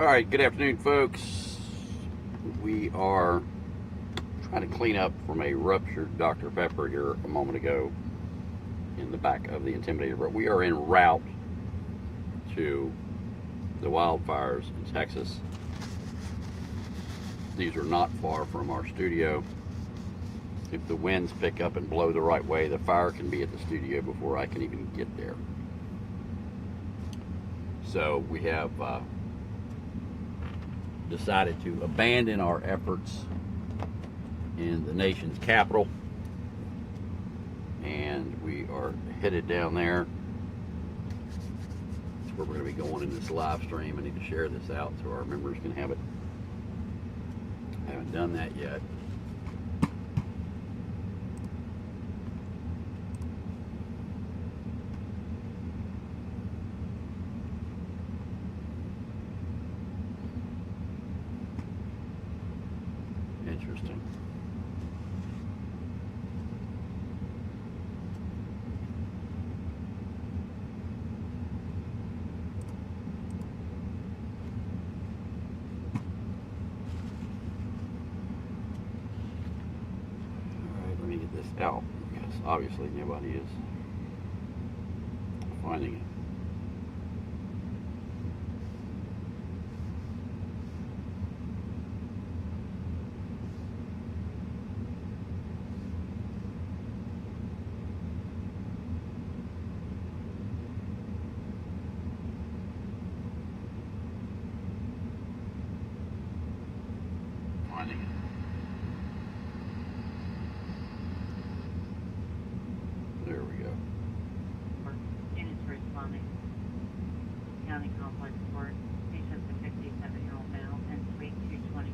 All right, good afternoon, folks. We are trying to clean up from a ruptured Dr. Pepper here a moment ago in the back of the Intimidator. But we are en route to the wildfires in Texas. These are not far from our studio. If the winds pick up and blow the right way, the fire can be at the studio before I can even get there. So we have decided to abandon our efforts in the nation's capital, and we are headed down there. That's where we're going to be going in this live stream. I need to share this out so our members can have it. I haven't done that yet. Interesting. All right, let me get this out because obviously nobody is finding it. There we go. Units responding. County complex court. Patient's a 57-year-old male and suite 220.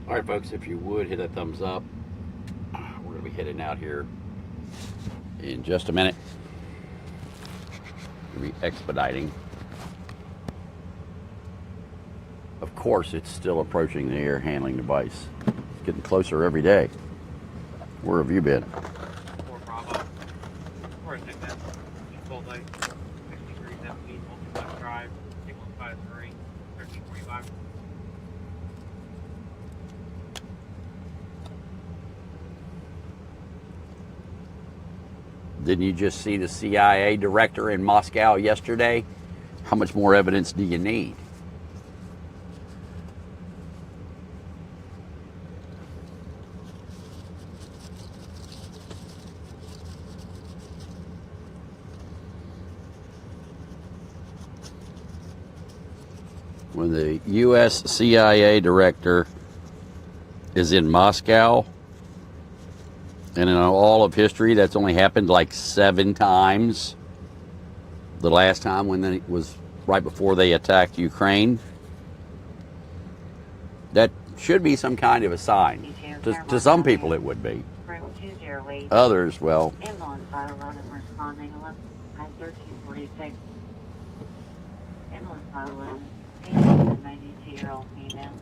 All right, folks, if you would hit that thumbs up. We're going to be heading out here in just a minute. We'll be expediting. Of course, it's still approaching the air handling device. It's getting closer every day. Where have you been? 4 Bravo. 4 Signet. Full light. 6317 Multiplex Drive. 6153. 1345. Didn't you just see the CIA director in Moscow yesterday? How much more evidence do you need? When the U.S. CIA director is in Moscow, and in all of history, that's only happened like 7 times. The last time when it was right before they attacked Ukraine. That should be some kind of a sign. To some people it would be. Others, well. Ambulance fire running responding 1346. Ambulance fire running. Patient, a 92-year-old female.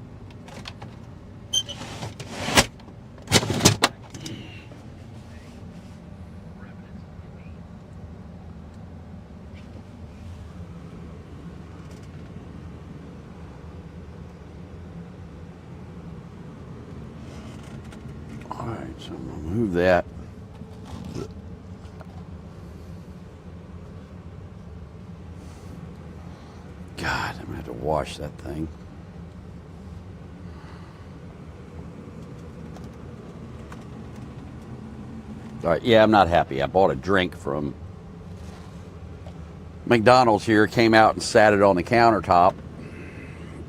All right, so I'm going to move that. God, I'm going to have to wash that thing. All right, yeah, I'm not happy. I bought a drink from McDonald's here, came out and sat it on the countertop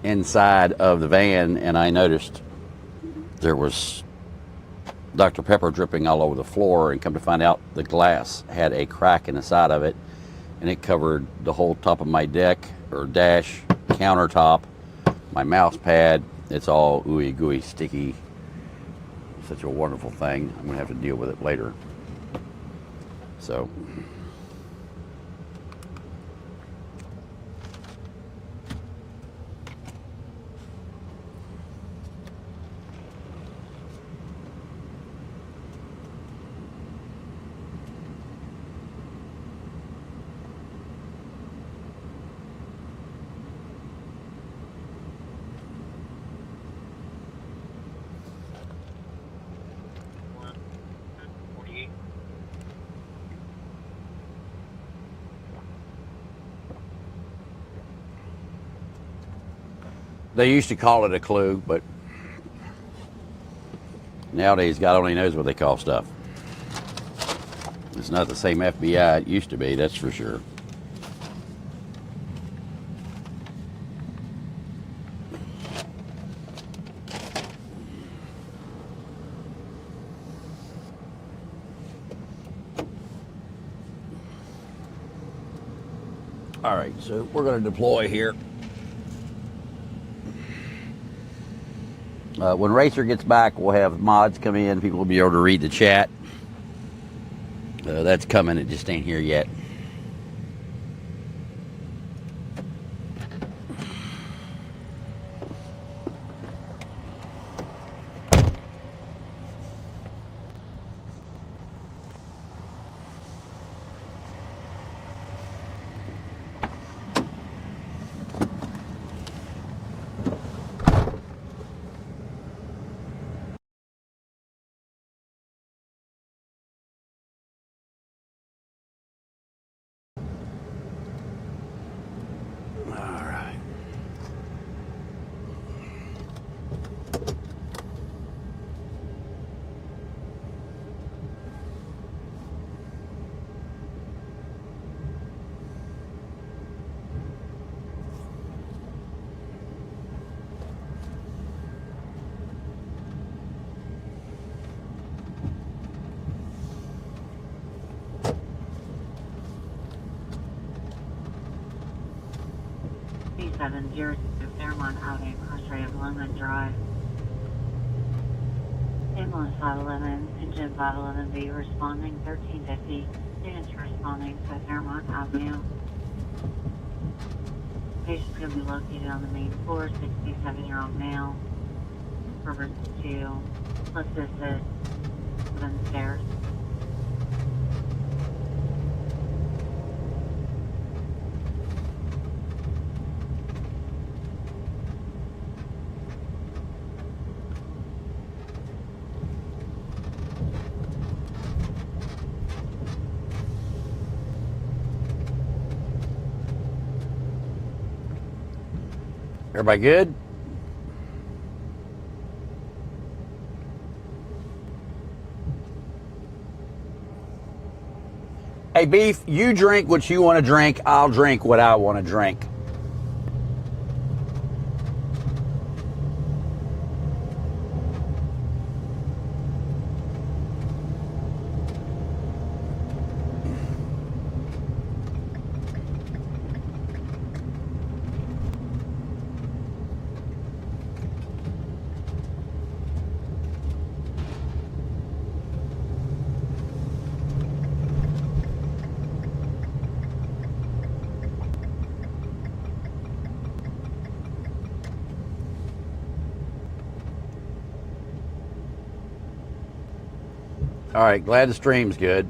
inside of the van, and I noticed there was Dr. Pepper dripping all over the floor, and come to find out the glass had a crack in the side of it, and it covered the whole top of my deck or dash, countertop, my mouse pad. It's all ooey gooey, sticky. Such a wonderful thing. I'm gonna have to deal with it later. So. One, 48. They used to call it a clue, but nowadays God only knows what they call stuff. It's not the same FBI it used to be, that's for sure. All right, so we're going to deploy here. When Racer gets back, we'll have mods come in. People will be able to read the chat. That's coming. It just ain't here yet. All right. B702 Fairmont Avenue, cross rate of Lemon Drive. Ambulance 511, engine 511B responding 1350. Students responding to Fairmont Avenue. Patient's going to be located on the main floor, 67-year-old male. Purpose to assist it within the stairs. Everybody good? Hey, Beef, you drink what you want to drink. I'll drink what I want to drink. All right, glad the stream's good.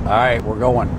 All right, we're going.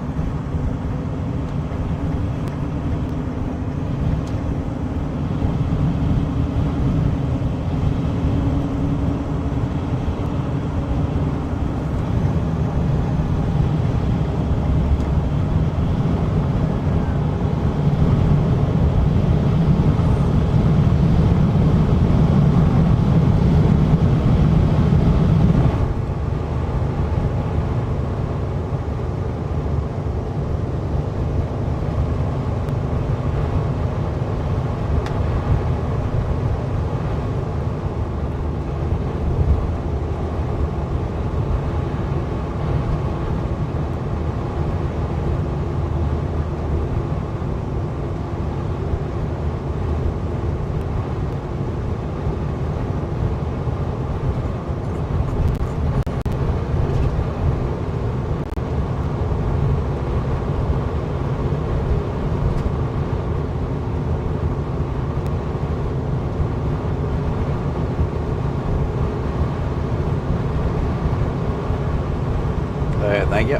Thank you.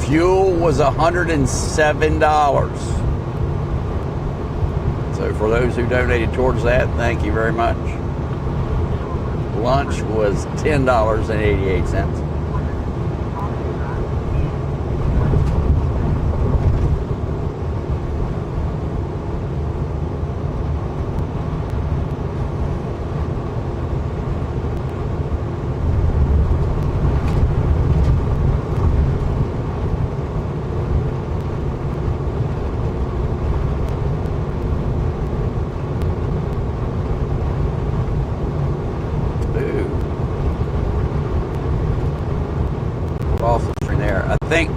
Fuel was $107. So for those who donated towards that, thank you very much. Lunch was $10.88. I think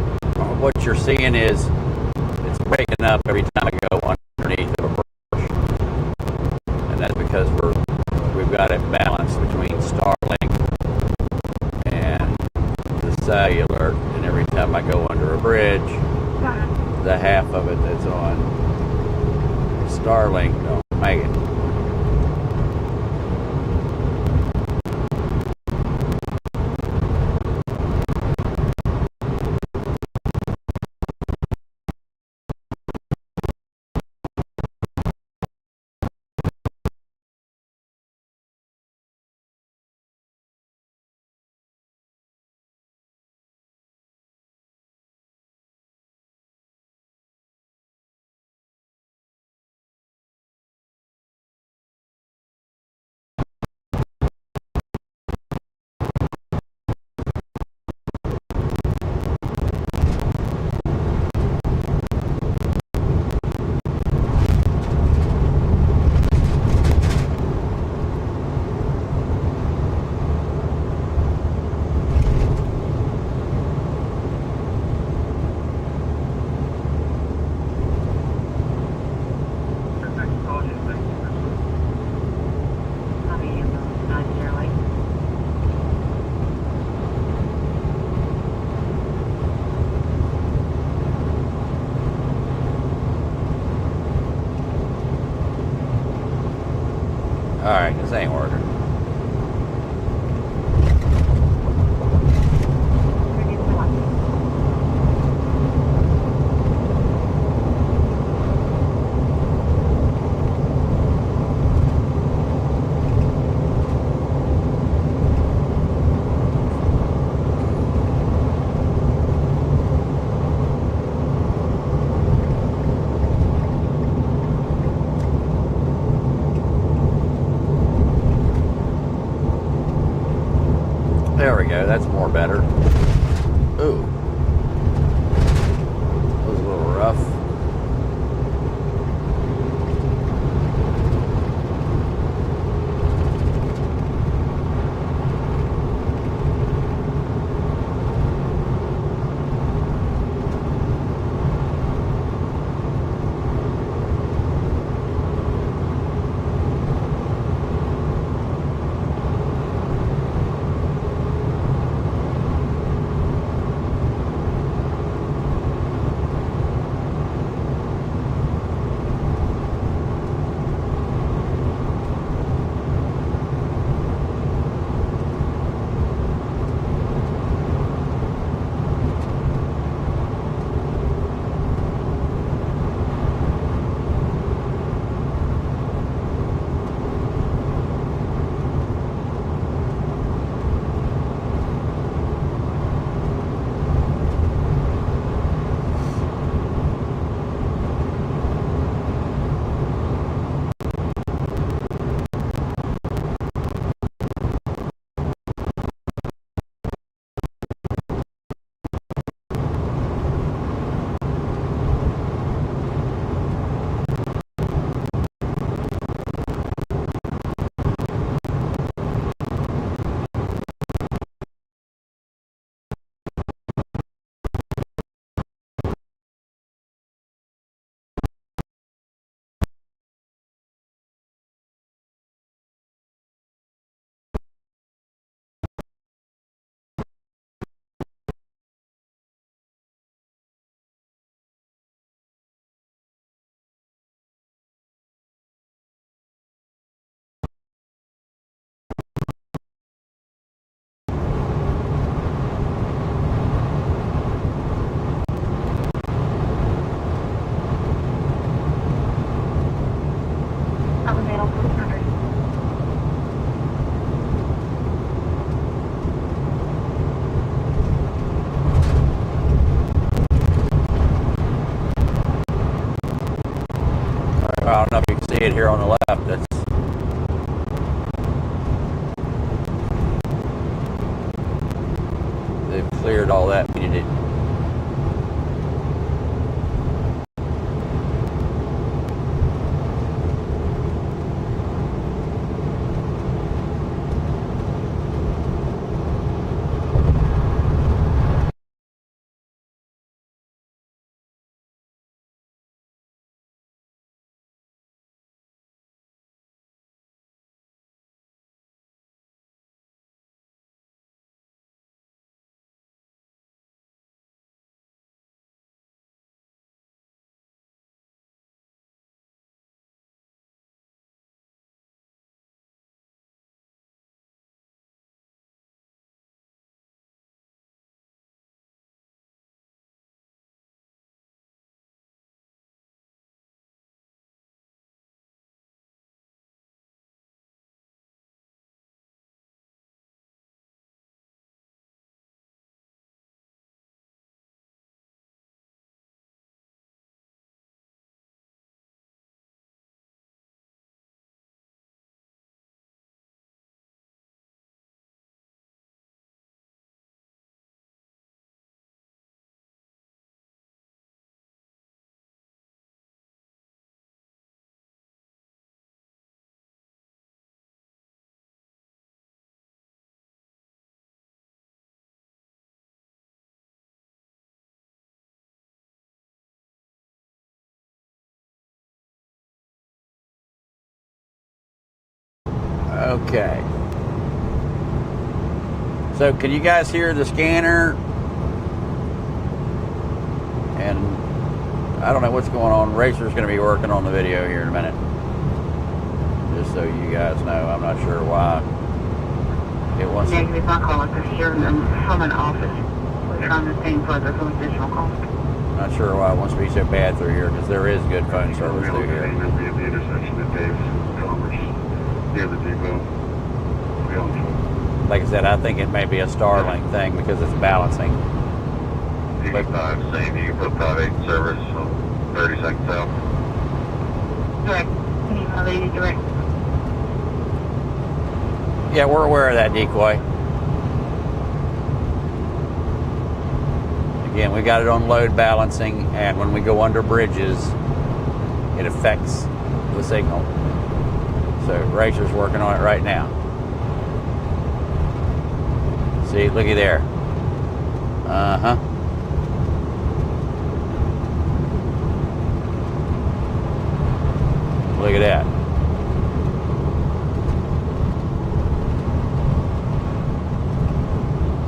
what you're seeing is it's breaking up every time I go underneath of a brush, and that's because we've got it balanced between Starlink and the cellular, and every time I go under a bridge, the half of it that's on Starlink don't make it. Alright, this ain't working. There we go, that's more better. Ooh. That was a little rough. see it here on the left. They've cleared all that. Needed it. Okay. So can you guys hear the scanner? And I don't know what's going on. Racer's going to be working on the video here in a minute. Just so you guys know, I'm not sure why it wants to. Negative, my call is here from an office. We're trying to obtain further from additional cost. Not sure why it wants to be so bad through here, because there is good phone service through here. At the intersection of Davis and Commerce, near the depot. Like I said, I think it may be a Starlink thing because it's balancing. DB5, same, you can put 5-8 service on 30 seconds out. Direct. Can you my lady direct? Yeah, we're aware of that decoy. Again, we got it on load balancing, and when we go under bridges, it affects the signal. So Racer's working on it right now. See, looky there. Uh-huh. Look at that.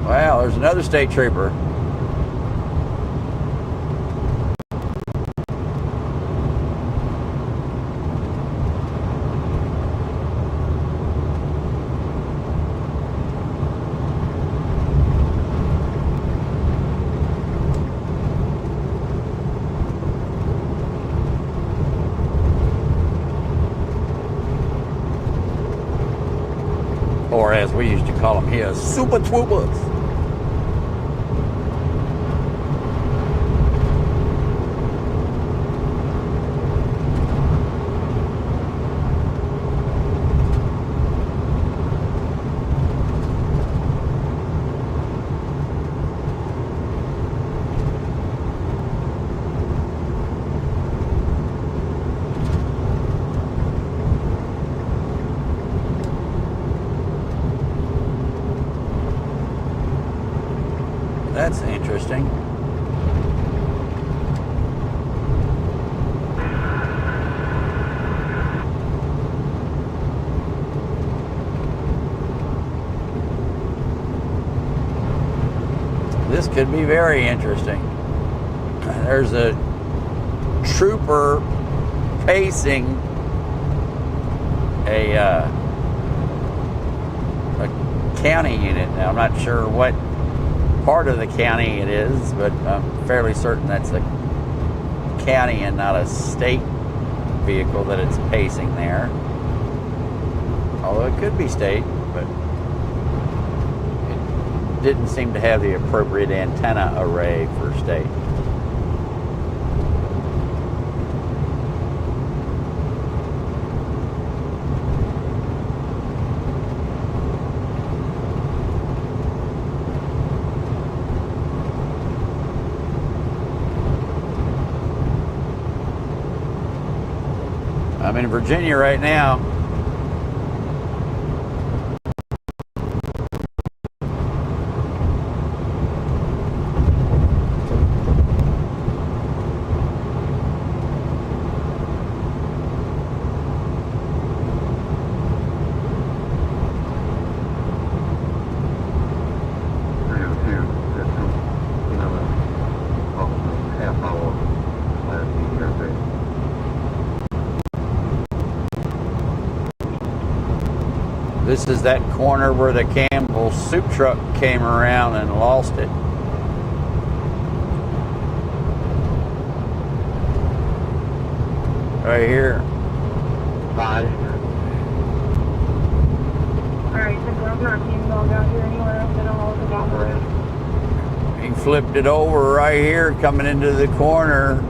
Wow, there's another state trooper. Or as we used to call them here, super troopers. That's interesting. This could be very interesting. There's a trooper pacing a county unit. Now, I'm not sure what part of the county it is, but I'm fairly certain that's a county and not a state vehicle that it's pacing there. Although it could be state, but it didn't seem to have the appropriate antenna array for state. Virginia right now. This is that corner where the Campbell soup truck came around and lost it. Right here. Bye. Alright, so girls not being dog out here anywhere else at all the down the road. He flipped it over right here coming into the corner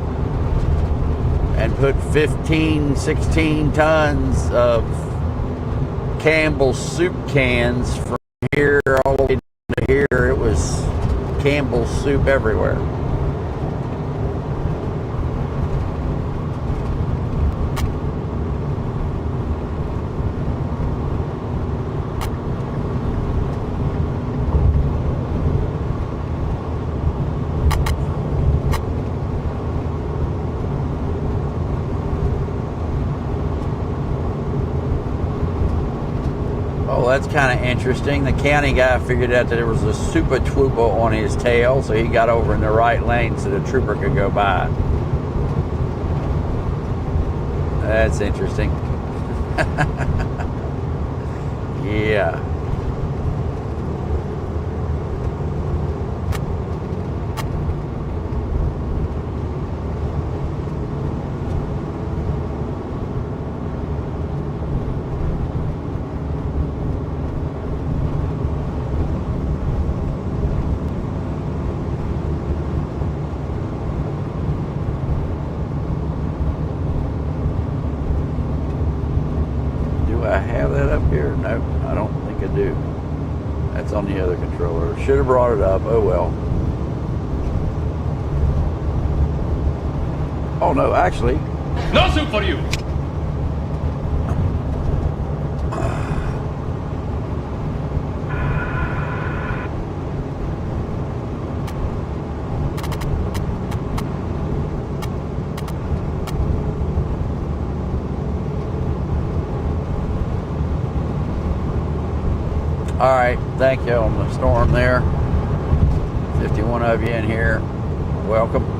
and put 15, 16 tons of Campbell's soup cans from here all the way to here. It was Campbell's soup everywhere. Oh, that's kind of interesting. The county guy figured out that there was a super trooper on his tail, so he got over in the right lane so the trooper could go by. That's interesting. Yeah. I have that up here? Nope, I don't think I do. That's on the other controller. Should have brought it up. Oh well. Oh no, actually. No soup for you! All right, thank you on the storm there. 51 of you in here. Welcome.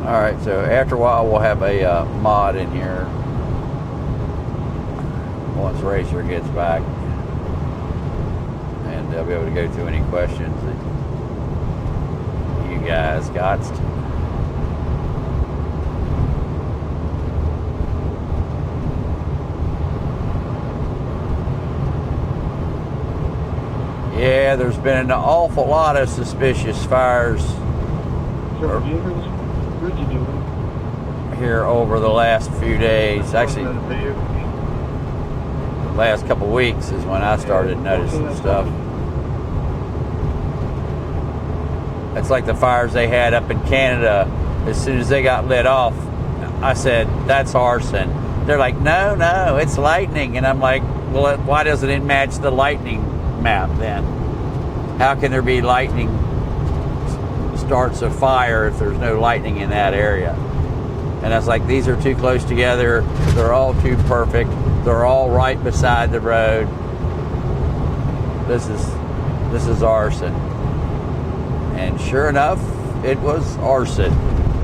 All right, so after a while we'll have a mod in here once Racer gets back, and they'll be able to go through any questions that you guys got. Yeah, there's been an awful lot of suspicious fires here over the last few days. Actually, the last couple weeks is when I started noticing stuff. It's like the fires they had up in Canada. As soon as they got lit off, I said, that's arson. They're like, no, it's lightning. And I'm like, well, why doesn't it match the lightning map then? How can there be lightning starts a fire if there's no lightning in that area. And I was like, these are too close together. They're all too perfect. They're all right beside the road. This is arson. And sure enough, it was arson.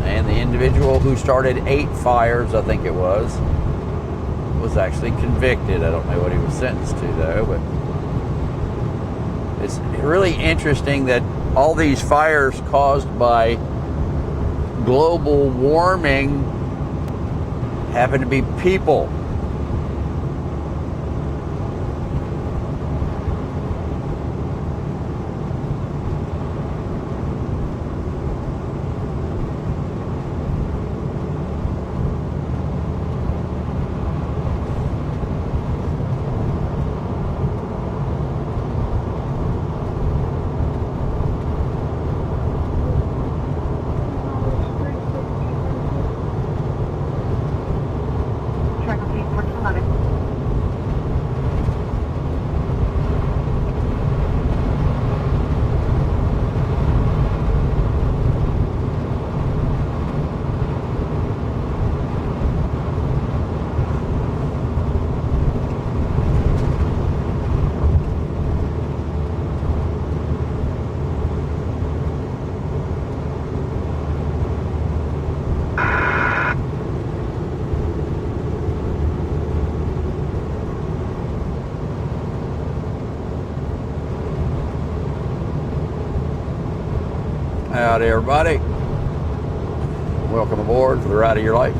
And the individual who started 8 fires, I think it was actually convicted. I don't know what he was sentenced to though, but it's really interesting that all these fires caused by global warming happen to be people. Traffic 1411. Howdy, everybody. Welcome aboard for the ride of your life.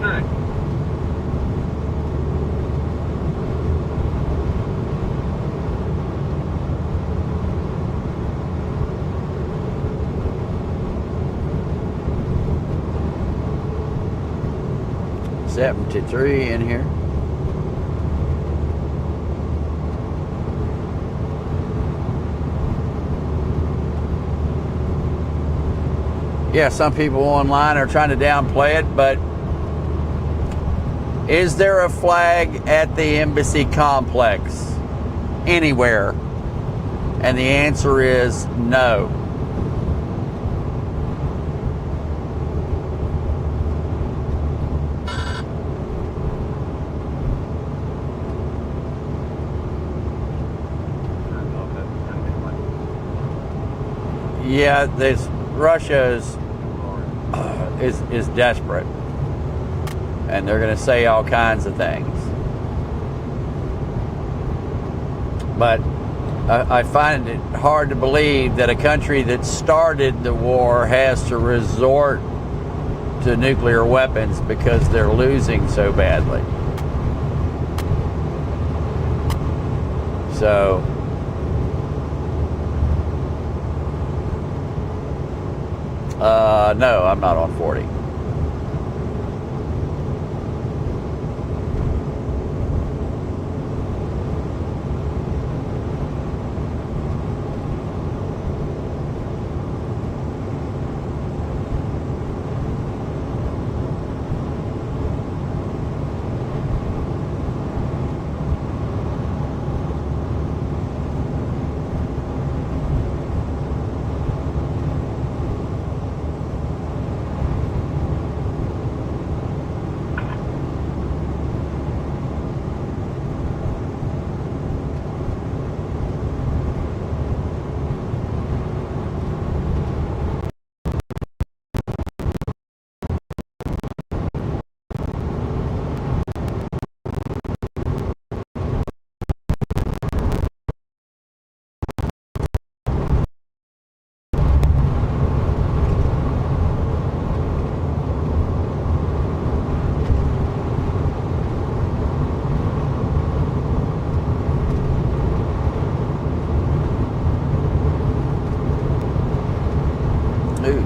Good. $73 in here. Yeah, some people online are trying to downplay it, but is there a flag at the embassy complex anywhere? And the answer is no. Yeah, Russia is desperate, and they're going to say all kinds of things. But I find it hard to believe that a country that started the war has to resort to nuclear weapons because they're losing so badly. So no, I'm not on 40.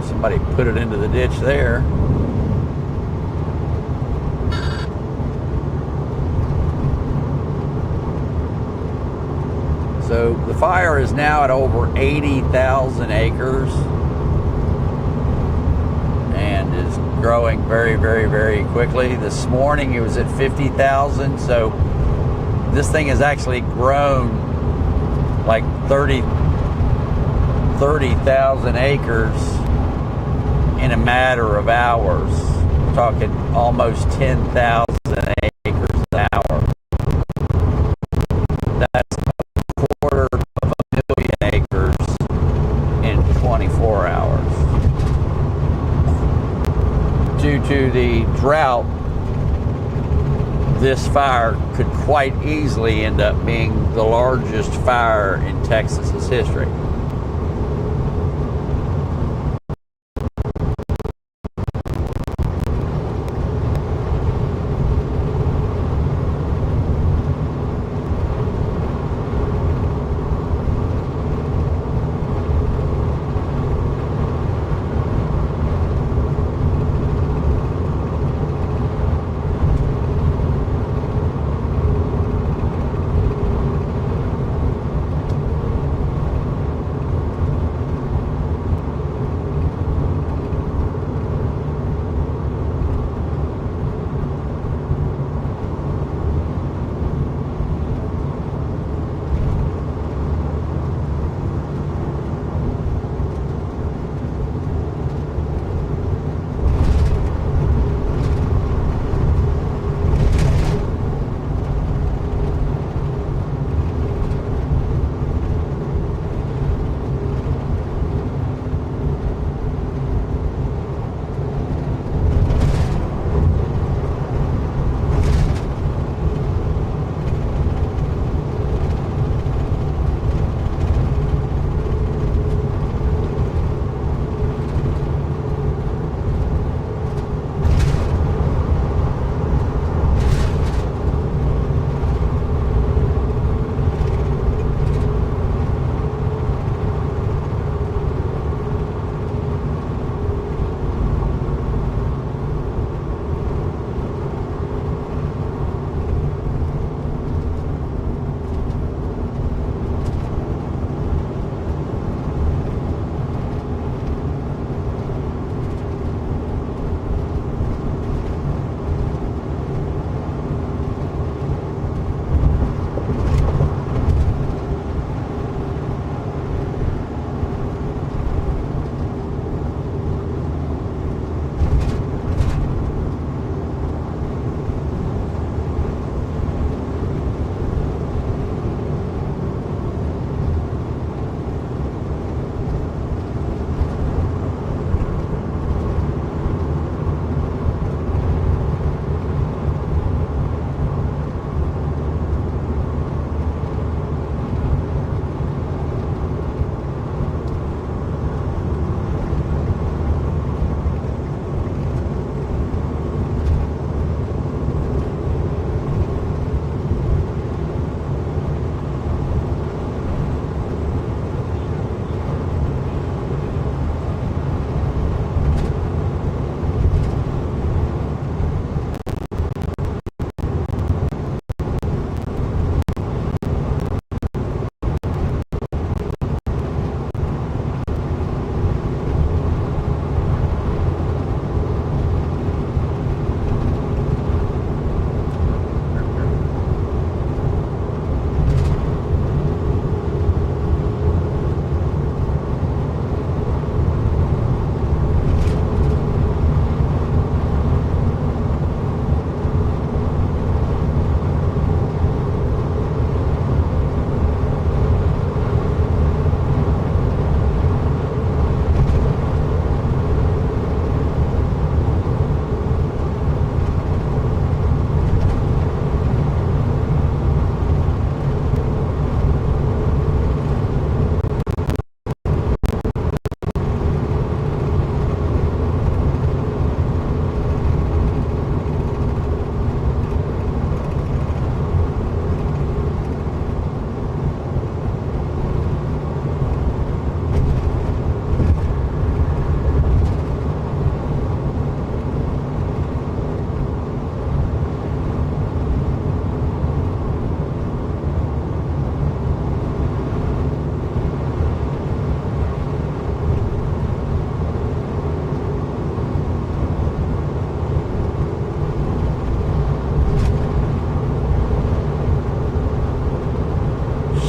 Somebody put it into the ditch there. So the fire is now at over 80,000 acres and is growing very, very, very quickly. This morning it was at 50,000, so this thing has actually grown like 30,000 acres in a matter of hours. We're talking almost 10,000 acres an hour. That's a quarter of a million acres in 24 hours. Due to the drought, this fire could quite easily end up being the largest fire in Texas's history.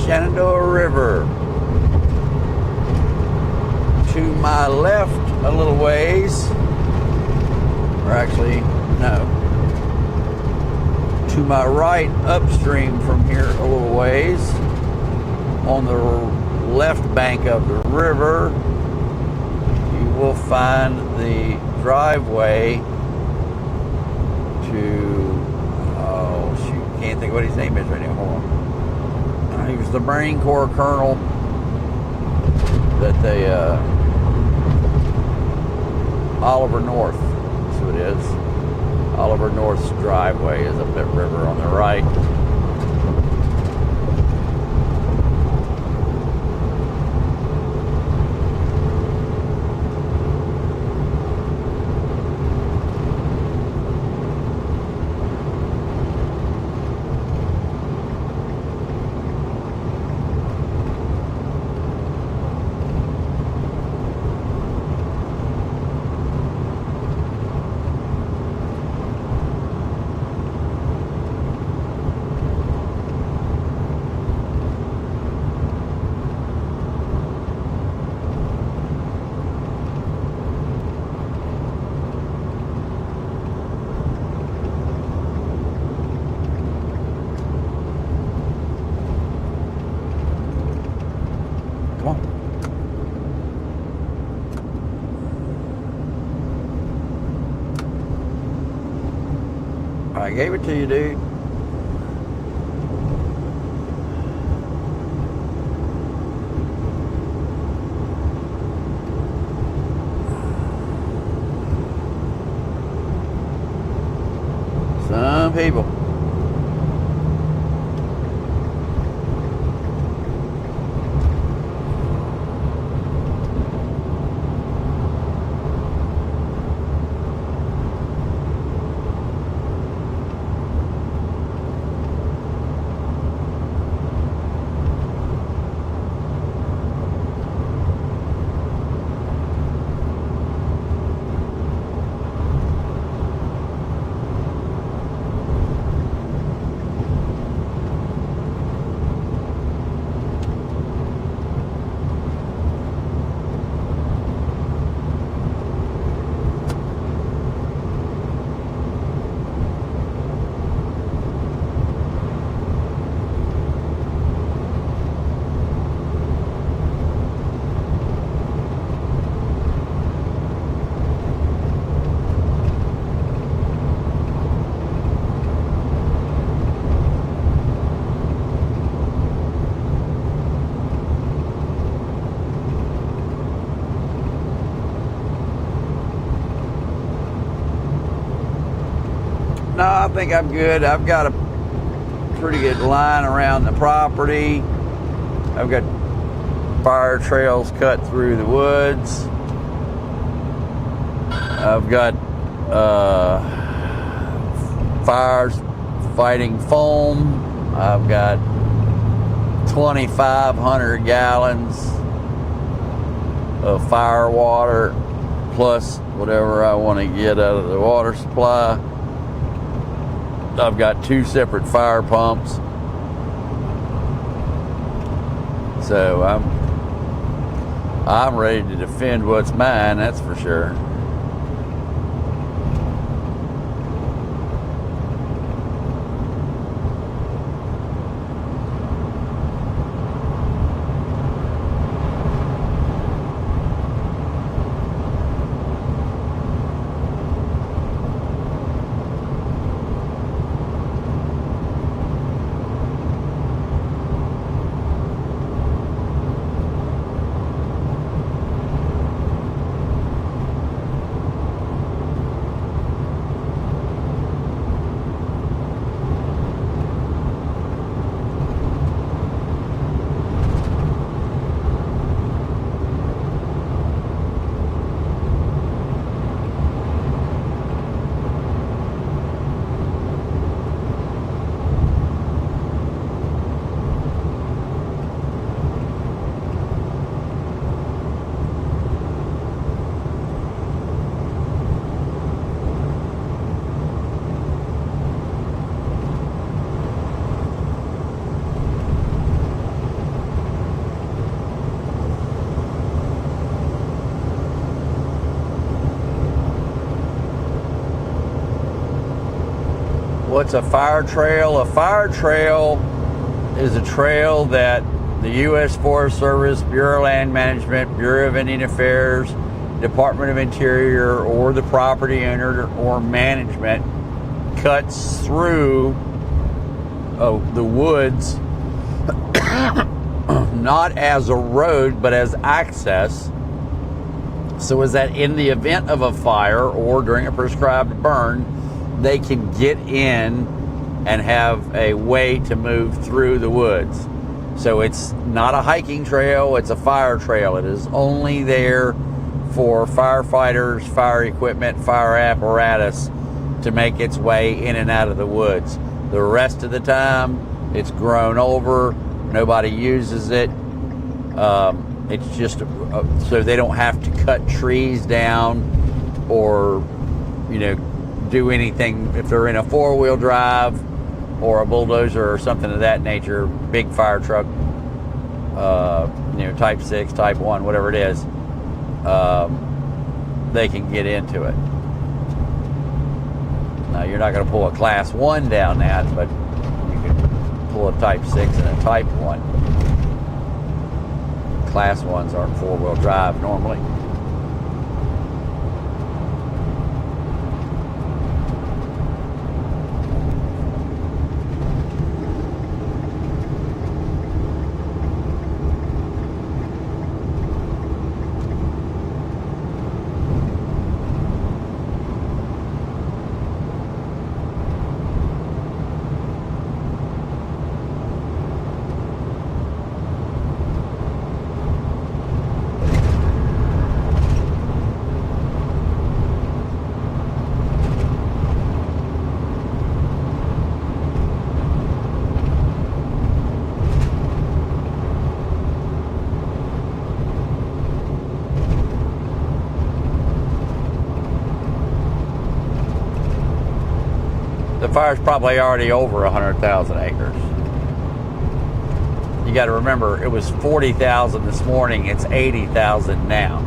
Shenandoah River. To my left a little ways, or actually, no. To my right upstream from here a little ways, on the left bank of the river, you will find the driveway to, oh shoot, can't think of what his name is right now, hold on. He was the Marine Corps colonel that they, Oliver North, that's who it is. Oliver North's driveway is up that river on the right. Come on. I gave it to you, dude. Some people. No, I think I'm good. I've got a pretty good line around the property. I've got fire trails cut through the woods. I've got fires fighting foam. I've got 2,500 gallons of fire water plus whatever I want to get out of the water supply. I've got 2 separate fire pumps. So I'm ready to defend what's mine, that's for sure. What's a fire trail? A fire trail is a trail that the U.S. Forest Service, Bureau of Land Management, Bureau of Indian Affairs, Department of Interior, or the property owner or management cuts through the woods, not as a road, but as access. So is that in the event of a fire or during a prescribed burn, they can get in and have a way to move through the woods. So it's not a hiking trail, it's a fire trail. It is only there for firefighters, fire equipment, fire apparatus to make its way in and out of the woods. The rest of the time, it's grown over, nobody uses it. It's just so they don't have to cut trees down or, do anything if they're in a four-wheel drive or a bulldozer or something of that nature, big fire truck, type 6, type 1, whatever it is, they can get into it. Now, you're not going to pull a class 1 down that, but you can pull a type 6 and a type 1. Class 1s aren't four-wheel drive normally. The fire's probably already over 100,000 acres. You got to remember, it was 40,000 this morning. It's 80,000 now.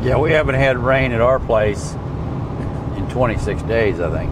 Yeah, we haven't had rain at our place in 26 days, I think.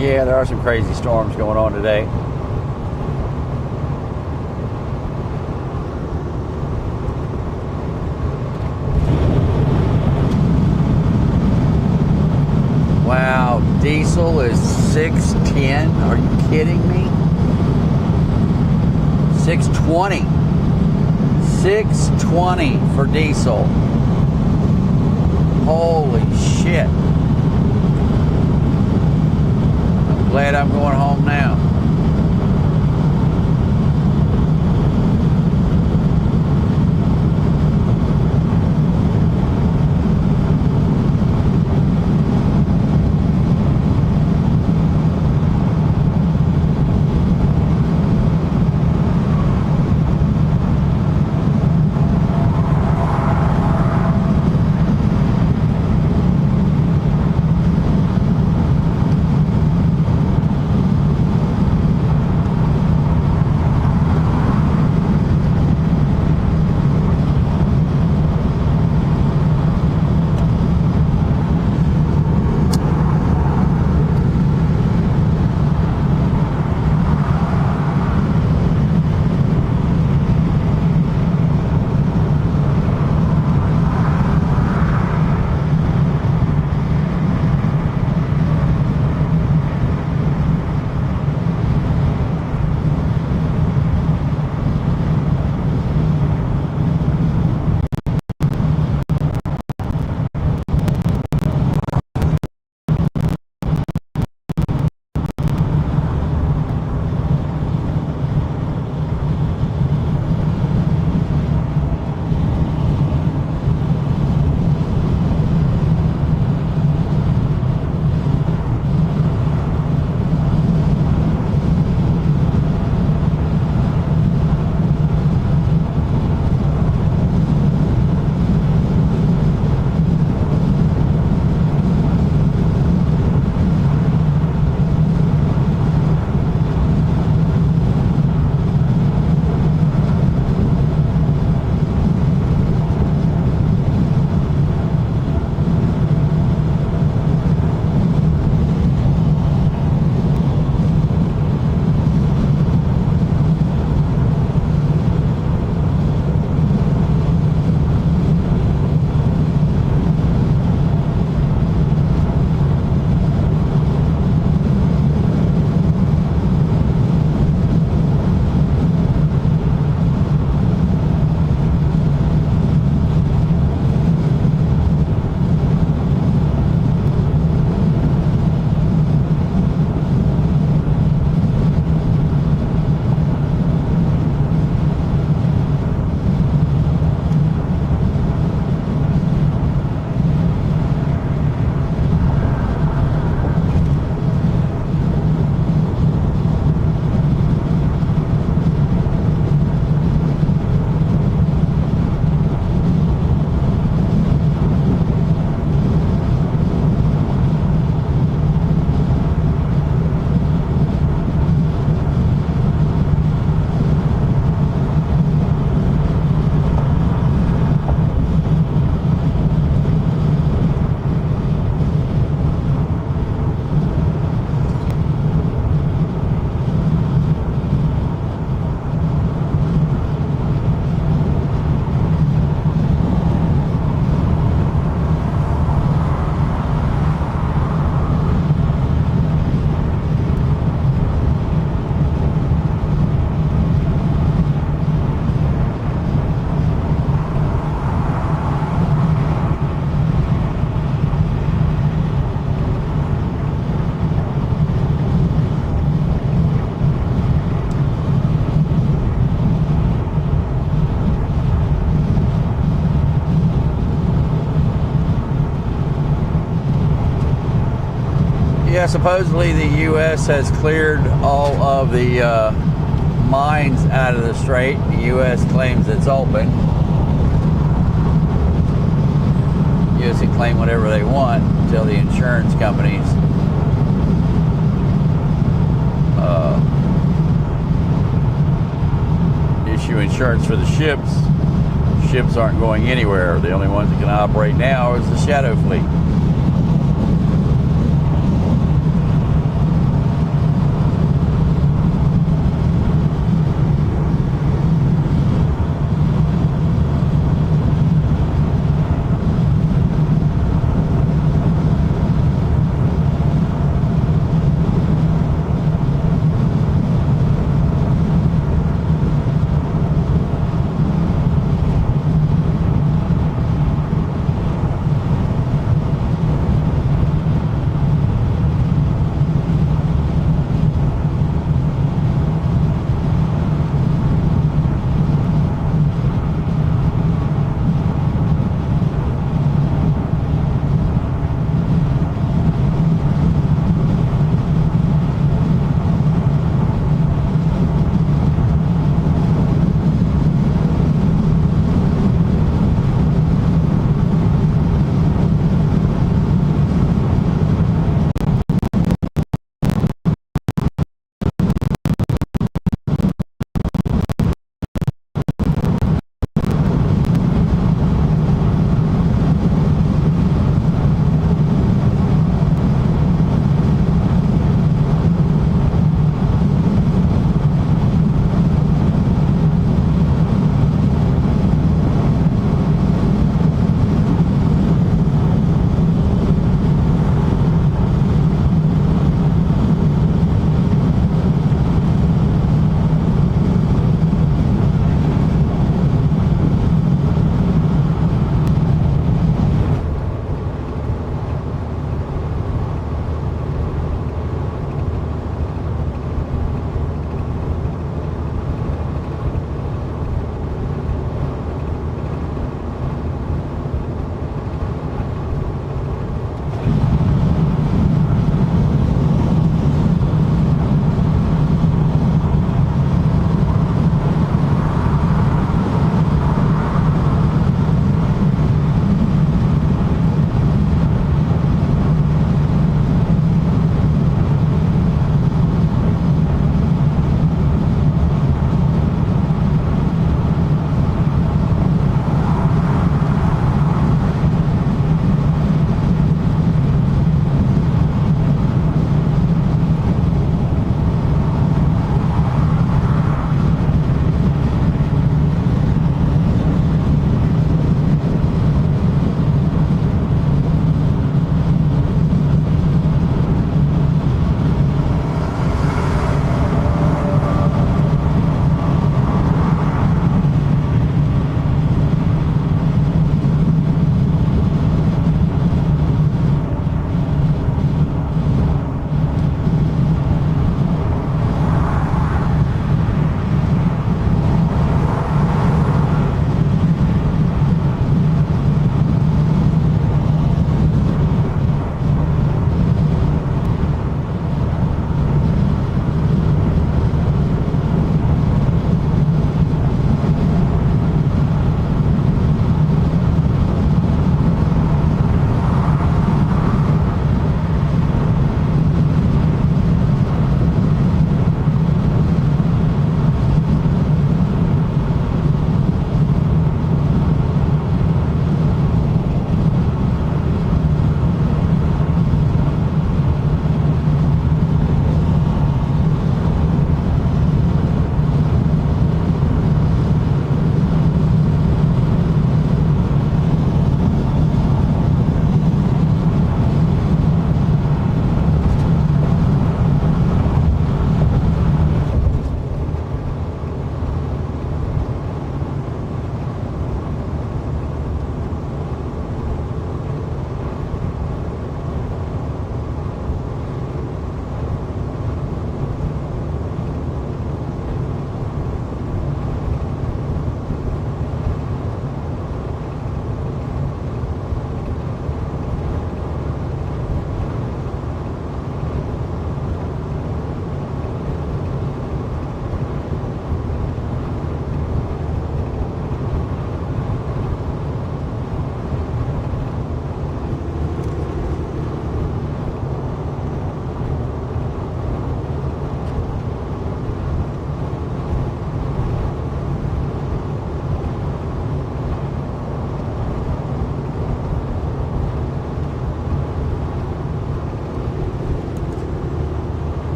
Yeah, there are some crazy storms going on today. Wow, diesel is $6.10. Are you kidding me? $6.20. $6.20 for diesel. Holy shit. I'm glad I'm going home now. Yeah, supposedly the U.S. has cleared all of the mines out of the strait. The U.S. claims it's open. The U.S. can claim whatever they want until the insurance companies issue insurance for the ships. Ships aren't going anywhere. The only ones that can operate now is the shadow fleet.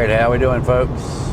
right, how we doing, folks?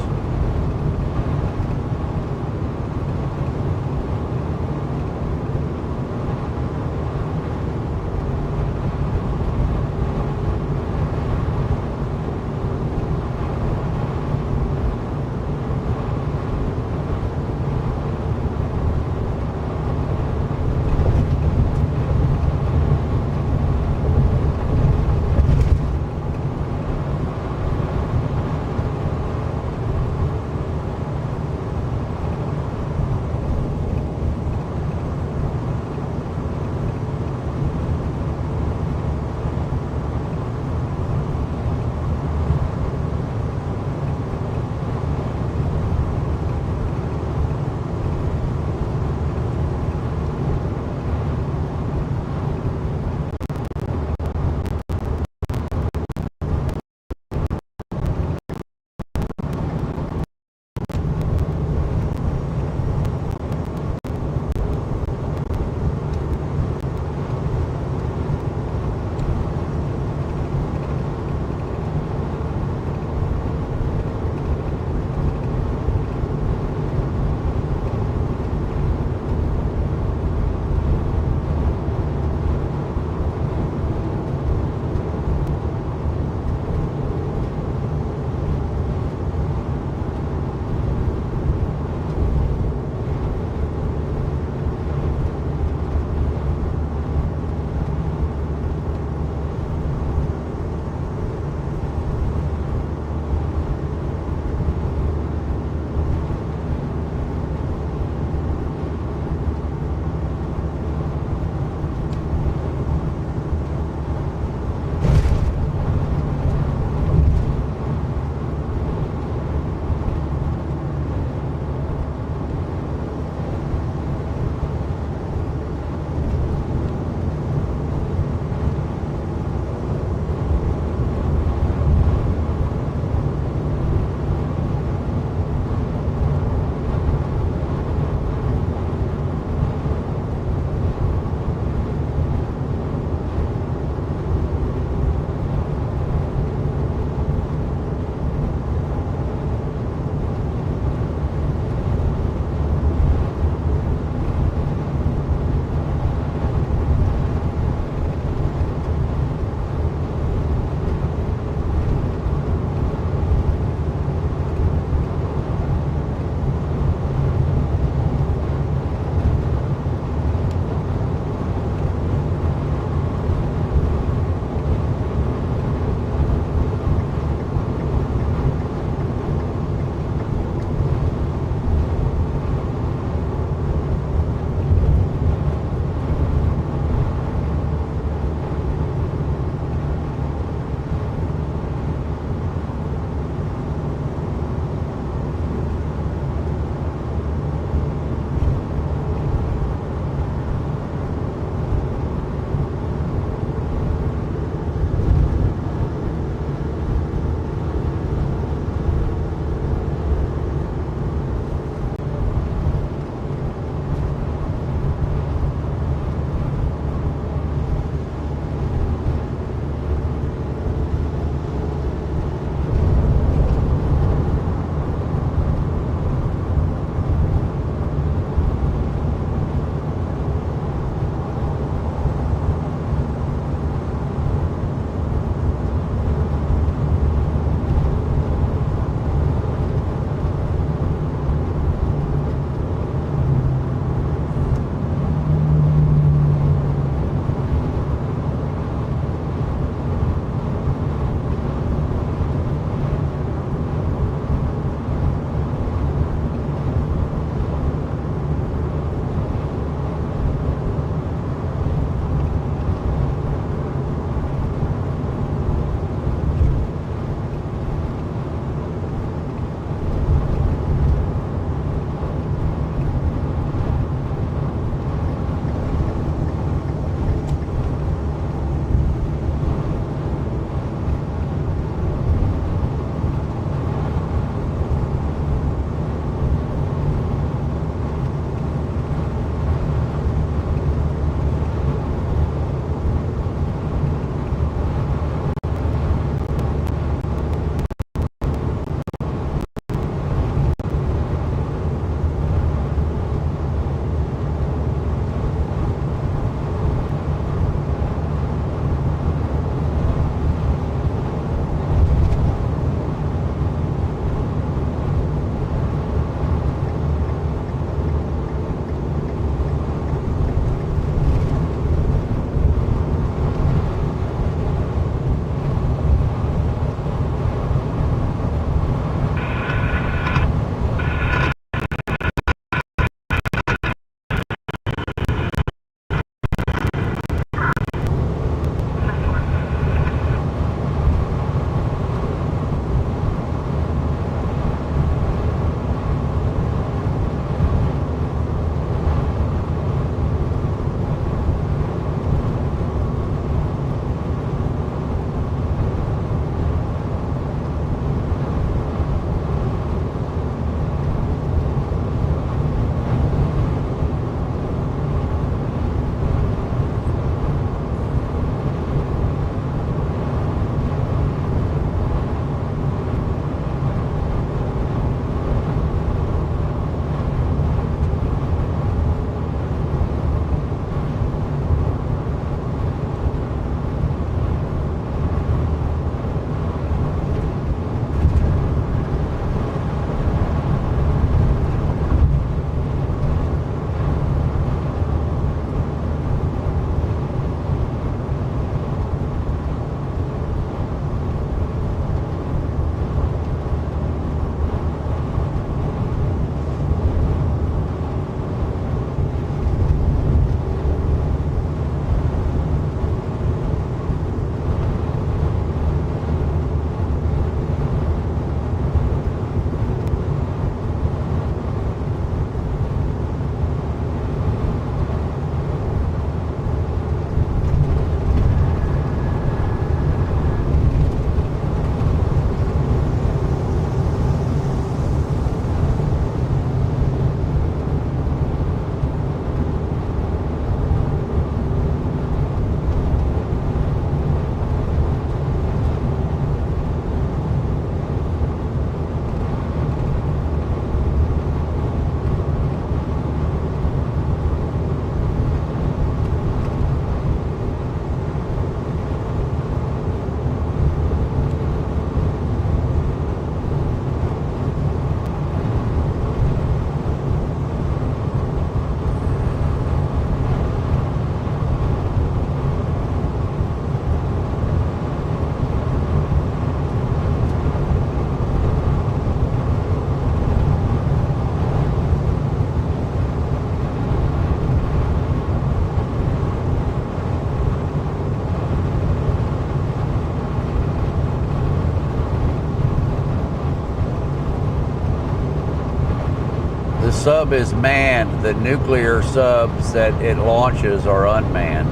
sub is manned. The nuclear subs that it launches are unmanned.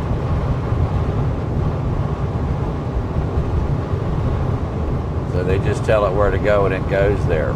So they just tell it where to go and it goes there.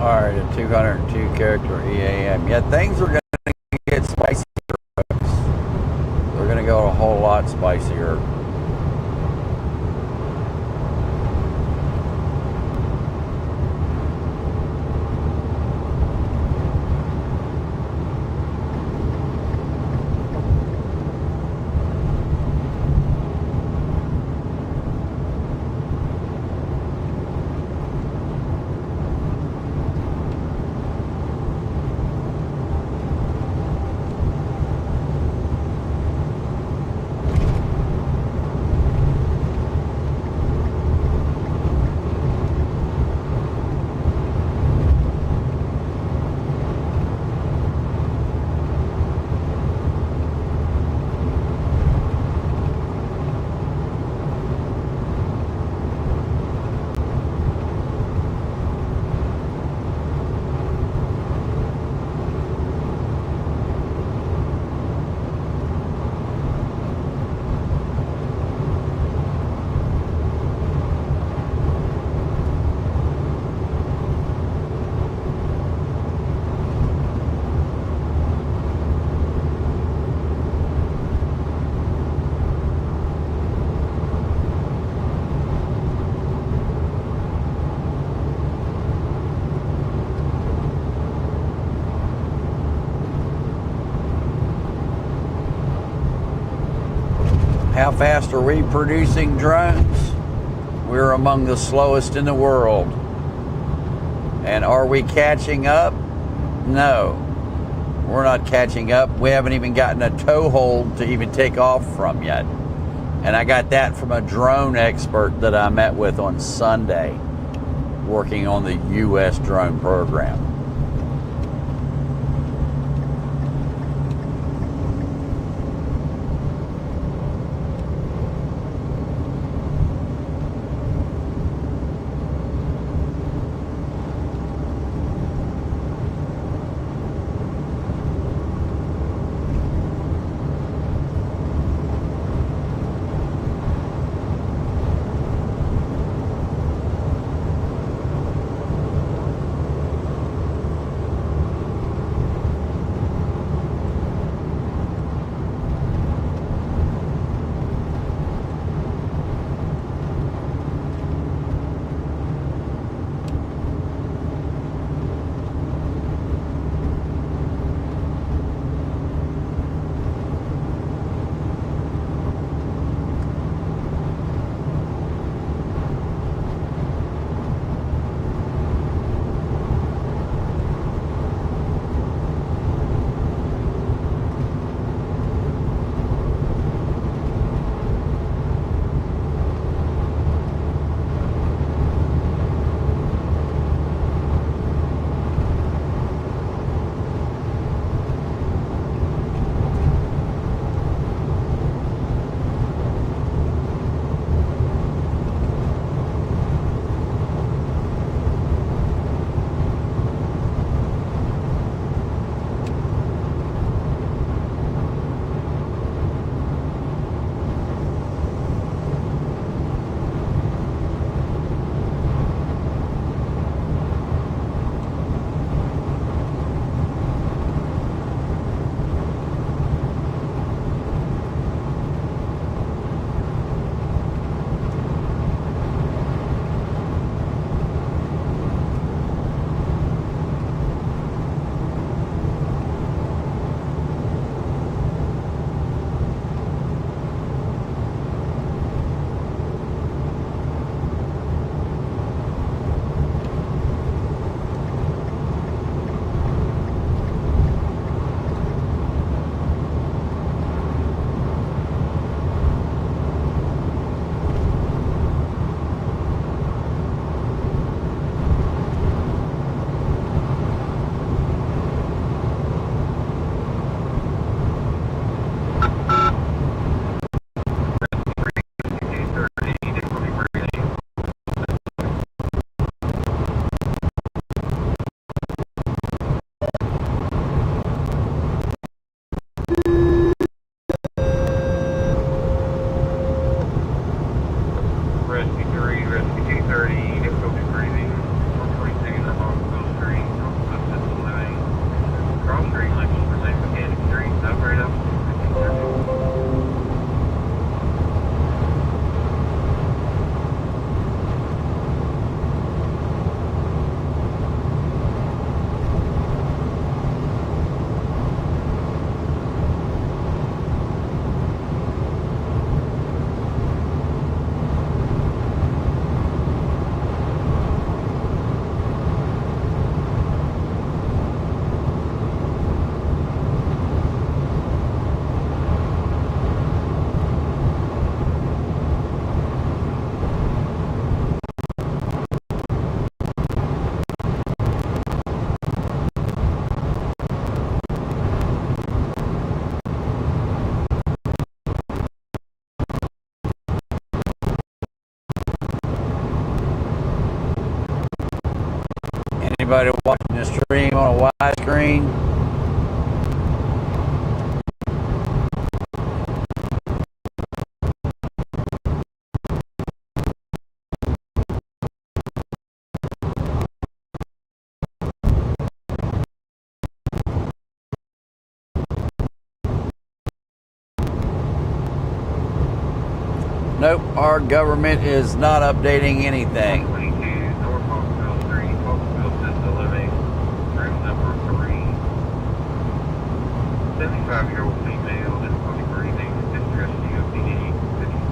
Alright, a 202 character EAM. Yeah, things are going to get spicier, folks. They're going to go a whole lot spicier. How fast are we producing drones? We're among the slowest in the world. And are we catching up? No, we're not catching up. We haven't even gotten a toehold to even take off from yet. And I got that from a drone expert that I met with on Sunday, working on the U.S. drone program. everybody watching the stream on a widescreen. Nope, our government is not updating anything. 22 North Hawksville Street, Hawksville, System Living, room number 3. 75-year-old female, difficulty breathing, distress COPD, 57.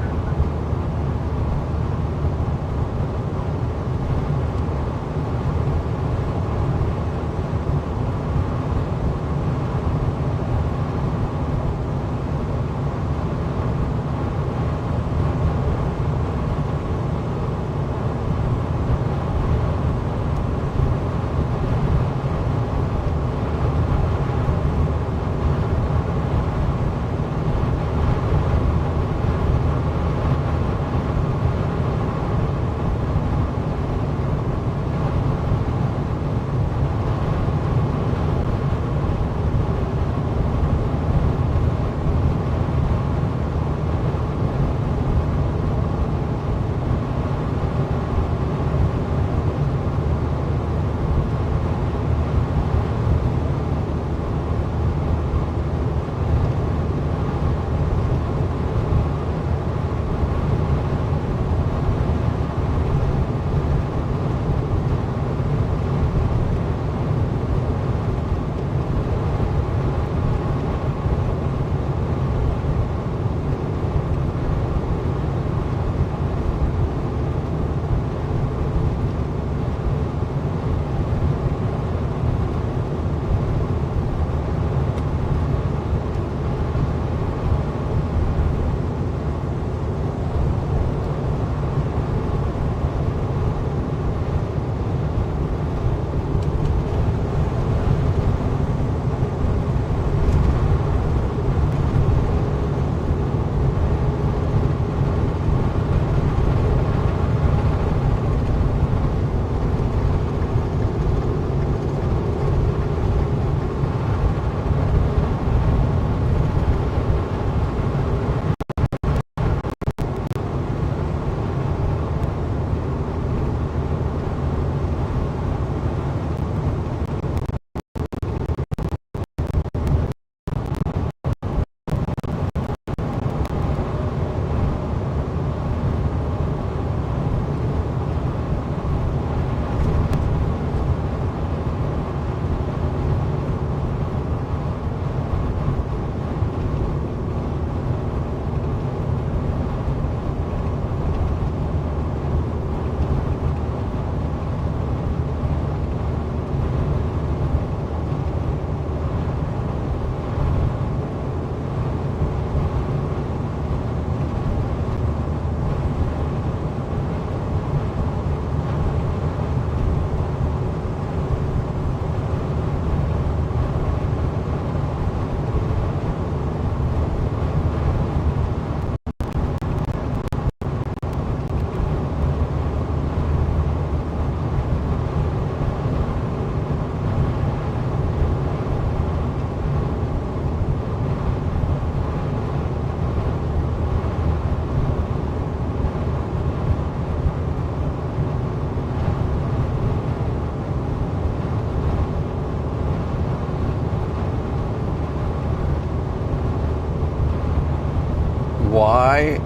Why?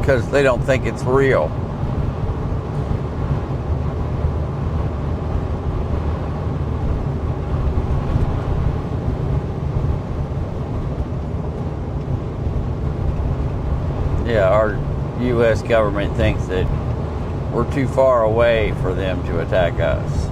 Because they don't think it's real. Yeah, our U.S. government thinks that we're too far away for them to attack us.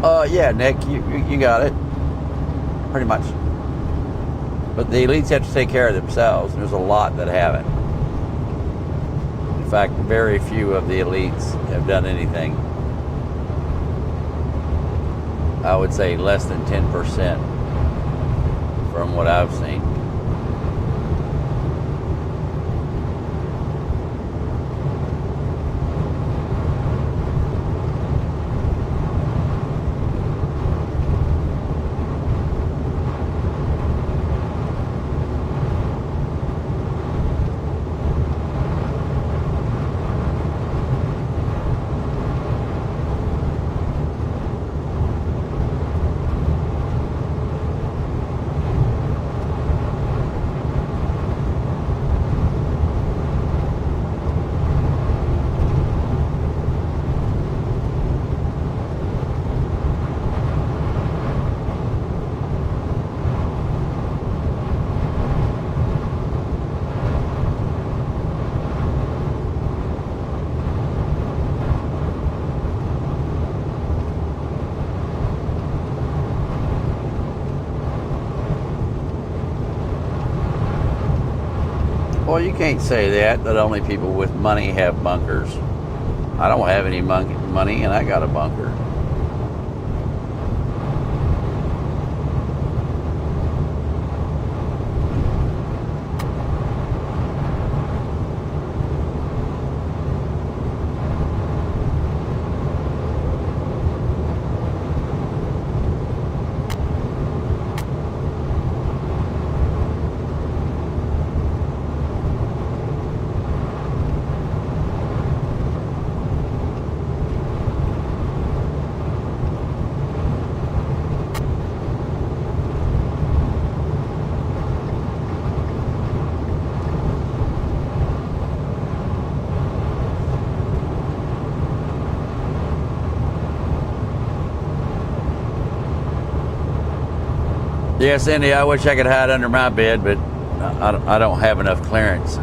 Yeah, Nick, you got it. Pretty much. But the elites have to take care of themselves, and there's a lot that haven't. In fact, very few of the elites have done anything. I would say less than 10% from what I've seen. Well, you can't say that only people with money have bunkers. I don't have any money, and I got a bunker. Yeah, Cindy, I wish I could hide under my bed, but I don't have enough clearance.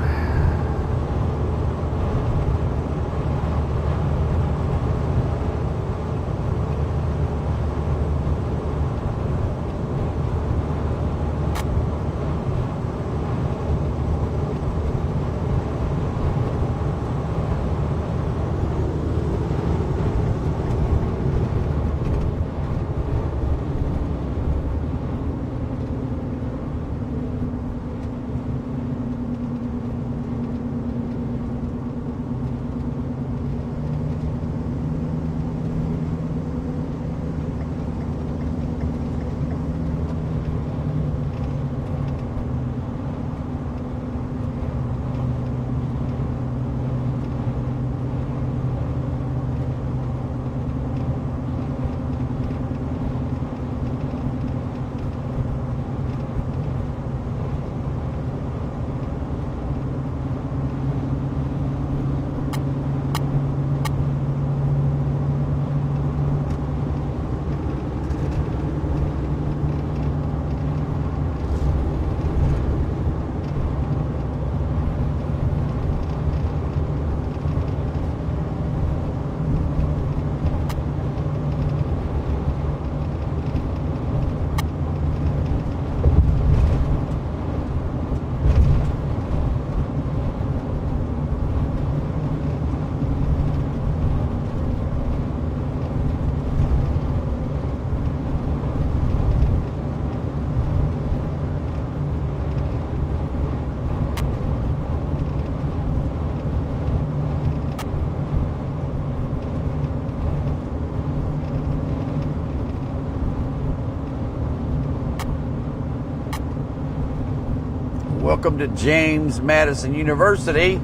Welcome to James Madison University.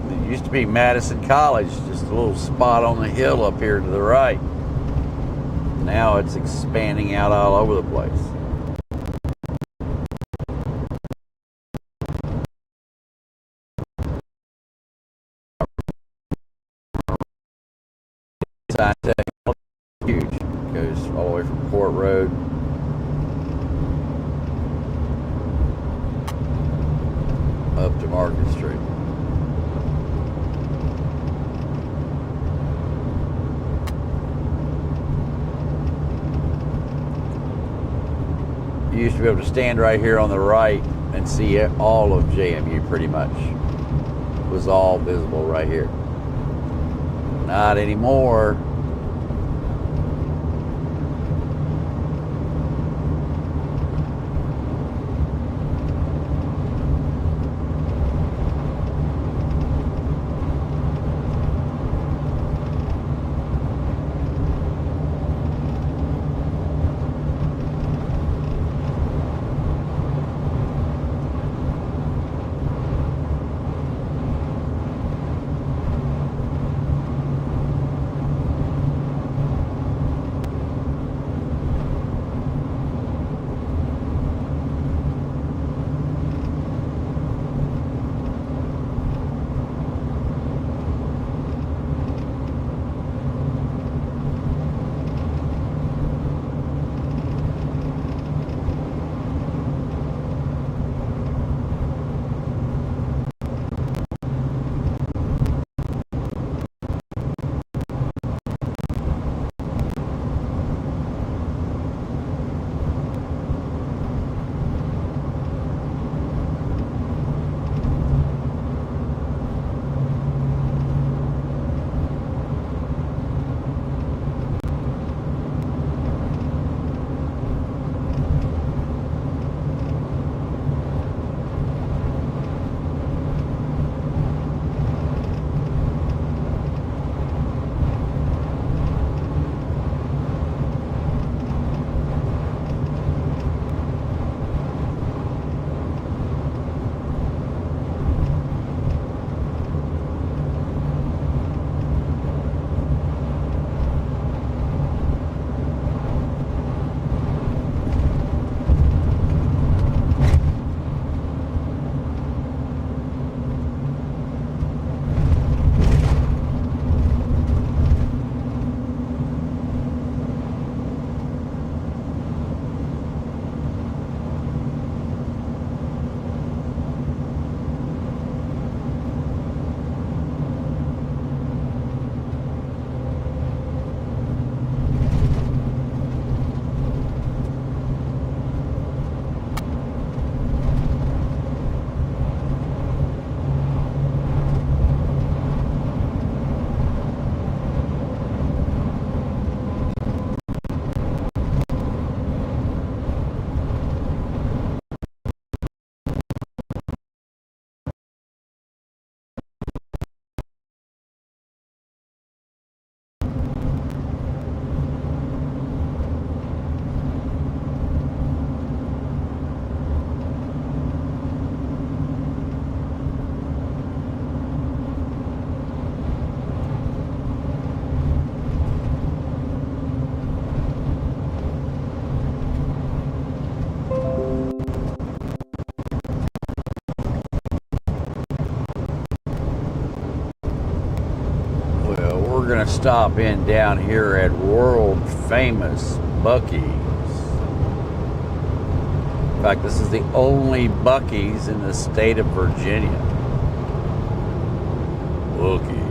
It used to be Madison College, just a little spot on the hill up here to the right. Now it's expanding out all over the place. Huge. Goes all the way from Port Road up to Market Street. You used to be able to stand right here on the right and see all of JMU pretty much. It was all visible right here. Not anymore. We're going to stop in down here at world famous Buc-ee's. In fact, this is the only Buc-ee's in the state of Virginia. Buc-ee's.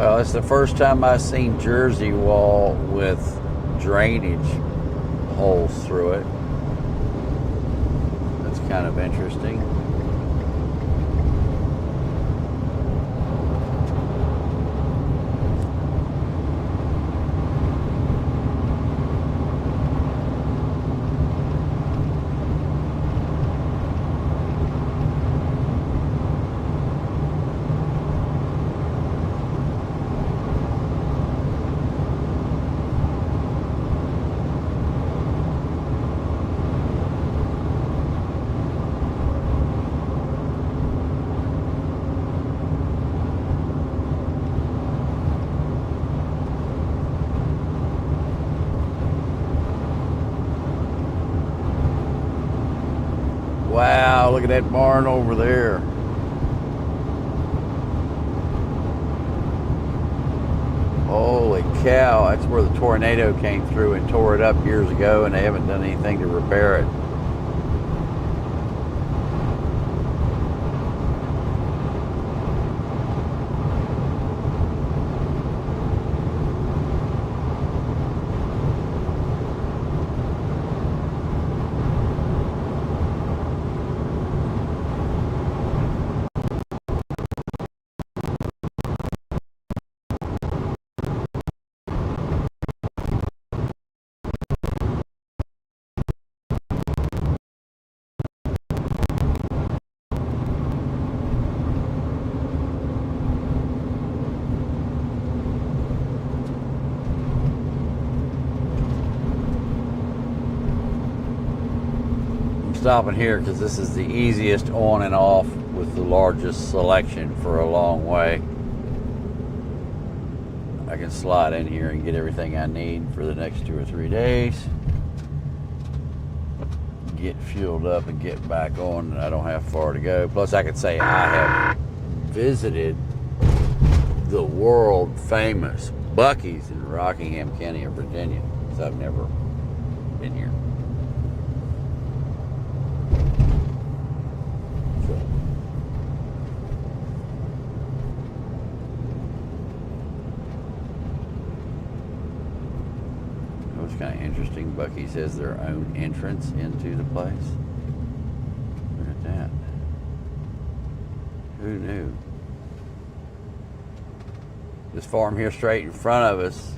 Well, it's the first time I've seen Jersey wall with drainage holes through it. That's kind of interesting. Wow, look at that barn over there. Holy cow, that's where the tornado came through and tore it up years ago, and they haven't done anything to repair it. Stopping here because this is the easiest on and off with the largest selection for a long way. I can slide in here and get everything I need for the next 2 or 3 days. Get fueled up and get back on, and I don't have far to go. Plus I could say I have visited the world famous Buc-ee's in Rockingham County of Virginia, because I've never been here. Kind of interesting. Buc-ee's has their own entrance into the place. Look at that. Who knew? This farm here straight in front of us,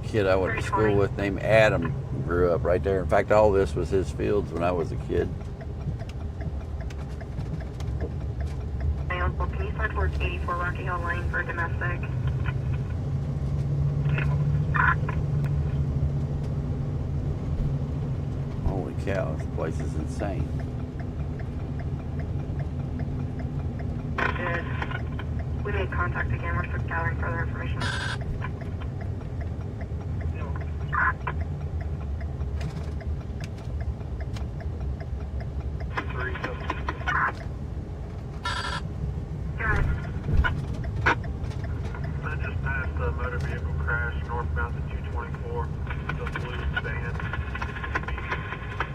a kid I went to school with named Adam grew up right there. In fact, all this was his fields when I was a kid. Can you slide towards 84 Rocky Hill Lane for domestic? Holy cow, this place is insane. We made contact again. We're still gathering further information. I just passed a motor vehicle crash northbound to 224. The blue van.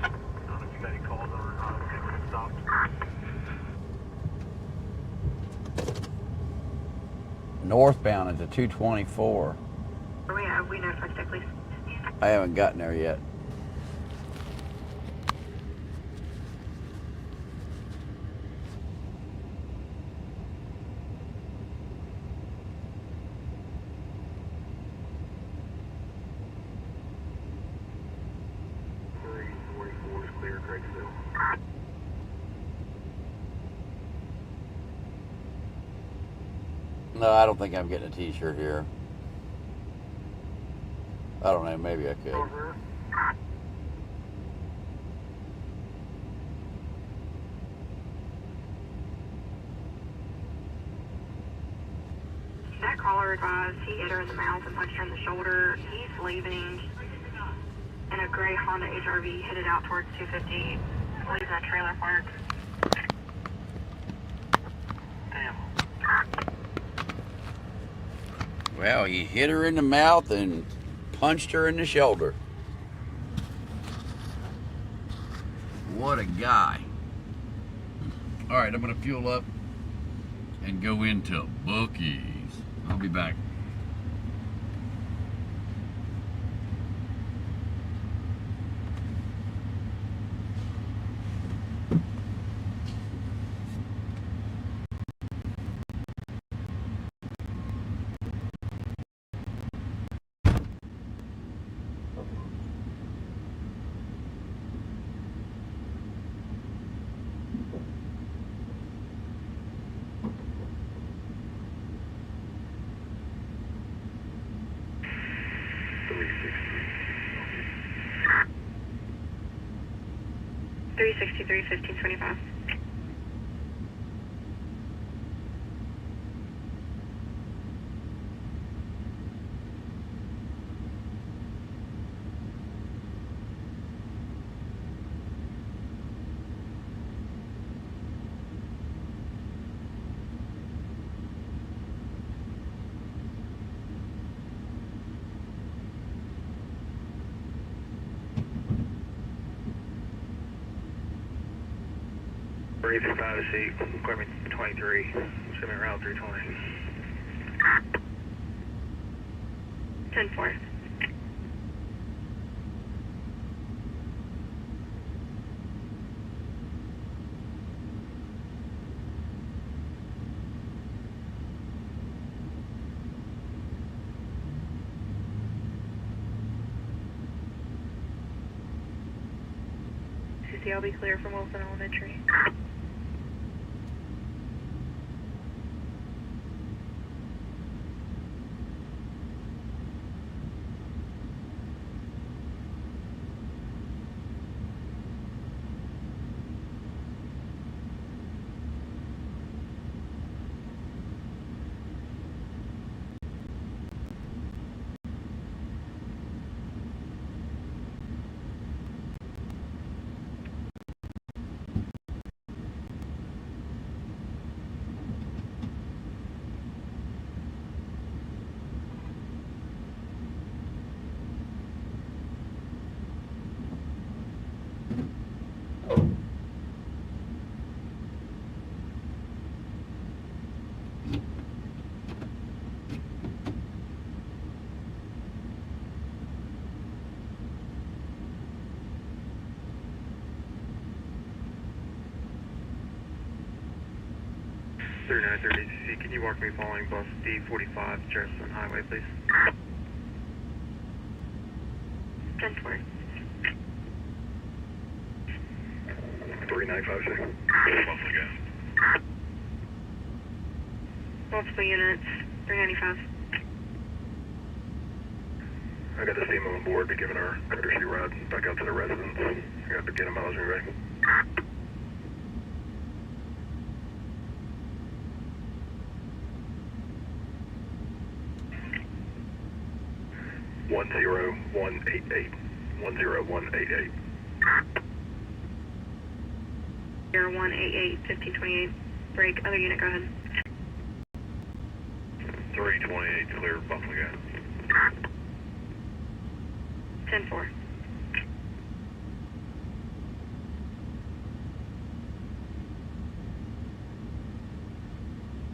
I don't know if you got any calls on it or not. I think we're stopped. Northbound into 224. We know specifically. I haven't gotten there yet. No, I don't think I'm getting a t-shirt here. I don't know, maybe I could. That caller advised he hit her in the mouth and punched her in the shoulder. He's leaving in a gray Honda HRV headed out towards 250. Leaving that trailer park. Damn. Well, he hit her in the mouth and punched her in the shoulder. What a guy. All right, I'm going to fuel up and go into Buc-ee's. I'll be back. Three 1525. 335 to seat, equipment 23, shipment route 320. 10-4. I'll be clear from Wilson Elementary. Can you walk me following bus D45 Jefferson Highway, please? 10-4. 3956. Multiple units, 395. I got the team on board to give our courtesy ride back out to the residents. I got to get them miles ready. One zero one eight eight. 10188. 0188, 1528. Break. Other unit, go ahead. 328, clear Buffalo Gas. 10-4.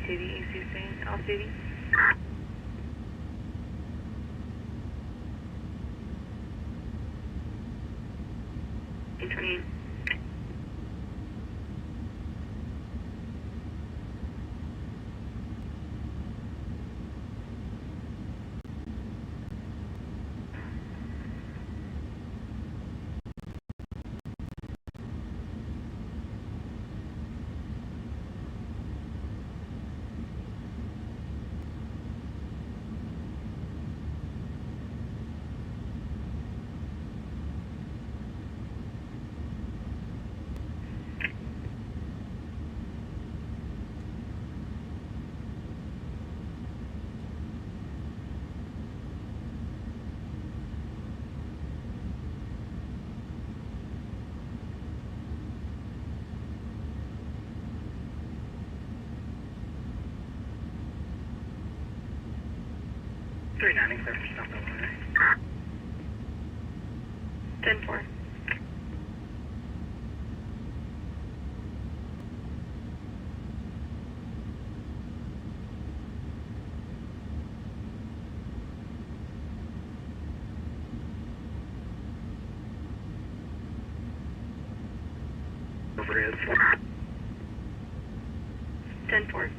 City, AC, all city. D28. .390 clear for South Illinois. 10-4. Overhead. 10-4.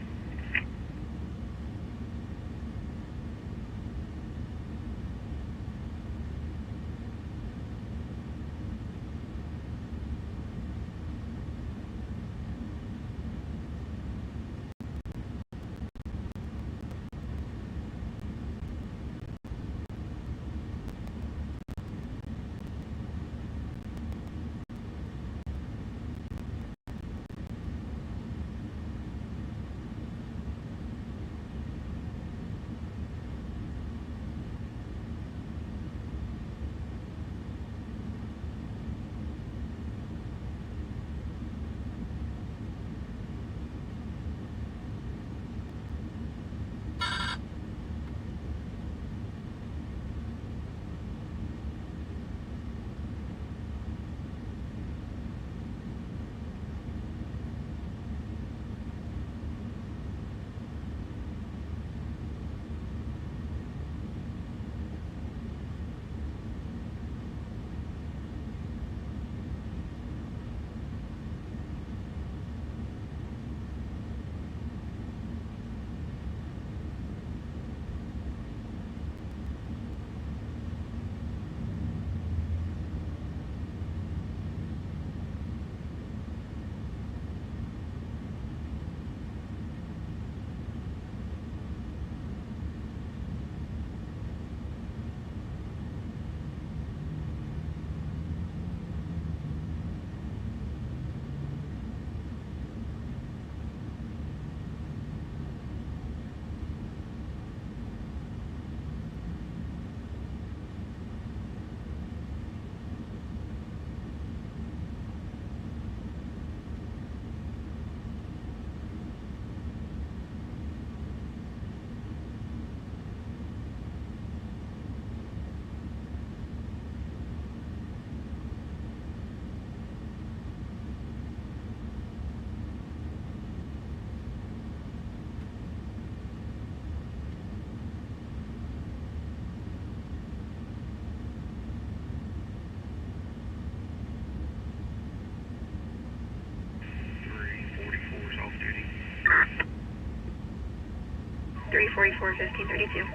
344, 1532.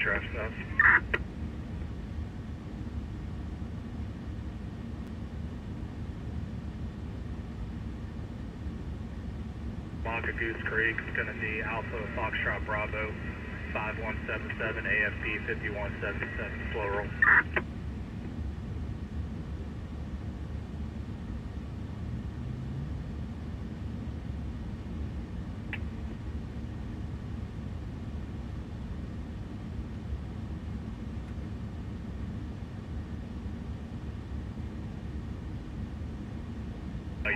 Traffic stop. Monca Goose Creek is going to be Alpha Foxtrot Bravo 5177 AFP 5177 slow roll.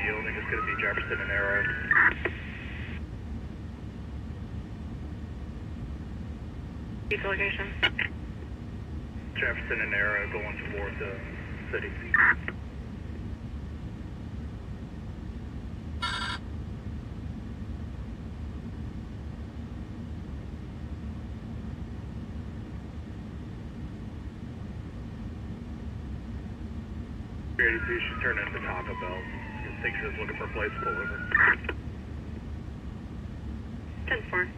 Yielding is going to be Jefferson and Arrow. Each location. Jefferson and Arrow going toward the city. You should turn into Taco Bell. I think she's looking for a place to pull over. 10-4.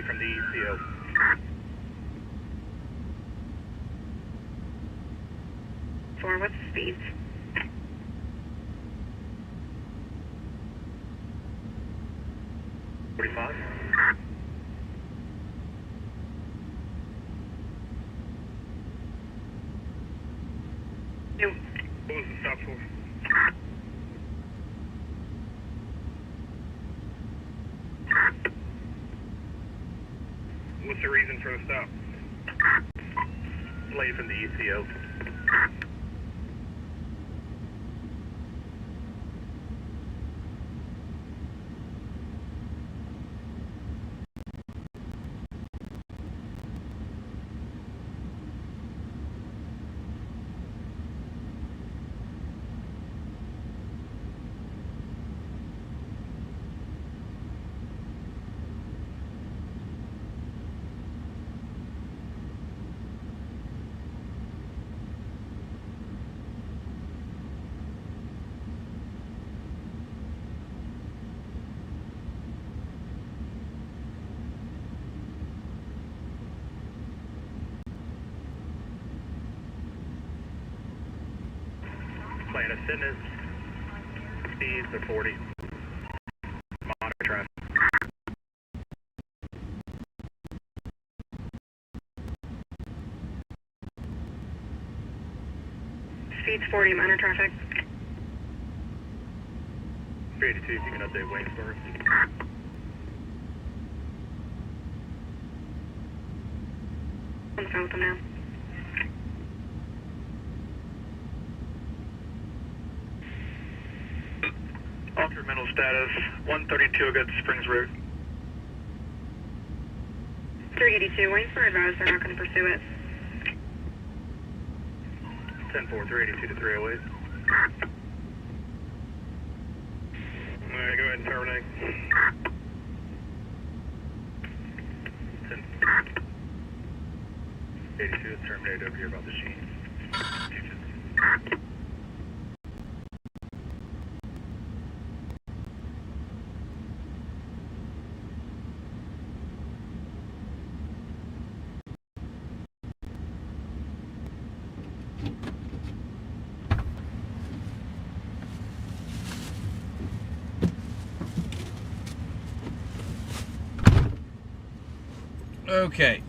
From the ECO. What's the speeds? What was the stop for? What's the reason for the stop? Lady from the ECO. Planet Fitness, speeds are 40. Monitor traffic. Speeds 40, minor traffic. 382, if you can update Waynesburg. On the phone with them now. Altered mental status, 132 against Springs Road. 382, Waynesburg advised they're not going to pursue it. 10-4, 382 to 308. Alright, go ahead and terminate. 82 is terminated over here about the sheet. Okay.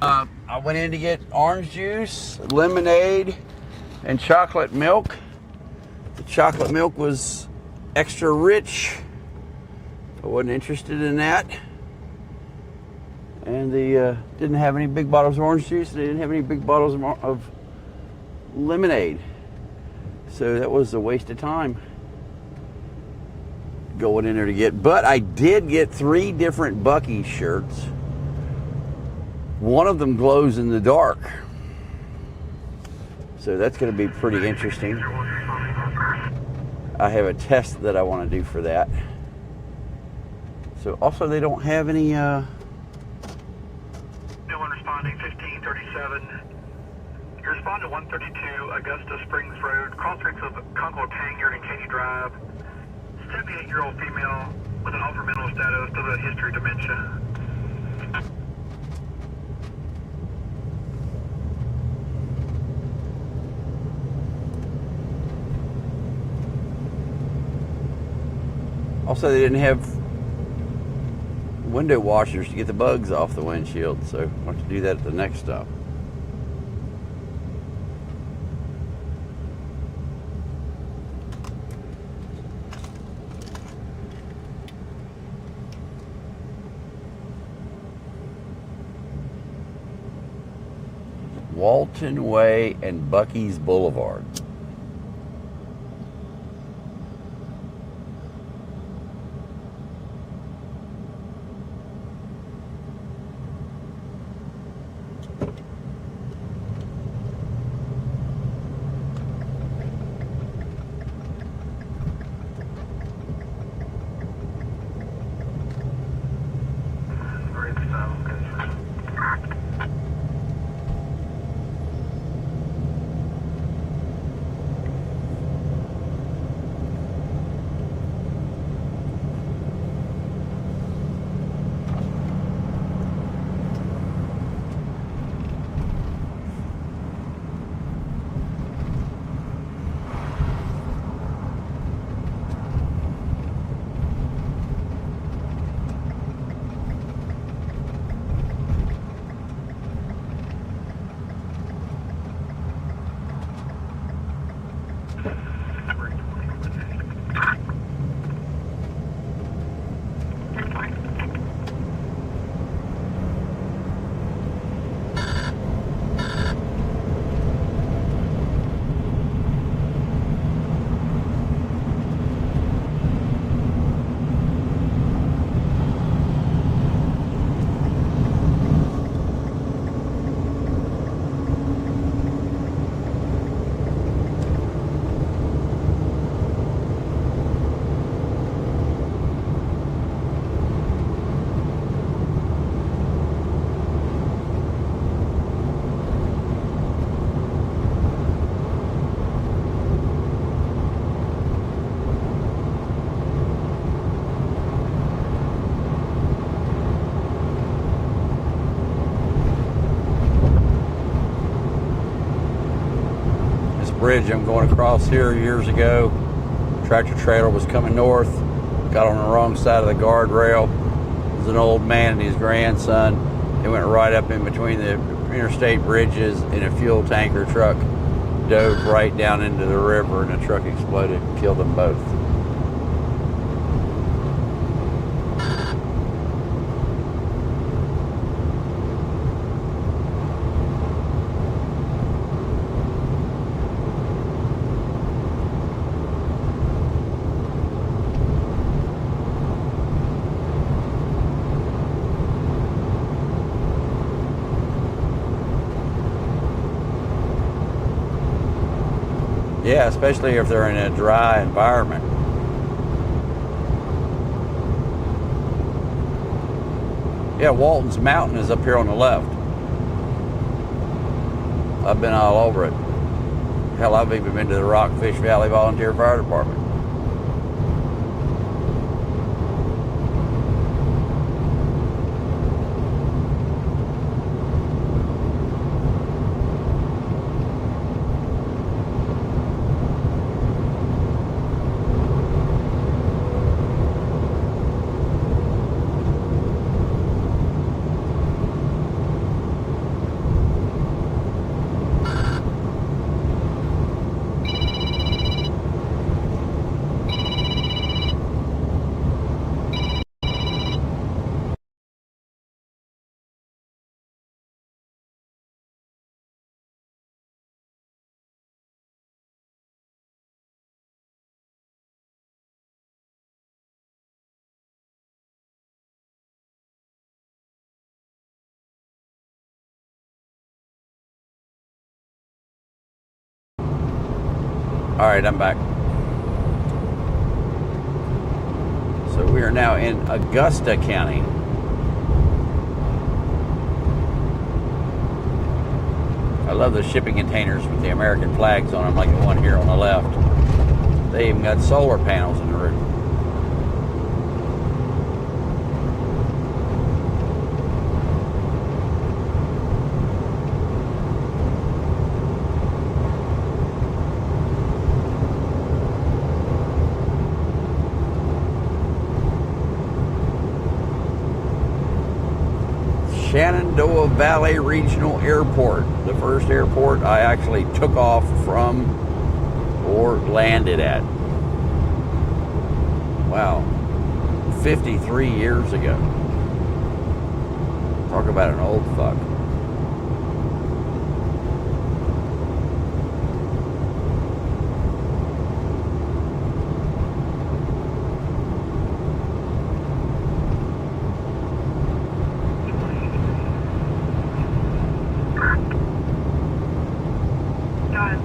I went in to get orange juice, lemonade, and chocolate milk. The chocolate milk was extra rich. I wasn't interested in that. And they didn't have any big bottles of orange juice. They didn't have any big bottles of lemonade. So that was a waste of time going in there to get. But I did get 3 different Bucky shirts. One of them glows in the dark. So that's going to be pretty interesting. I have a test that I want to do for that. So also they don't have any No one responding, 1537. You respond to 132 Augusta Springs Road, crosswalks of Concord Tanger and Katy Drive. 78-year-old female with an altered mental status, does a history of dementia. Also, they didn't have window washers to get the bugs off the windshield, so I'll have to do that at the next stop. Walton Way and Bucky's Boulevard. Bridge I'm going across here years ago. Tractor trailer was coming north, got on the wrong side of the guardrail. It was an old man and his grandson. They went right up in between the interstate bridges, and a fuel tanker truck dove right down into the river, and the truck exploded and killed them both. Yeah, especially if they're in a dry environment. Yeah, Walton's Mountain is up here on the left. I've been all over it. Hell, I've even been to the Rockfish Valley Volunteer Fire Department. All right, I'm back. So we are now in Augusta County. I love the shipping containers with the American flags on them, like the one here on the left. They even got solar panels in the roof. Shenandoah Valley Regional Airport, the first airport I actually took off from or landed at. Wow, 53 years ago. Talk about an old fuck. Got it.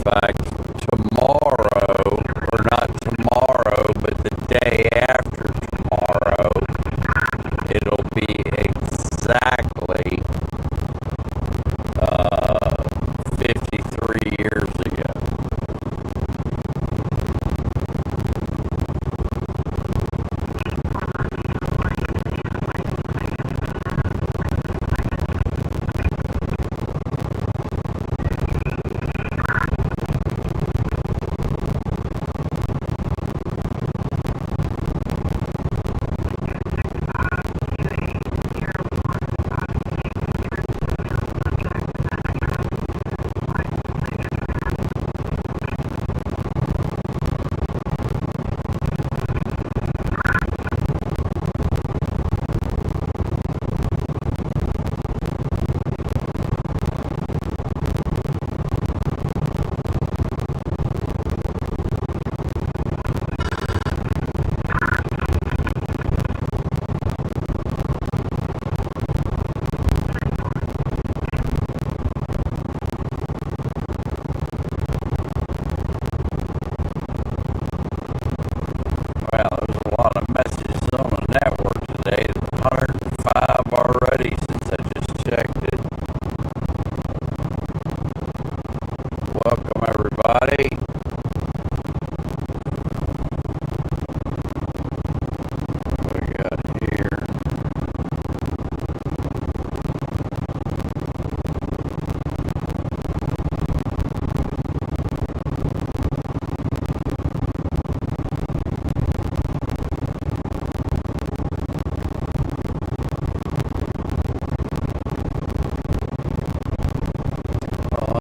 fact, tomorrow, or not tomorrow, but the day after tomorrow, it'll be exactly 53 years ago. Well, there's a lot of messages on the network today. 105 already since I just checked it. Welcome, everybody. What we got here?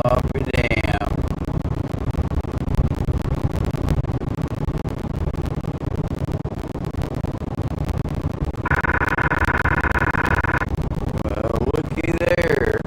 I'll be damned. Well, looky there.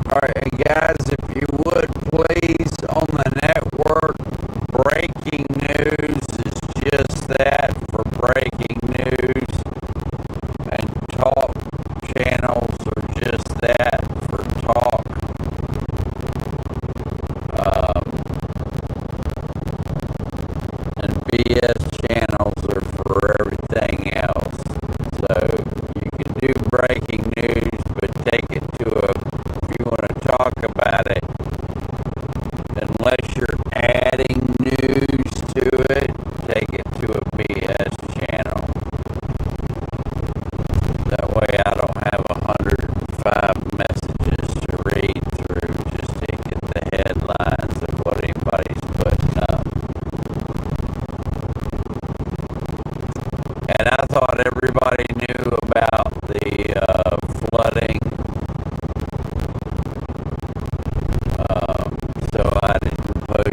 Alright, guys, if you would please, on the network, breaking news is just that, for breaking news, and talk channels are just that, for talk. And BS channels are for everything else. So you can do breaking news, but take it to if you want to talk about it, unless you're adding news to it, take it to a BS channel. That way I don't have 105 messages to read through just to get the headlines of what anybody's putting up. And I thought everybody knew about the flooding, so I didn't post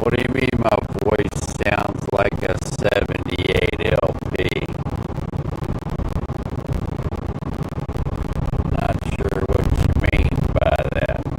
What do you mean my voice sounds like a 78 LP? Not sure what you mean by that.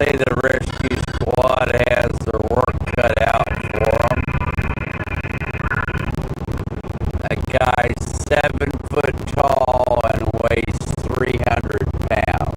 say the rescue squad has their work cut out for them. That guy's 7 foot tall and weighs 300 pounds.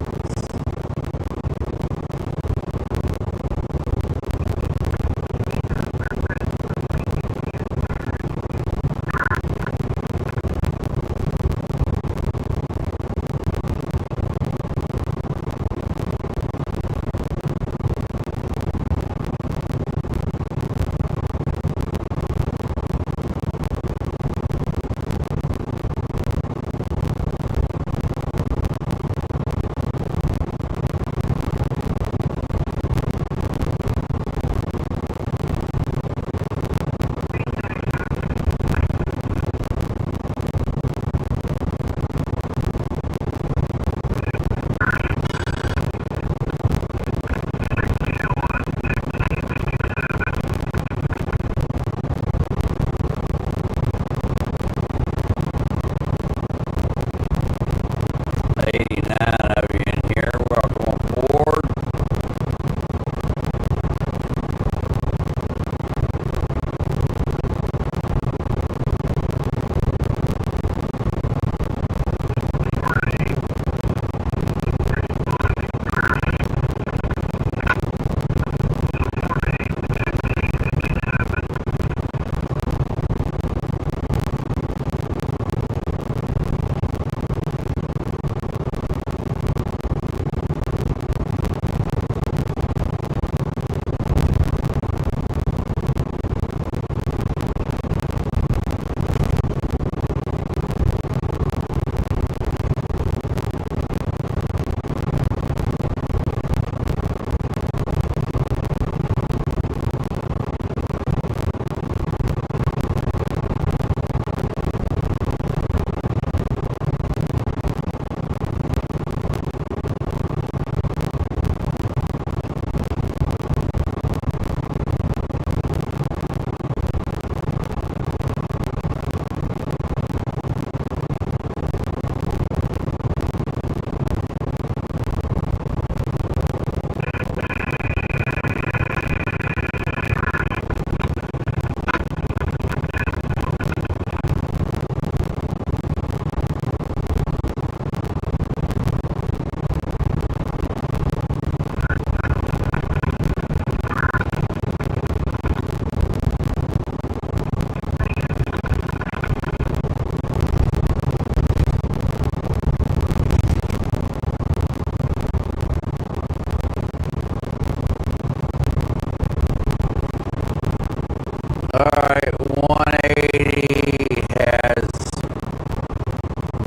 Alright, 180 has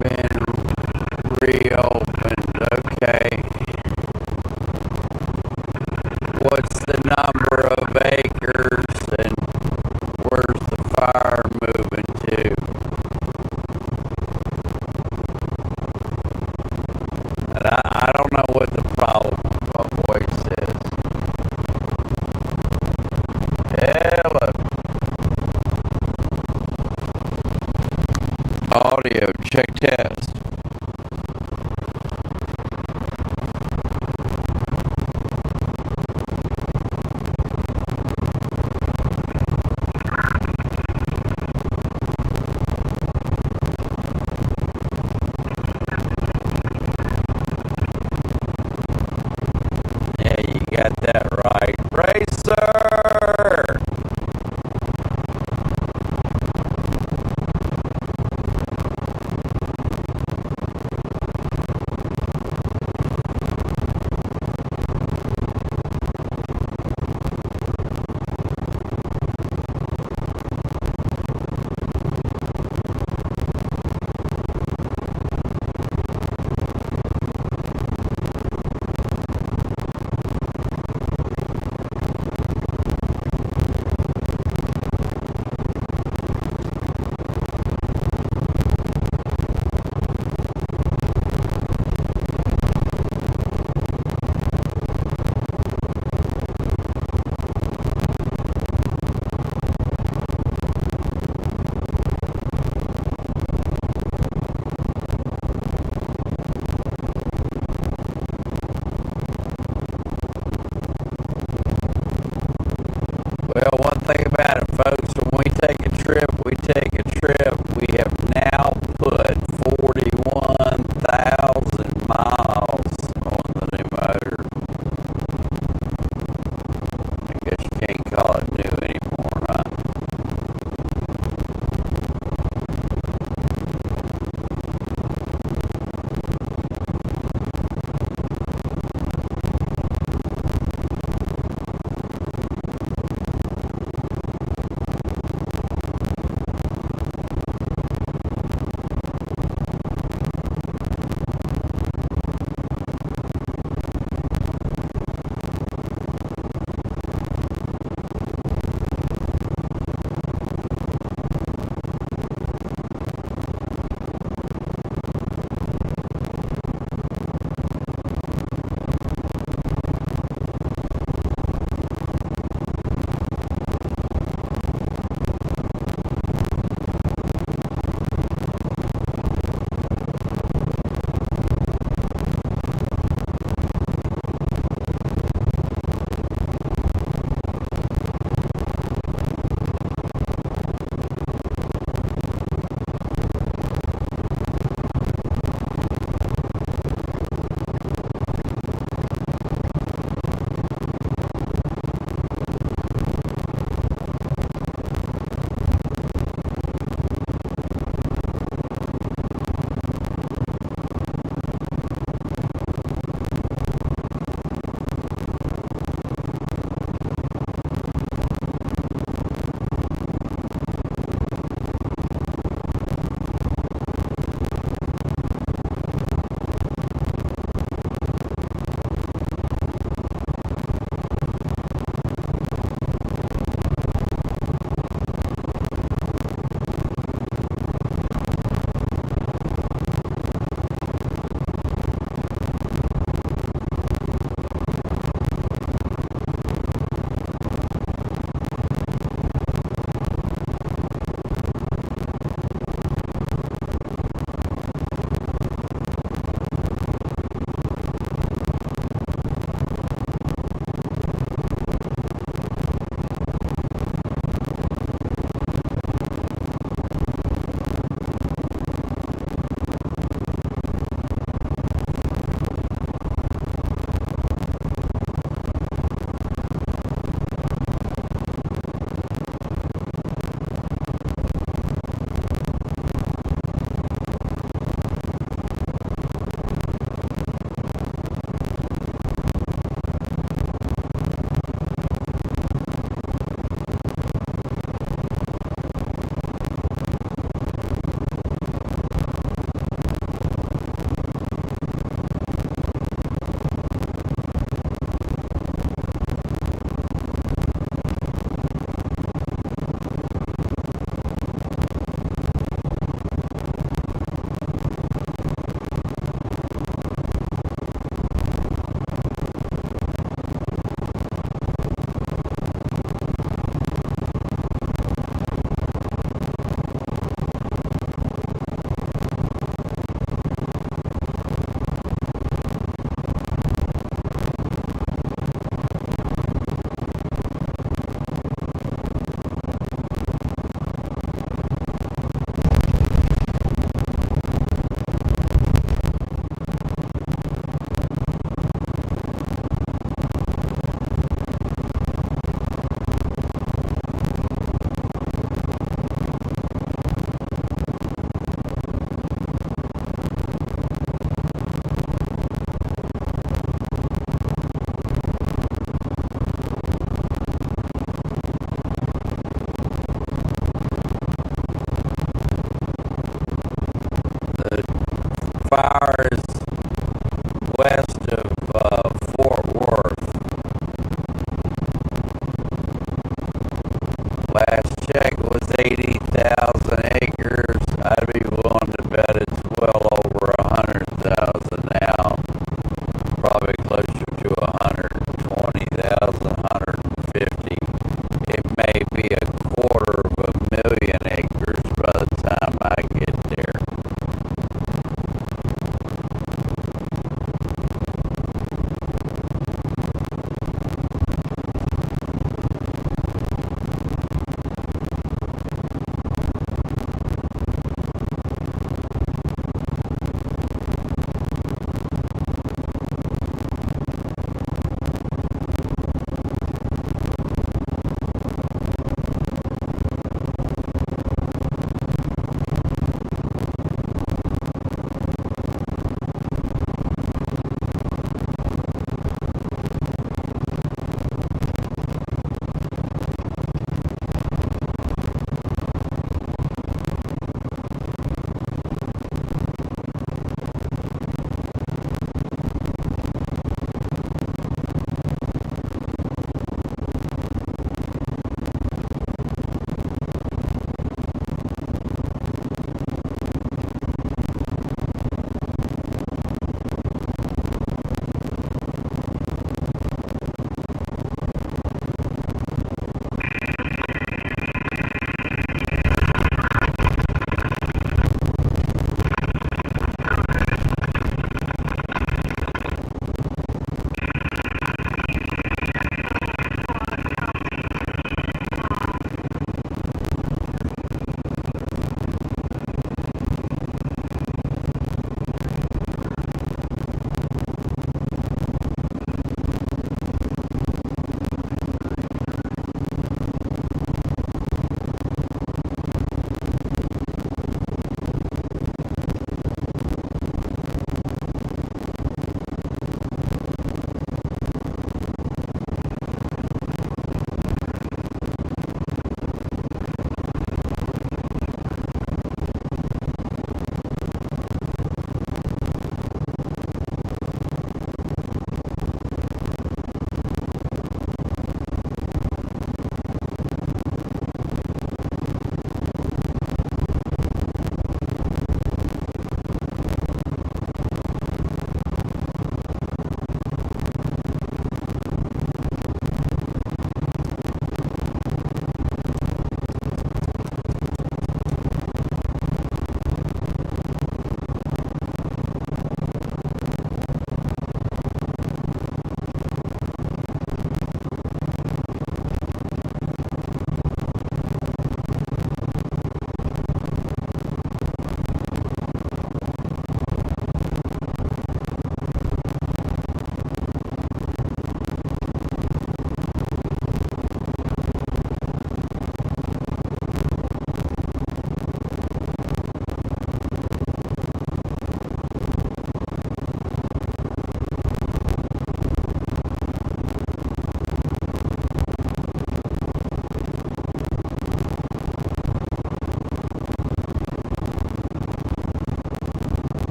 been reopened. Okay. What's the number of acres and where's the fire moving to? And I don't know what the problem with my voice is. Hello. Audio, check test. Yeah, you got that right. Racer!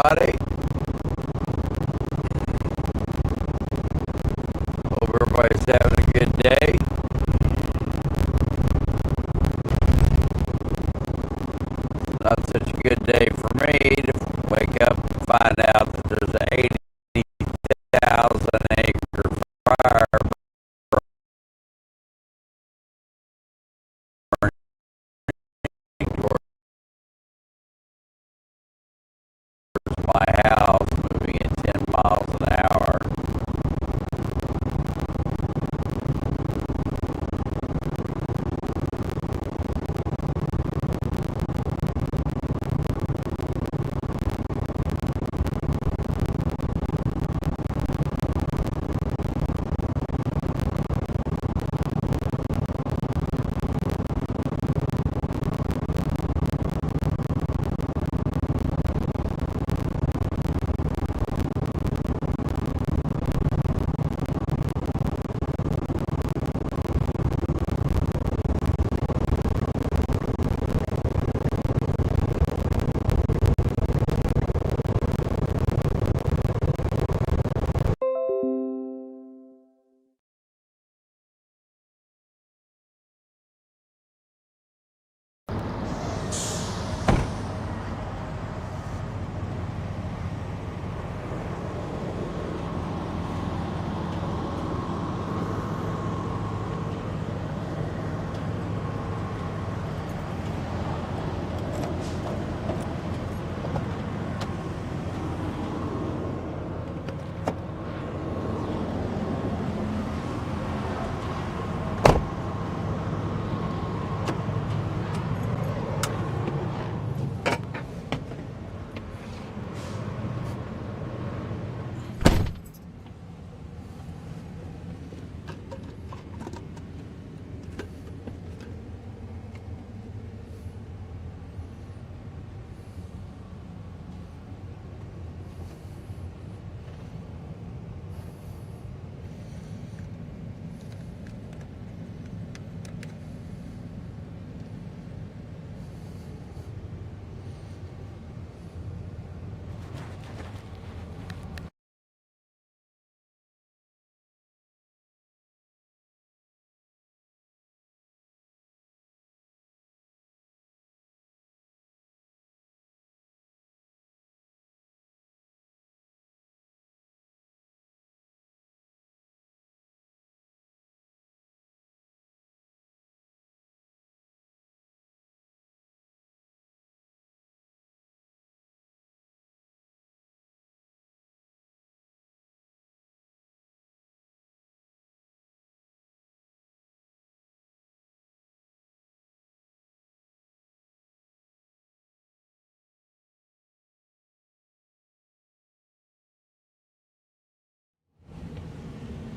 everybody. Hope everybody's having a good day. Not such a good day for me to wake up and find out that there's an 80,000 acre fire burning towards my house, moving at 10 miles an hour.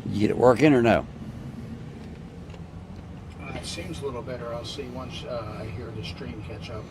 You get it working or no? It seems a little better. I'll see once I hear the stream catch up.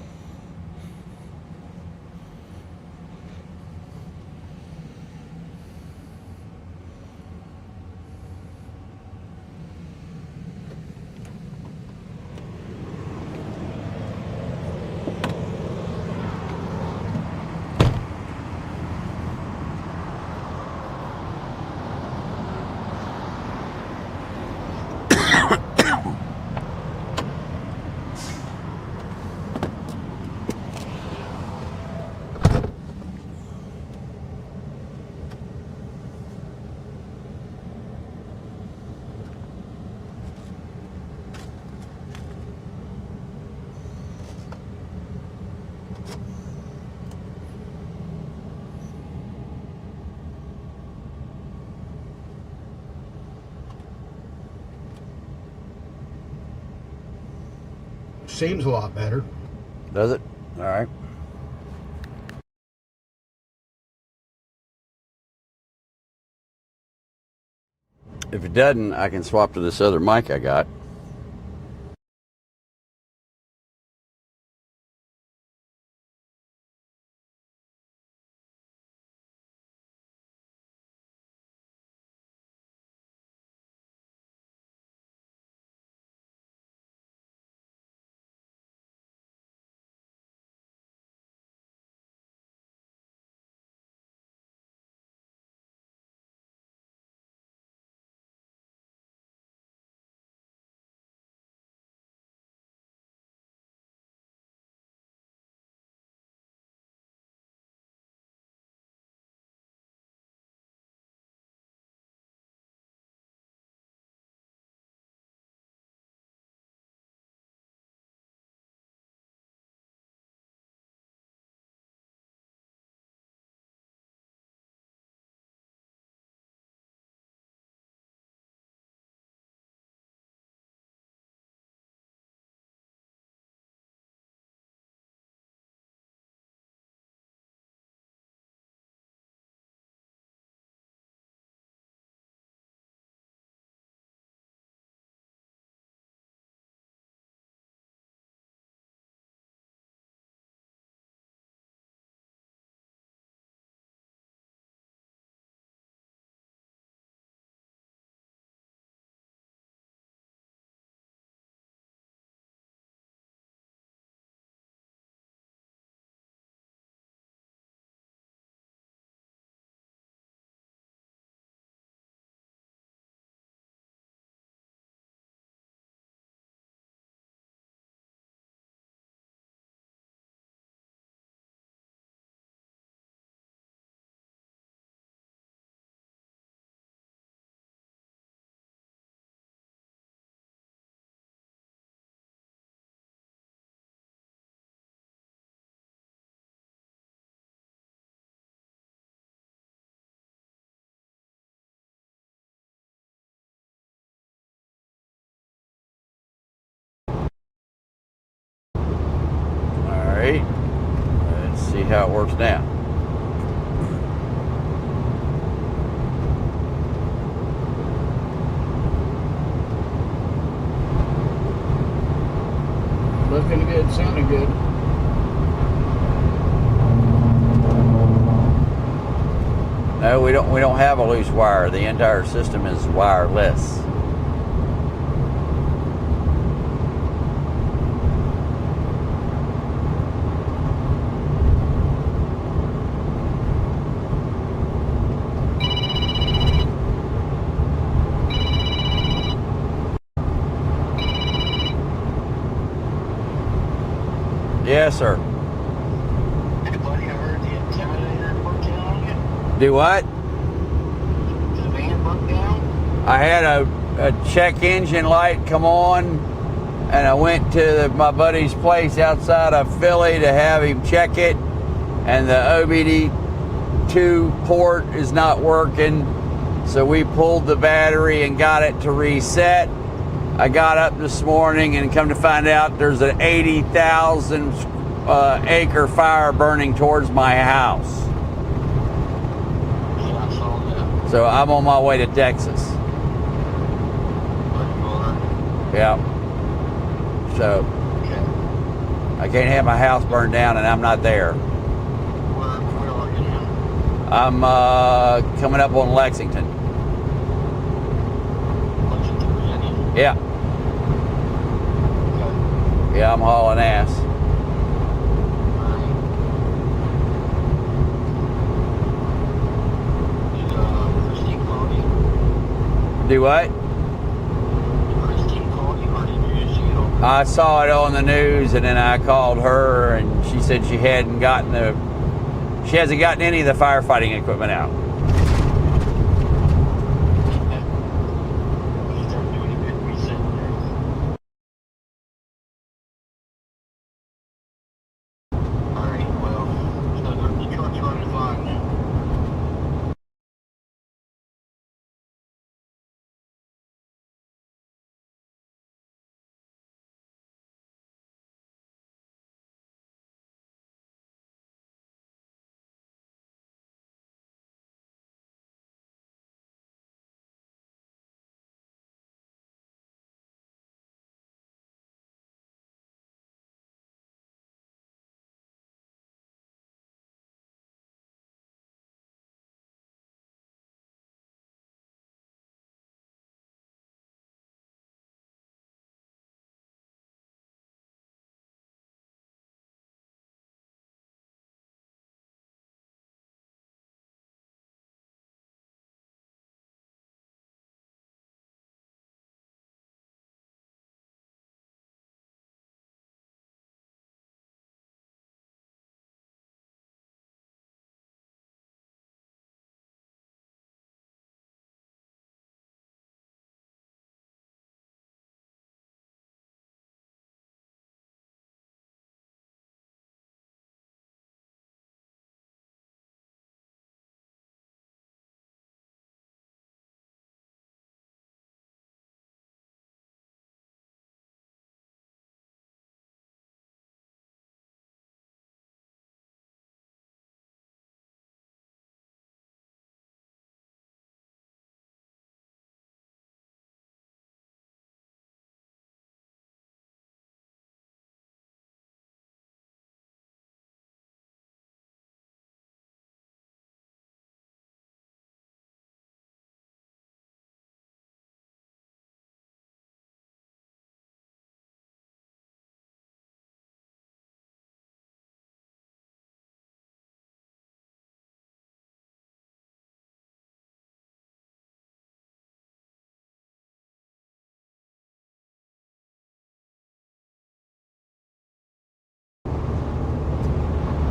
Seems a lot better. Does it? All right. If it doesn't, I can swap to this other mic I got. how it works now. Looking good, sounding good. No, we don't have a loose wire. The entire system is wireless. Yes, sir. Hey, buddy, I heard the Intimidator broke down. Do what? The van broke down. I had a check engine light come on, and I went to my buddy's place outside of Philly to have him check it, and the OBD2 port is not working, so we pulled the battery and got it to reset. I got up this morning and come to find out there's an 80,000 acre fire burning towards my house. Yeah, I saw that. So I'm on my way to Texas. Yeah. So Okay. I can't have my house burned down and I'm not there. Where are you now? I'm coming up on Lexington. Lexington, Virginia. Yeah. Okay. Yeah, I'm hauling ass. Christine call you? Do what? Did Christine call you, or did you just see it on? I saw it on the news and then I called her and she said she hasn't gotten any of the firefighting equipment out. You start doing a good reset there. Alright, well, so the truck's running fine now.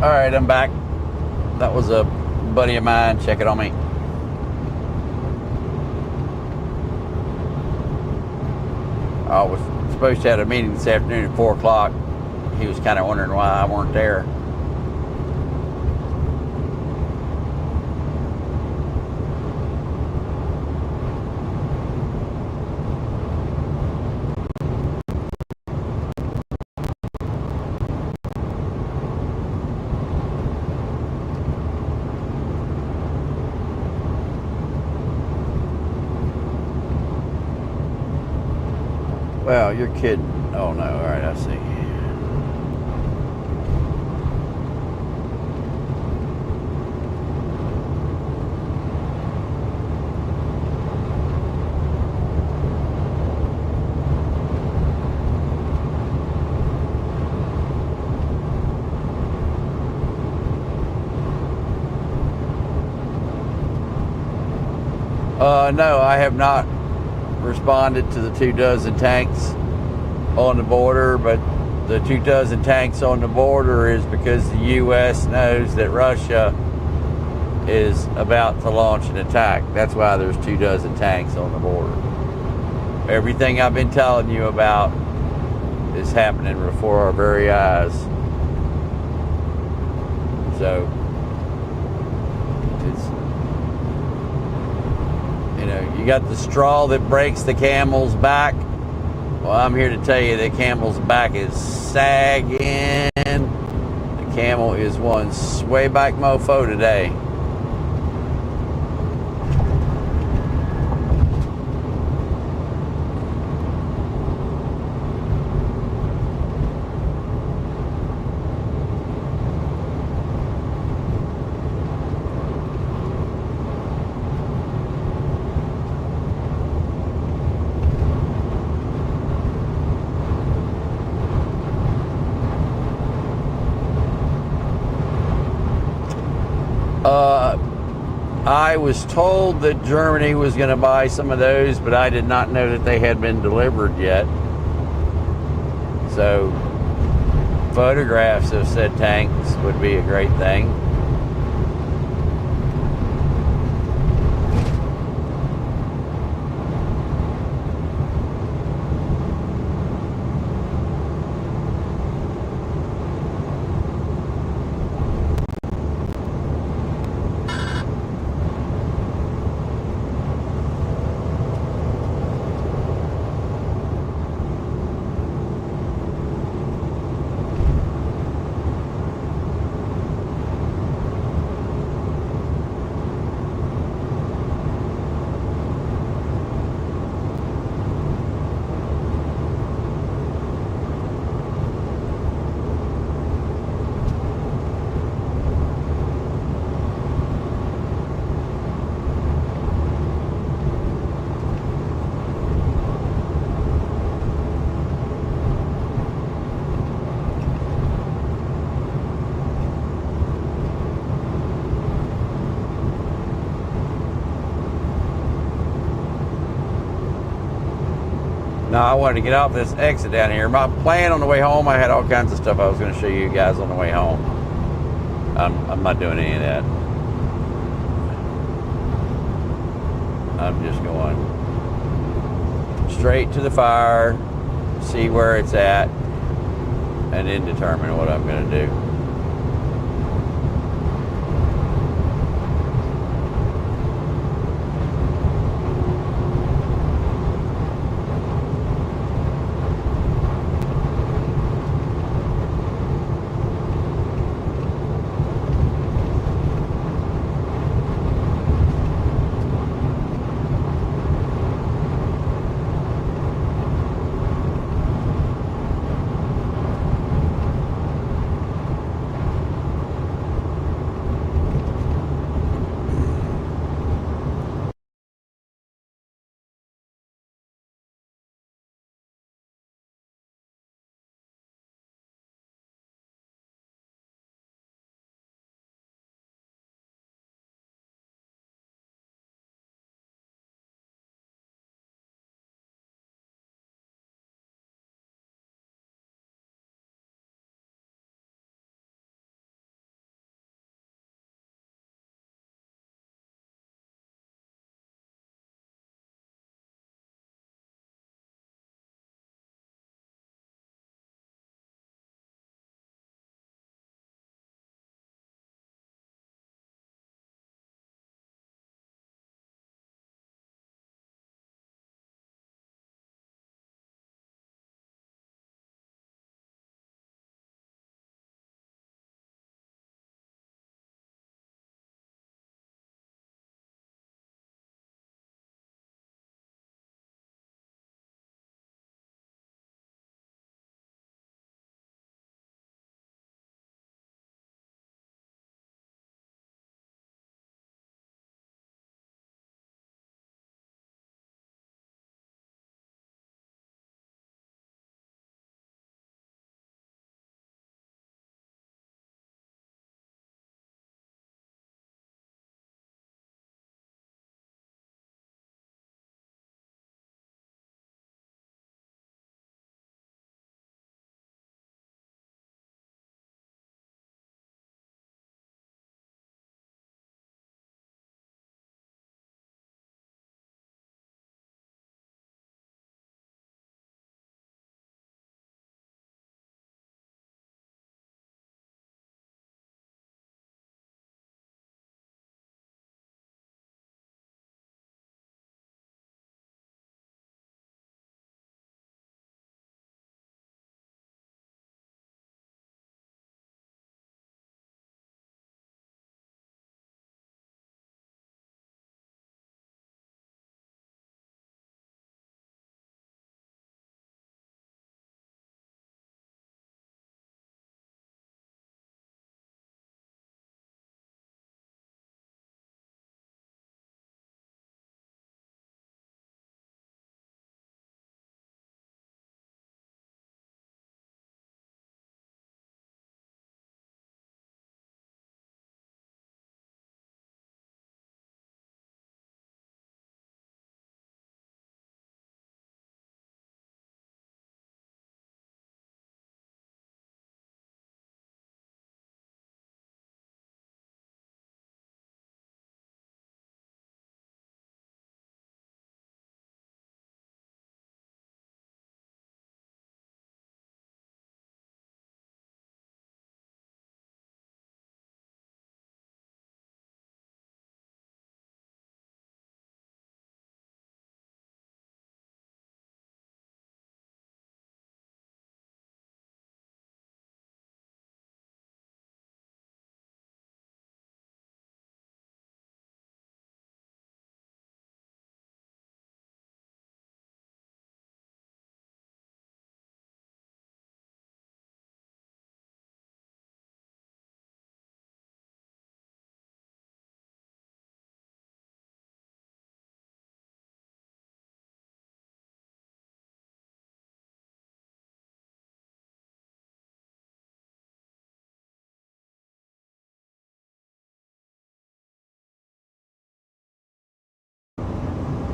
All right, I'm back. That was a buddy of mine checking on me. I was supposed to have a meeting this afternoon at 4 o'clock. He was kind of wondering why I weren't there. No, you're kidding. Oh no, all right, I see. No, I have not responded to the 24 tanks on the border, but the 24 tanks on the border is because the U.S. knows that Russia is about to launch an attack. That's why there's 24 tanks on the border. Everything I've been telling you about is happening before our very eyes. So, it's, you know, you got the straw that breaks the camel's back. Well, I'm here to tell you that camel's back is sagging. The camel is one swayback mofo today. I was told that Germany was going to buy some of those, but I did not know that they had been delivered yet. So, photographs of said tanks would be a great thing. Now, I wanted to get off this exit down here. My plan on the way home, I had all kinds of stuff I was going to show you guys on the way home. I'm not doing any of that. I'm just going straight to the fire, see where it's at, and then determine what I'm going to do.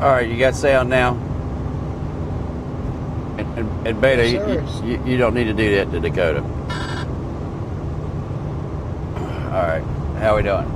All right, you got sound now. And Beta, Yes, sir. you don't need to do that to Dakota. All right, how we doing?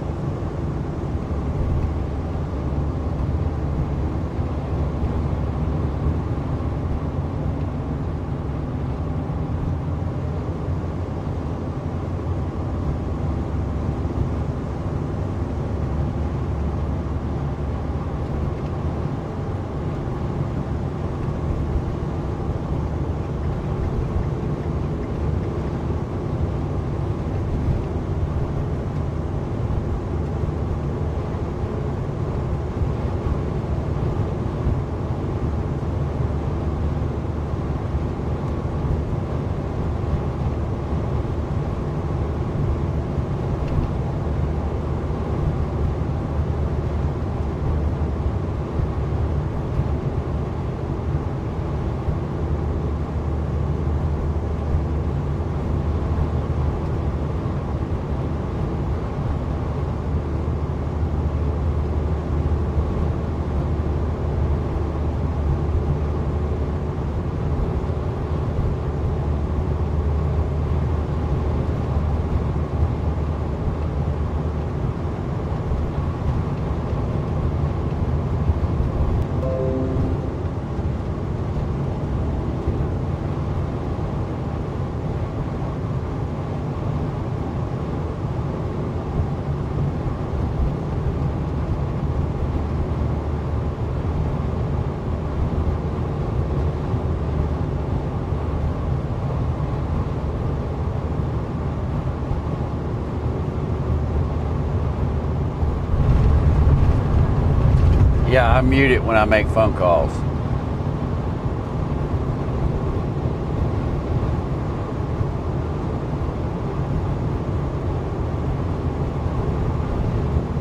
Yeah, I mute it when I make phone calls.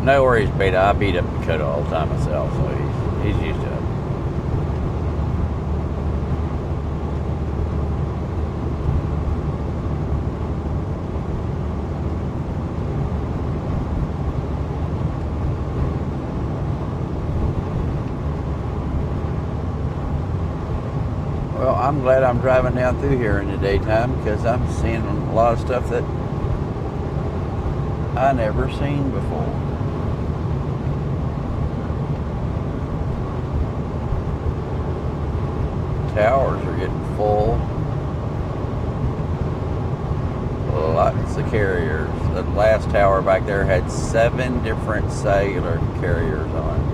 No worries, Beta. I beat up Dakota all the time myself, so he's used to it. Well, I'm glad I'm driving down through here in the daytime because I'm seeing a lot of stuff that I never seen before. Towers are getting full. Lots of carriers. The last tower back there had 7 different cellular carriers on it.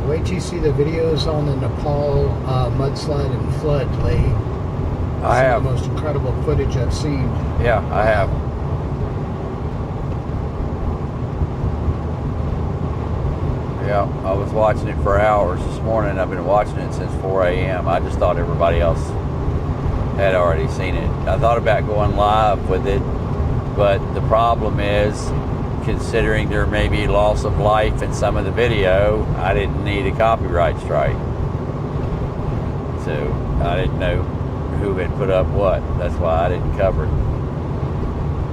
Wait till you see the videos on the Nepal mudslide and flood, Lee. I have. Some of the most incredible footage I've seen. Yeah, I have. Yeah, I was watching it for hours this morning. I've been watching it since 4 a.m. I just thought everybody else had already seen it. I thought about going live with it, but the problem is, considering there may be loss of life in some of the video, I didn't need a copyright strike. So I didn't know who had put up what. That's why I didn't cover it.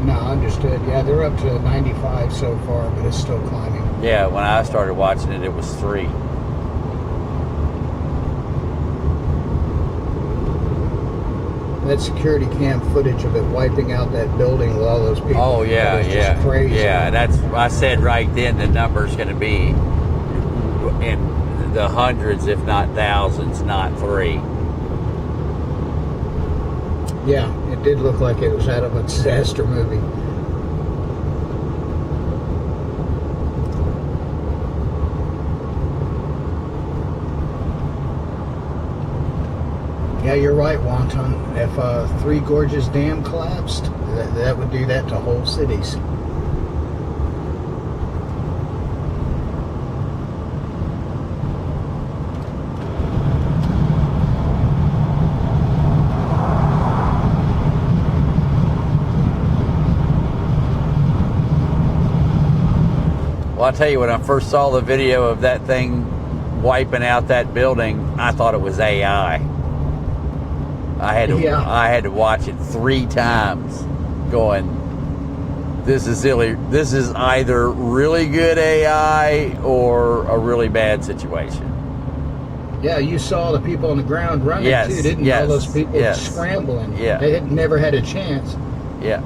No, understood. Yeah, they're up to 95 so far, but it's still climbing. Yeah, when I started watching it, it was 3. That security cam footage of it wiping out that building with all those people. Oh yeah, that was yeah, just crazy. yeah. That's I said right then. The number's going to be in the hundreds, if not thousands, not 3. Yeah, it did look like it was out of a disaster movie. Yeah, you're right, Wonton. If Three Gorges Dam collapsed, that would do that to whole cities. Well, I'll tell you, when I first saw the video of that thing wiping out that building, I thought it was AI. I had to watch it 3 times, going, this is silly. This is either really good AI or a really bad situation. Yeah, you saw the people on the ground running too, didn't you? All those people scrambling. Yeah. They had never had a chance. Yeah.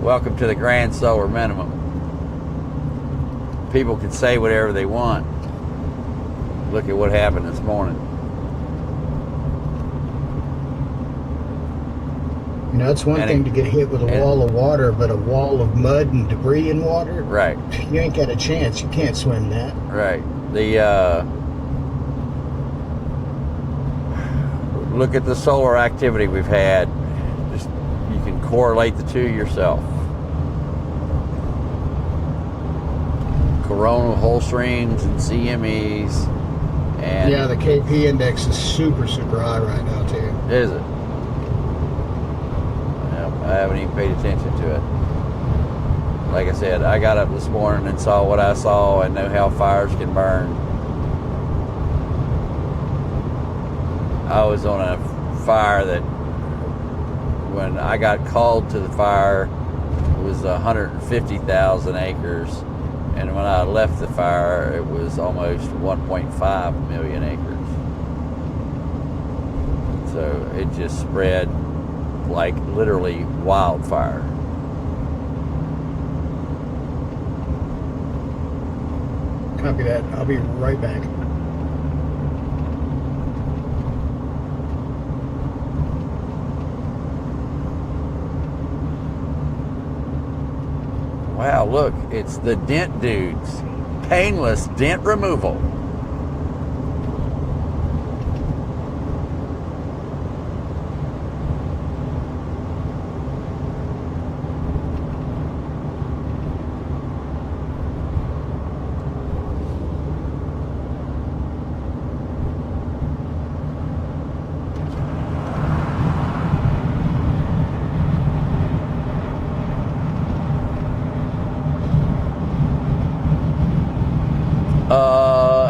Welcome to the grand solar minimum. People can say whatever they want. Look at what happened this morning. You know, it's one thing to get hit with a wall of water, but a wall of mud and debris and water, right? You ain't got a chance. You can't swim that. Right. Look at the solar activity we've had. Just you can correlate the two yourself. Coronal hole streams and CMEs, and yeah, the KP index is super high right now too. Is it? Well, I haven't even paid attention to it. Like I said, I got up this morning and saw what I saw and know how fires can burn. I was on a fire that, when I got called to the fire, it was 150,000 acres. And when I left the fire, it was almost 1.5 million acres. So it just spread like literally wildfire. Copy that. I'll be right back. Wow, look, it's the dent dudes. Painless dent removal.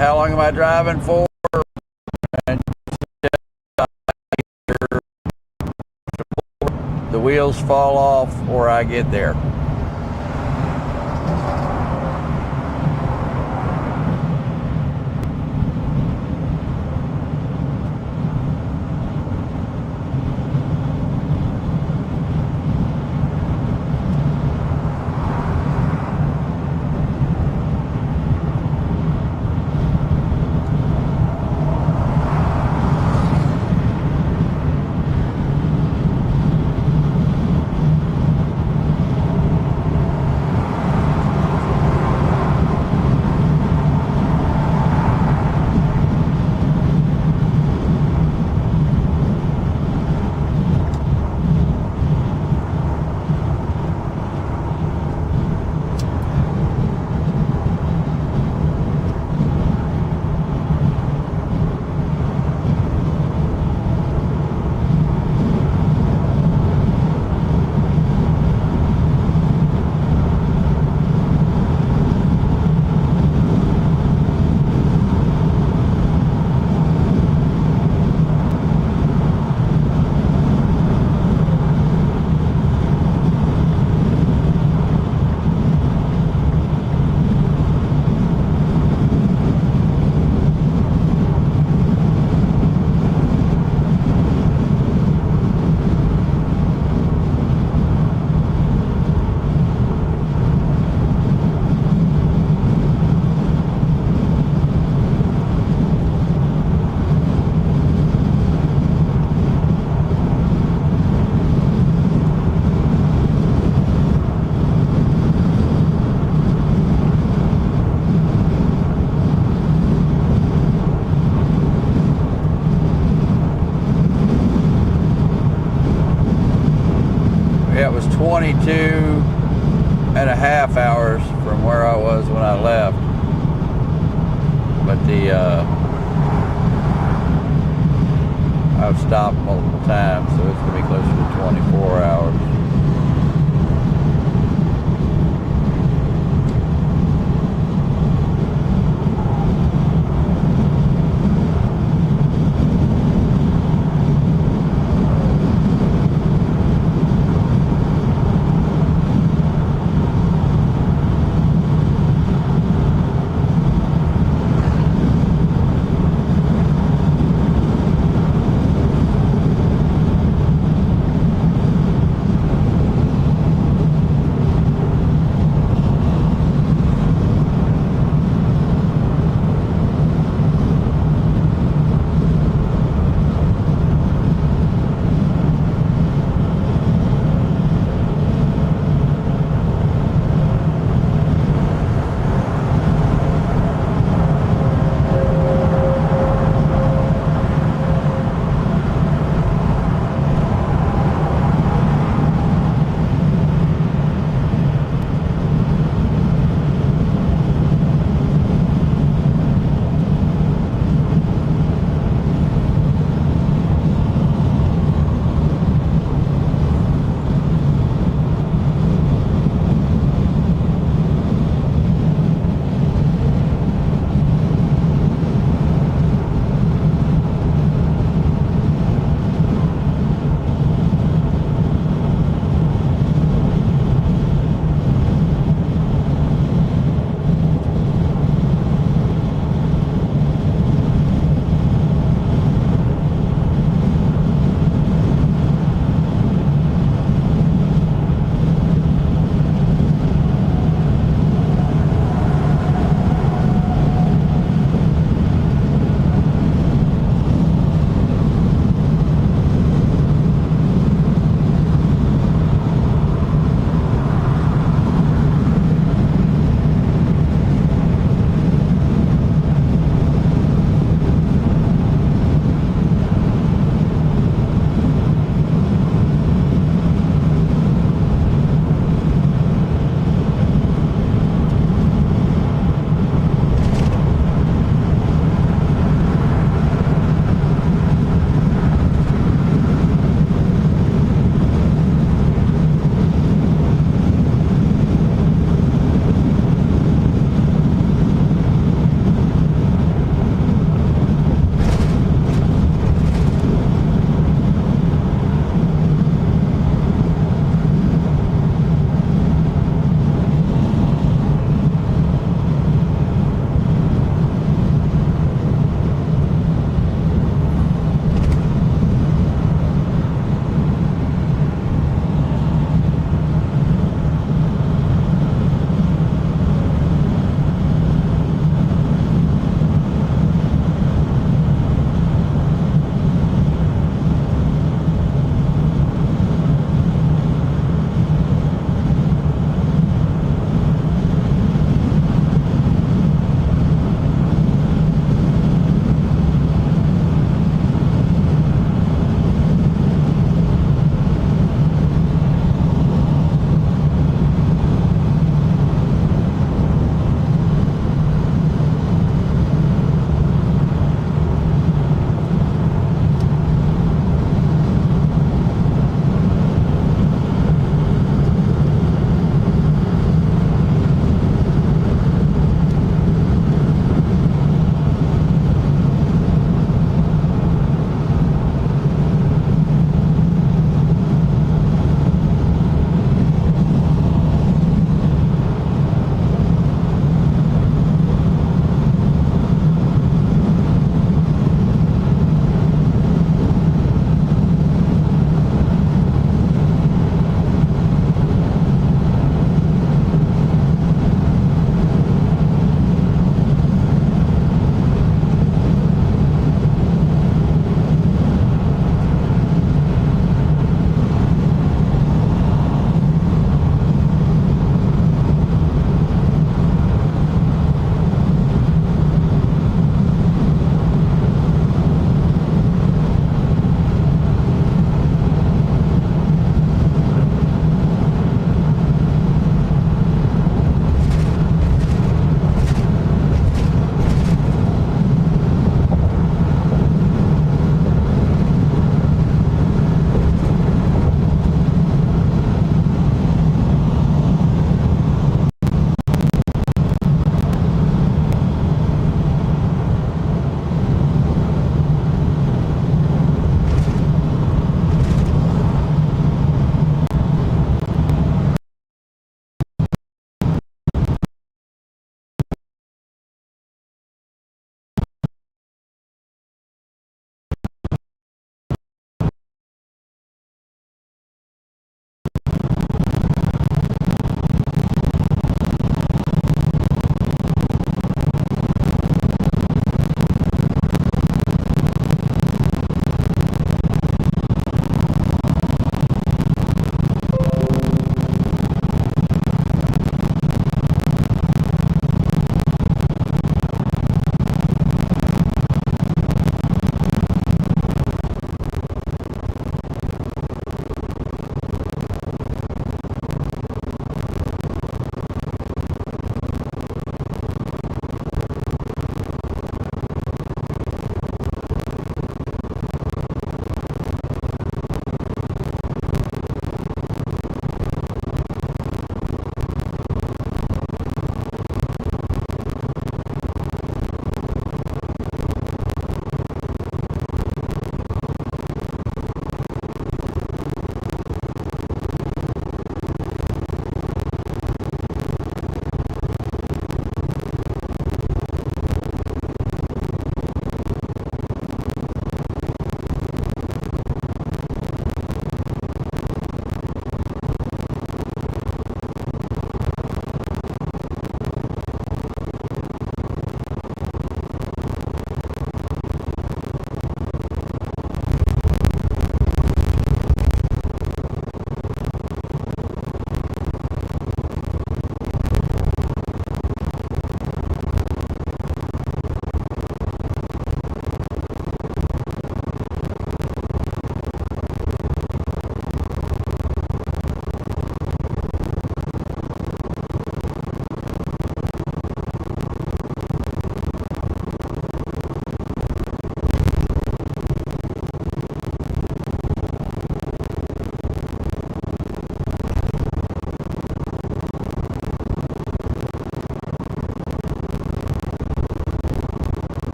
How long am I driving for? The wheels fall off or I get there. 22.5 hours from where I was when I left. But I've stopped multiple times, so it's going to be closer to 24 hours.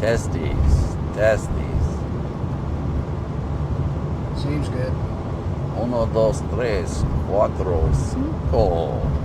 Testes. Seems good. 1, 2, 3, 4, 5.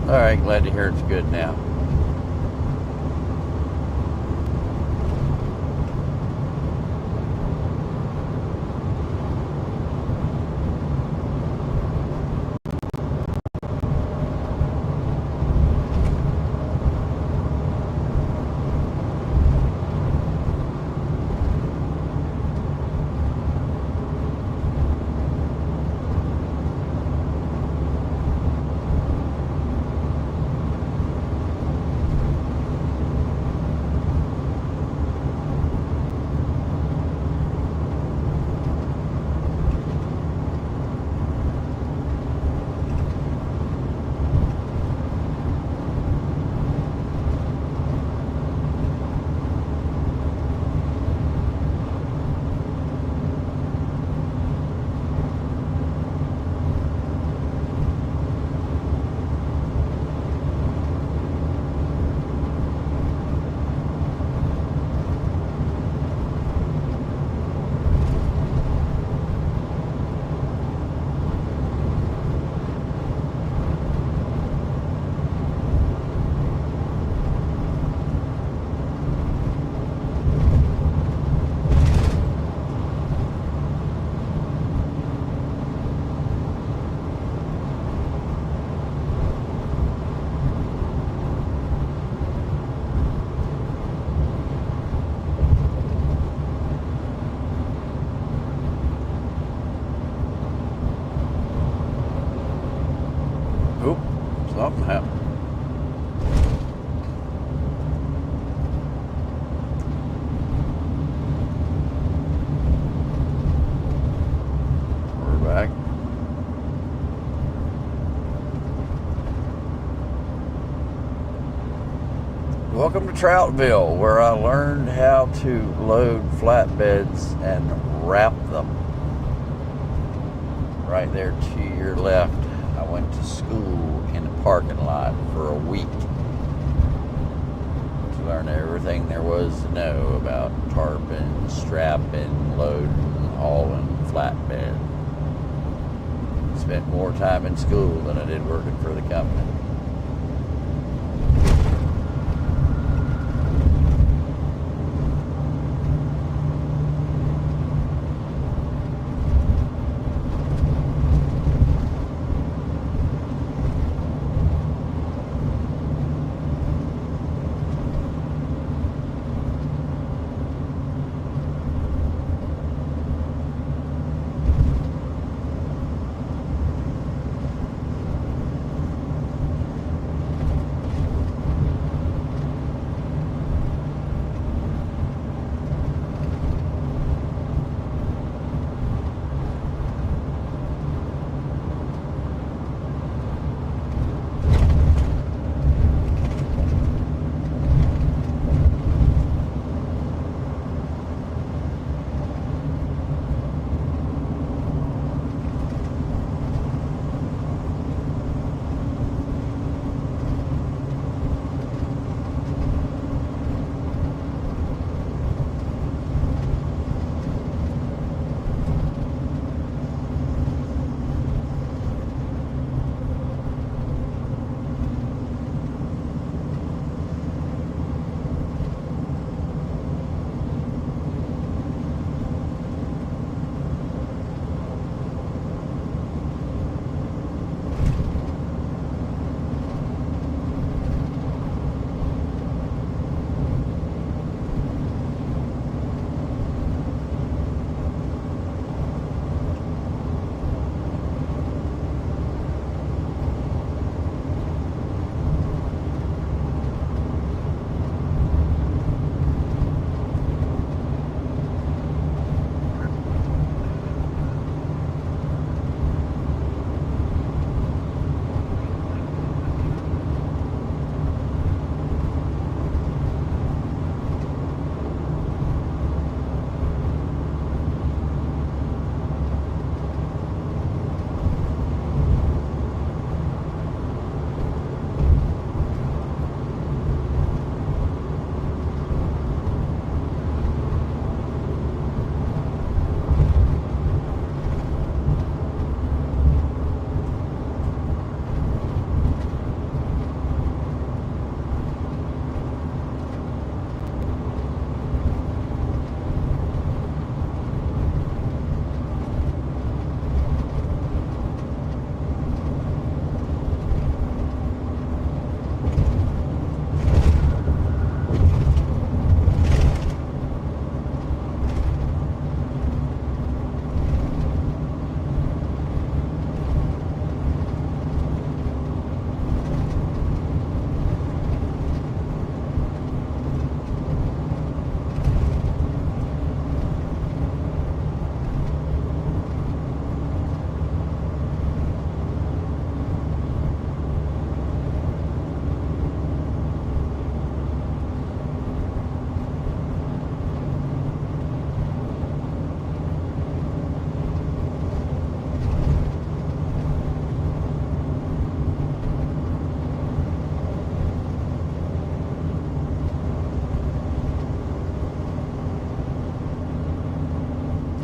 All right, glad to hear it's good now. Oop, something happened. We're back. Welcome to Troutville, where I learned how to load flatbeds and wrap them. Right there to your left. I went to school in the parking lot for a week to learn everything there was to know about tarping, strapping, loading, hauling, flatbed. Spent more time in school than I did working for the company.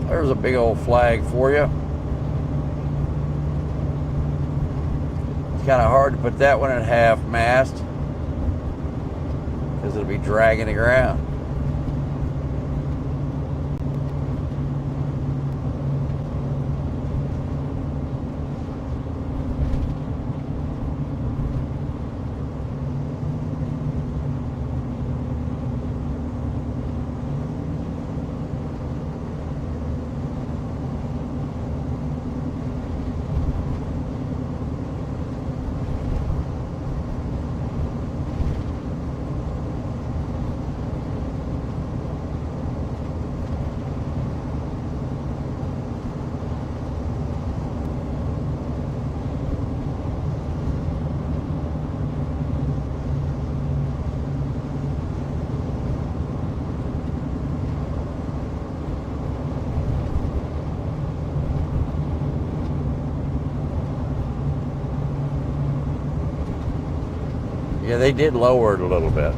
There's a big old flag for you. It's kind of hard to put that one at half mast because it'll be dragging the ground. Yeah, they did lower it a little bit.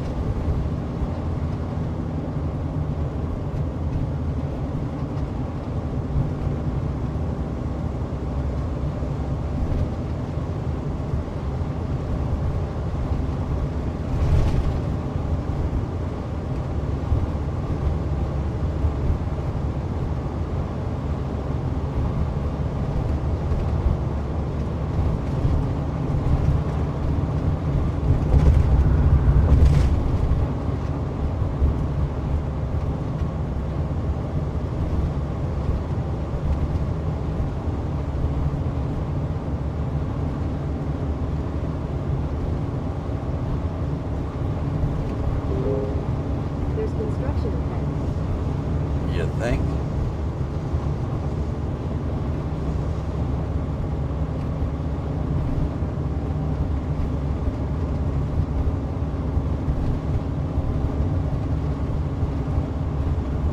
There's construction ahead. You think?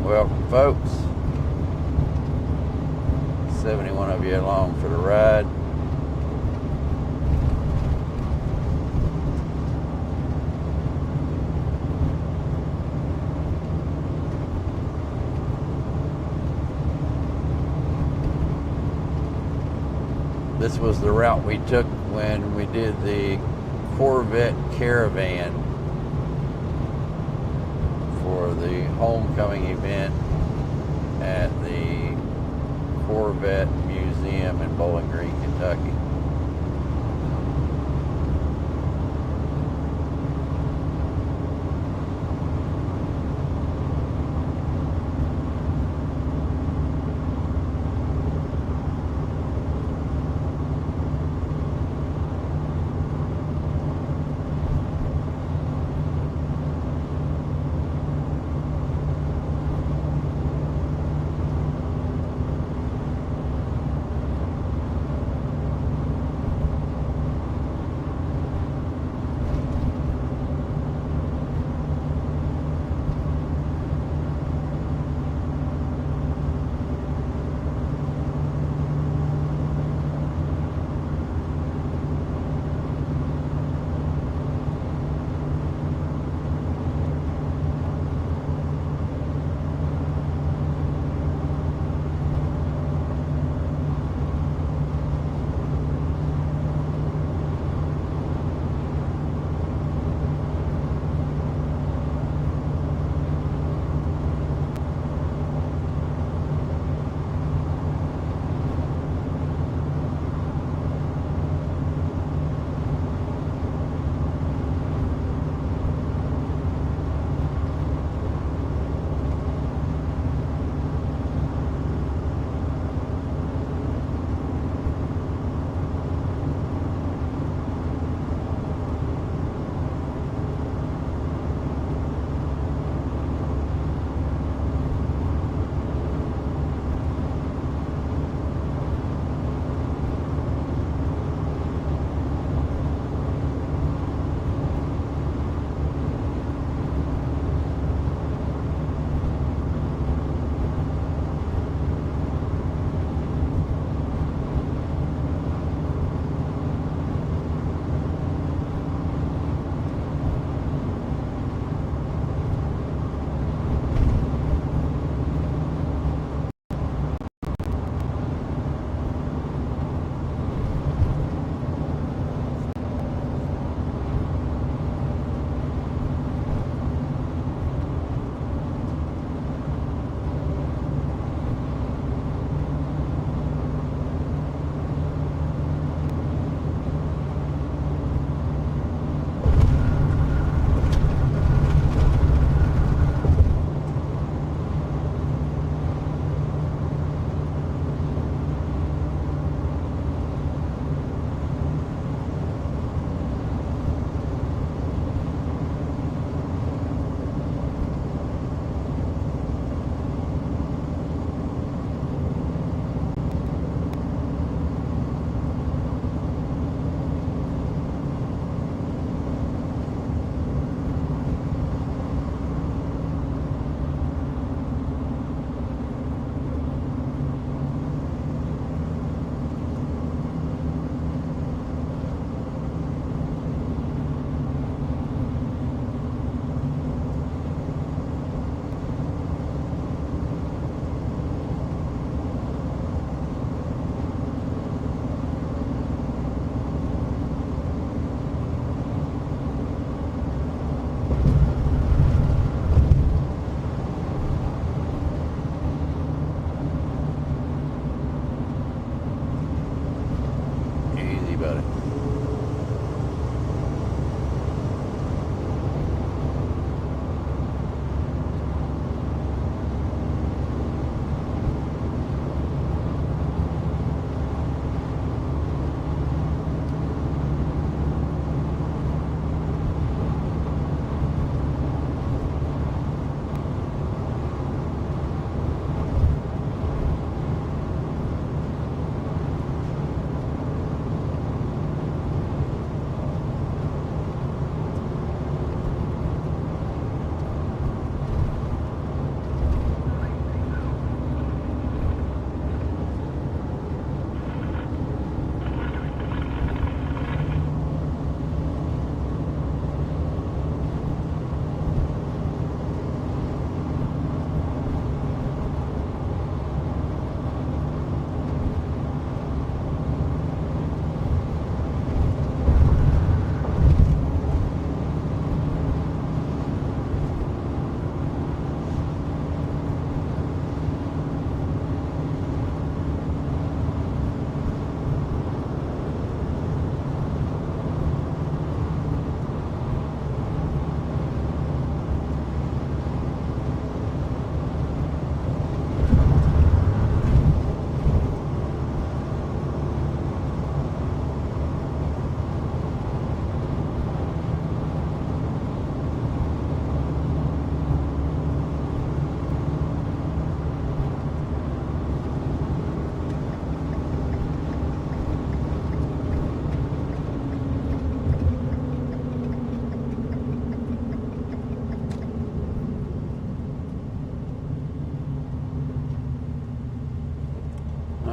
Welcome, folks. 71 of you along for the ride. This was the route we took when we did the Corvette Caravan for the homecoming event at the Corvette Museum in Bowling Green, Kentucky.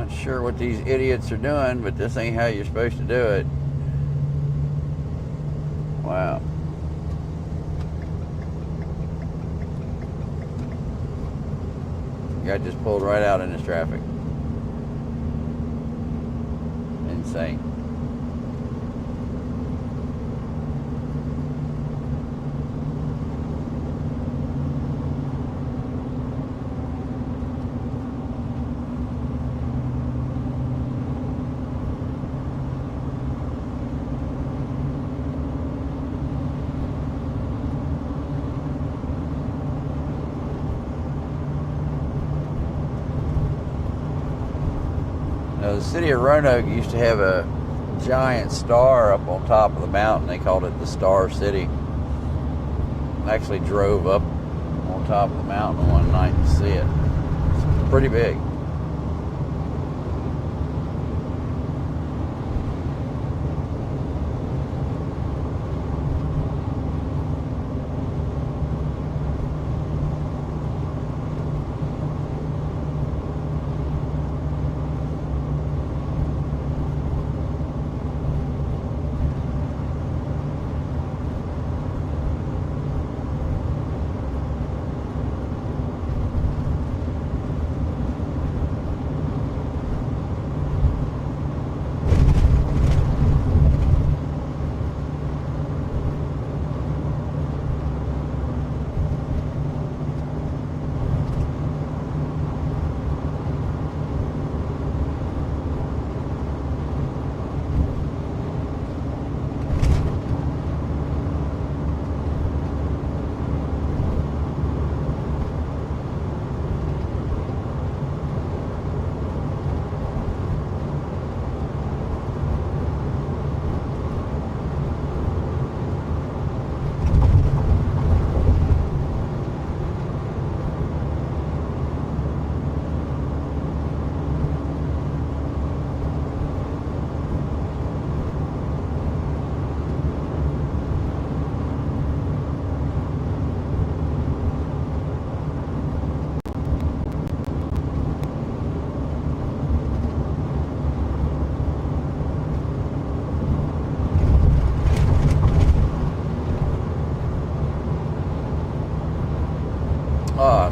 Not sure what these idiots are doing, but this ain't how you're supposed to do it. Wow. Guy just pulled right out in this traffic. Insane. Now, the city of Roanoke used to have a giant star up on top of the mountain. They called it the Star City. I actually drove up on top of the mountain one night to see it. It's pretty big.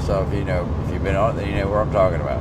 So if you've been on it, then you know what I'm talking about.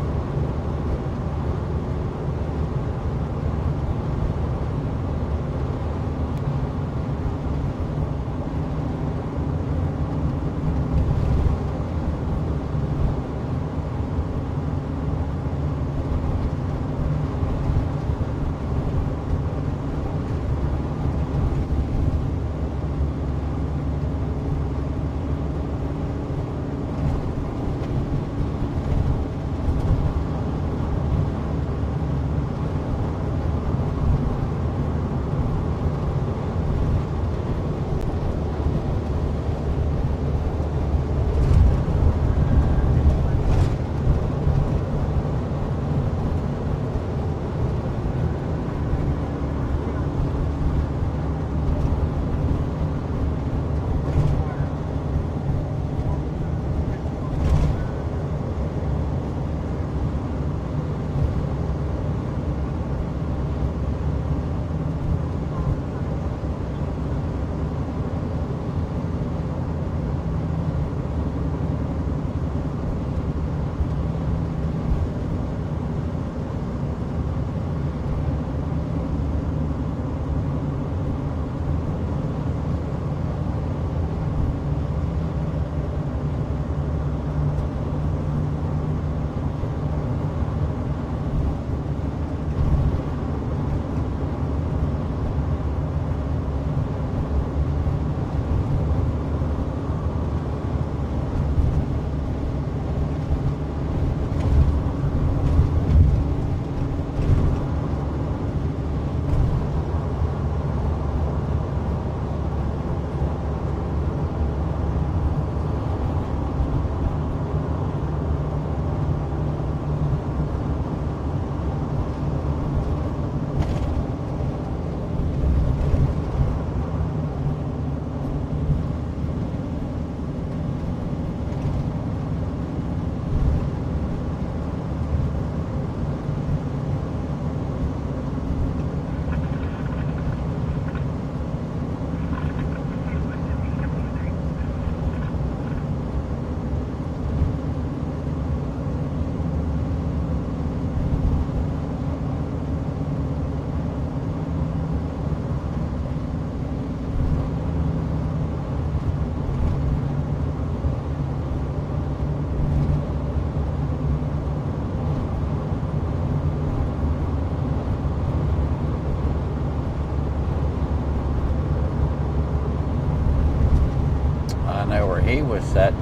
was setting.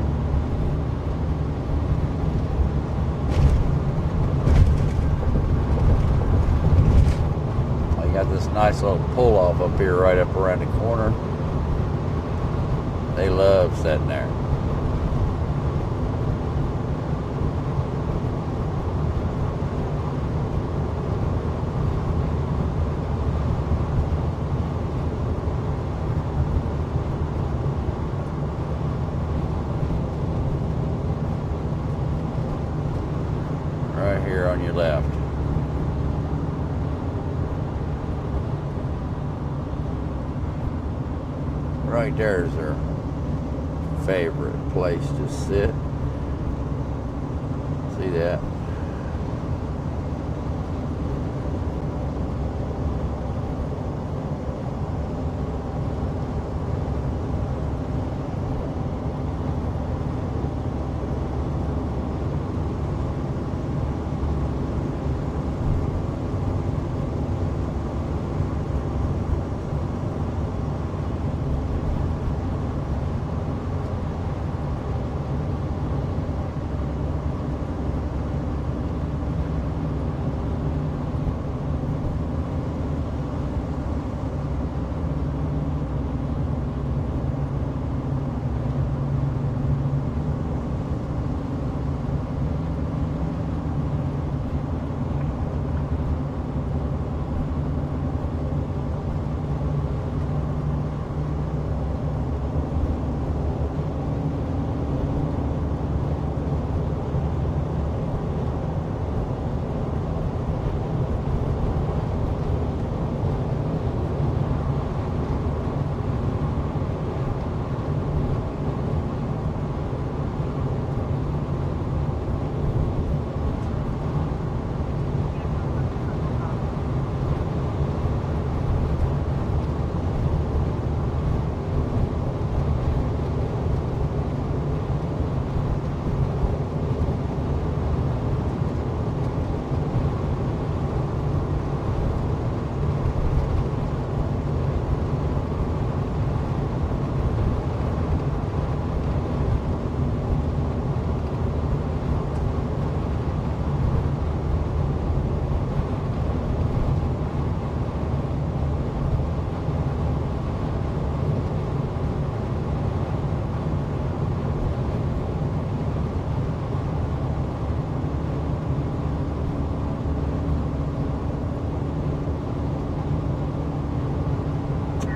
You got this nice little pull off up here right up around the corner. They love sitting there. Right here on your left. Right there's their favorite place to sit. See that?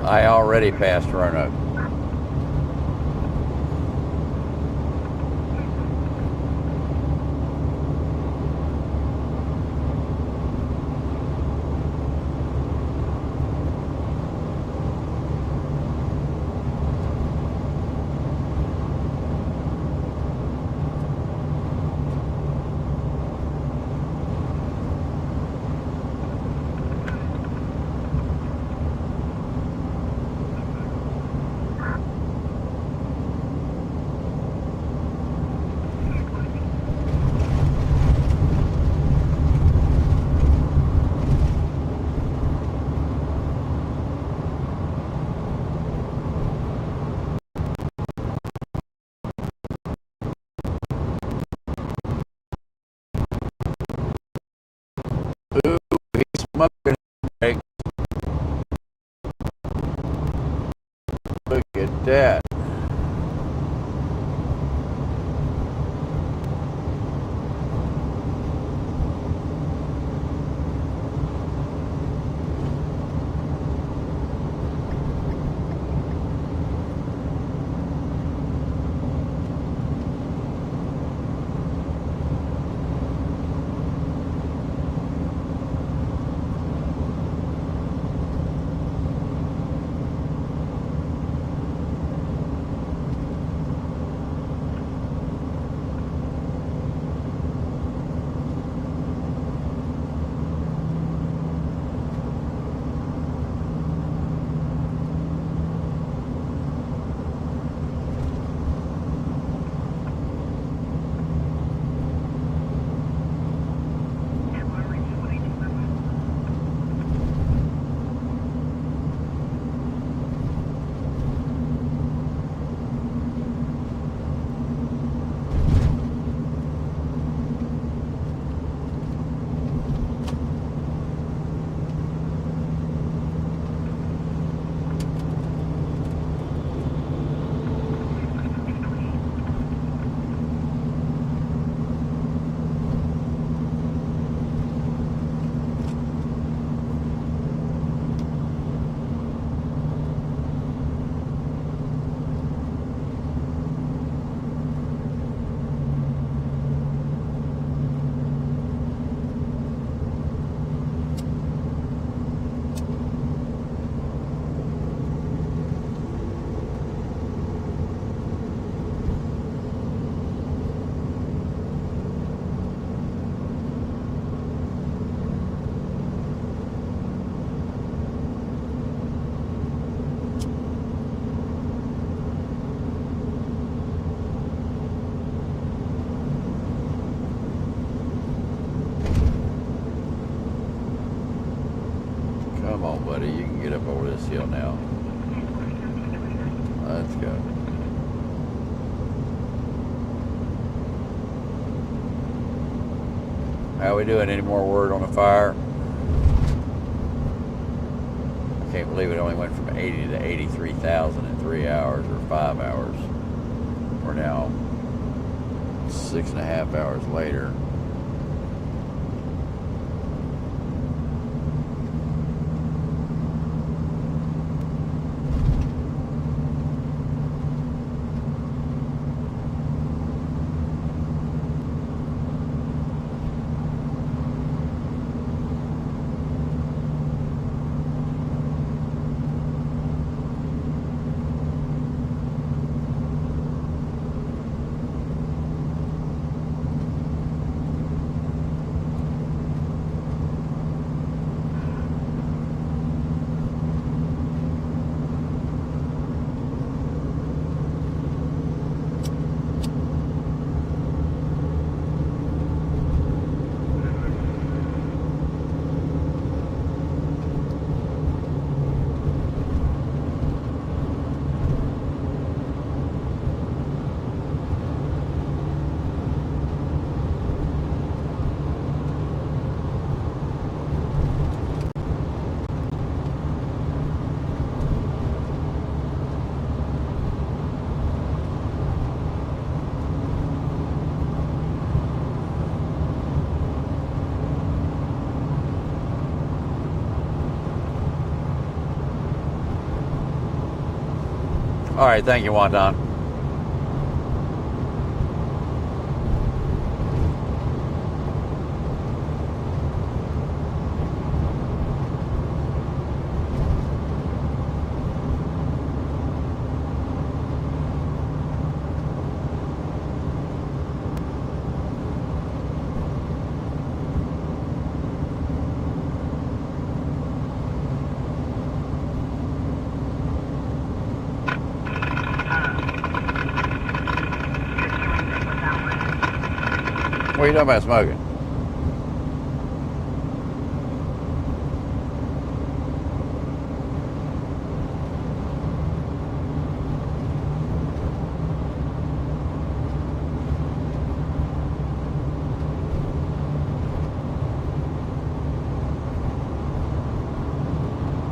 I already passed Roanoke. Ooh, he's smoking. Look at that. windshield now. Let's go. How we doing? Any more word on the fire? I can't believe it only went from 80 to 83,000 in 3 hours or 5 hours. We're now 6.5 hours later. All right, thank you, Wandon. What are you talking about smoking?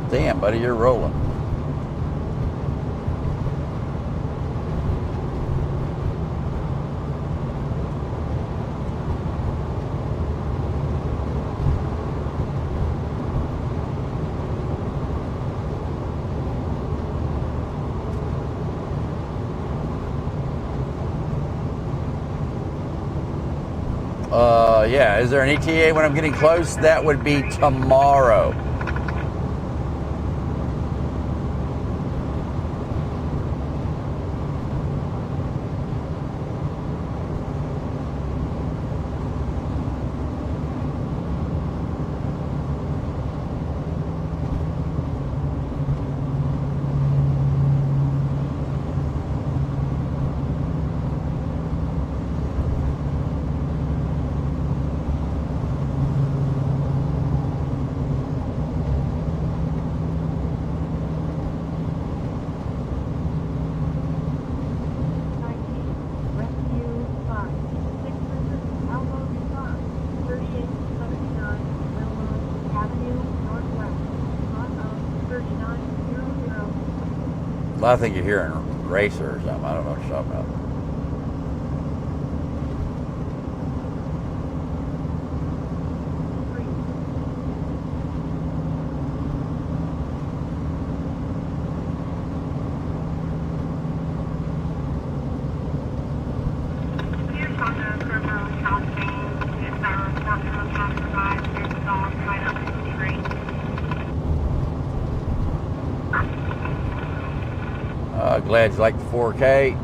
Damn, buddy, you're rolling. Yeah, is there an ETA when I'm getting close? That would be tomorrow. I think you're hearing a racer or something. I don't know what you're talking about. Glad you like the 4K.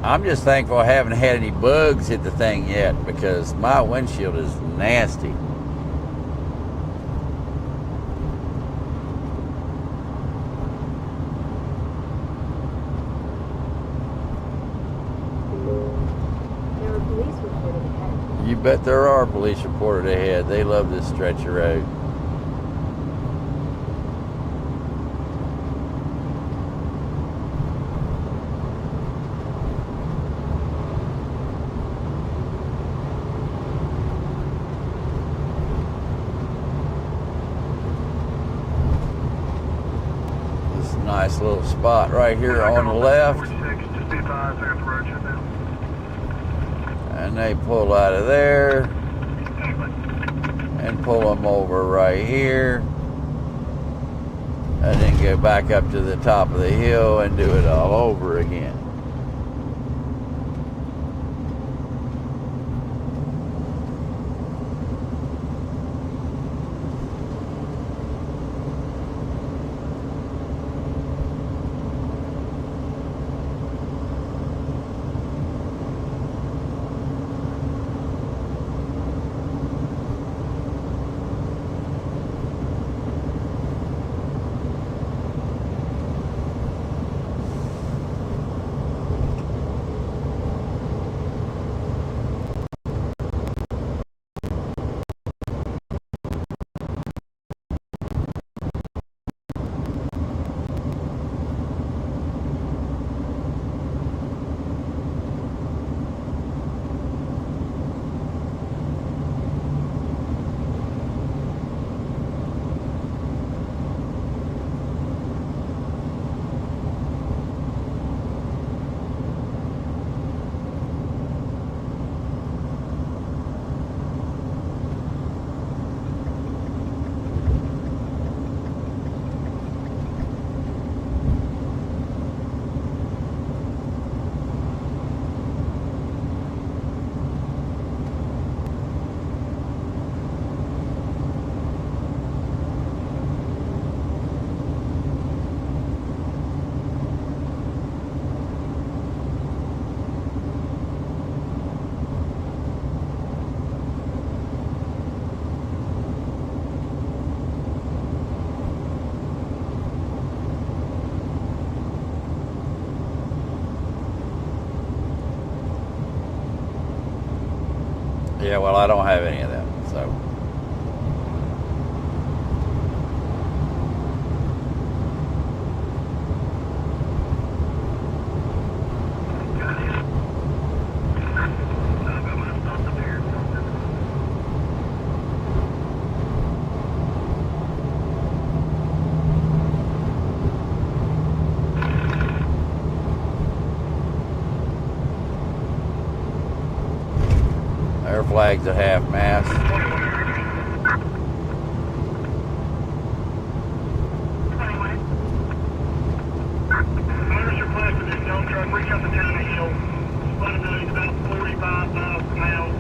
I'm just thankful I haven't had any bugs hit the thing yet because my windshield is nasty. There are police reported ahead. You bet there are police reported ahead. They love this stretch of road. this little spot right here on the left. 46, just be advised, I got the road shut down. And they pull out of there and pull them over right here. And then go back up to the top of the hill and do it all over again. Yeah, well, I don't have any of them, so. Their flag's at half mast. Notice your flag for this dump truck. Reach up the town of Hill. Floodability is about 45,000 pounds.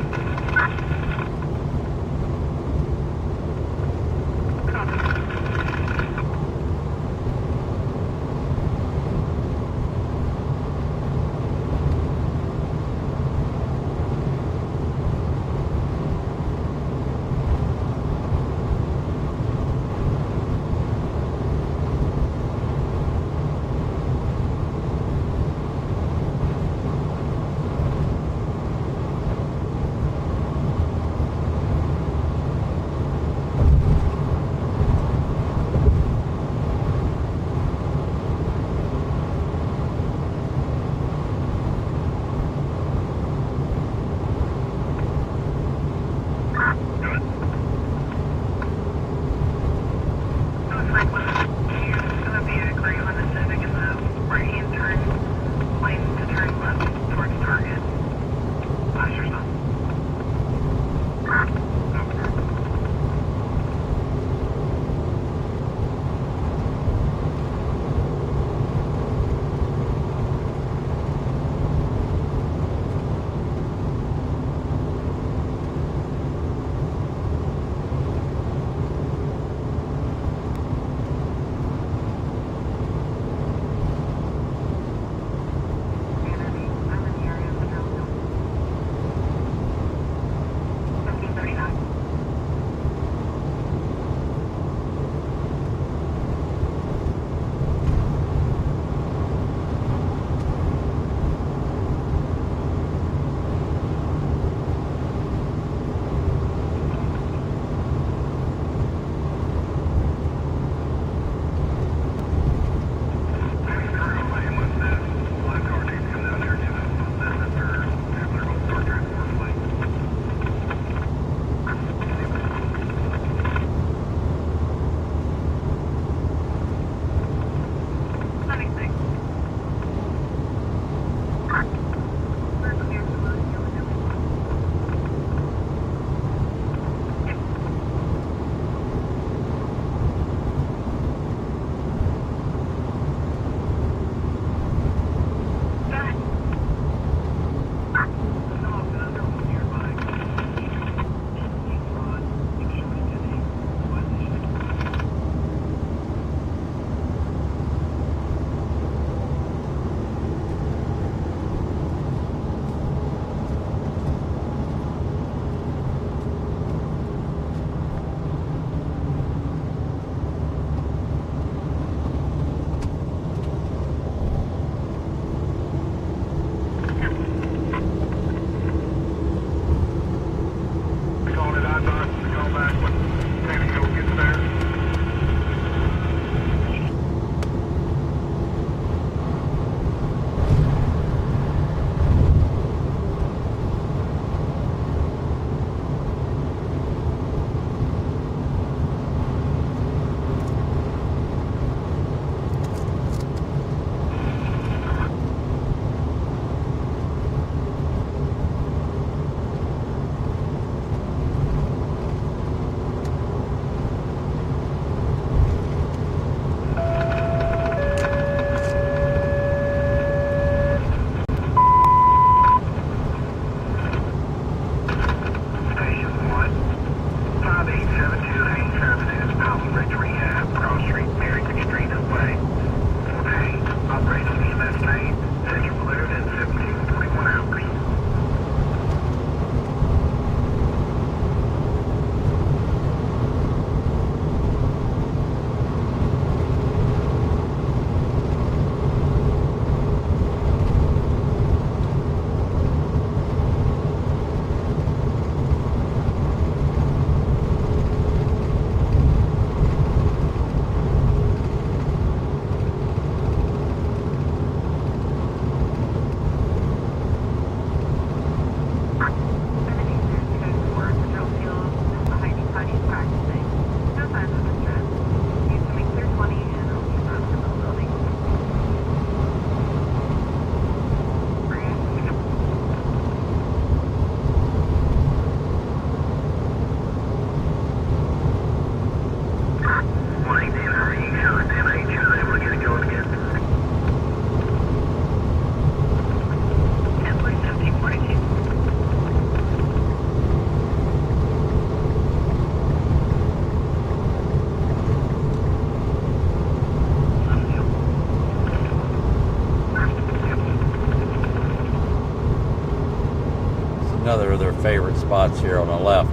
Another of their favorite spots here on the left.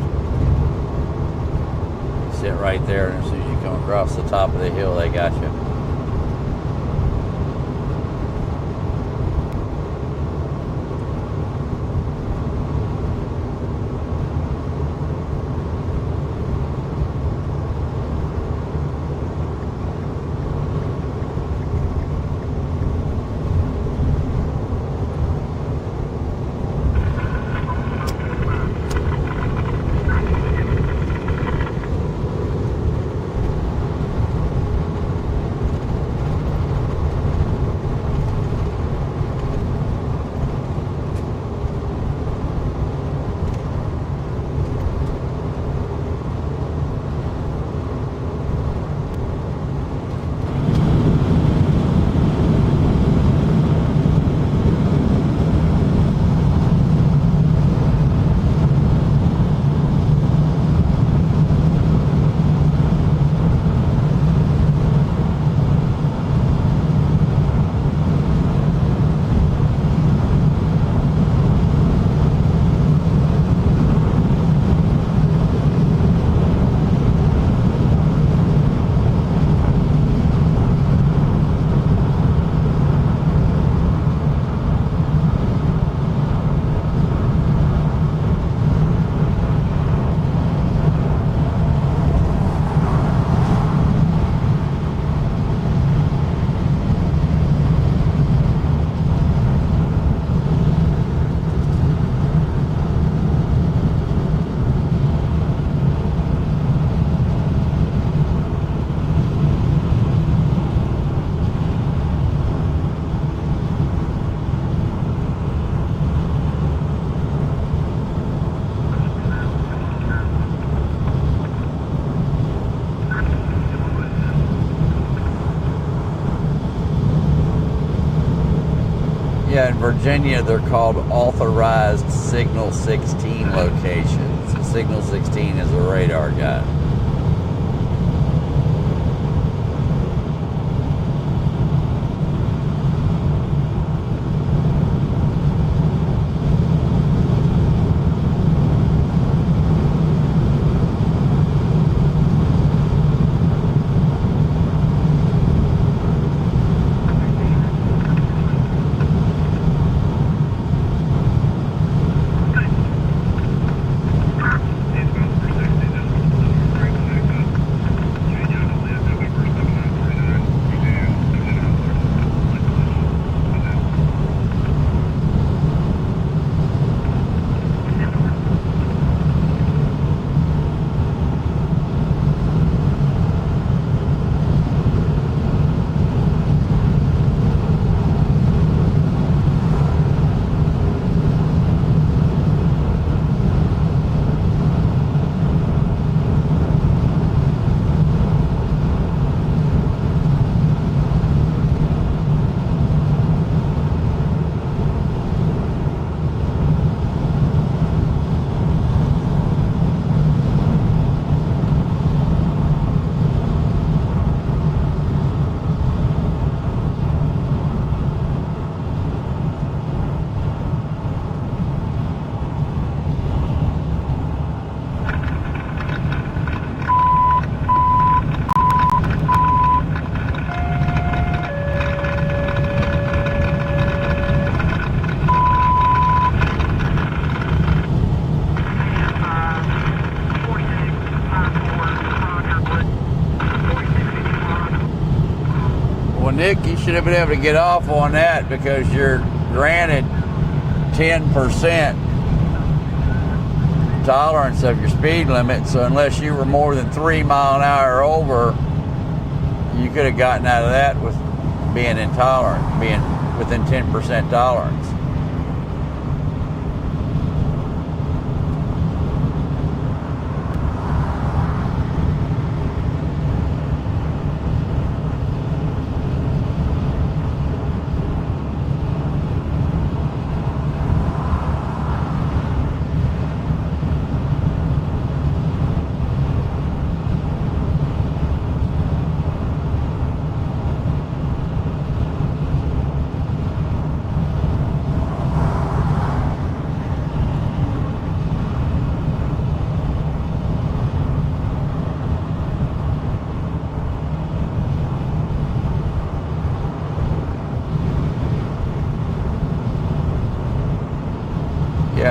You sit right there, and as soon as you come across the top of the hill, they got you. Yeah, in Virginia, they're called authorized Signal 16 locations. Signal 16 is a radar gun. Nick, you should have been able to get off on that because you're granted 10% tolerance of your speed limit. So unless you were more than 3 miles an hour over, you could have gotten out of that with being intolerant, being within 10% tolerance.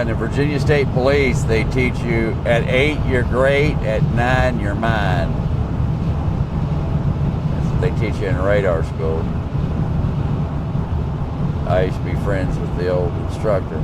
in the Virginia State Police, they teach you at 8 you're great, at 9 you're mine. That's what they teach you in radar school. I used to be friends with the old instructor.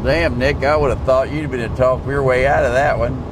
Damn, Nick, I would have thought you'd have been to talk your way out of that one.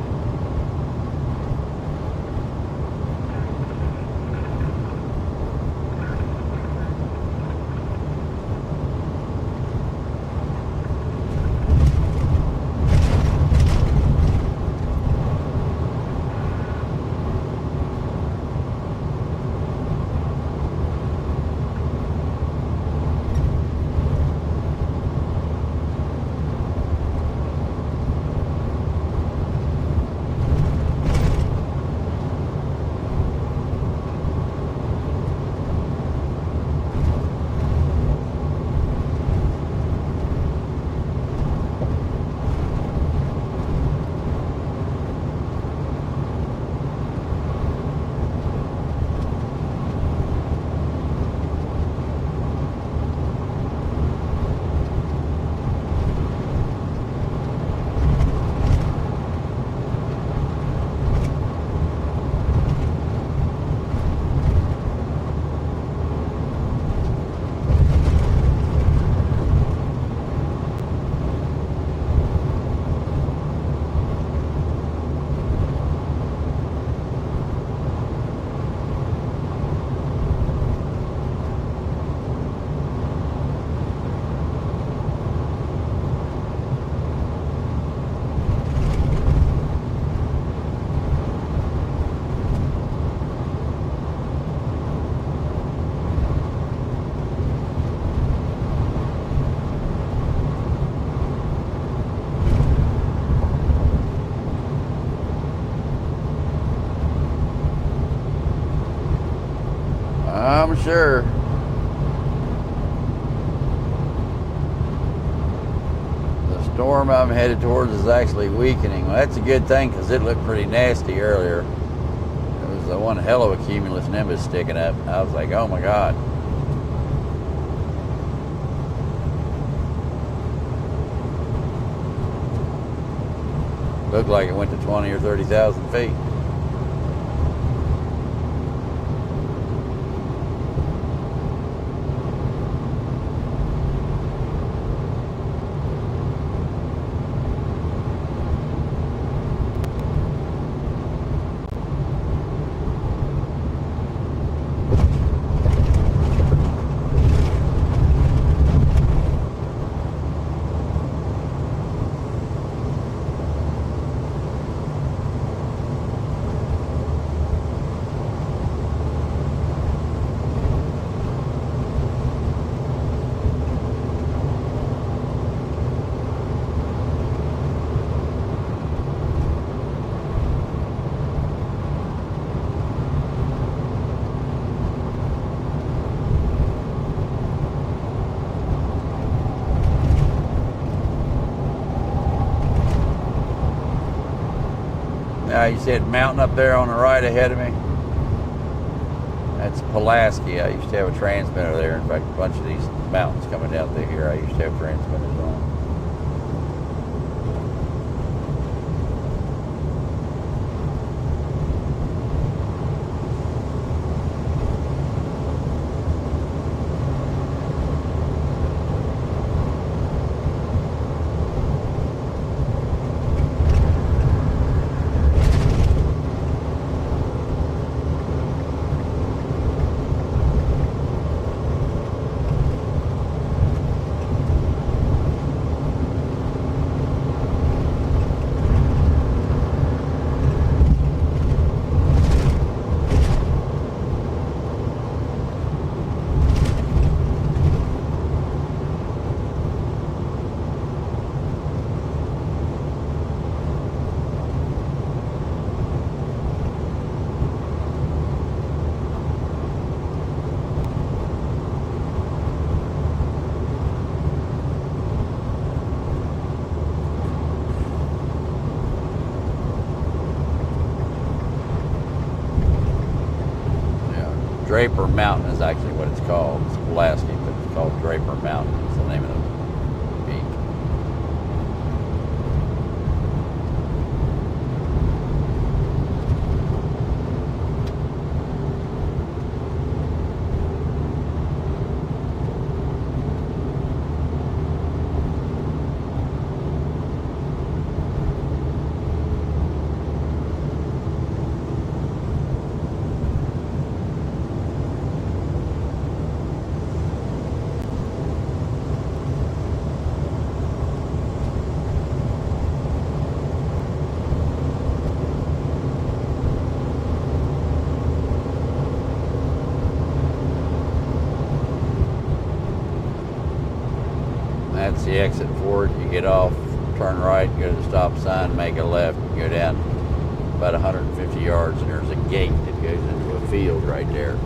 I'm sure. The storm I'm headed towards is actually weakening. Well, that's a good thing because it looked pretty nasty earlier. There was the one hell of a cumulus nimbus sticking up. I was like, oh my God. Looked like it went to 20 or 30,000 feet. You see that mountain up there on the right ahead of me? That's Pulaski. I used to have a transmitter there. In fact, a bunch of these mountains coming down through here, I used to have transmitters on. Draper Mountain is actually what it's called. It's Pulaski, but it's called Draper Mountain. It's the name of the peak. the exit for it. You get off, turn right, go to the stop sign, make a left, go down about 150 yards, and there's a gate that goes into a field right there.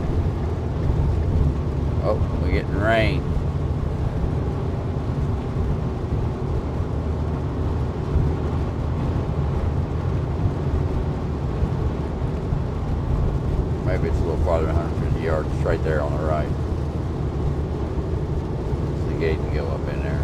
Oh, we're getting rain. Maybe it's a little farther than 150 yards. It's right there on the right. It's the gate to go up in there.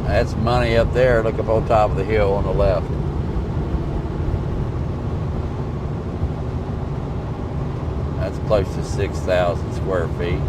That's money up there. Look up on top of the hill on the left. That's close to 6,000 square feet.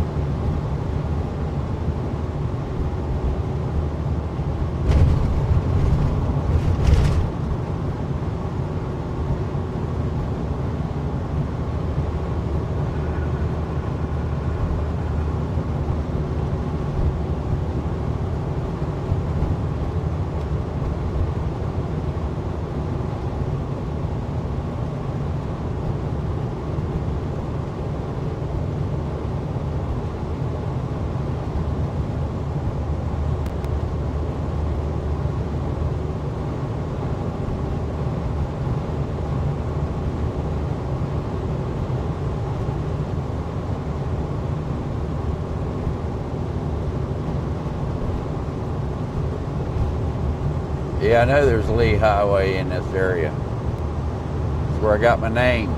Yeah, I know there's a Lee Highway in this area. That's where I got my name.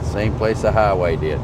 Same place the highway did.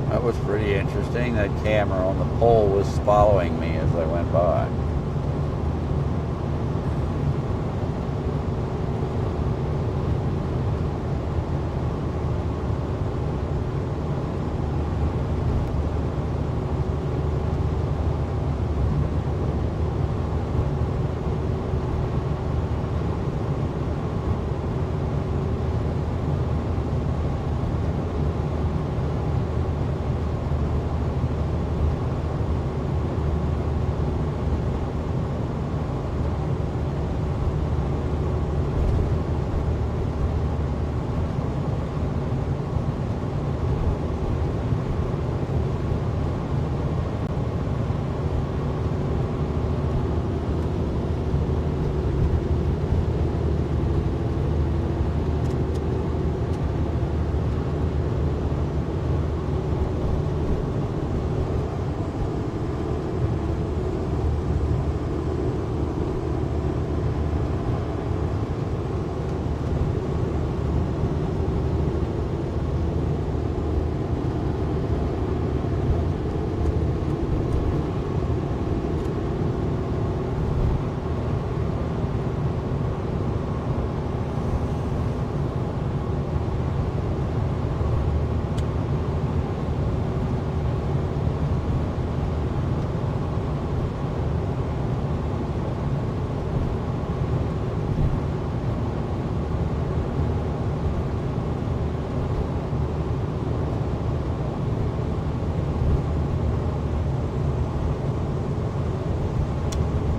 That was pretty interesting. That camera on the pole was following me as I went by.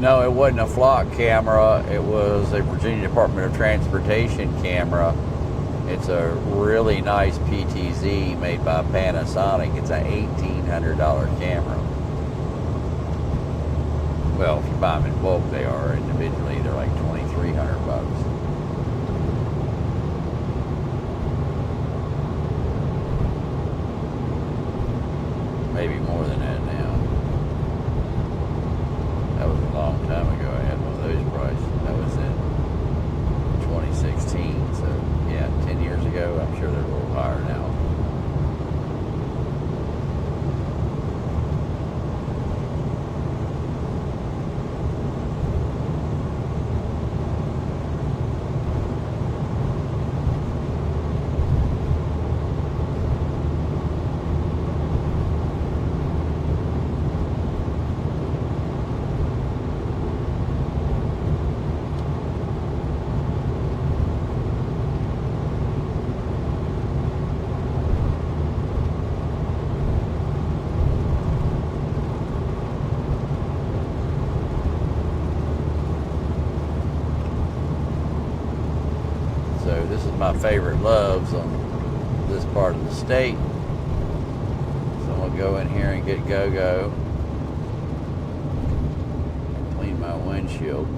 No, it wasn't a flock camera. It was a Virginia Department of Transportation camera. It's a really nice PTZ made by Panasonic. It's an $1,800 camera. Well, if you buy them in bulk, they are. Individually, they're like $2,300. Maybe more than that now. That was a long time ago. I had one of those prices. That was in 2016. So, yeah, 10 years ago. I'm sure they're a little higher now. So this is my favorite loves on this part of the state. So I'm gonna go in here and get go-go and clean my windshield.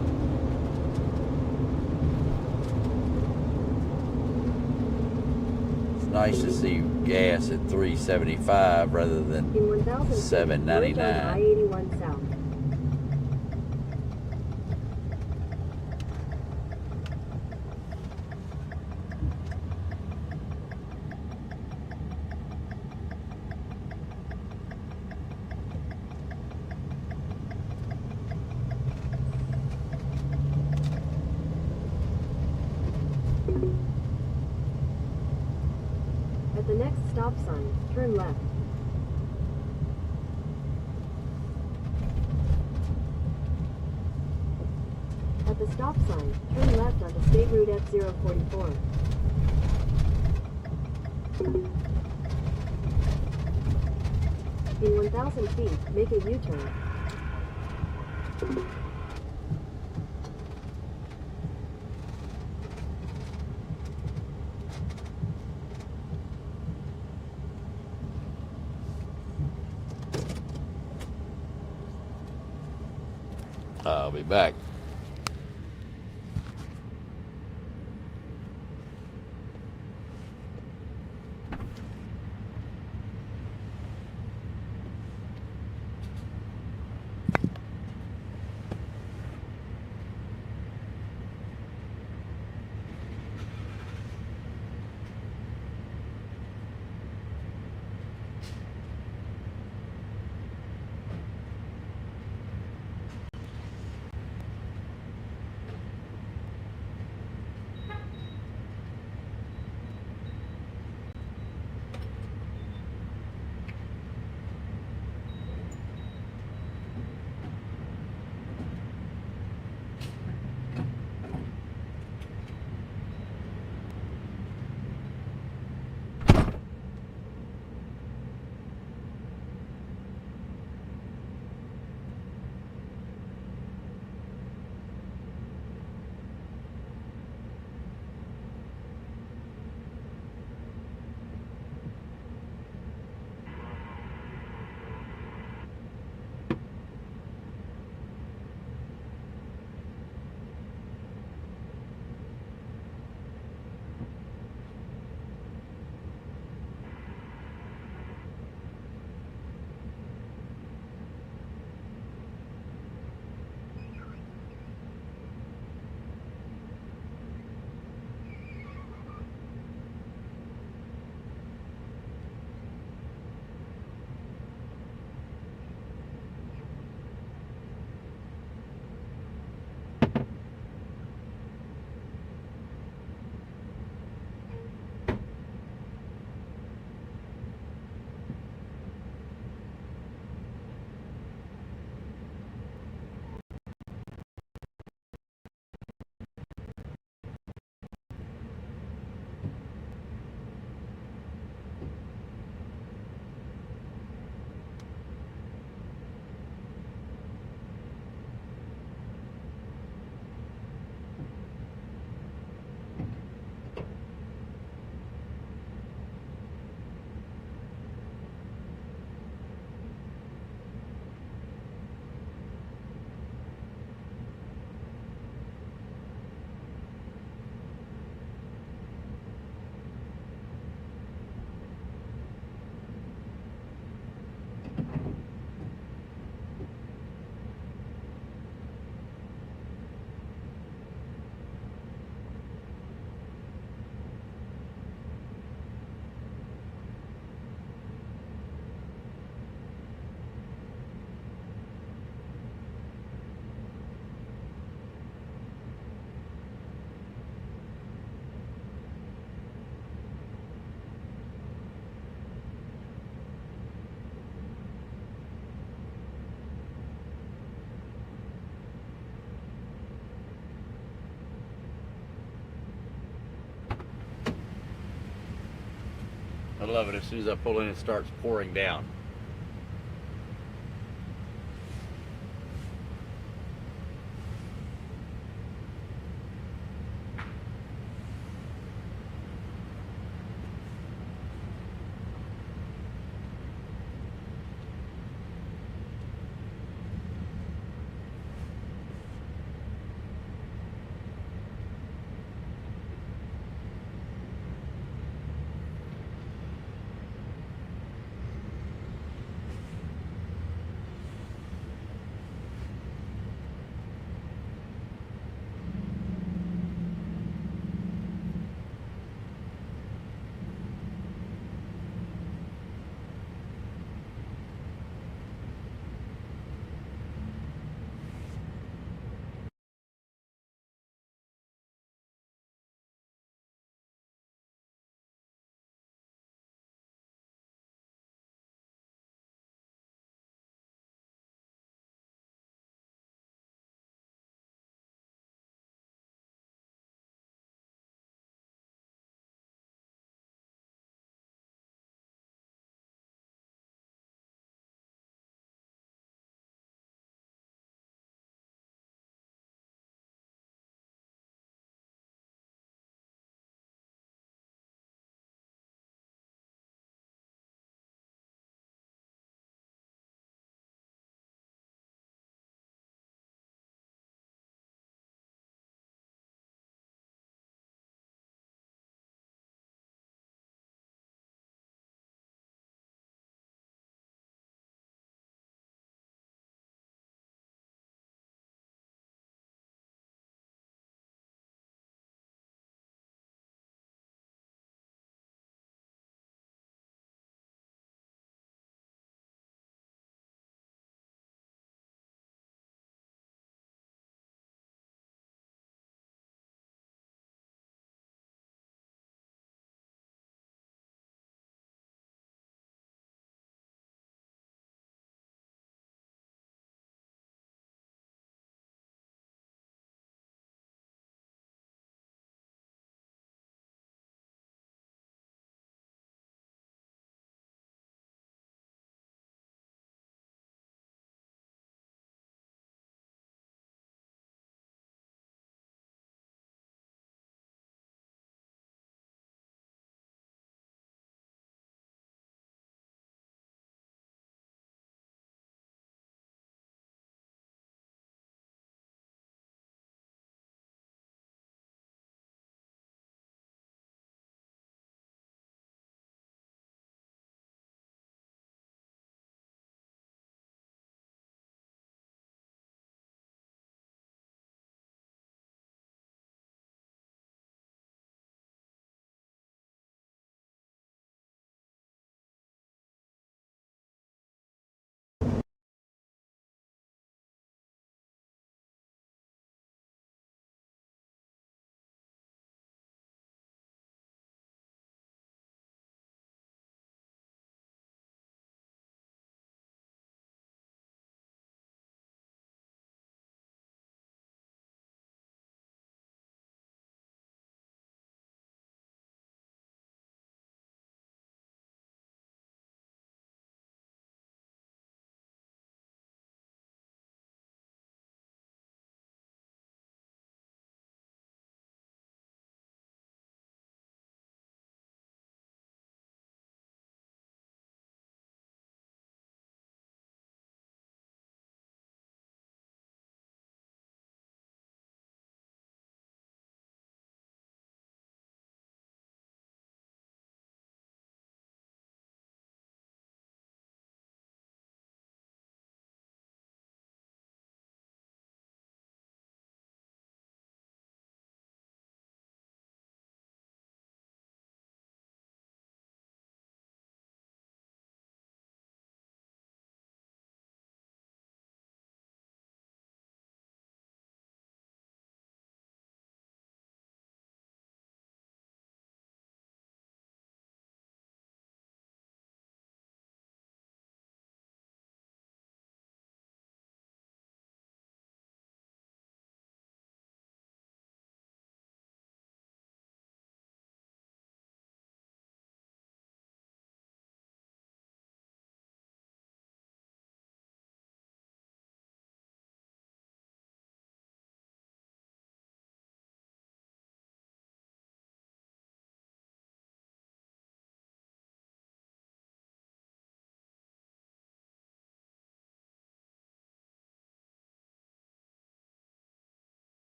It's nice to see gas at $3.75 rather than In 1,000 feet, $7.99. merge on I-81 South. At the next stop sign, turn left. At the stop sign, turn left onto State Route F044. In 1,000 feet, make a U-turn. I'll be back. love it. As soon as I pull in, it starts pouring down.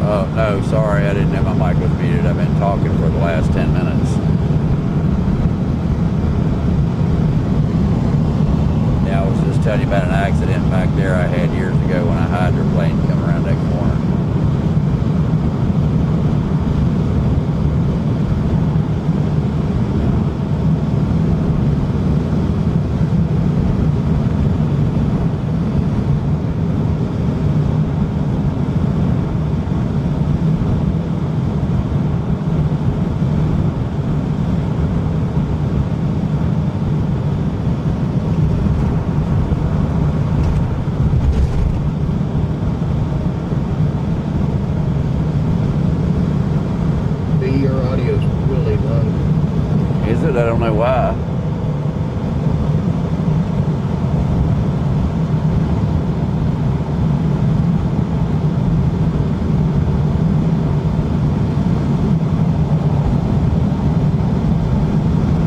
Oh, no, sorry, I didn't know my mic was muted. I've been talking for the last 10 minutes. Yeah, I was just telling you about an accident back there I had years ago when I hydroplaned coming around that corner. Your audio's really low. Is it? I don't know why.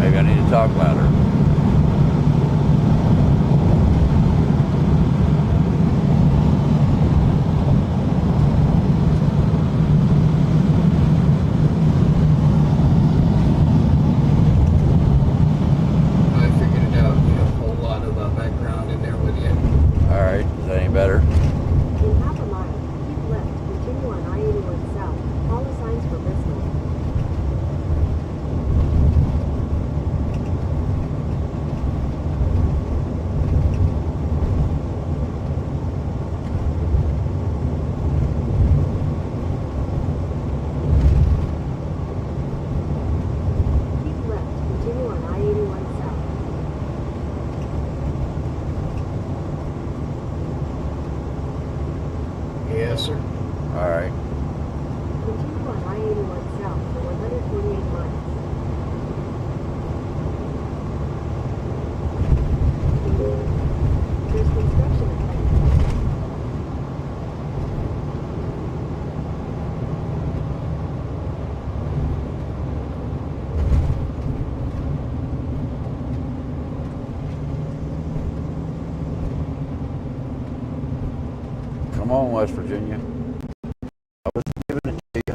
Maybe I need to talk louder. I figured it out. You have a whole lot of background in there with you. All right, is that any better? In half a mile, keep left, continue on I-81 south, follow signs for Bristol. Keep left, continue on I-81 south. Yes, sir. All right. Continue on I-81 south for 148 miles. There's construction ahead. Come on, West Virginia. I was giving it to you.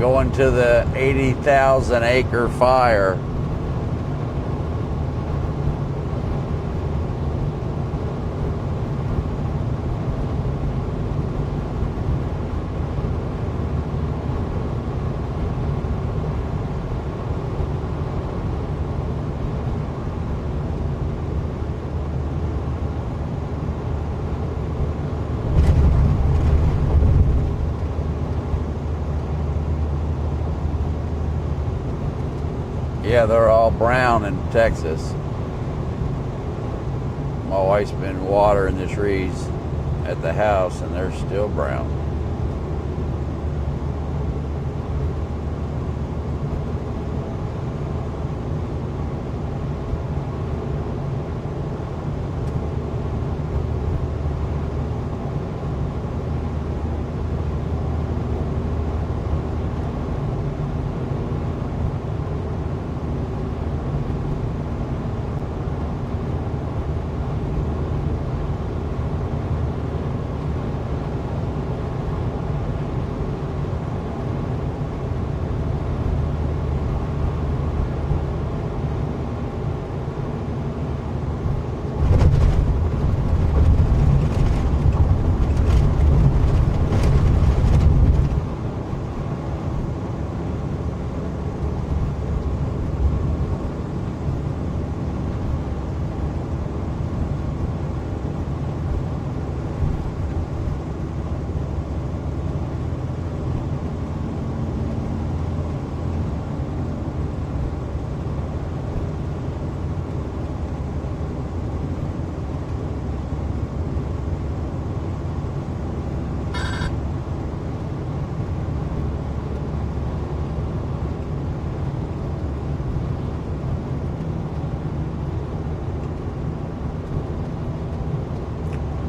going to the 80,000 acre fire. Yeah, they're all brown in Texas. My wife's been watering the trees at the house and they're still brown.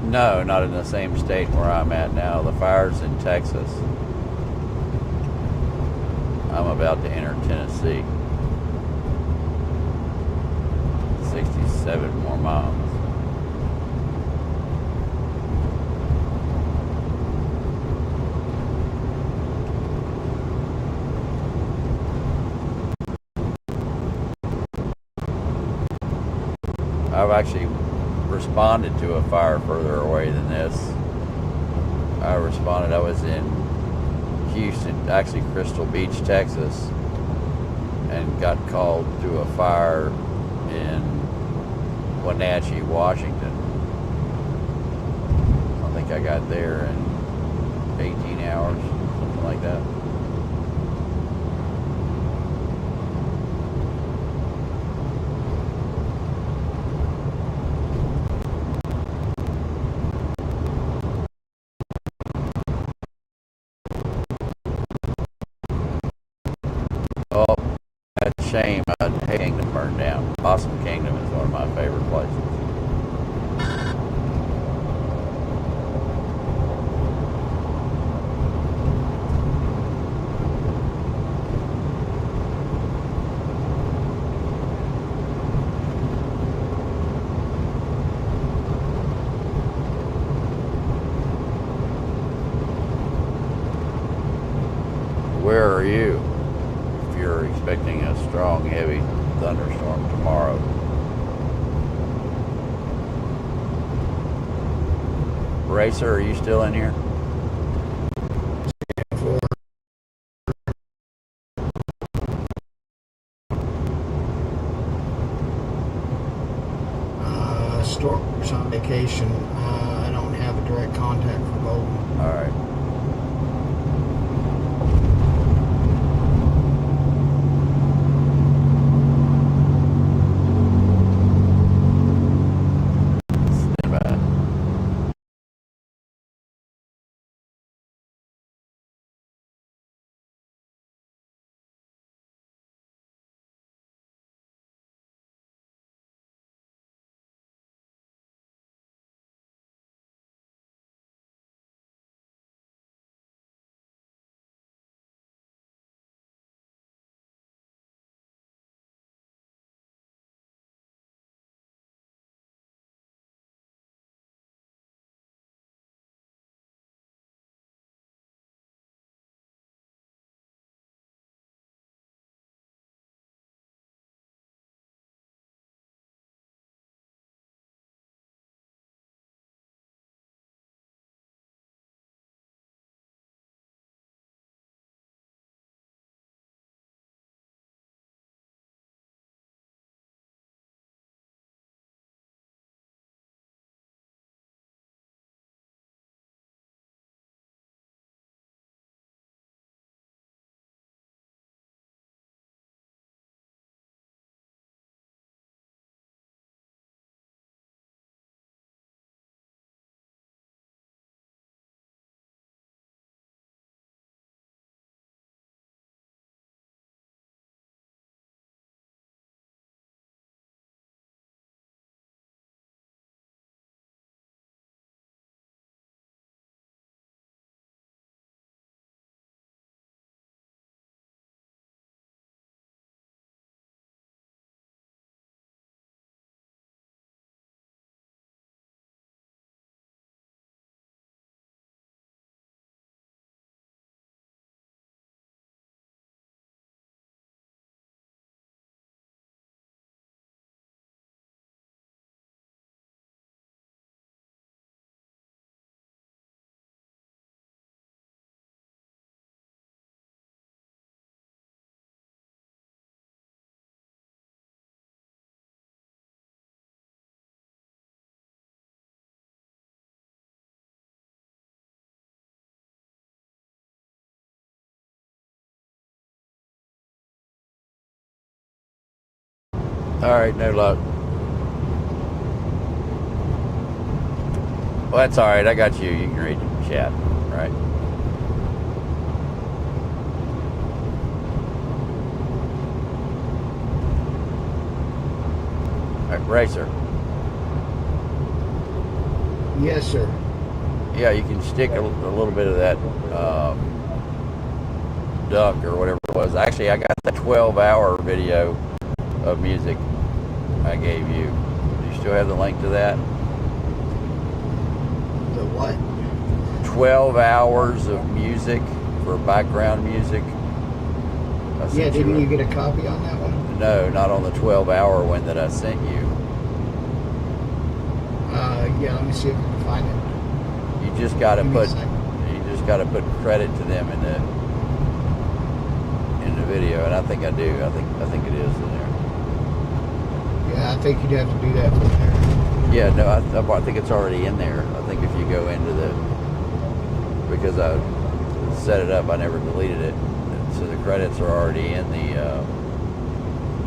No, not in the same state where I'm at now. The fire's in Texas. I'm about to enter Tennessee. 67 more miles. I've actually responded to a fire further away than this. I was in Houston, actually Crystal Beach, Texas, and got called to a fire in Wenatchee, Washington. I think I got there in 18 hours, something like that. Oh, that's a shame. I'd hate Kingdom burned down. Awesome Kingdom is one of my favorite places. Where are you? If you're expecting a strong, heavy thunderstorm tomorrow. Racer, are you still in here? Storm's on vacation. I don't have a direct contact for Golden. All right. All right, no luck. Well, that's all right. I got you. You can read the chat, right? All right, Racer. Yes, sir. Yeah, you can stick a little bit of that duck or whatever it was. Actually, I got the 12-hour video of music I gave you. Do you still have the link to that? The what? 12 hours of music for background music. Yeah, didn't you get a copy on that one? No, not on the 12-hour one that I sent you. Yeah, let me see if I can find it. You just got to Give me a put second. put credit to them in the video, and I think I do. I think it is in there. Yeah, I think you'd have to do that from there. Yeah, no, I think it's already in there. I think if you go into because I set it up, I never deleted it, so the credits are already in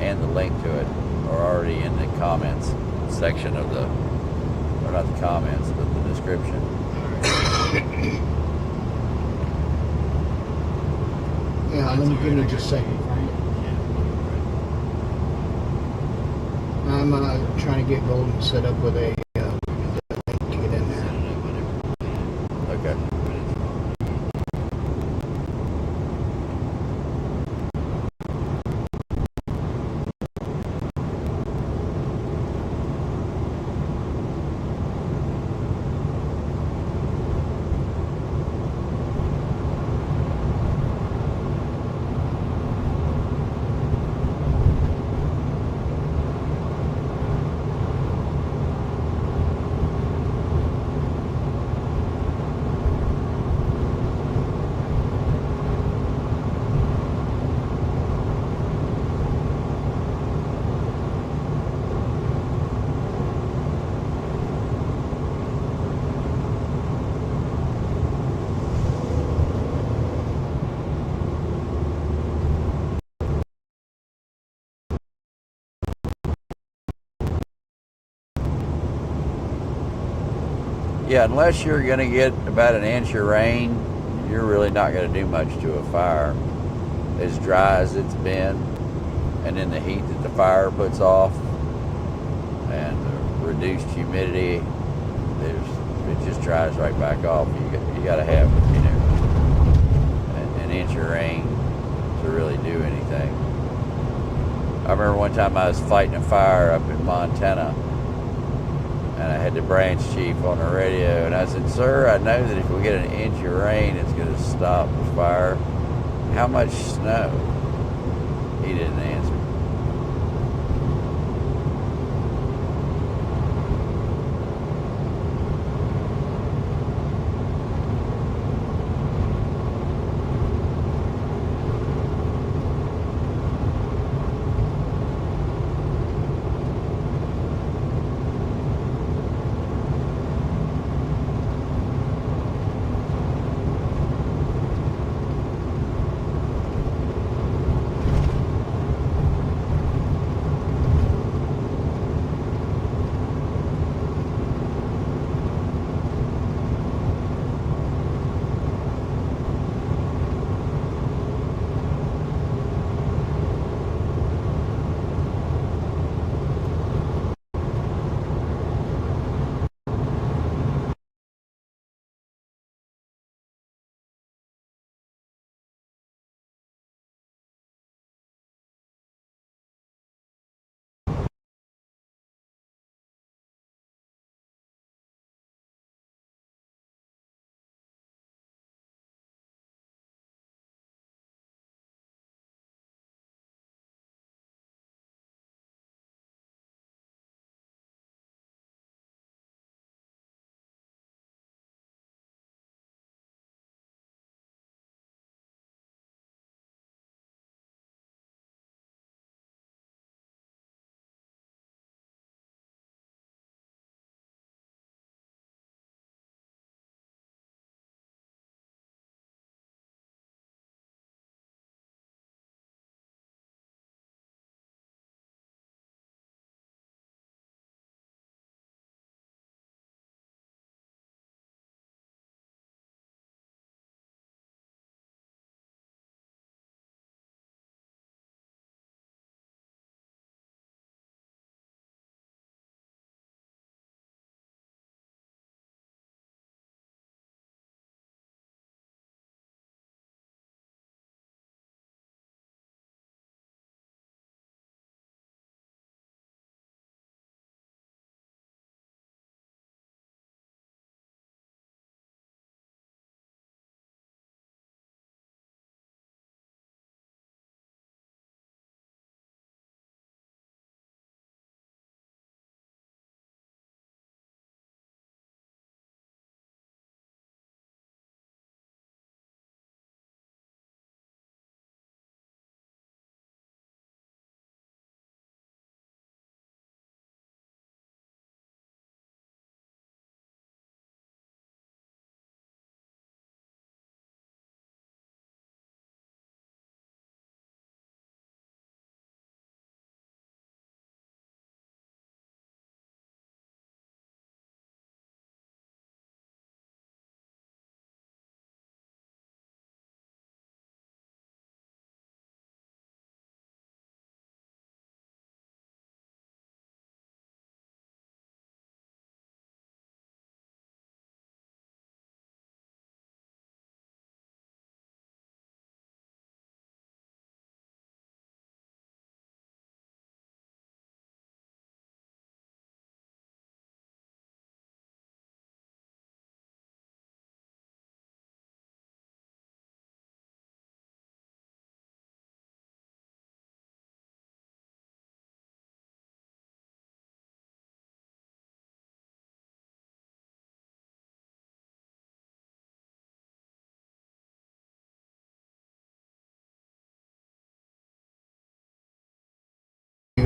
and the link to it are already in the comments section of the, or not the comments, but the description. Yeah, let me give me just a second. I'm trying to get Golden set up with a link to get in there. Okay. Yeah, unless you're going to get about an inch of rain, you're really not going to do much to a fire. As dry as it's been, and then the heat that the fire puts off, and the reduced humidity, it just dries right back off. You got to have, an inch of rain to really do anything. I remember one time I was fighting a fire up in Montana, and I had the branch chief on the radio, and I said, "Sir, I know that if we get an inch of rain, it's going to stop the fire. How much snow?" He didn't answer.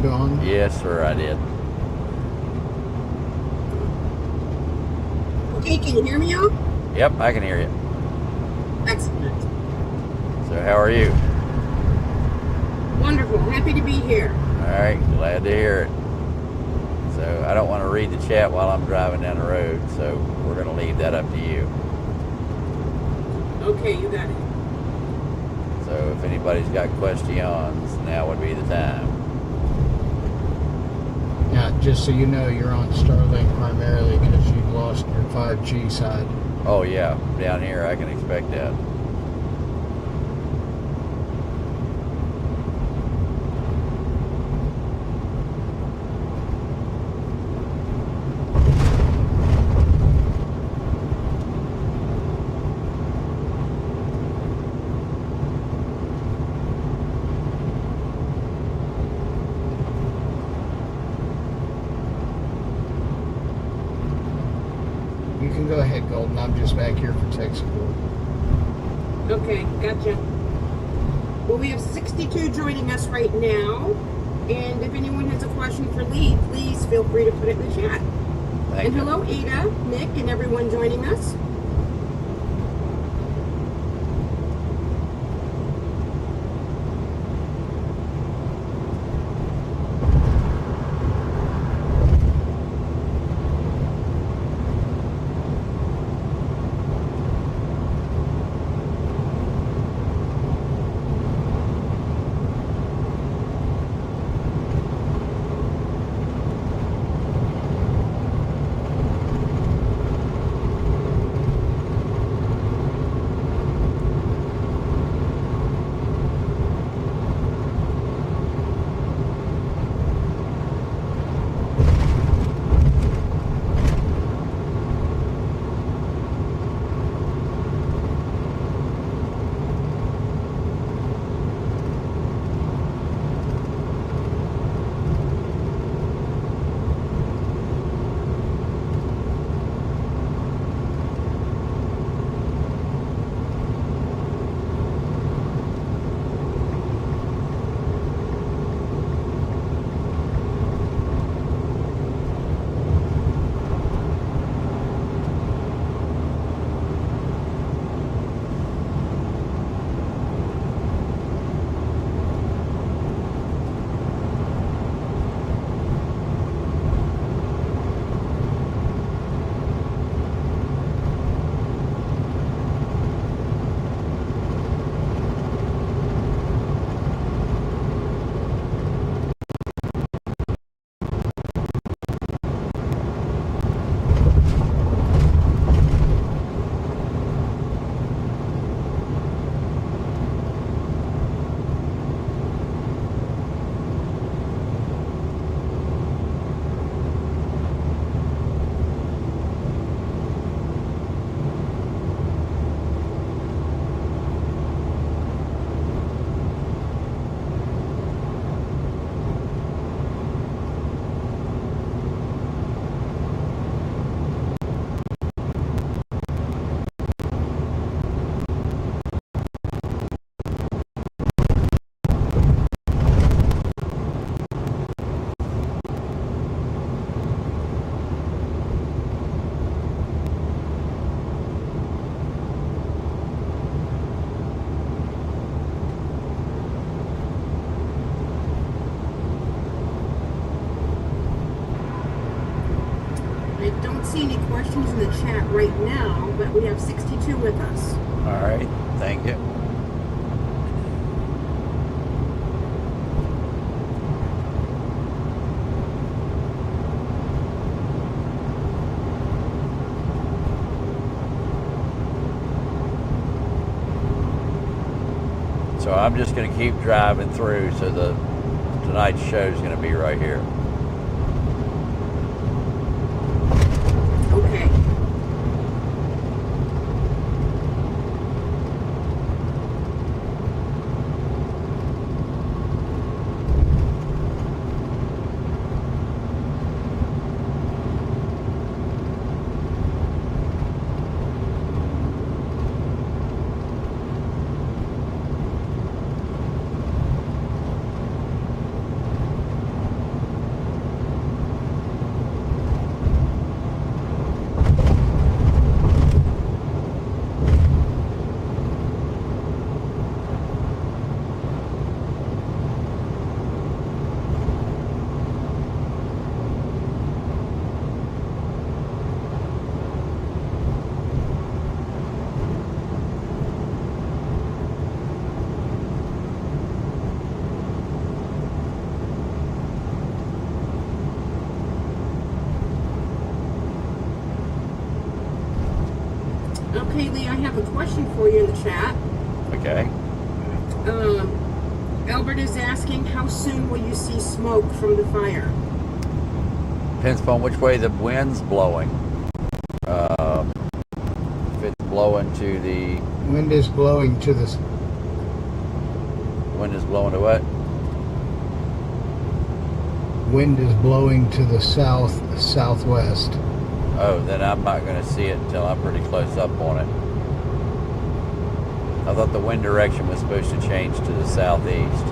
mute on? Yes, sir, I did. Okay, can you hear me now? Yep, I can hear you. Excellent. So how are you? Wonderful. Happy to be here. All right, glad to hear it. So I don't want to read the chat while I'm driving down the road, so we're going to leave that up to you. Okay, you got it. So if anybody's got questions, now would be the time. Now, just so you know, you're on Starlink primarily because you lost your 5G side. Oh yeah, down here I can expect that. You can go ahead, Golden. I'm just back here for tech support. Okay, gotcha. Well, we have 62 joining us right now. And if anyone has a question for Lee, please feel free to put it in the chat. Thank And you. hello, Ada, Nick, and everyone joining us. I don't see any questions in the chat right now, but we have 62 with us. All right, thank you. So I'm just going to keep driving through, so tonight's show is going to be right here. Okay. I have a question for you in the chat. Okay. Albert is asking, how soon will you see smoke from the fire? Depends upon which way the wind's blowing. If it's blowing to the... Wind is blowing to the... Wind is blowing to what? Wind is blowing to the southwest. Oh, then I'm not going to see it until I'm pretty close up on it. I thought the wind direction was supposed to change to the southeast.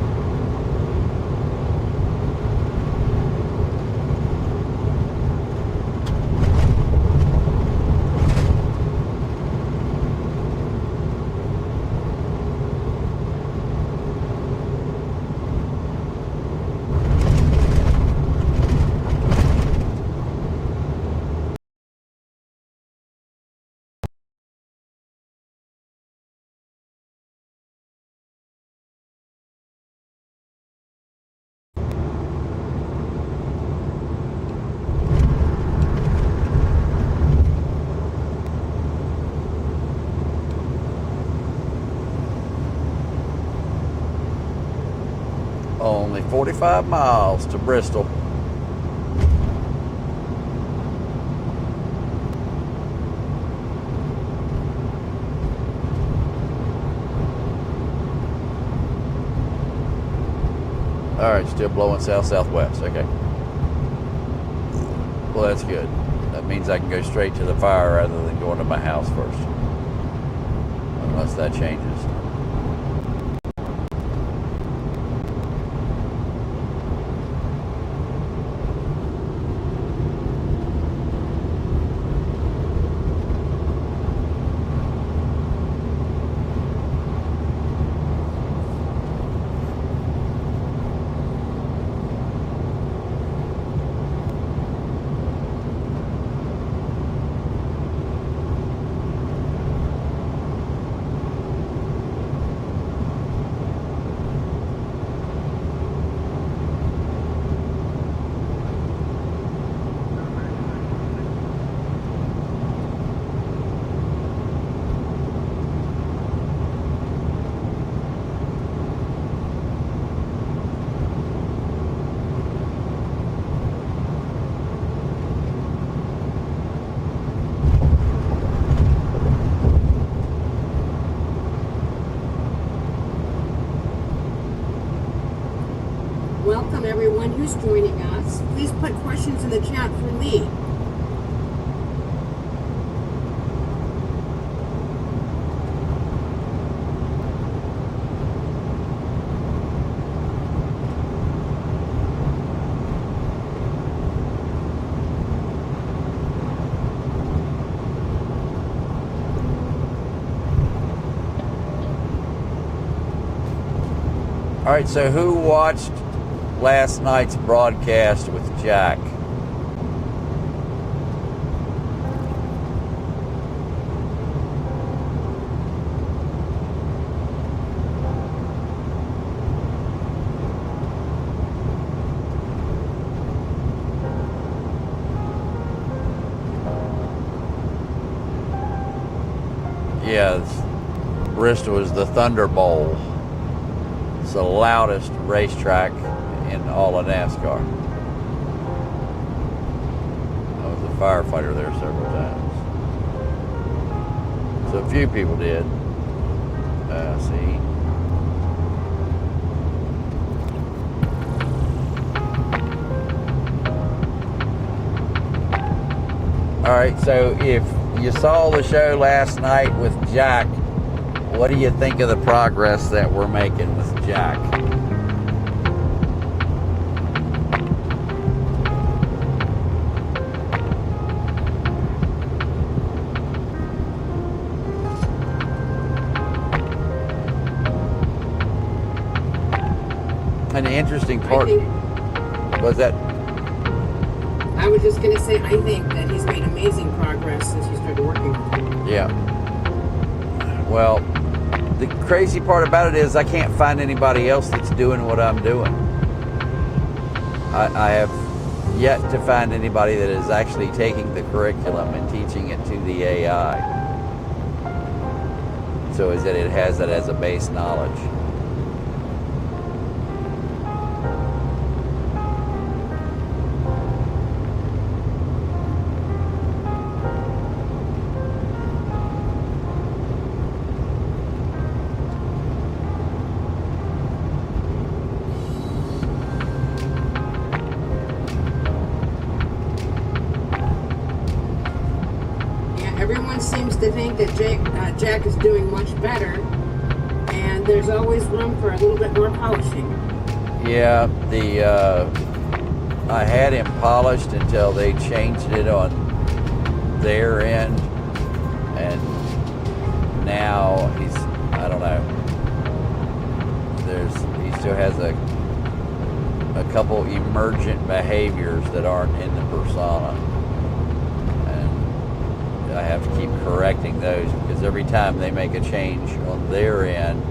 Only 45 miles to Bristol. All right, still blowing south-southwest. Okay. Well, that's good. That means I can go straight to the fire rather than going to my house first. Unless that changes. Welcome everyone who's joining us. Please put questions in the chat for Lee. All right, so who watched last night's broadcast with Jack? Yeah, Bristol is the Thunder Bowl. It's the loudest racetrack in all of NASCAR. I was a firefighter there several times. So a few people did. See. All right, so if you saw the show last night with Jack, what do you think of the progress that we're making with Jack? And the interesting part was that I was just going to say, I think that he's made amazing progress since you started working with him. Yeah. Well, the crazy part about it is I can't find anybody else that's doing what I'm doing. I have yet to find anybody that is actually taking the curriculum and teaching it to the AI. So is that it has that as a base knowledge. Everyone seems to think that Jack is doing much better, and there's always room for a little bit more polishing. Yeah, I had him polished until they changed it on their end, and now he's, I don't know, he still has a couple emergent behaviors that aren't in the persona. I have to keep correcting those because every time they make a change on their end,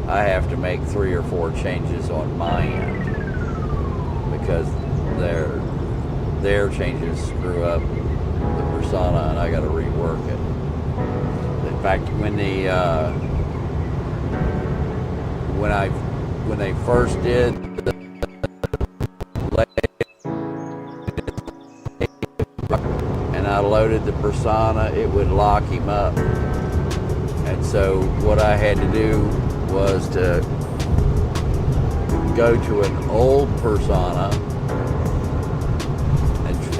I have to make 3 or 4 changes on my end because their changes screw up the persona and I got to rework it. In fact, when they first did and I loaded the persona, it would lock him up. And so what I had to do was to go to an old persona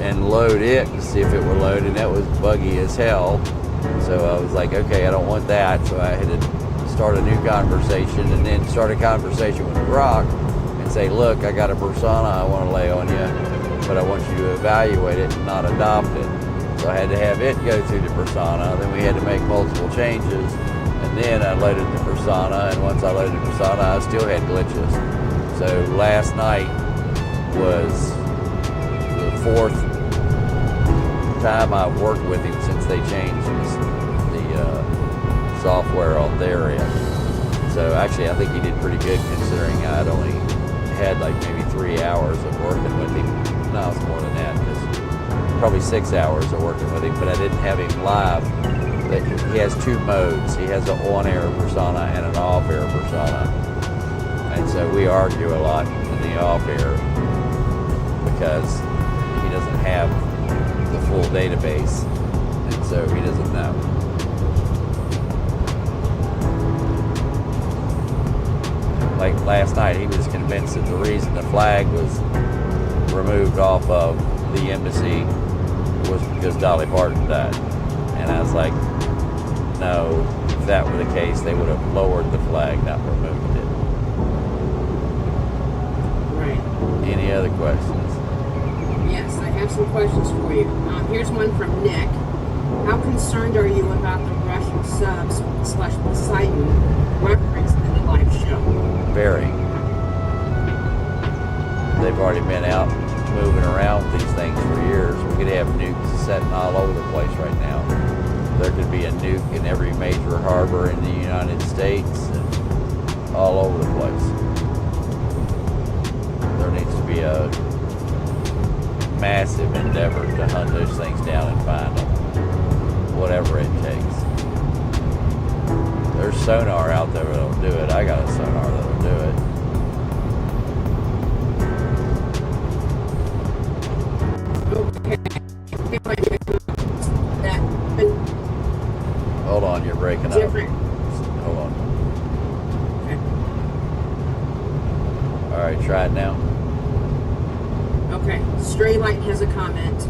and load it to see if it would load, and that was buggy as hell. So I was like, okay, I don't want that. So I had to start a new conversation and then start a conversation with Brock and say, look, I got a persona I want to lay on you, but I want you to evaluate it and not adopt it. So I had to have it go through the persona, then we had to make multiple changes, and then I loaded the persona, and once I loaded the persona, I still had glitches. So last night was the 4th time I've worked with him since they changed the software on their end. So actually I think he did pretty good considering I'd only had like maybe 3 hours of working with him. No, it's more than that. Probably 6 hours of working with him, but I didn't have him live. He has 2 modes. He has an on-air persona and an off-air persona. And so we argue a lot in the off-air because he doesn't have the full database, and so he doesn't know. Like last night, he was convinced that the reason the flag was removed off of the embassy was because Dolly Parton died. And I was like, no, if that were the case, they would have lowered the flag, not removed it. Right. Any other questions? Yes, I have some questions for you. Here's one from Nick. How concerned are you about the Russian subs / Poseidon reference in the live show? Very. They've already been out moving around with these things for years. We could have nukes setting all over the place right now. There could be a nuke in every major harbor in the United States and all over the place. There needs to be a massive endeavor to hunt those things down and find them, whatever it takes. There's sonar out there that'll do it. I got a sonar that'll do it. Hold on, you're breaking Different. up. Hold on. Okay. All right, try it now. Okay. Stray Light has a comment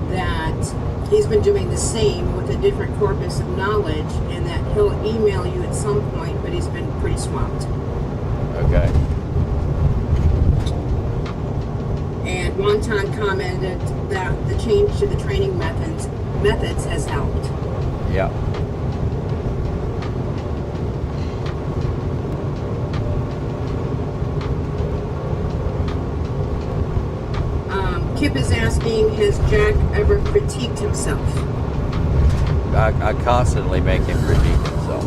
that he's been doing the same with a different corpus of knowledge, and that he'll email you at some point, but he's been pretty swamped. Okay. And Wonton commented that the change to the training methods has helped. Yeah. Kip is asking, has Jack ever critiqued himself? I constantly make him critique himself.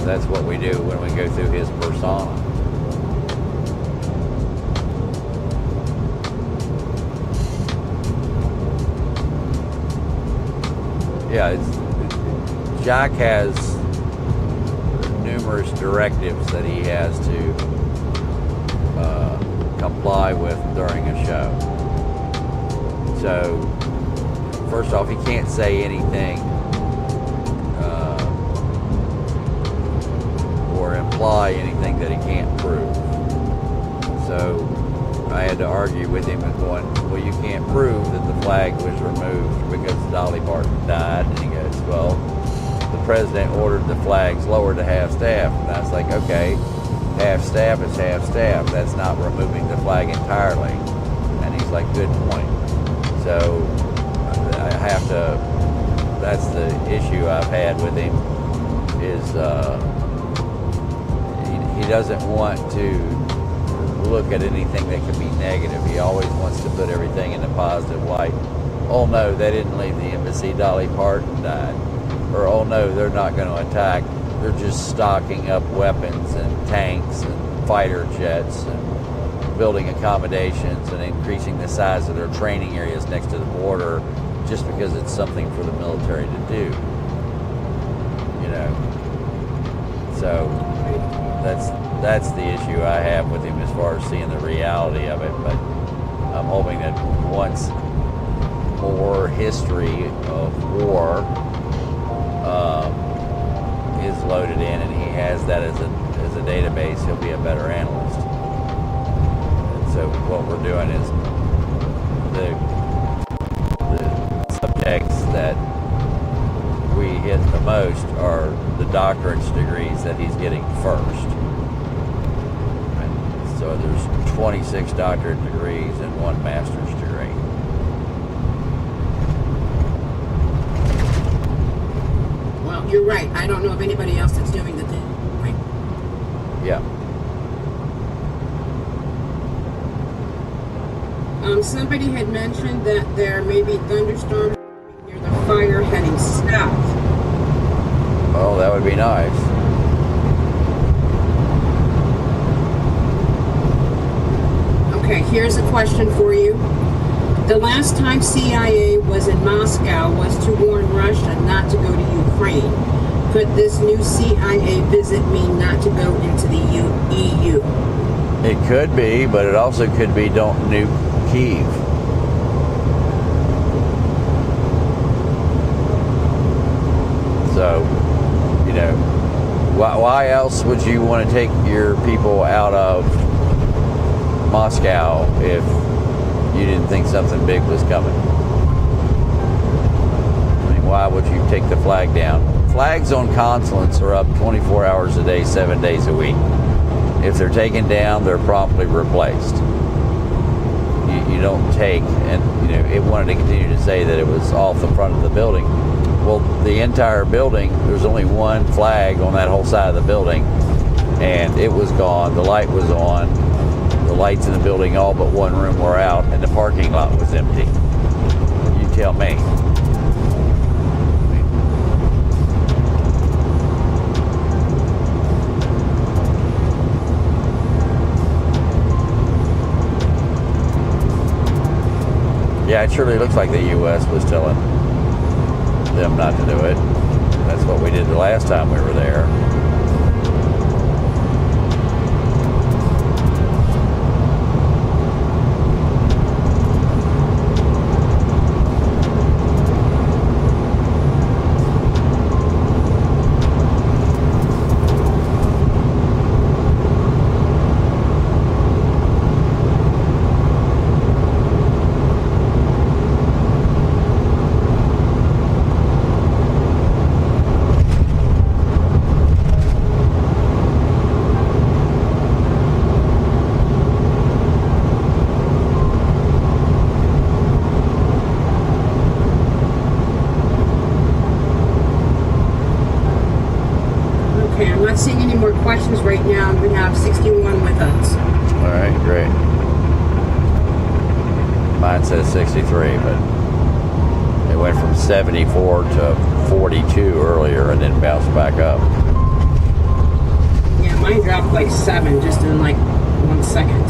That's what we do when we go through his persona. Yeah, Jack has numerous directives that he has to comply with during a show. So, first off, he can't say anything or imply anything that he can't prove. So, I had to argue with him and going, well, you can't prove that the flag was removed because Dolly Parton died. And he goes, well, the president ordered the flags lowered to half staff. And I was like, okay, half staff is half staff. That's not removing the flag entirely. And he's like, good point. So I have to, that's the issue I've had with him, is he doesn't want to look at anything that can be negative. He always wants to put everything in a positive light. Oh no, they didn't leave the embassy, Dolly Parton died. Or oh no, they're not going to attack. They're just stocking up weapons and tanks and fighter jets and building accommodations and increasing the size of their training areas next to the border just because it's something for the military to do. You know. So that's the issue I have with him as far as seeing the reality of it. But I'm hoping that once more history of war is loaded in and he has that as a database, he'll be a better analyst. And so what we're doing is the subjects that we hit the most are the doctorate degrees that he's getting first. And so there's 26 doctorate degrees and 1 master's degree. Well, you're right. I don't know of anybody else that's doing the thing. Right? Yeah. Somebody had mentioned that there may be thunderstorms near the fire heading south. Oh, that would be nice. Okay, here's a question for you. The last time CIA was in Moscow was to warn Russia not to go to Ukraine. Could this new CIA visit mean not to go into the EU? It could be, but it also could be don't nuke Kyiv. So, you know, why else would you want to take your people out of Moscow if you didn't think something big was coming? I mean, why would you take the flag down? Flags on consulates are up 24 hours a day, 7 days a week. If they're taken down, they're promptly replaced. You don't take, and you know, it wanted to continue to say that it was off the front of the building. Well, the entire building, there's only one flag on that whole side of the building, and it was gone. The light was on. The lights in the building, all but one room, were out, and the parking lot was empty. You tell me. Yeah, it surely looks like the U.S. was telling them not to do it. That's what we did the last time we were there. I'm not seeing any more questions right now, and we have 61 with us. All right, great. Mine says 63, but it went from 74 to 42 earlier and then bounced back up. Yeah, mine dropped like 7 just in like 1 second.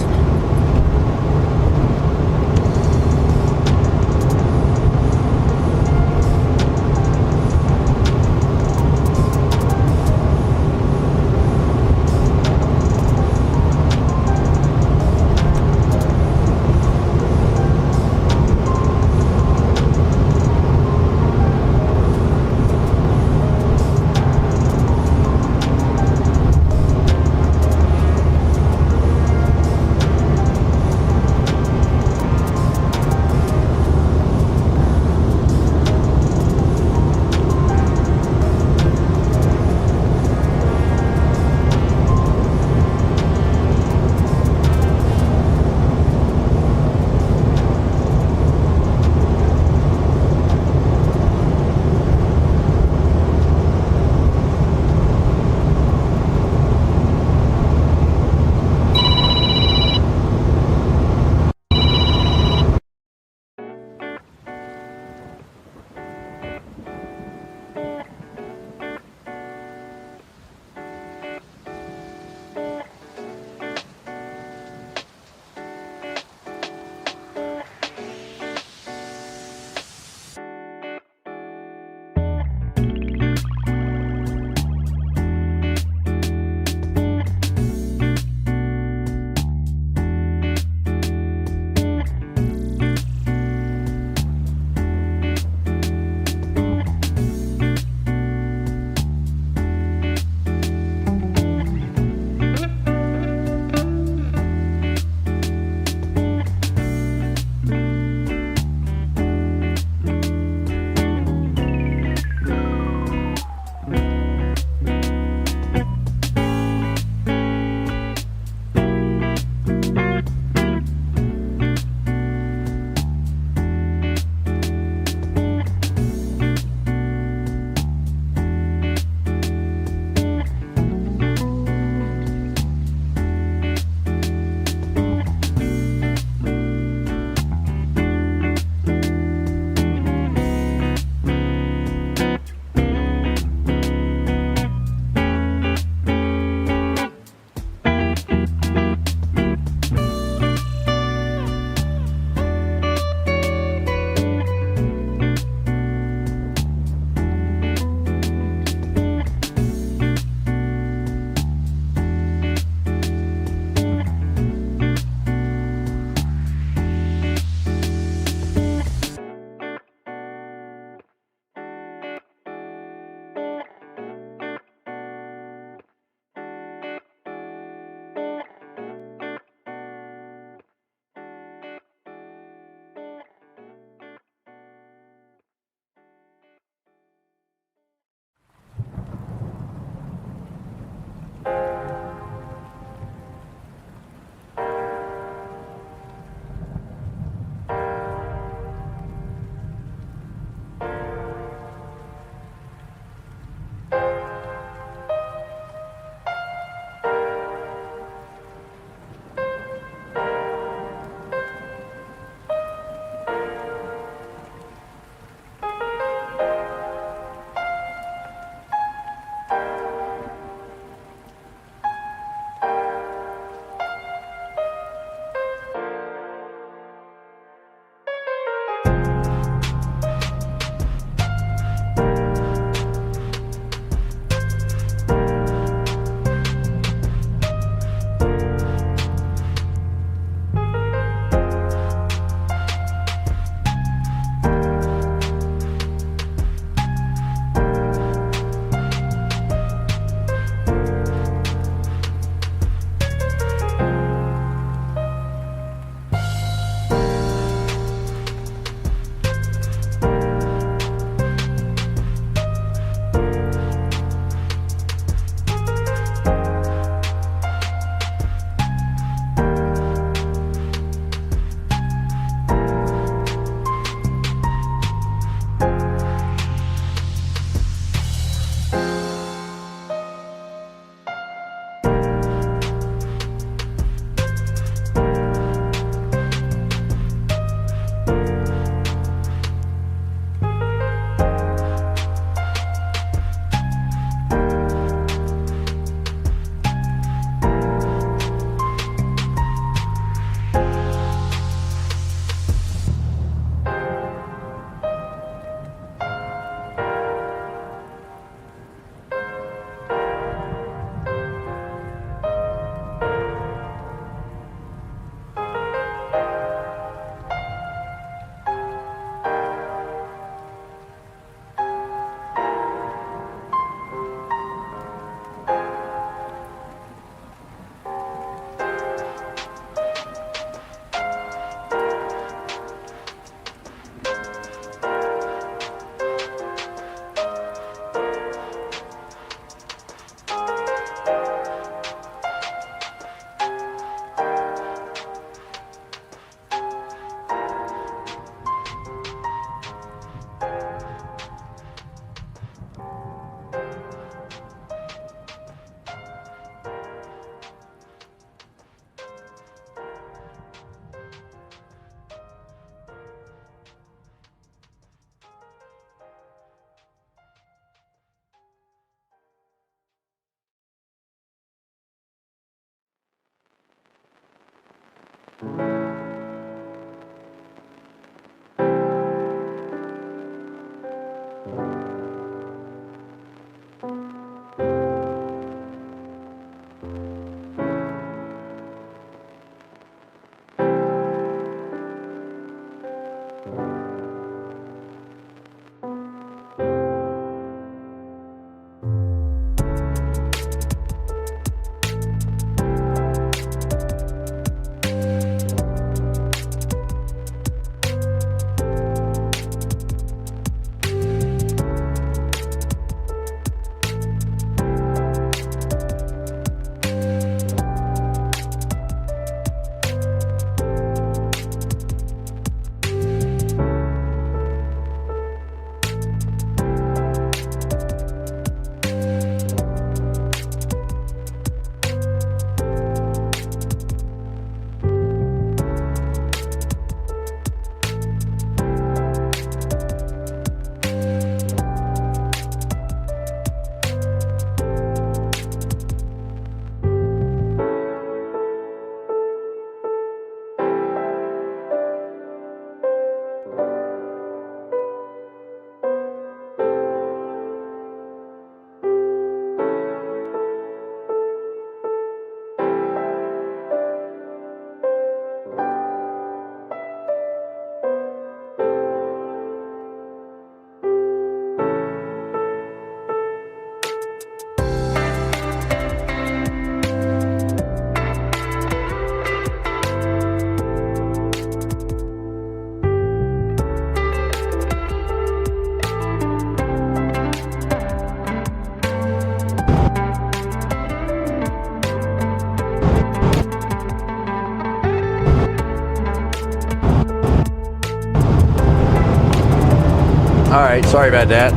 All right, sorry about that.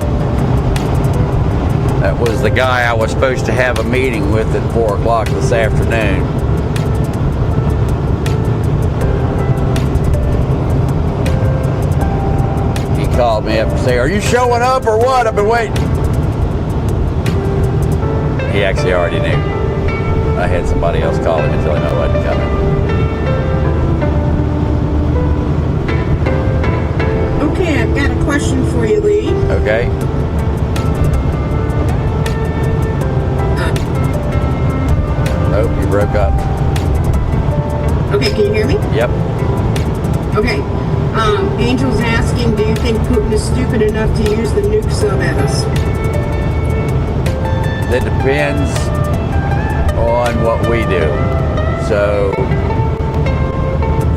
That was the guy I was supposed to have a meeting with at 4 o'clock this afternoon. He called me up and said, "Are you showing up or what? I've been waiting." He actually already knew. I had somebody else call him and tell him I wasn't coming. Okay, I've got a question for you, Lee. Okay. Oh, you broke up. Okay, can you hear me? Yep. Okay. Angel's asking, do you think Putin is stupid enough to use the nuke sub at us? That depends on what we do. So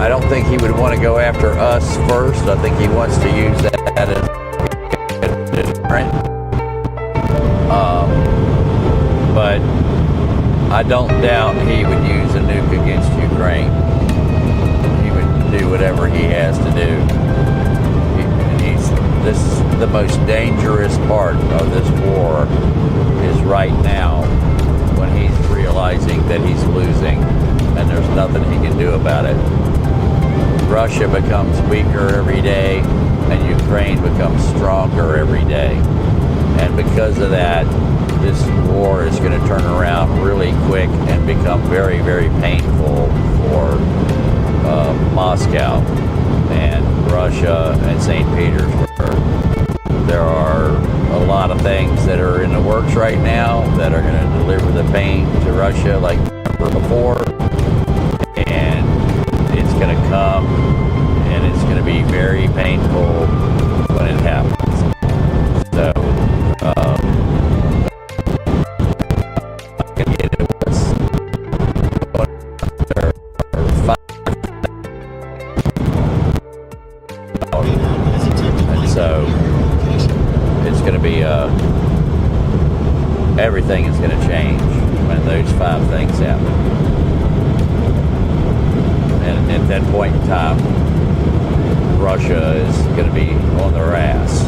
I don't think he would want to go after us first. I think he wants to use that as a deterrent. But I don't doubt he would use a nuke against Ukraine. He would do whatever he has to do. This is the most dangerous part of this war is right now when he's realizing that he's losing and there's nothing he can do about it. Russia becomes weaker every day and Ukraine becomes stronger every day. And because of that, this war is going to turn around really quick and become very, very painful for Moscow and Russia and St. Petersburg. There are a lot of things that are in the works right now that are going to deliver the pain to Russia like never before. And it's going to come and it's going to be very painful when it happens. So, everything is going to change when those 5 things happen. And at that point in time, Russia is going to be on their ass.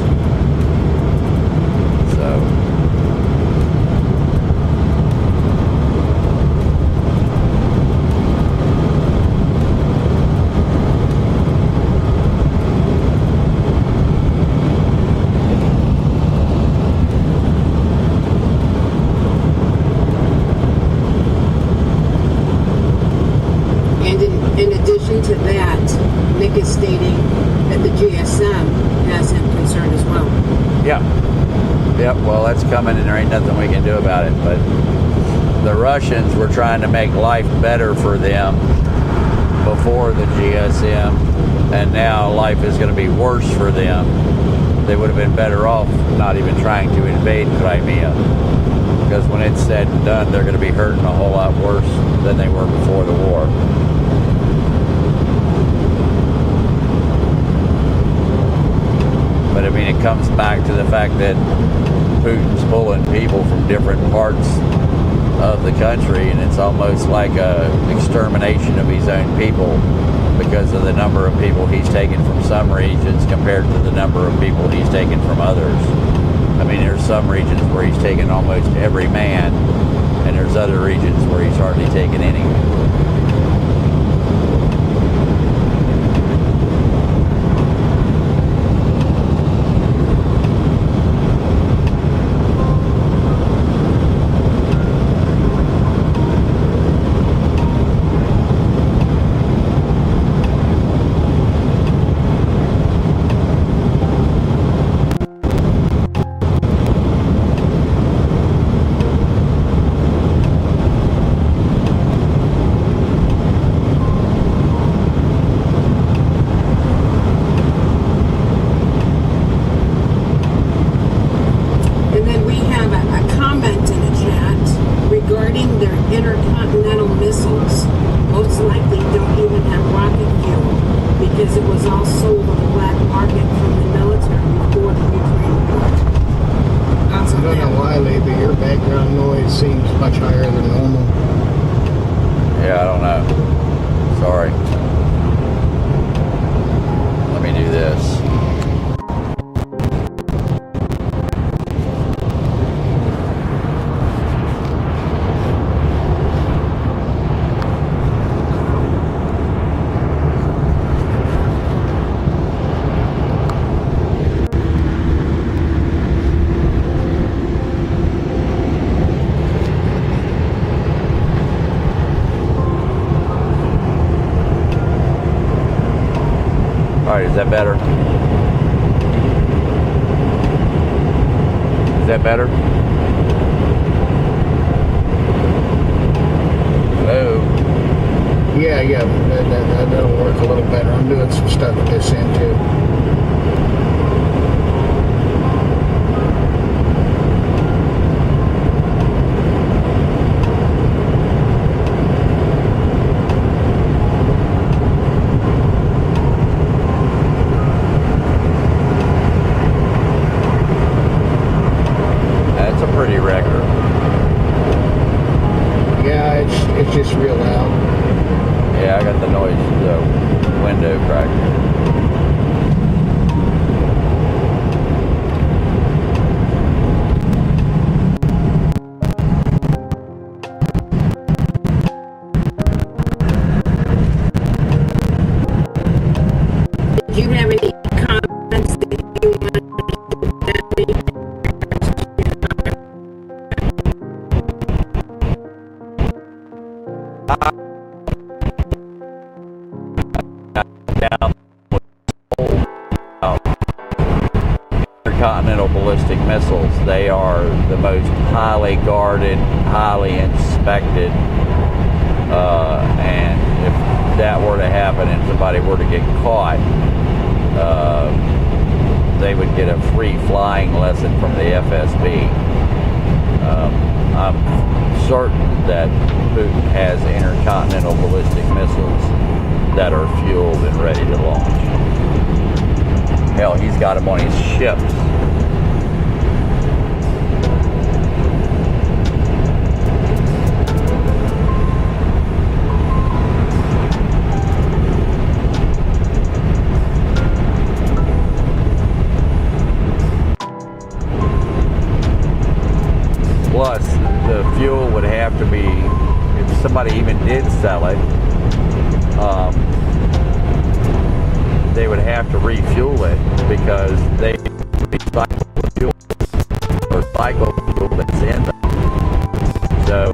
So, In addition Yep, well, that's coming and there ain't nothing we can do about it. But the Russians were trying to make life better for them before the GSM, and now life is going to be worse for them. They would have been better off not even trying to invade Crimea, because when it's said and done, they're going to be hurting a whole lot worse than they were before the war. But I mean, it comes back to the fact that Putin's pulling people from different parts of the country, and it's almost like an extermination of his own people because of the number of people he's taken from some regions compared to the number of people he's taken from others. I mean, there's some regions where he's taken almost every man, and there's other regions where he's hardly taken any. Yeah, I don't know. Sorry. Let me do this. Alright, is that better? Is that better? Hello? Yeah, that'll work a little better. I'm doing some stuff with this end too. It's just real loud. Yeah, I got the noise, the window cracked. Do you have any comments that you want to tell me? Intercontinental ballistic missiles. They are the most highly guarded, highly inspected, and if that were to happen and somebody were to get caught, they would get a free flying lesson from the FSB. I'm certain that Putin has intercontinental ballistic missiles that are fueled and ready to launch. Hell, he's got them on his ships. Plus, the fuel would have to be, if somebody even did sell it, they would have to refuel it because they recycle the fuel or cycle fuel that's in them. So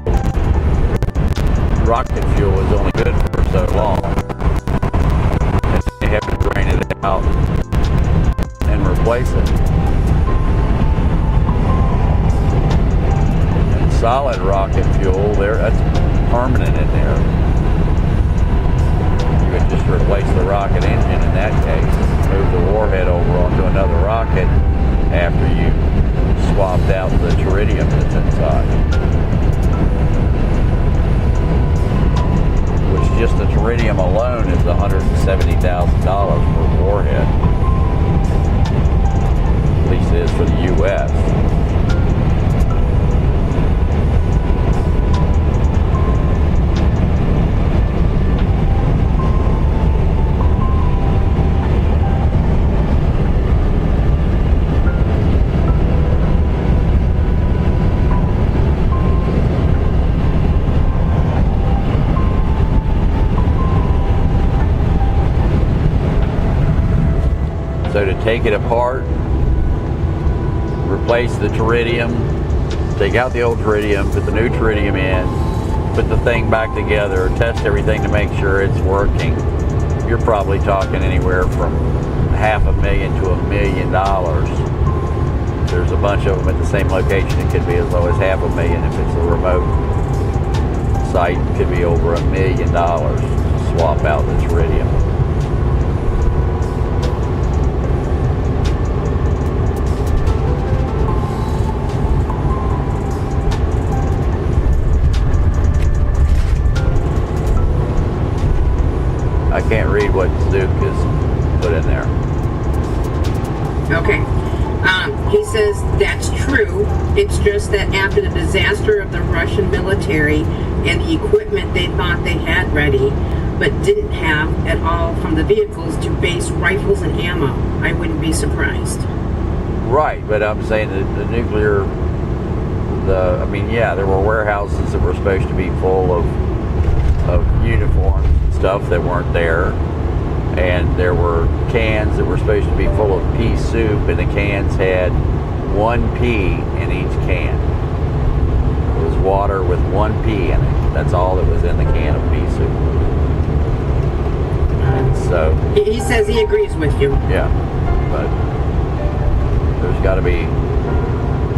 rocket fuel is only good for so long, and they have to drain it out and replace it. solid rocket fuel, that's permanent in there. You would just replace the rocket engine in that case. Move the warhead over onto another rocket after you swapped out the tritium that's inside. Which just the tritium alone is $170,000 per warhead. At least it is for the U.S. So to take it apart, replace the tritium, take out the old tritium, put the new tritium in, put the thing back together, test everything to make sure it's working, you're probably talking anywhere from $500,000 to $1 million. There's a bunch of them at the same location. It could be as low as $500,000 if it's a remote site. It could be over $1 million to swap out the tritium. I can't read what Duke has put in there. Okay. He says that's true. It's just that after the disaster of the Russian military and the equipment they thought they had ready, but didn't have at all from the vehicles to base rifles and ammo, I wouldn't be surprised. Right, but I'm saying that the nuclear, there were warehouses that were supposed to be full of uniforms and stuff that weren't there. And there were cans that were supposed to be full of pea soup, and the cans had 1 pea in each can. It was water with 1 pea in it. That's all that was in the can of pea soup. And so he says he agrees with you. Yeah, but there's got to be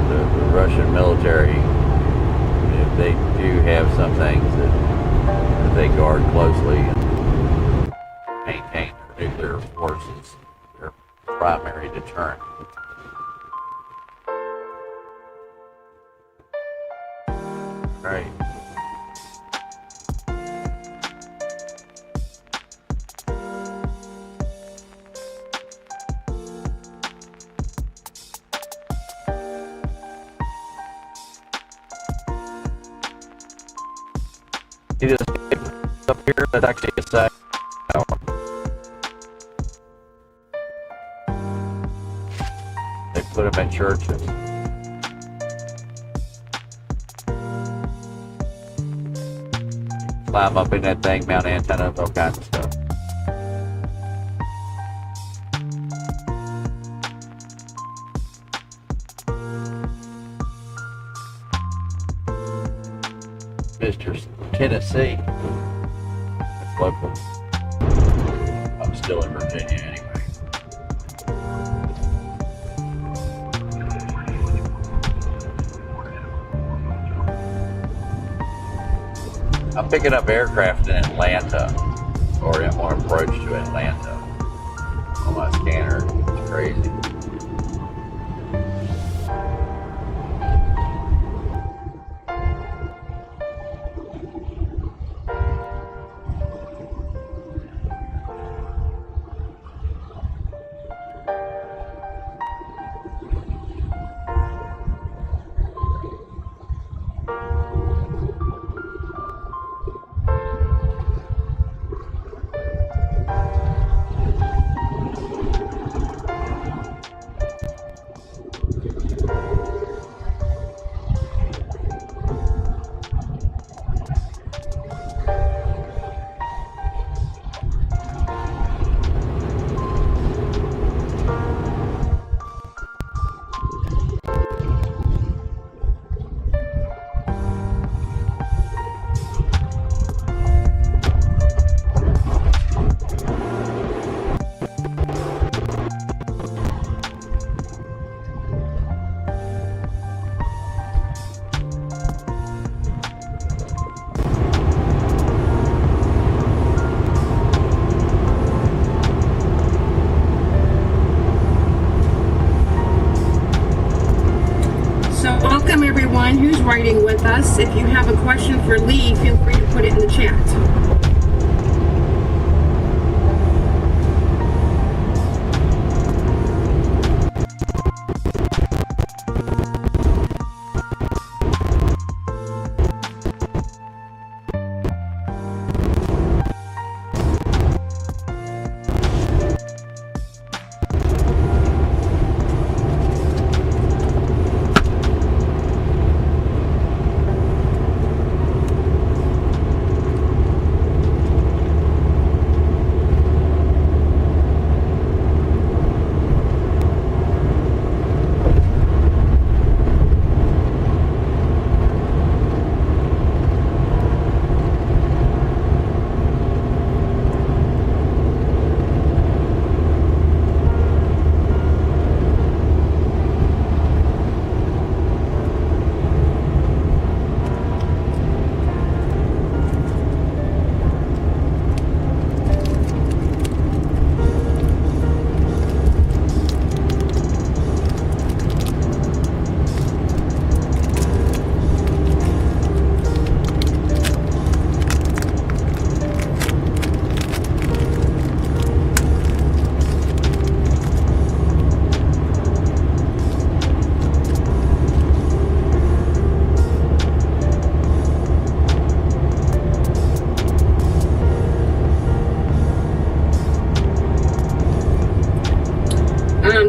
the Russian military. If they do have some things that they guard closely and maintain their nuclear forces, their primary deterrent. Right. You just up here, that's actually a sec. They put them in churches. Climb up in that thing, mount antennas, all kinds of stuff. Mr. Tennessee. That's local. I'm still in Virginia anyway. I'm picking up aircraft in Atlanta, or on approach to Atlanta on my scanner. It's crazy. Welcome everyone who's writing with us. If you have a question for Lee, feel free to put it in the chat.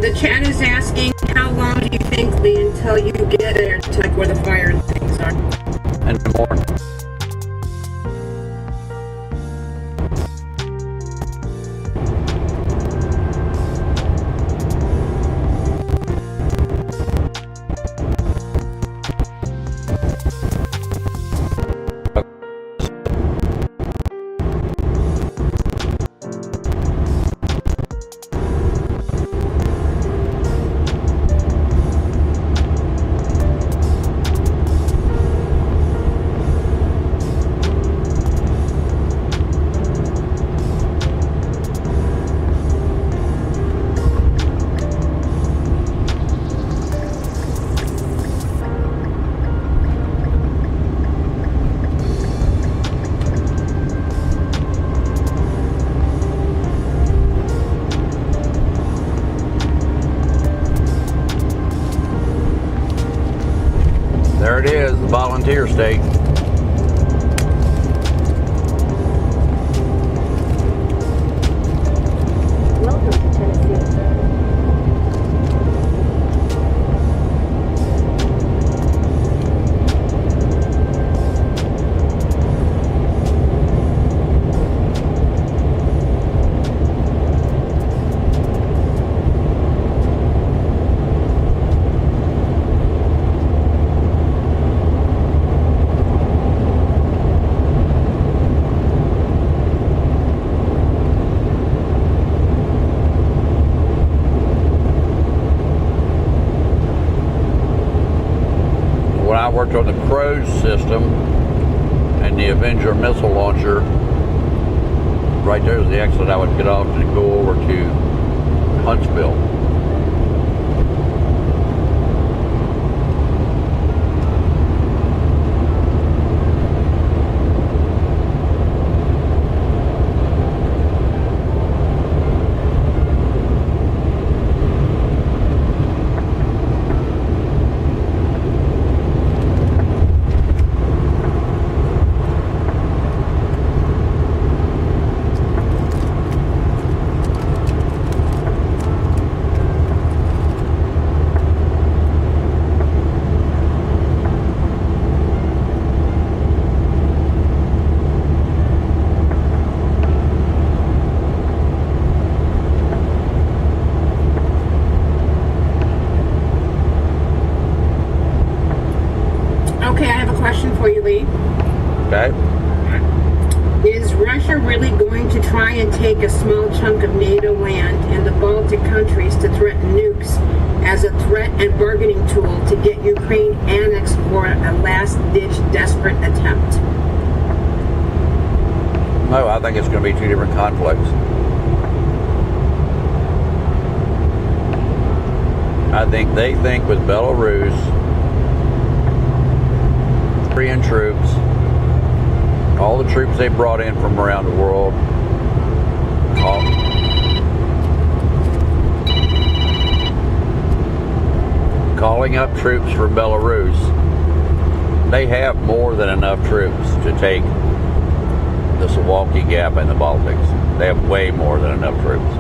The chat is asking, how long do you think, Lee, until you get there to like where the fire and things are? In the morning. There it is, the volunteer state. Welcome to Tennessee. When I worked on the cruise system and the Avenger missile launcher, right there's the exit I would get off to go over to Huntsville. For you, Lee. Okay. Is Russia really going to try and take a small chunk of NATO land and the Baltic countries to threaten nukes as a threat and bargaining tool to get Ukraine annexed for a last-ditch desperate attempt? No, I think it's going to be two different conflicts. I think they think with Belarus Korean troops, all the troops they brought in from around the world, calling up troops from Belarus. They have more than enough troops to take the Suwalki Gap and the Baltics. They have way more than enough troops.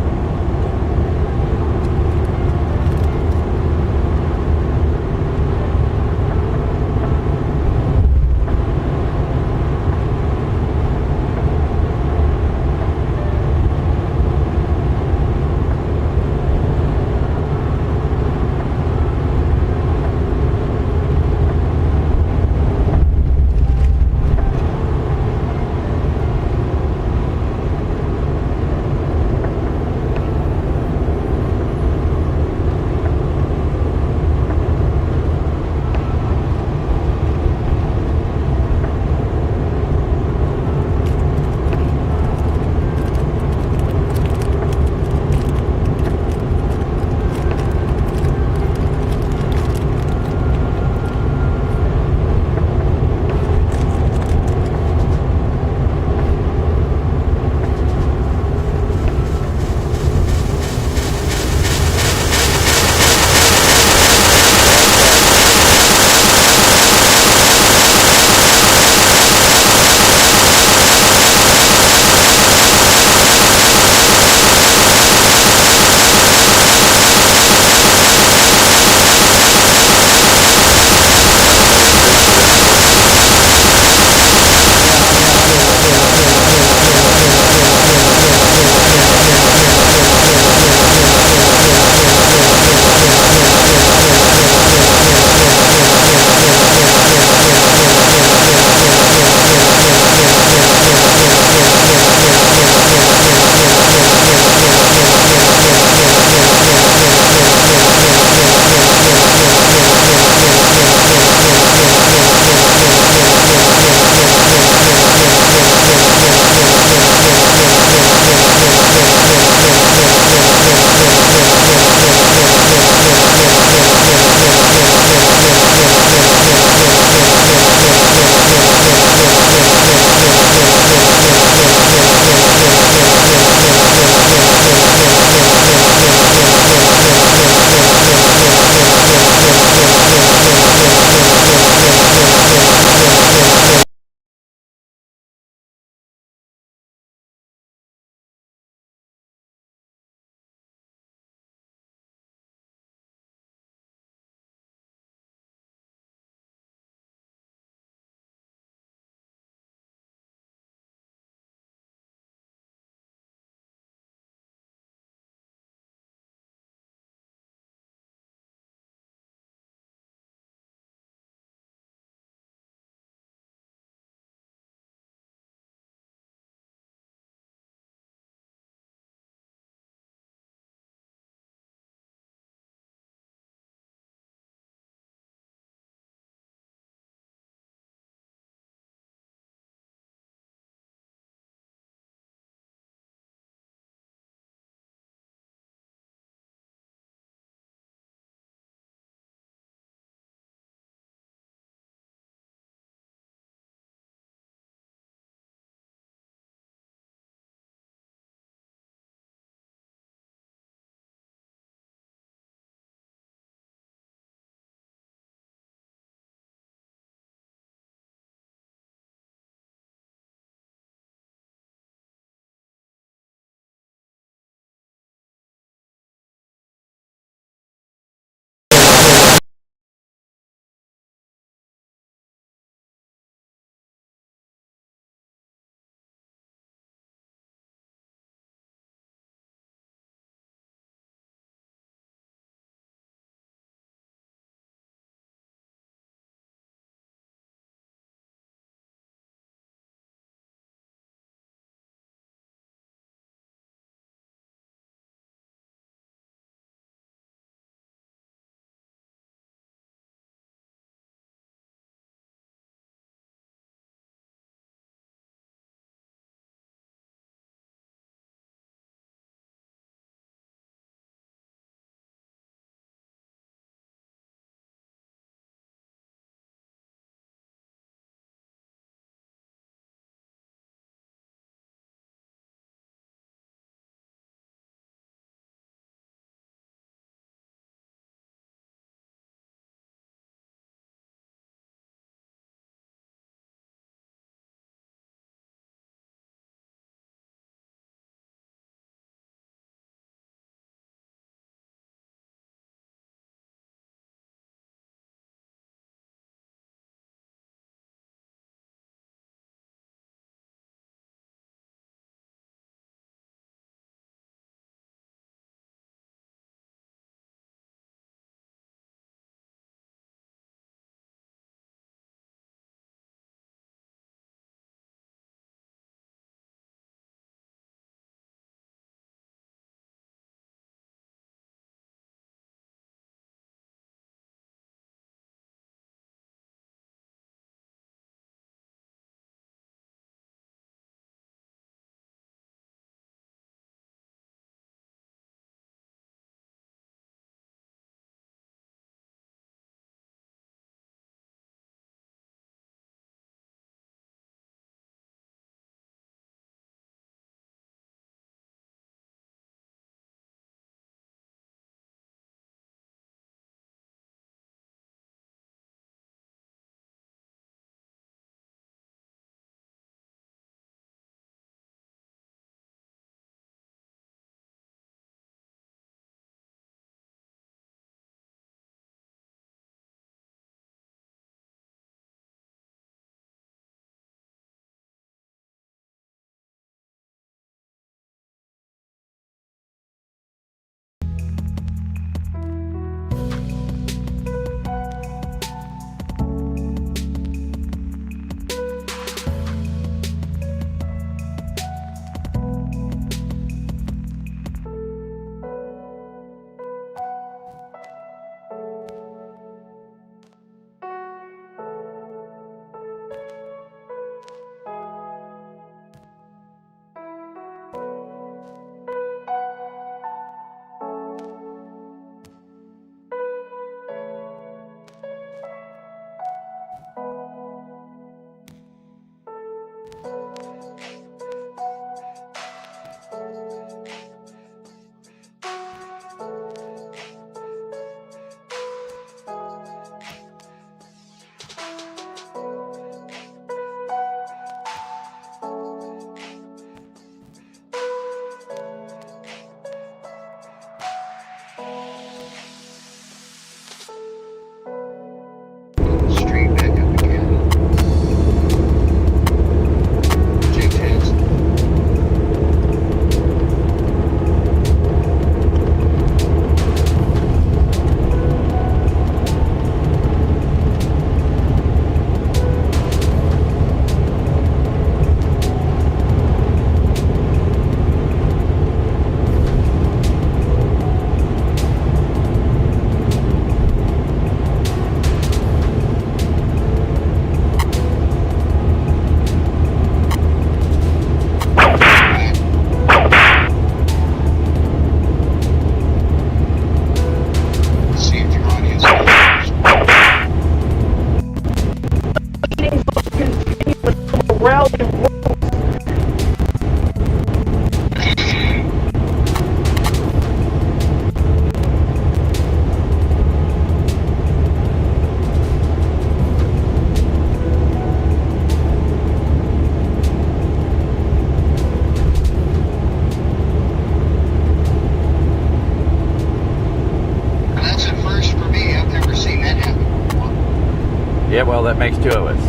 Well, that makes two of us.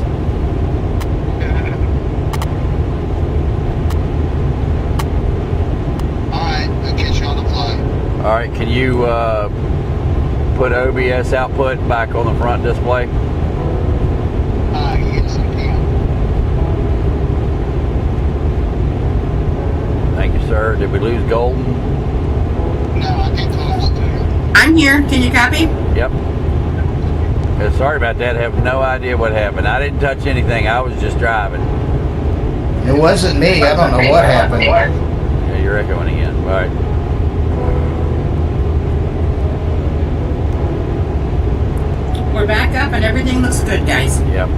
Alright, I'll catch you on the fly. All right, can you put OBS output back on the front display? Yes, I can. Thank you, sir. Did we lose Golden? No, I can close it there. I'm here. Can you copy? Yep. Sorry about that. I have no idea what happened. I didn't touch anything. I was just driving. It wasn't me. I don't know what happened. Yeah, you're echoing again. All right. We're back up and everything looks good, guys. Yep.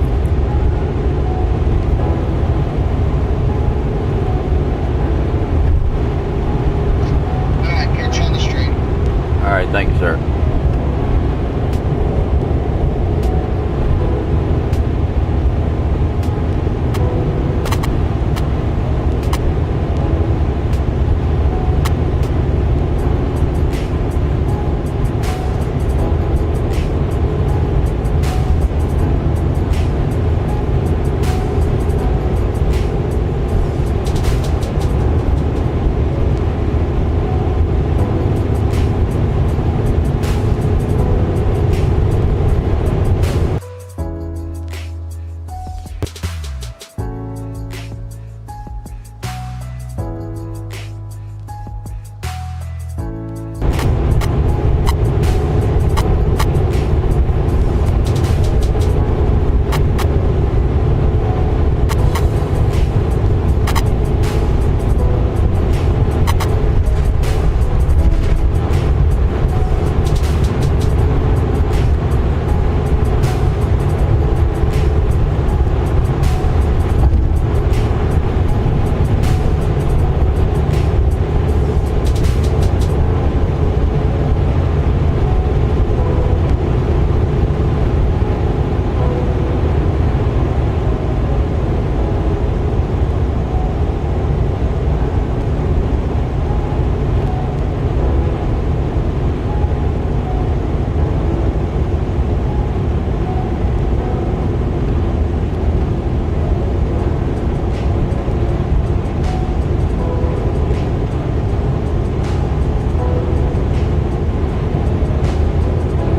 Alright, catch you on the street. All right. Thank you, sir.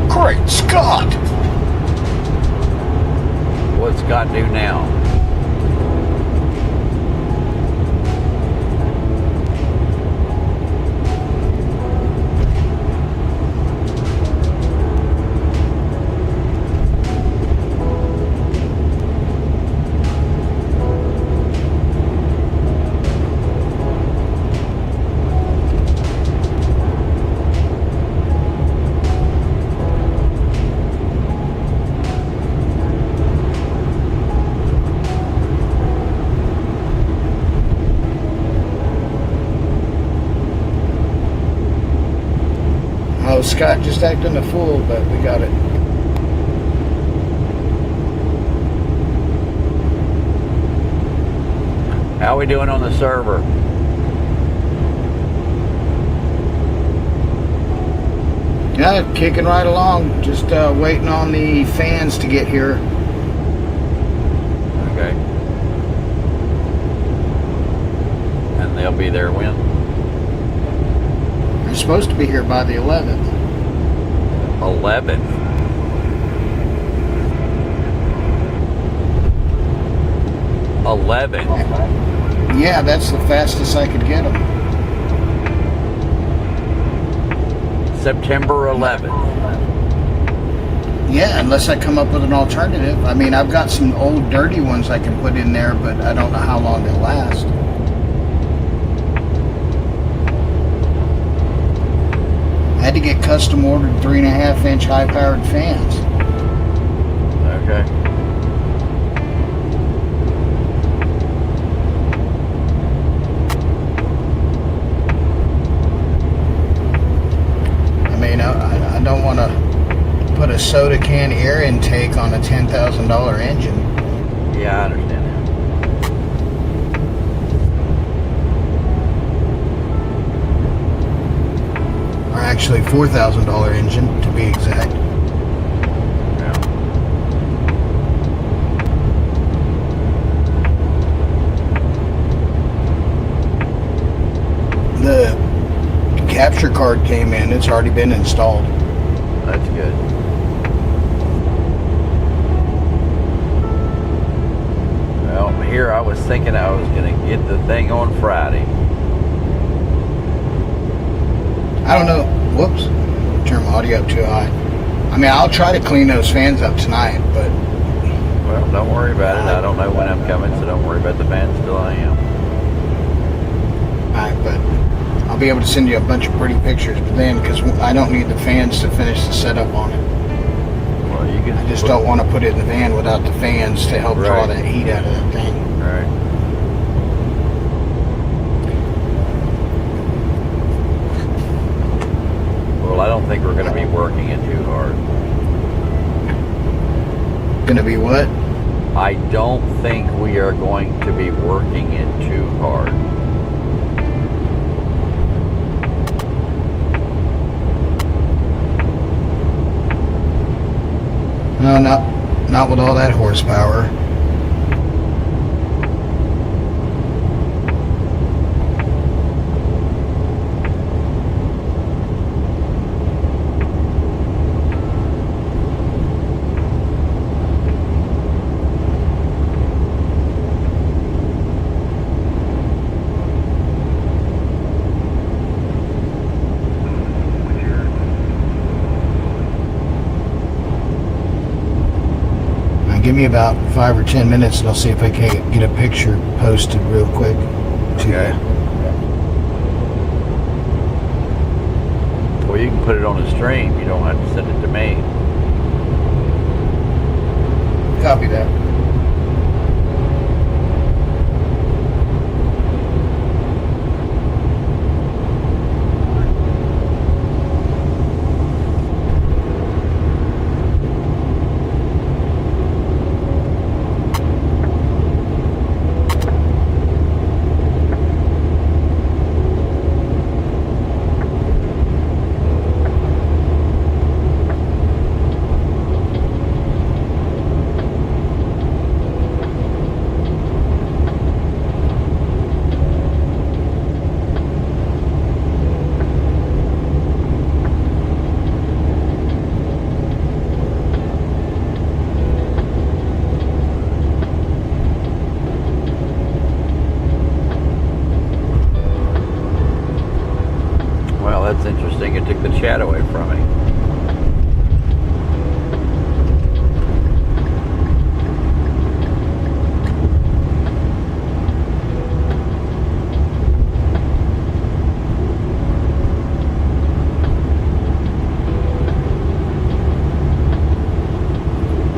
Great Scott! What's Scott do now? Oh, Scott just acting a fool, but we got it. How we doing on the server? Yeah, kicking right along. Just waiting on the fans to get here. Okay. And they'll be there when? They're supposed to be here by the 11th. 11. Yeah, that's the fastest I could get them. September 11th. Yeah, unless I come up with an alternative. I mean, I've got some old dirty ones I can put in there, but I don't know how long they'll last. I had to get custom ordered 3.5-inch high-powered fans. Okay. I mean, I don't want to put a soda can air intake on a $10,000 engine. Yeah, I understand that. Or actually $4,000 engine, to be exact. Yeah. card came in. It's already been installed. That's good. Well, here I was thinking I was going to get the thing on Friday. I don't know. Whoops. Turn my audio up too high. I mean, I'll try to clean those fans up tonight, but... Well, don't worry about it. I don't know when I'm coming, so don't worry about the fans till I am. Alright, but I'll be able to send you a bunch of pretty pictures then, because I don't need the fans to finish the setup on it. Well, you can... I just don't want to put it in the van without the fans to help draw Right. that heat out of that thing. Right. Well, I don't think we're going to be working it too hard. Gonna be what? I don't think we are going to be working it too hard. No, not with all that horsepower. Give me about 5 or 10 minutes and I'll see if I can get a picture posted real quick to Okay. you. Well, you can put it on the stream. You don't have to send it to me. Copy that. That's interesting. It took the chat away from me.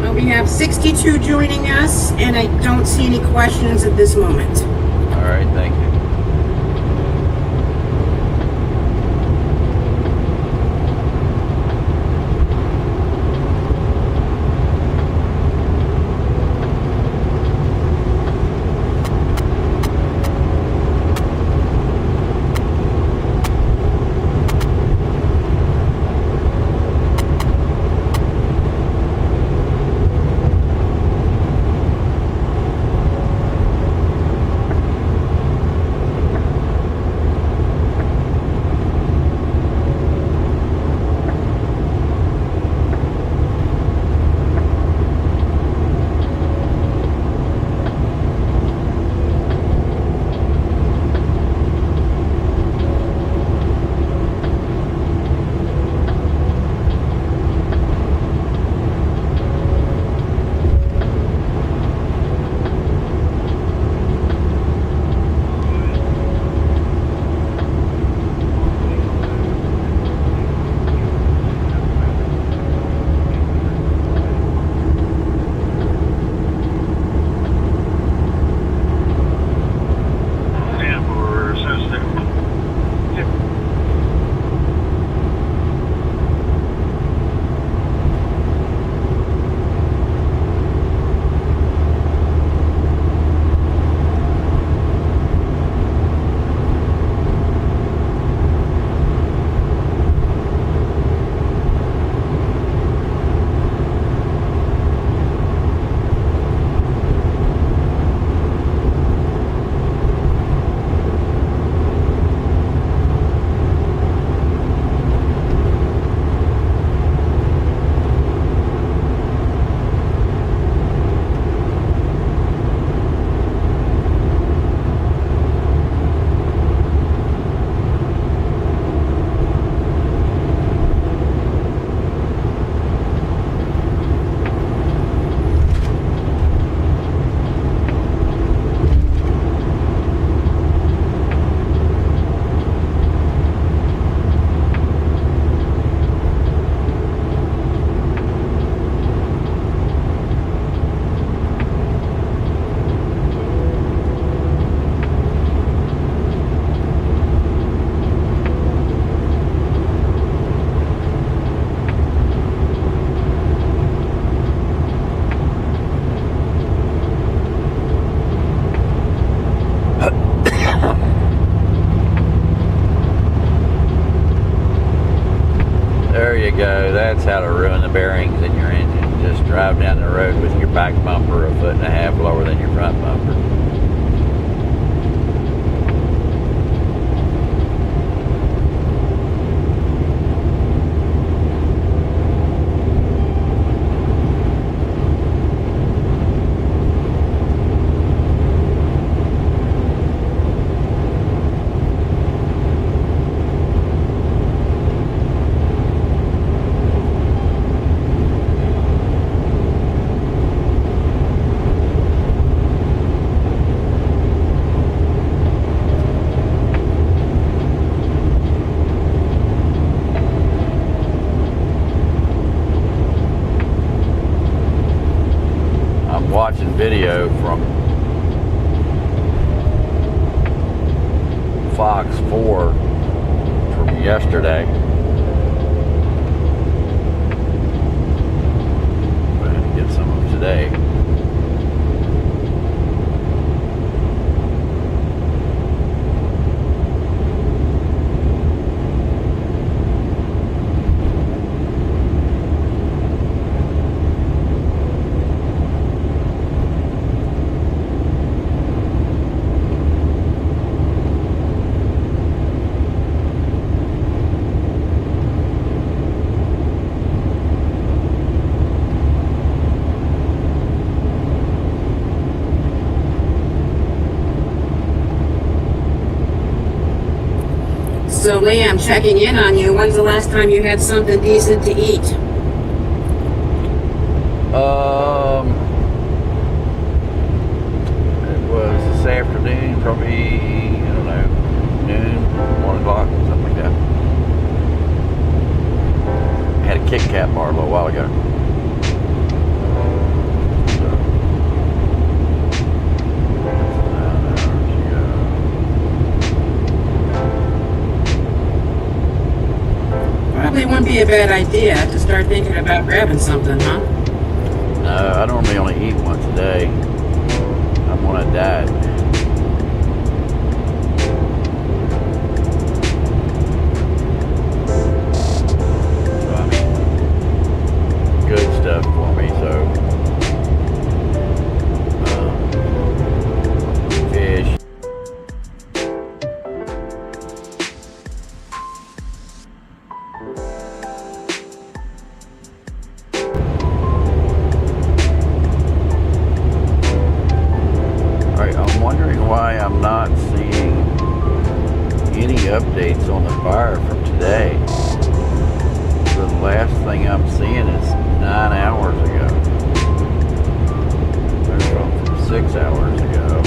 Well, we have 62 joining us, and I don't see any questions at this moment. All right, thank you. how to ruin the bearings in your engine. Just drive down the road with your back bumper 1.5 feet lower than your front bumper. Watching video from Fox 4 from yesterday. I'm going to get some of today. So, Lee, I'm checking in on you. When's the last time you had something decent to eat? It was this afternoon, probably, I don't know, noon, 1 o'clock, something like that. I had a Kit Kat bar a little while ago. Probably wouldn't be a bad idea to start thinking about grabbing something, huh? No, I normally only eat once a day. I'm on a diet. So I mean, good stuff for me. So fish. I'm wondering why I'm not seeing any updates on the fire from today. The last thing I'm seeing is 9 hours ago. There's from 6 hours ago.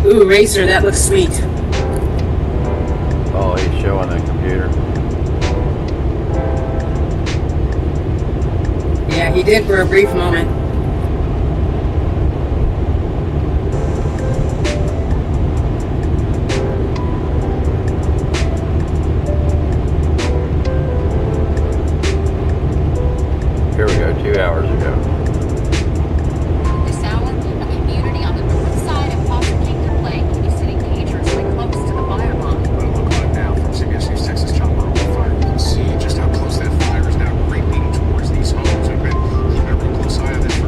Ooh, Racer, that looks sweet. Oh, he's showing the computer. Yeah, he did for a brief moment. Here we go, 2 hours ago. This hour, a community on the north side of Possum Kingdom Lake can be sitting dangerously close to the fire line. What it looked like now from CBS News Texas Chopper Wildfire, you can see just how close that fire is now great leading towards these homes. We've been keeping a real close eye on this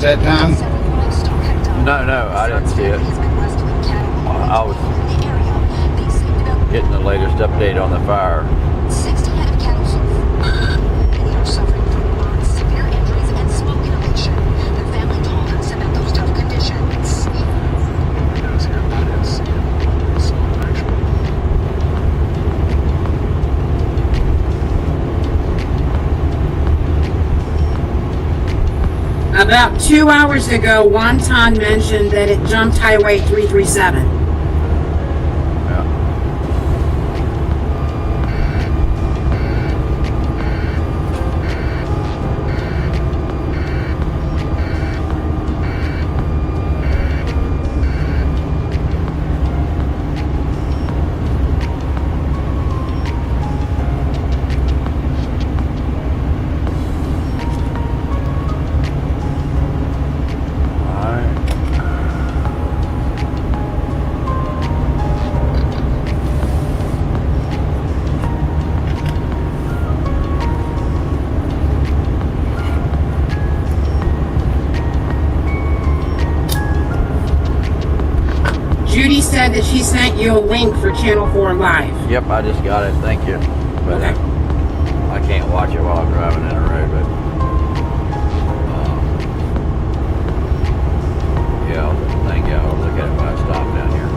about that time? No, I didn't see it. I was getting the latest update on the fire. 60 head of cattle so far. Many are suffering from burns, severe injuries, and smoke inhalation. The family told us about those tough conditions. Windows here, that is so actually. About 2 hours ago, Wonton mentioned that it jumped Highway 337. Yeah. Judy said that she sent you a link for Channel 4 Live. Yep, I just got it. Thank you. But Okay. I can't watch it while I'm driving in the road. But yeah, thank you. I'll look at it when I stop down here.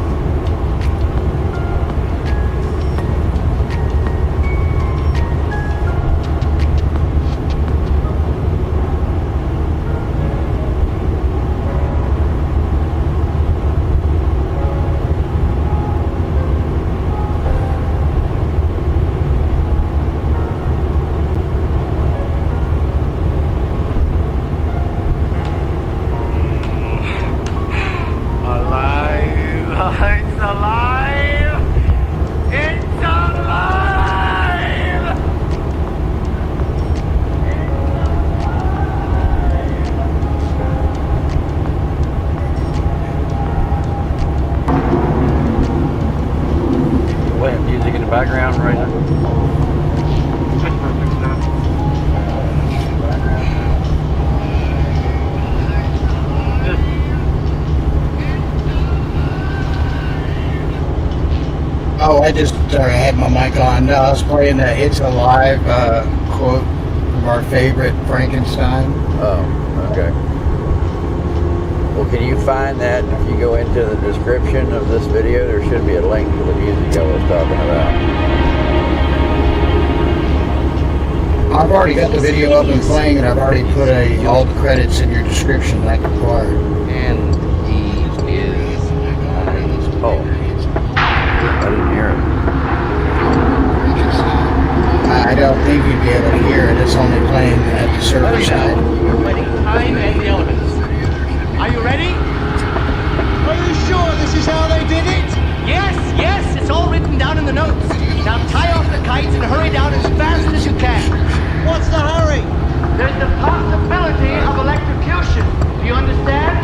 Playing music in the background right now. That's perfect stuff. Oh, I just had my mic on. I was playing the It's Alive quote from our favorite Frankenstein. Oh, okay. Well, can you find that if you go into the description of this video? There should be a link to the music I was talking about. I've already got the video up and playing, and I've already put all the credits in your description like required. And he is. Oh, I didn't hear it. I don't think you'd be able to hear it. It's only playing at the server side. We're fighting time and the elements. Are you ready? Are you sure this is how they did it? Yes, it's all written down in the notes. Now tie off the kites and hurry down as fast as you can. What's the hurry? There's the possibility of electrocution. Do you understand?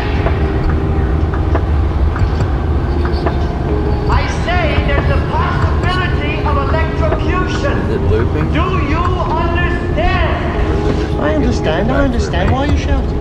I say there's the possibility of electrocution. Is it looping? Do you understand? I understand. Why are you shouting?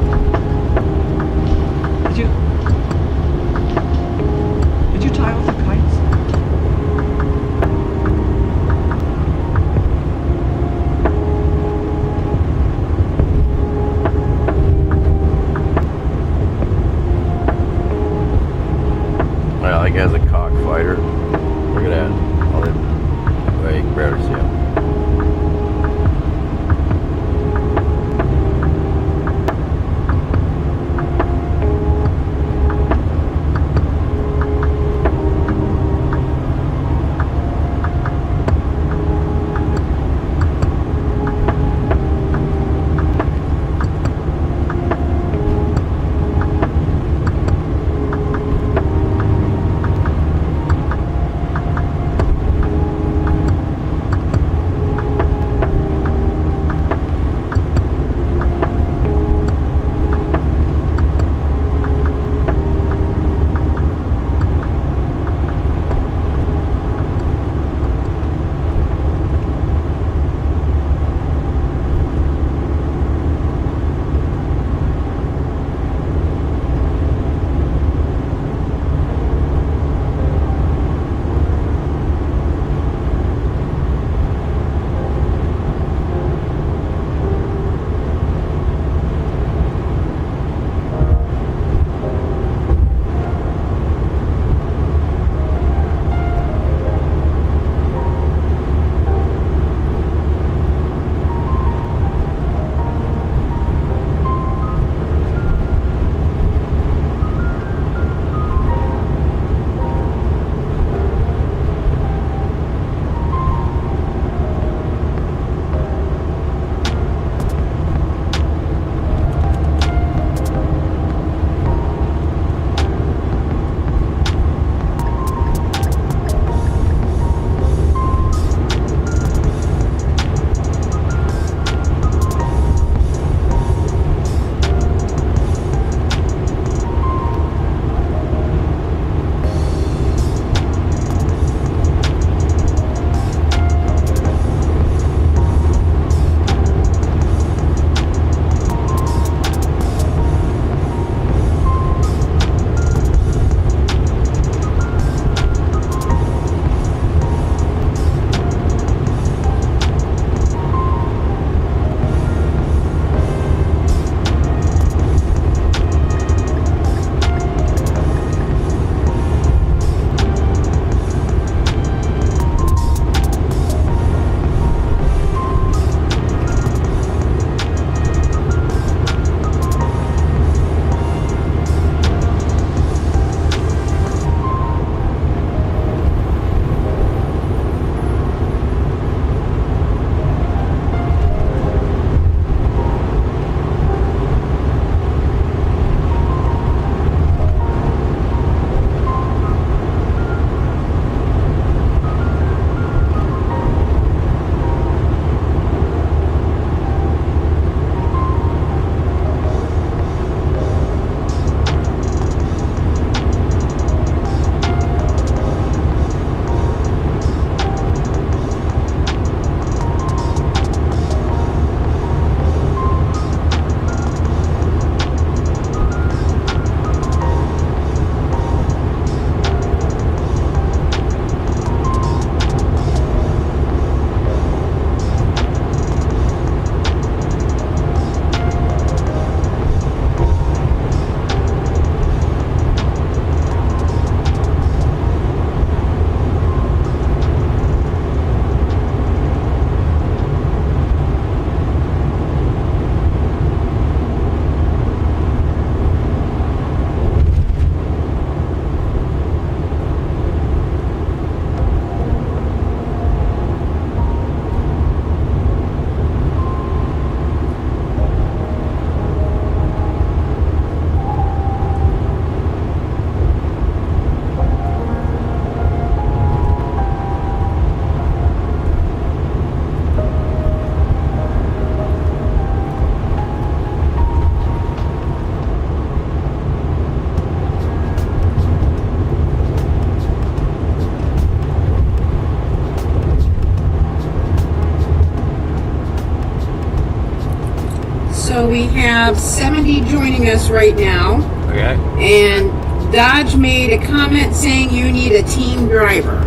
have 70 joining us right now. Okay. And Dodge made a comment saying you need a team driver.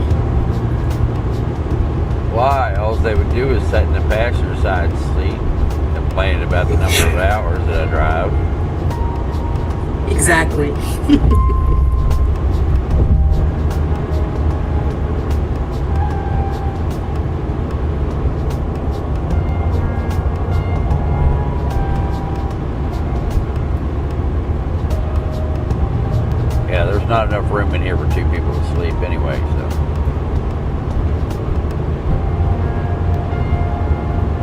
Why? All they would do is sit in the passenger side seat, complaining about the number of hours that I drive. Exactly. Yeah, there's not enough room in here for two people to sleep anyway, so.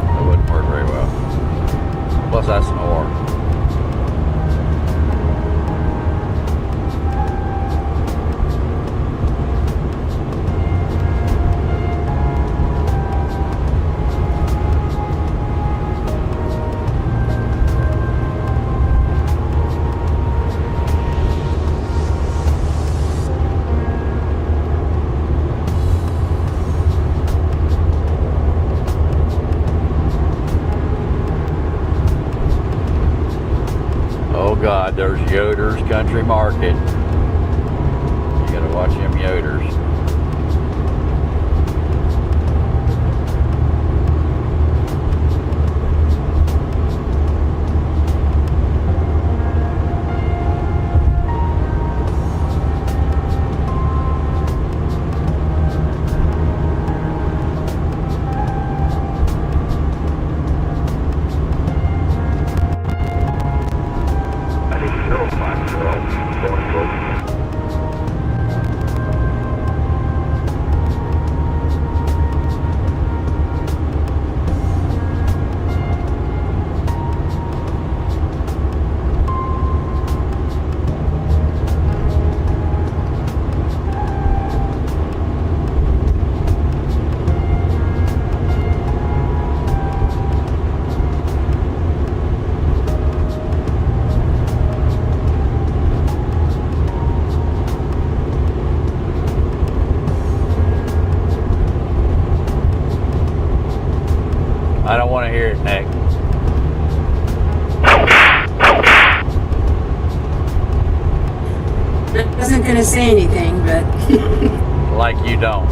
That wouldn't work very well. Plus I snore. Oh God, there's Yoder's Country Market. You gotta watch them Yoders. I don't want to hear it, Nick. I wasn't going to say anything, but... Like you don't.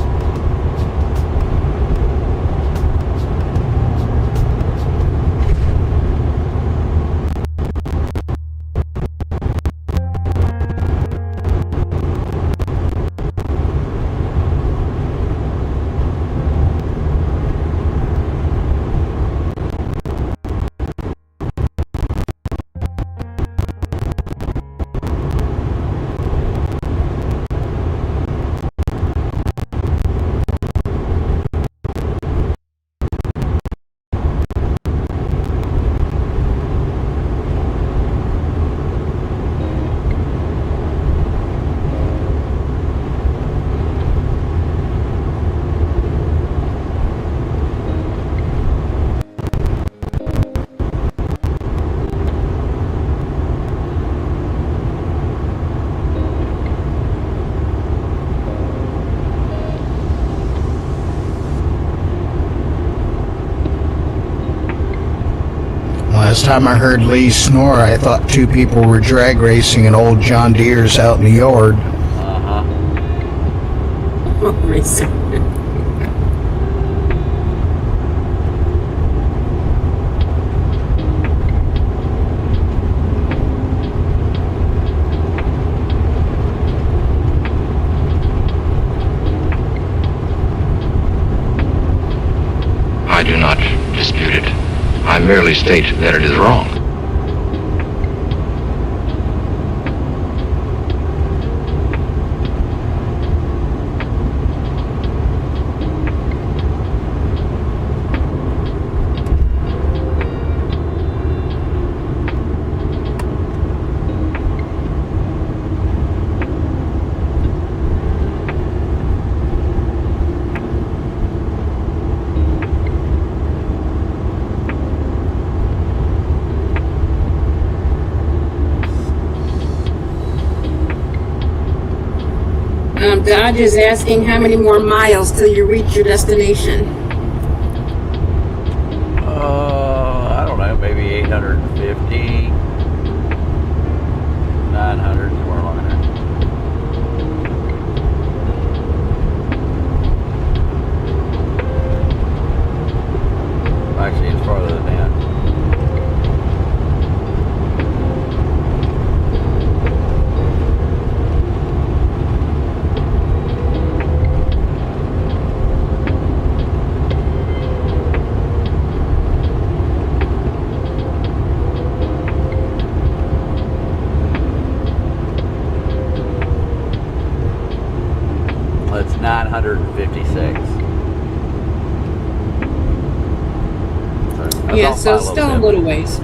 Last time I heard Lee snore, I thought two people were drag racing an old John Deere's out in the yard. Racing. I do not dispute it. I merely state that it is wrong. Dodge is asking how many more miles till you reach your destination. I don't know, maybe 850. 156. Yeah, so still a little ways.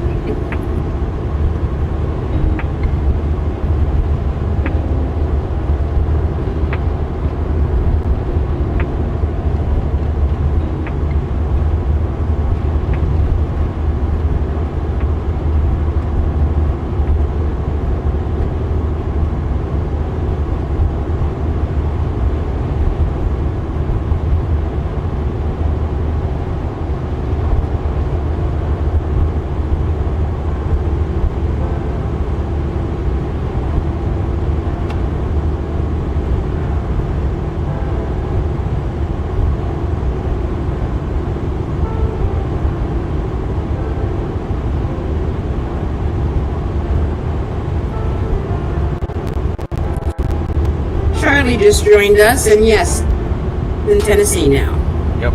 Charlie just joined us, and yes, in Tennessee now. Yep.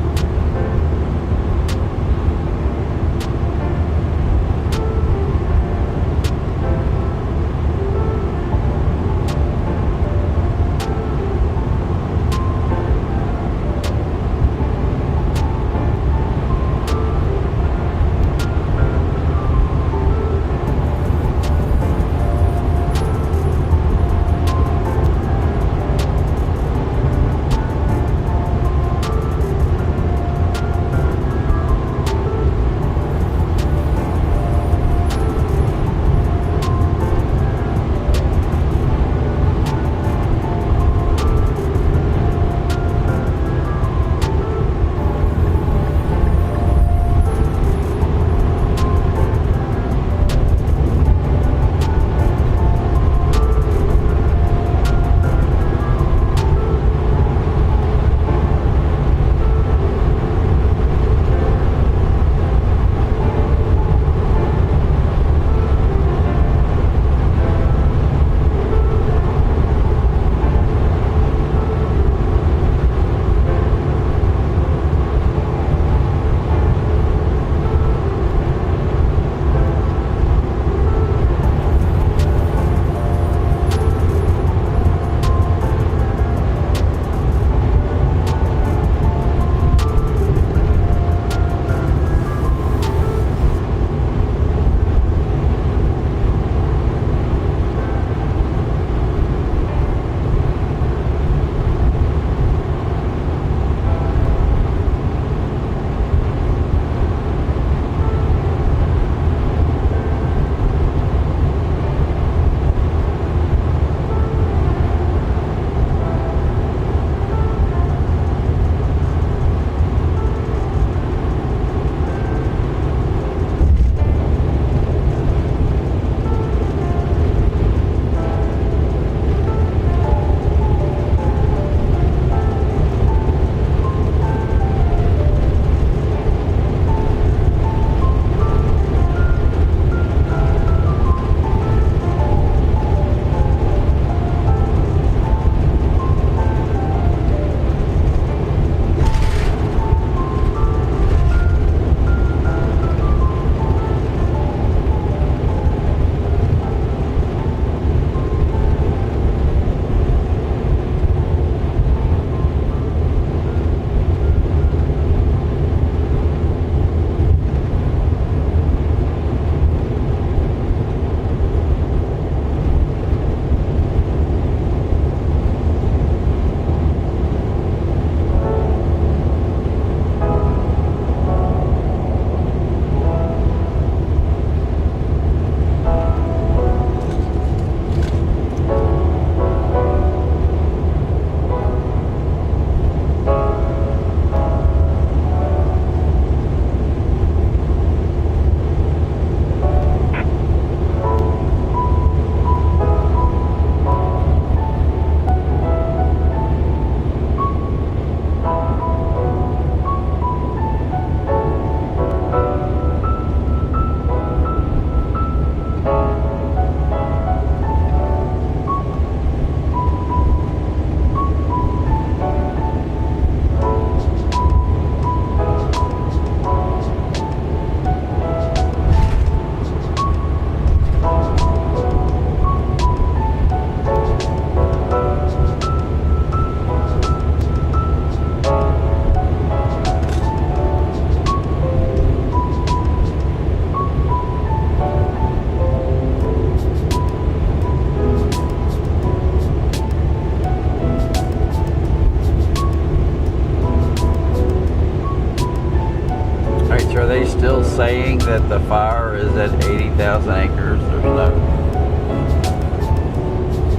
that the fire is at 80,000 acres. There's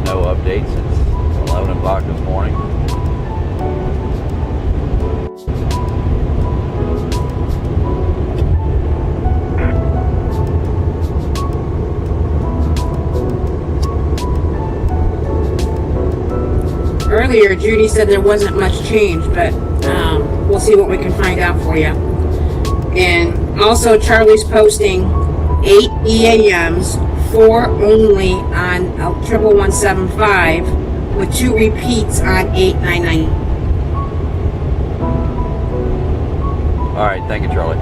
no updates since 11 o'clock this morning. Earlier, Judy said there wasn't much change, but we'll see what we can find out for you. And also, Charlie's posting 8 EAMs, 4 only on 11175, with 2 repeats on 899. All right, thank you, Charlie.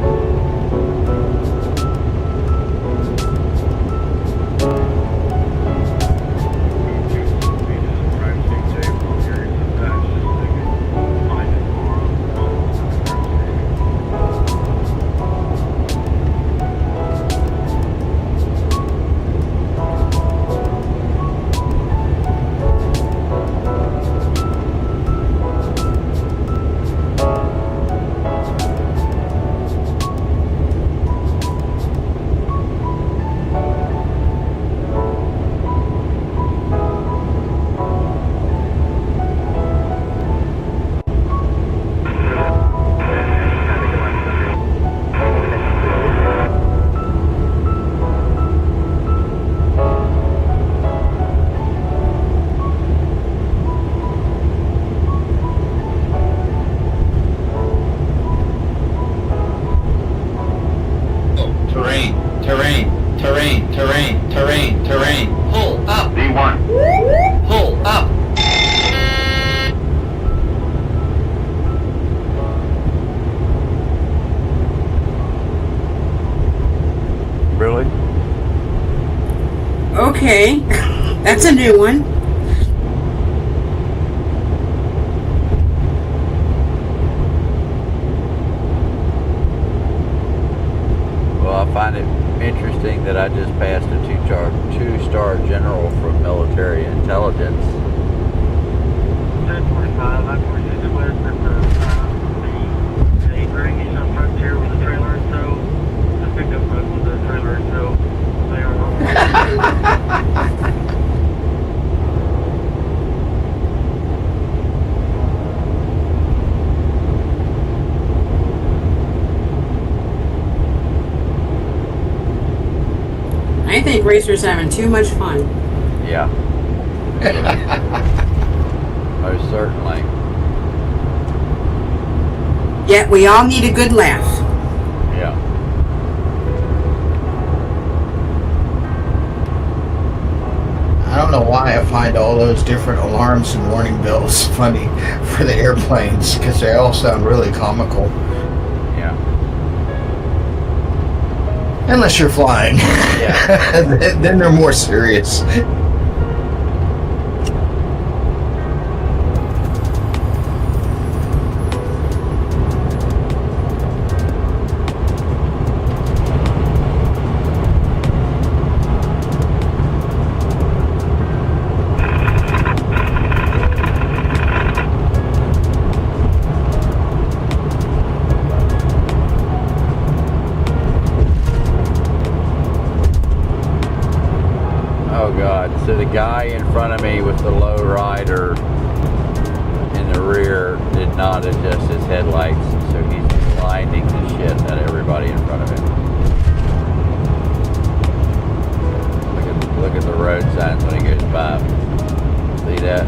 Terrain. Pull up. D1. Pull up. Really? Okay, that's a new one. Well, I find it interesting that I just passed a two-star general from military intelligence. 1045, I proceed to west at the Green on Frontier with a trailer and tow. The pickup truck with a trailer and tow. They are on. I think Racer's having too much fun. Yeah. Most certainly. Yet we all need a good laugh. Yeah. I don't know why I find all those different alarms and warning bells funny for the airplanes, because they all sound really comical. Yeah. Unless you're flying. Yeah. Then they're more serious. So the guy in front of me with the low rider in the rear did not adjust his headlights, so he's blinding the shit at everybody in front of him. Look at the road signs when he goes by. See that?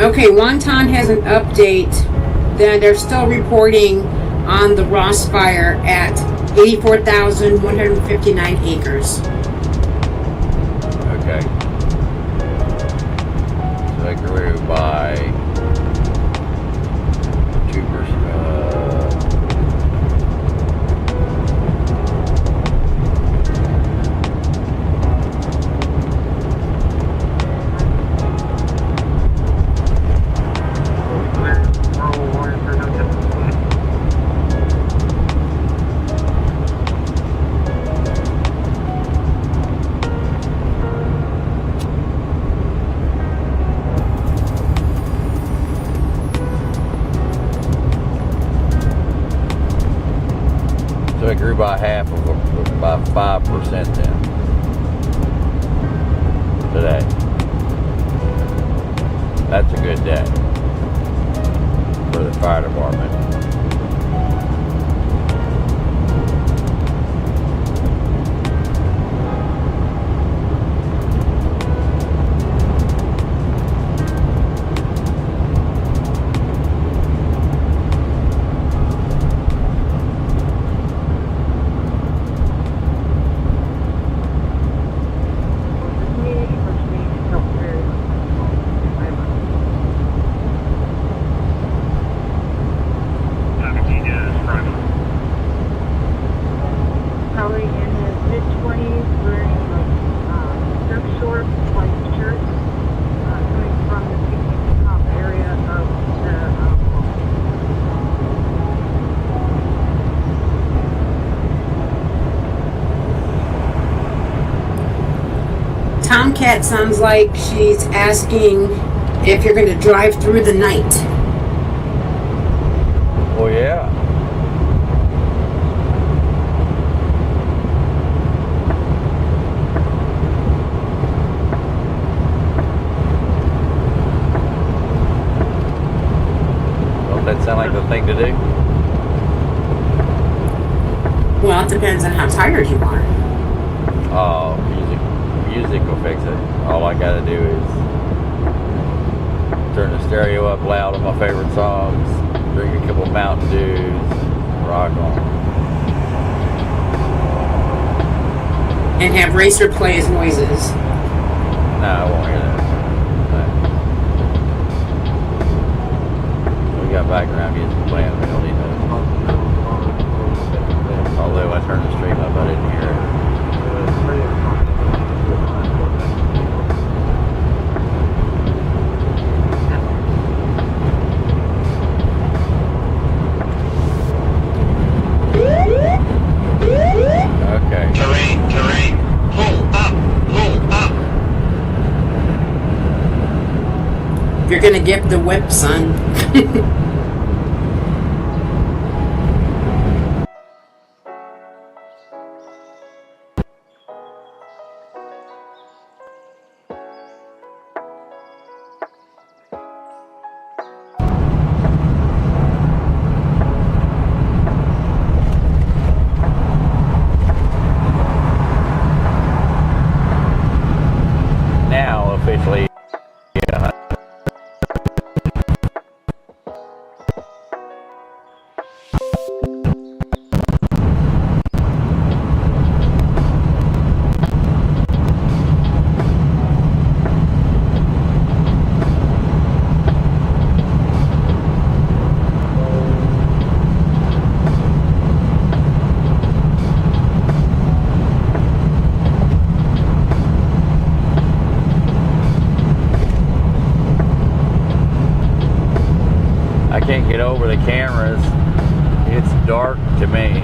Okay, Wonton has an update that they're still reporting on the Ross fire at 84,159 acres. Okay. So I grew by 2%. it grew by half of by 5% then today. That's a good day for the fire department. Probably in his mid-20s, wearing surf shorts, white shirt, coming from the picnic top area of the Tomcat sounds like she's asking if you're going to drive through the night. Well, yeah. Don't that sound like the thing to do? Well, it depends on how tired you are. Oh, music will fix it. All I gotta do is turn the stereo up loud on my favorite songs, drink a couple Mountain Dews, rock on. And have Racer play his noises. No, I won't hear that. We got background music playing, we don't need that. Although I turned the stream up, I didn't hear it. Okay. Terrain. Pull up. You're going to get the whip, son. Now, officially, yeah. I can't get over the cameras. It's dark to me.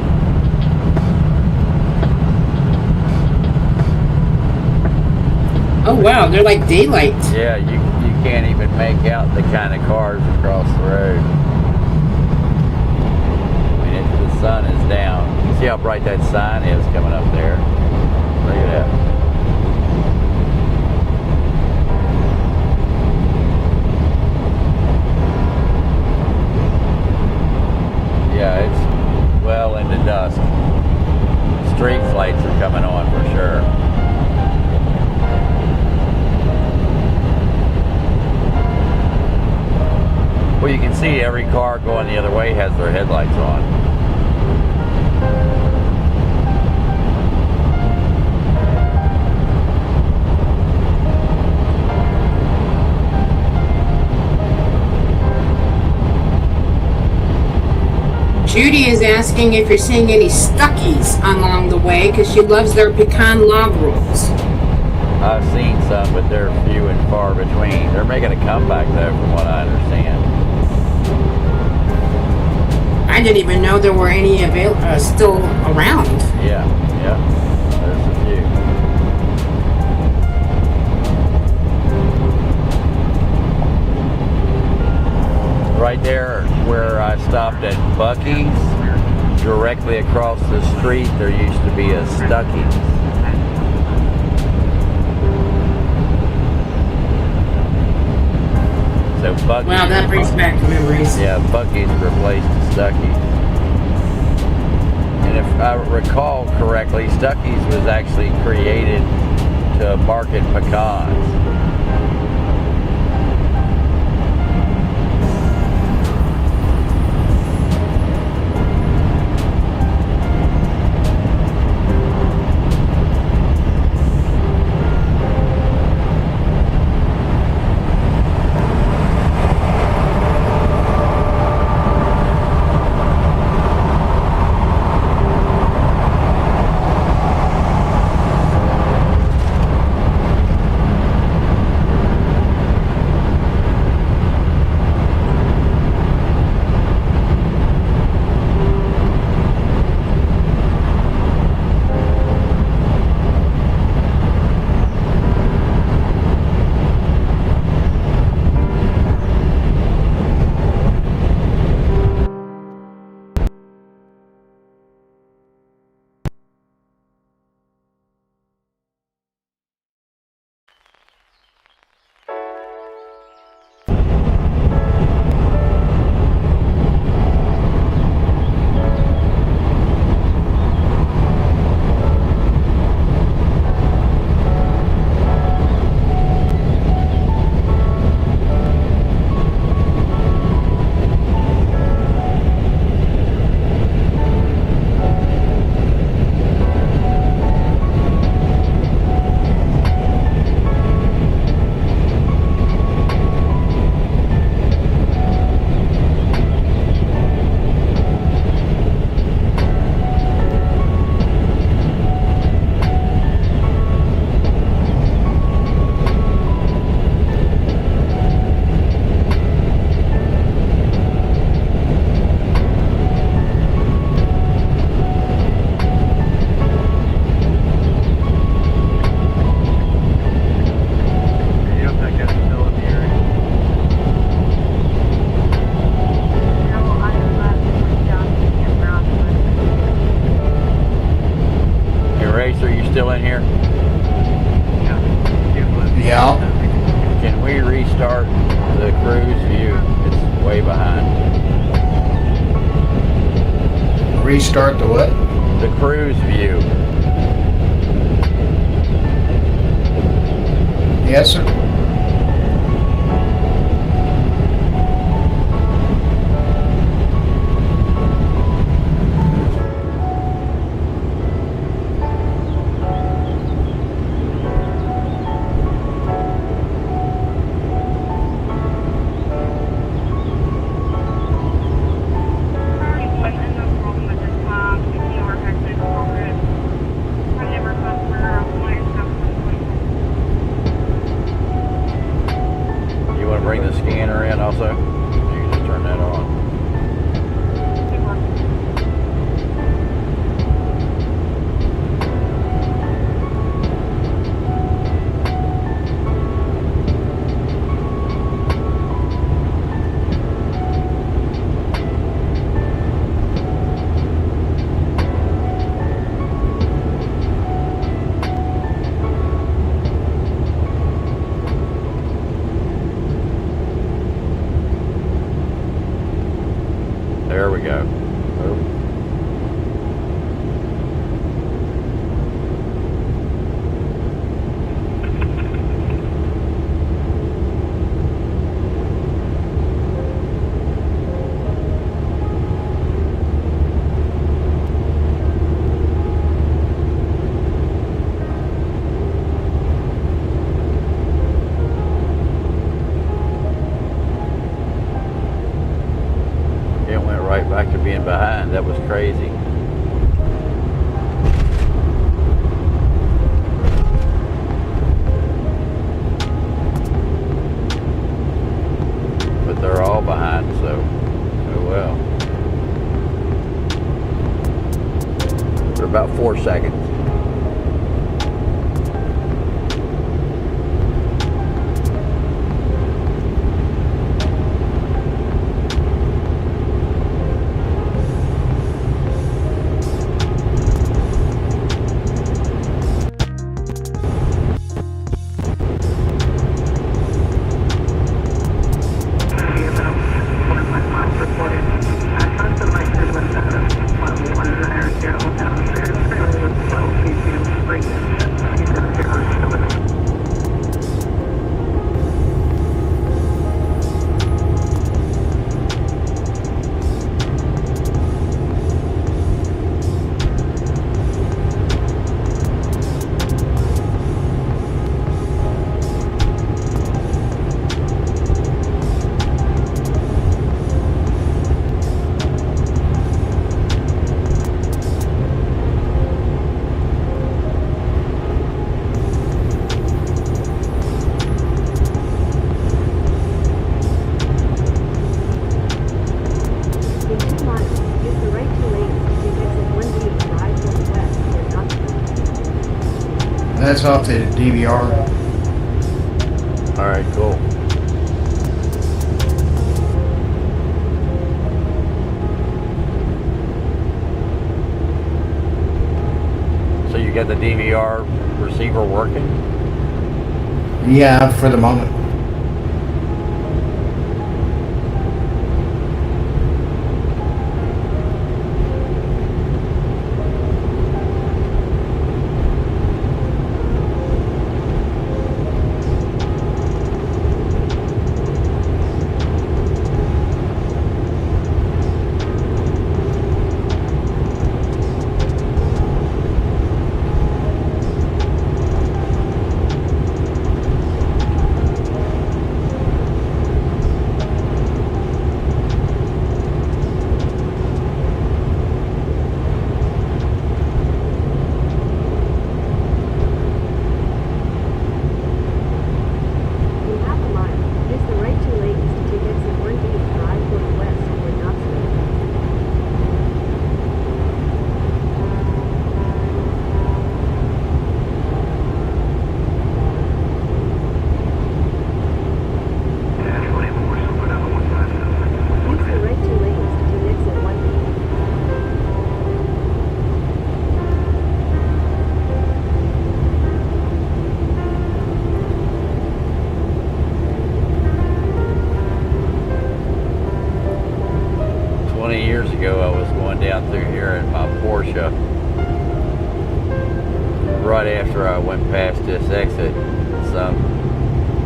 Oh wow, they're like daylight. Yeah, you can't even make out the kind of cars across the road. I mean, the sun is down. You see how bright that sign is coming up there? Look at that. Yeah, it's well into dusk. Street lights are coming on for sure. Well, you can see every car going the other way has their headlights on. Judy is asking if you're seeing any Stuckies along the way because she loves their pecan log rolls. I've seen some, but they're few and far between. They're making a comeback, though, from what I understand. I didn't even know there were any still around. Yeah, there's a few. Right there where I stopped at Buc-ee's, directly across the street there used to be a Stuckey's. So Buc-ee's. Wow, that brings back memories. Yeah, Buc-ee's replaced Stuckey's. And if I recall correctly, Stuckey's was actually created to market pecans. Still in here? Yeah. Can we restart the cruise view? It's way behind. Restart the what? The cruise view. Yes, sir. Bring the scanner in also. You can just turn that on. There we go. Right back to being behind. That was crazy. But they're all behind, so oh well. For about 4 seconds. That's off the DVR. All right, cool. So you got the DVR receiver working? Yeah, for the moment. In half a mile, use the right two lanes to take exit 1B for I-40 west toward Knoxville. Use the right two lanes to take exit 1B. Years ago, I was going down through here in my Porsche. Right after I went past this exit, some,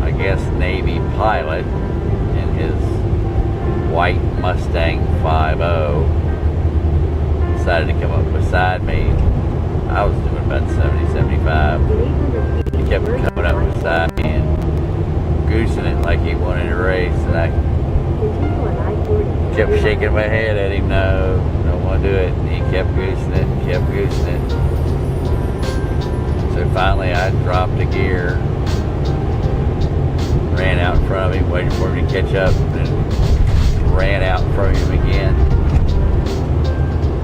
I guess, Navy pilot in his white Mustang 5.0 decided to come up beside me. I was doing about 70, 75. He kept coming up beside me and goosing it like he wanted to race, and I kept shaking my head at him. No, don't want to do it. And he kept goosing it, kept goosing it. So finally I dropped a gear, ran out in front of him, waited for him to catch up, and ran out in front of him again.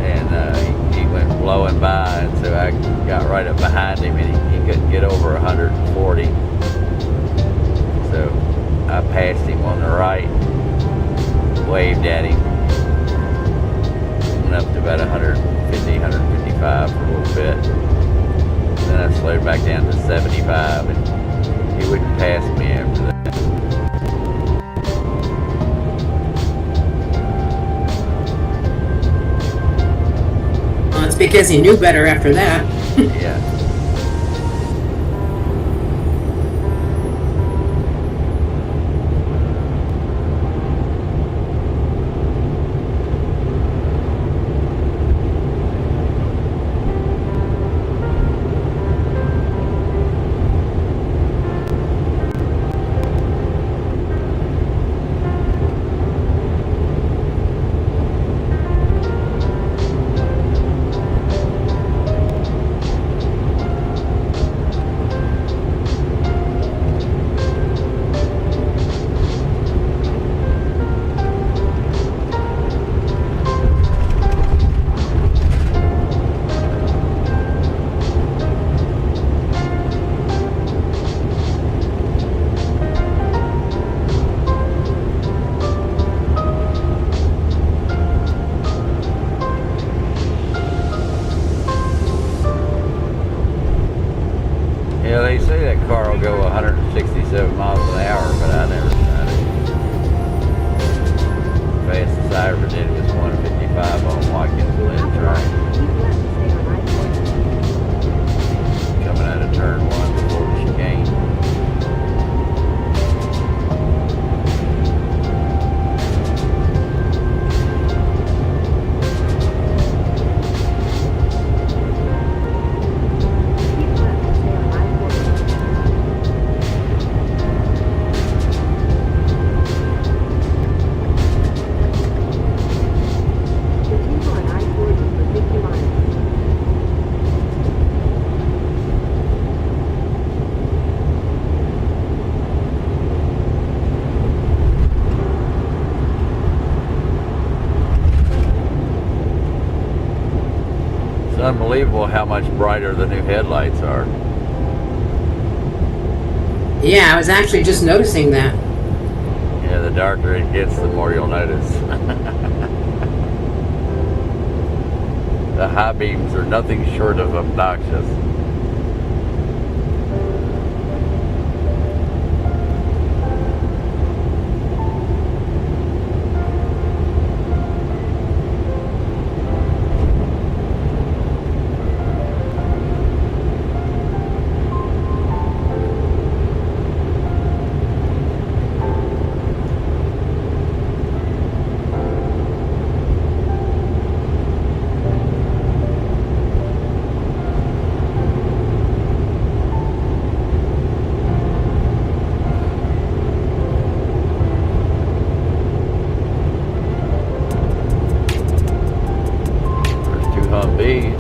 And he went blowing by, and so I got right up behind him, and he couldn't get over 140. So I passed him on the right, waved at him, went up to about 150, 155 for a little bit. Then I slowed back down to 75, and he wouldn't pass me after that. Well, it's because he knew better after that. Yeah. Yeah, they say that car will go 167 miles an hour, but I never tried it. Fastest I ever did was 155 on Watkins Glen track. Coming out of turn 1 before the chicane. It's unbelievable how much brighter the new headlights are. Yeah, I was actually just noticing that. Yeah, the darker it gets, the more you'll notice. The high beams are nothing short of obnoxious. Humvees.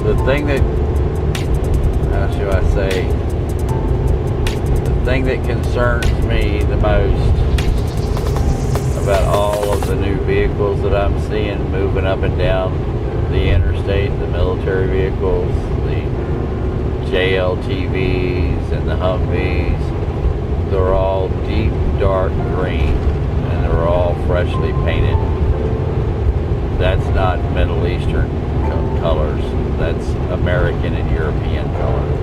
The thing that, how should I say, thing that concerns me the most about all of the new vehicles that I'm seeing moving up and down the interstate, the military vehicles, the JLTVs and the Humvees, they're all deep dark green and they're all freshly painted. That's not Middle Eastern colors, that's American and European colors.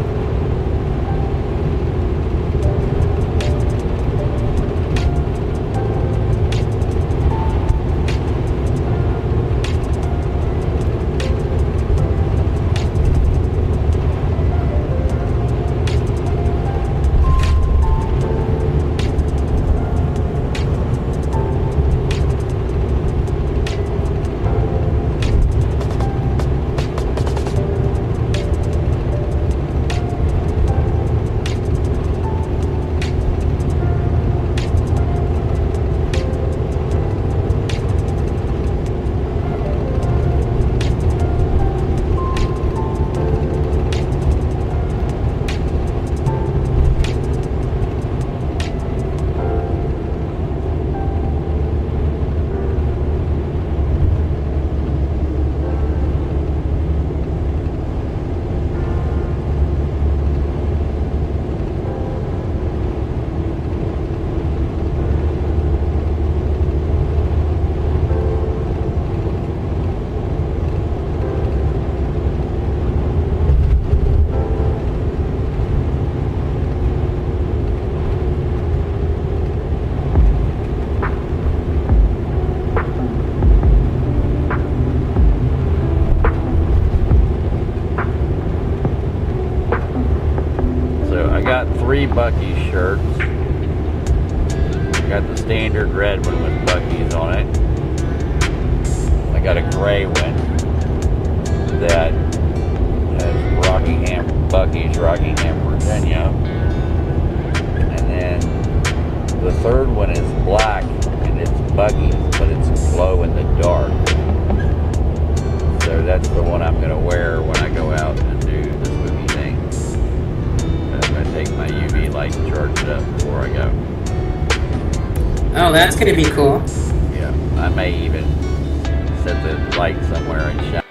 Three Buc-ee's shirts. I got the standard red one with Buc-ee's on it. I got a gray one that has Buc-ee's Rockingham, Virginia. And then the third one is black and it's Buc-ee's, but it's glow in the dark. So that's the one I'm gonna wear when I go out and do the spooky thing. I'm gonna take my UV light and charge it up before I go. Oh, that's gonna be cool. Yeah, I may even set the light somewhere and shine.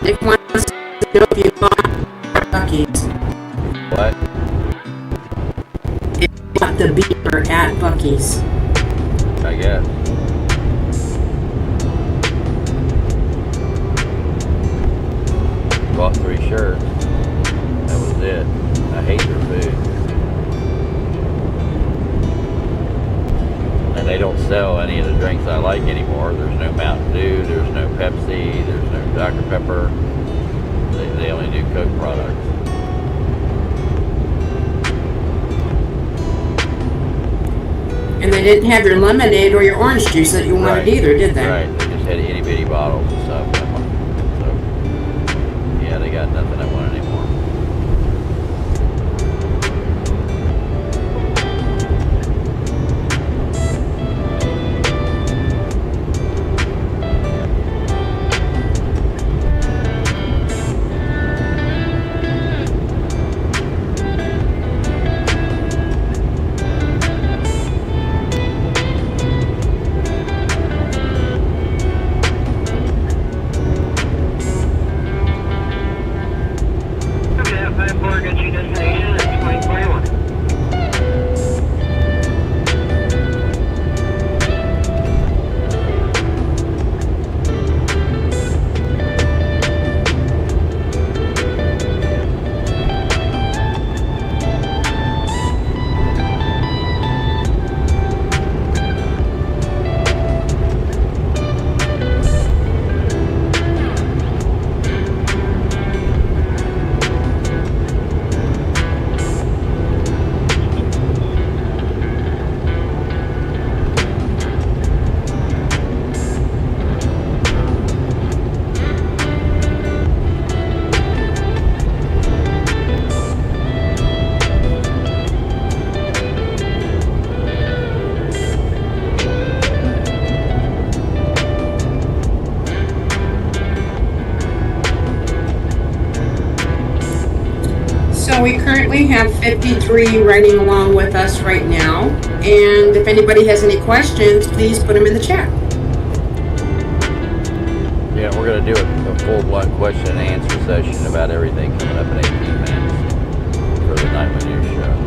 Nick wants to know if you bought Buc-ee's. What? If you bought the beeper at Buc-ee's. I guess. Bought 3 shirts. That was it. I hate their food. And they don't sell any of the drinks I like anymore. There's no Mountain Dew, there's no Pepsi, there's no Dr. Pepper. They only do Coke products. And they didn't have your lemonade or your orange juice that you wanted Right. either, did they? Right. They just had itty bitty bottles and stuff. So, yeah, they got nothing I want anymore. So we currently have 53 riding along with us right now. And if anybody has any questions, please put them in the chat. Yeah, we're going to do a full-blown question and answer session about everything coming up in 18 minutes for the Nightly News Show.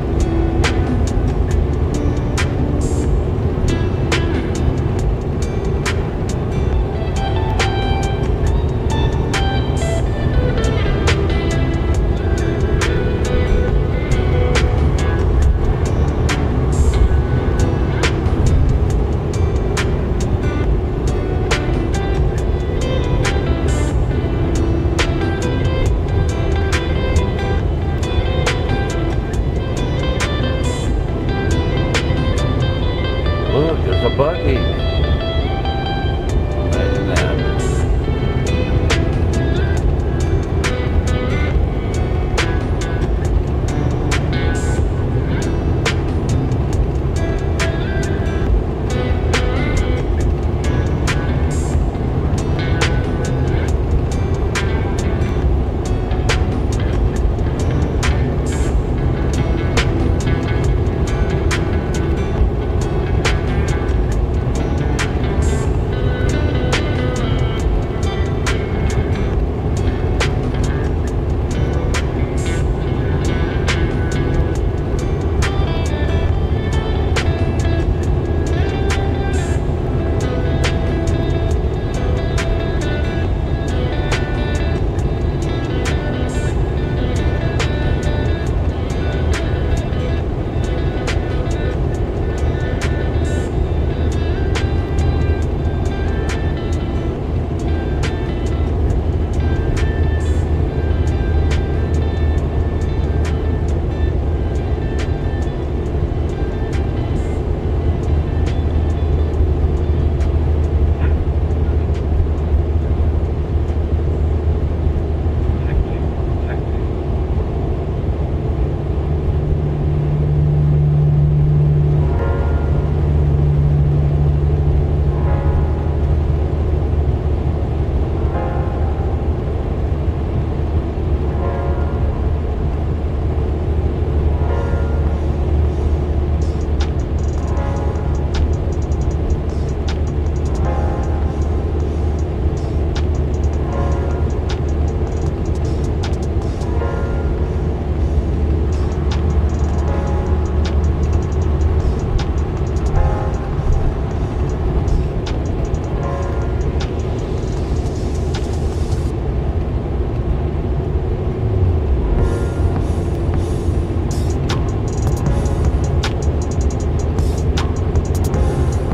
Look, there's a buggy. Imagine that.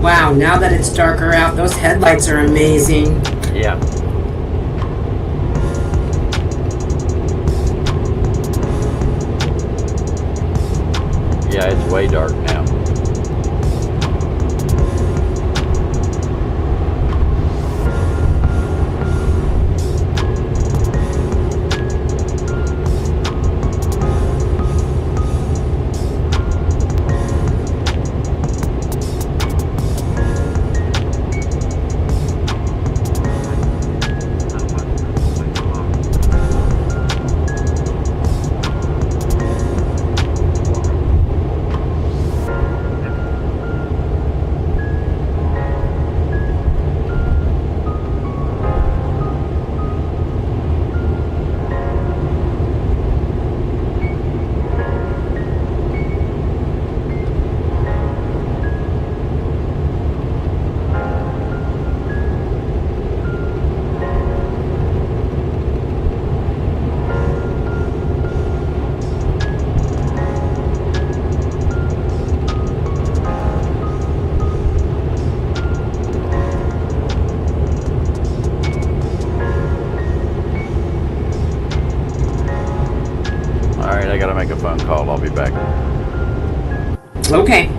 Wow, now that it's darker out, those headlights are amazing. Yeah. Yeah, it's way dark now. make a phone call. I'll be back. Okay.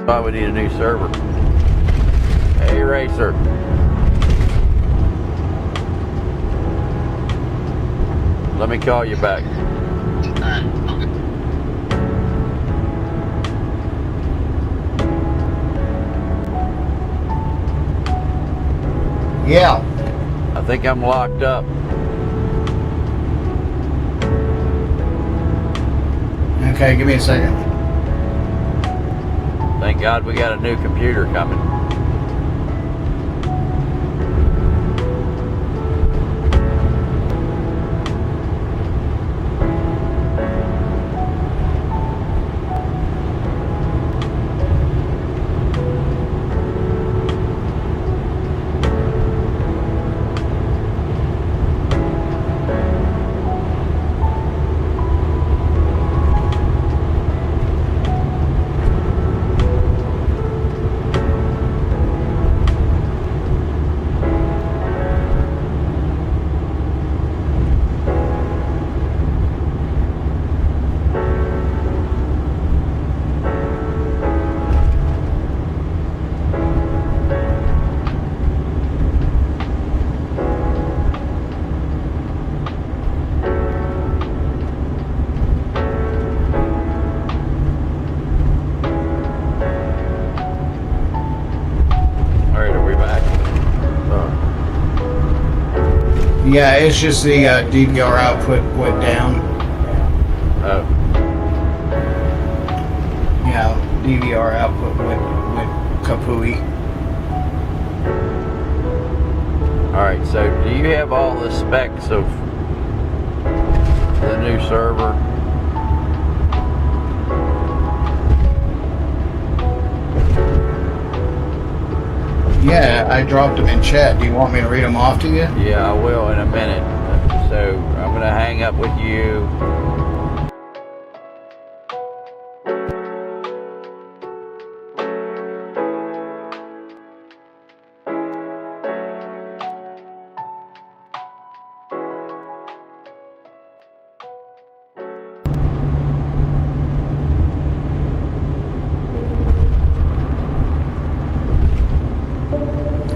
why we need a new server. Hey, Racer. Let me call you back. Yeah. I think I'm locked up. Okay, give me a second. Thank God we got a new computer coming. Yeah, it's just the DVR output went down. Oh. Yeah, DVR output went kapooey. Alright, so do you have all the specs of the new server? Yeah, I dropped them in chat. Do you want me to read them off to you? Yeah, I will in a minute. So I'm going to hang up with you.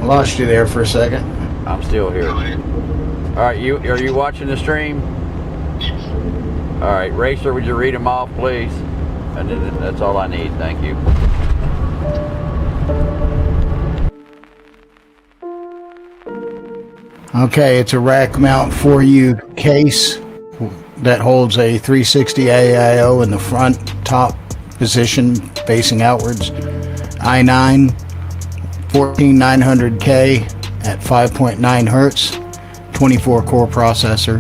Lost you there for a second. I'm still here. Alright, are you watching the stream? Alright, Racer, would you read them off, please? And that's all I need. Thank you. Okay, it's a rack mount 4U case that holds a 360 AIO in the front top position facing outwards. i9 14900K at 5.9 Hertz, 24 core processor,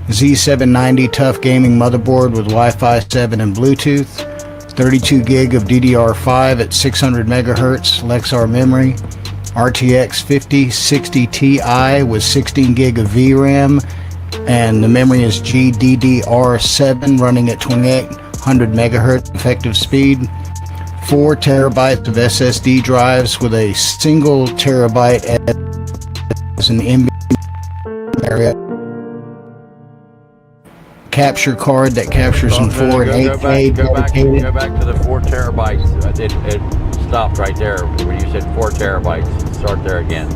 Z790 tough gaming motherboard with Wi-Fi 7 and Bluetooth, 32 gig of DDR5 at 600 megahertz Lexar memory, RTX 5060 Ti with 16 gig of VRAM, and the memory is GDDR7 running at 2800 megahertz effective speed. 4 terabytes of SSD drives with a single terabyte as an NVMe area capture card that captures in 4 and 8K dedicated. Go back to the 4 terabytes. It stopped right there when you said 4 terabytes. Start there again.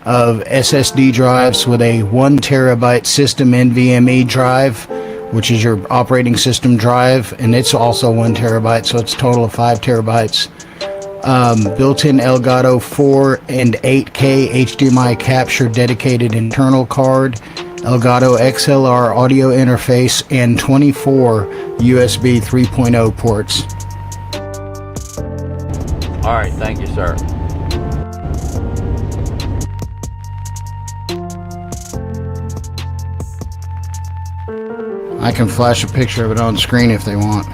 Of SSD drives with a 1 terabyte system NVMe drive, which is your operating system drive, and it's also 1 terabyte, so it's a total of 5 terabytes. Built-in Elgato 4 and 8K HDMI capture dedicated internal card, Elgato XLR audio interface, and 24 USB 3.0 ports. All right, thank you, sir. I can flash a picture of it on screen if they want.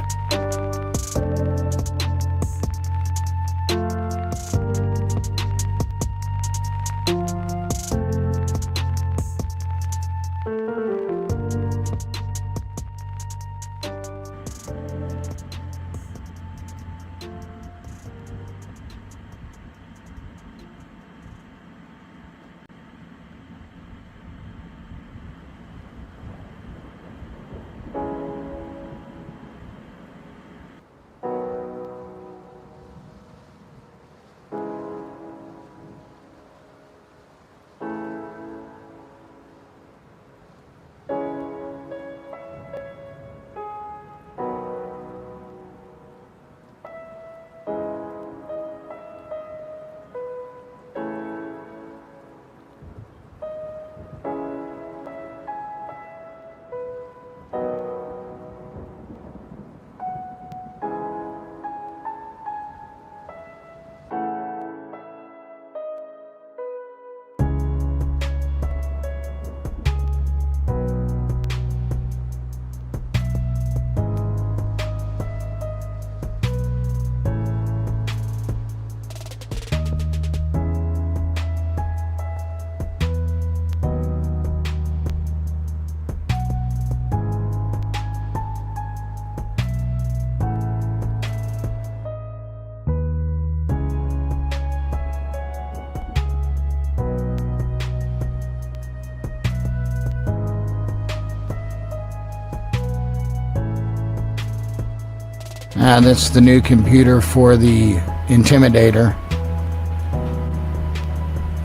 That's the new computer for the Intimidator.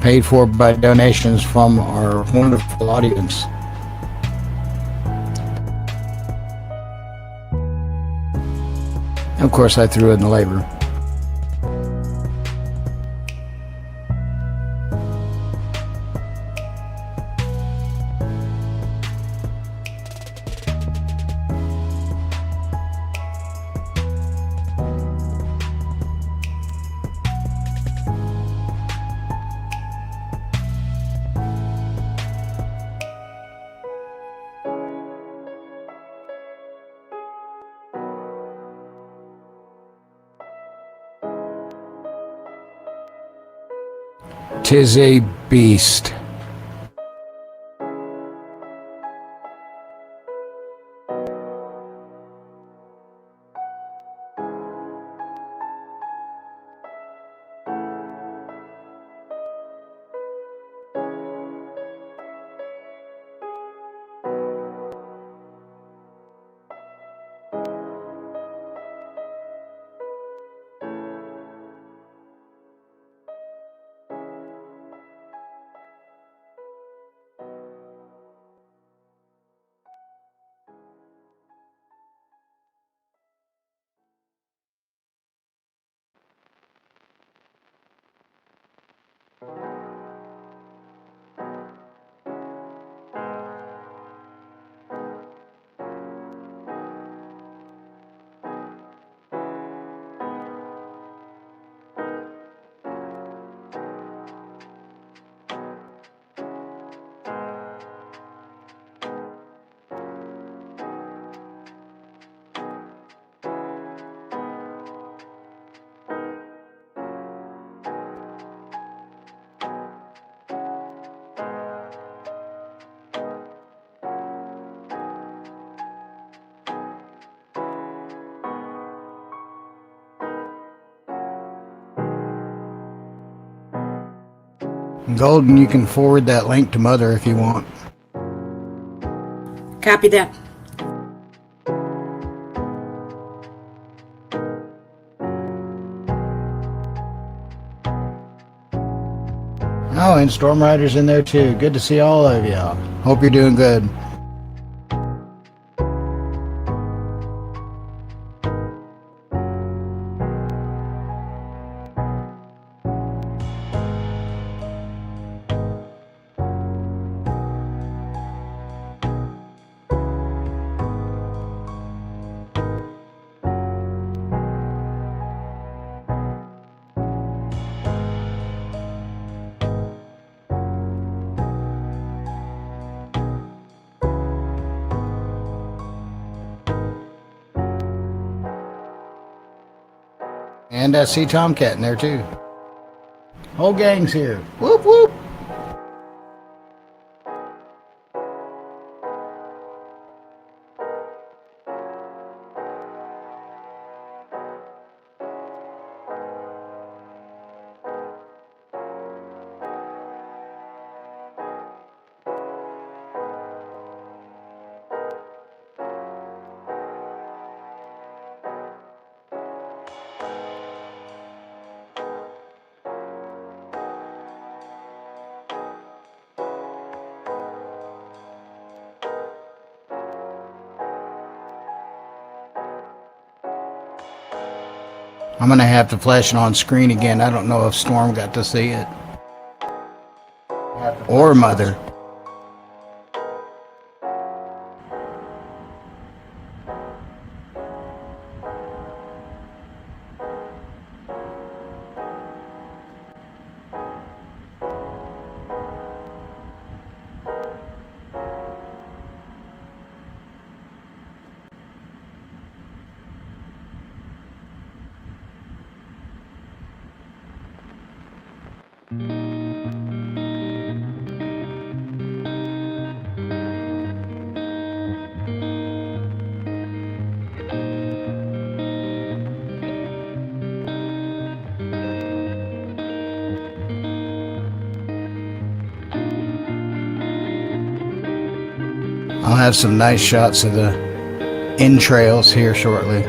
Paid for by donations from our wonderful audience. Of course, I threw in the labor. Tis a beast. Golden, you can forward that link to Mother if you want. Copy that. Oh, and Storm Rider's in there too. Good to see all of y'all. Hope you're doing good. And I see Tomcat in there too. Whole gang's here. Whoop whoop. I'm going to have to flash it on screen again. I don't know if Storm got to see it. Or Mother. I'll have some nice shots of the entrails here shortly.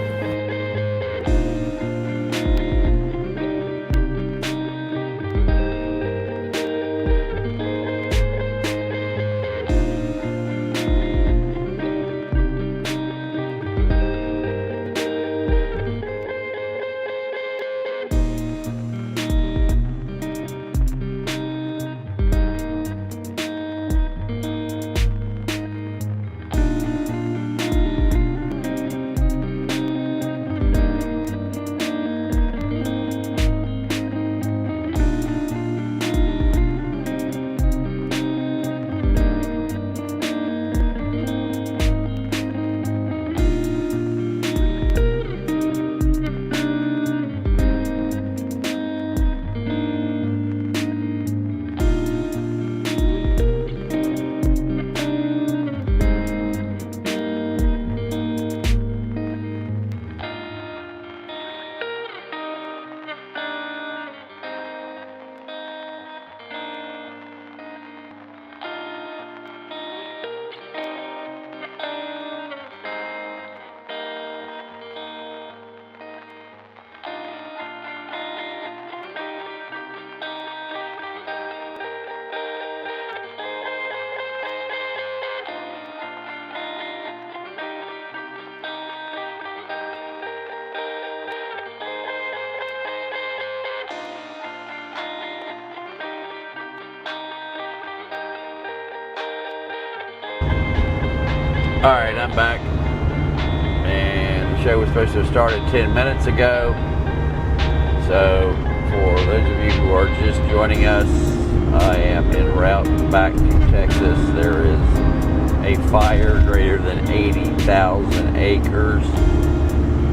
Alright, I'm back. And the show was supposed to have started 10 minutes ago. So, for those of you who are just joining us, I am en route back to Texas. There is a fire greater than 80,000 acres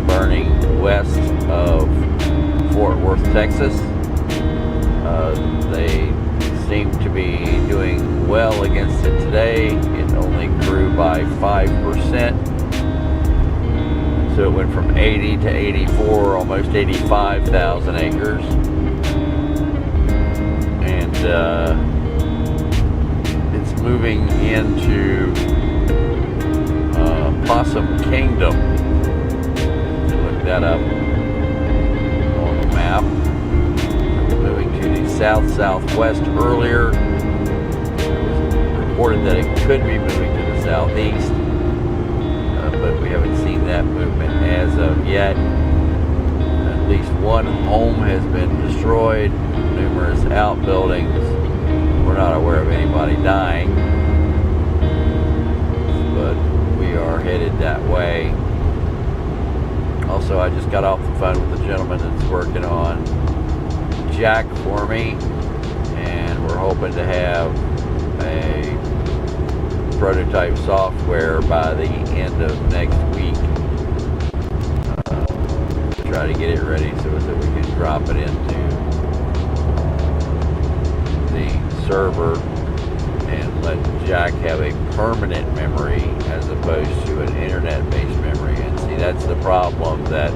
burning west of Fort Worth, Texas. They seem to be doing well against it today. It only grew by 5%. So it went from 80 to 84, almost 85,000 acres. And it's moving into Possum Kingdom. Look that up on the map. Moving to the south-southwest earlier. It was reported that it could be moving to the southeast, but we haven't seen that movement as of yet. At least one home has been destroyed, numerous outbuildings. We're not aware of anybody dying, but we are headed that way. Also, I just got off the phone with the gentleman that's working on Jack for me, and we're hoping to have a prototype software by the end of next week. Try to get it ready so that we can drop it into the server and let Jack have a permanent memory as opposed to an internet-based memory. And see, that's the problem that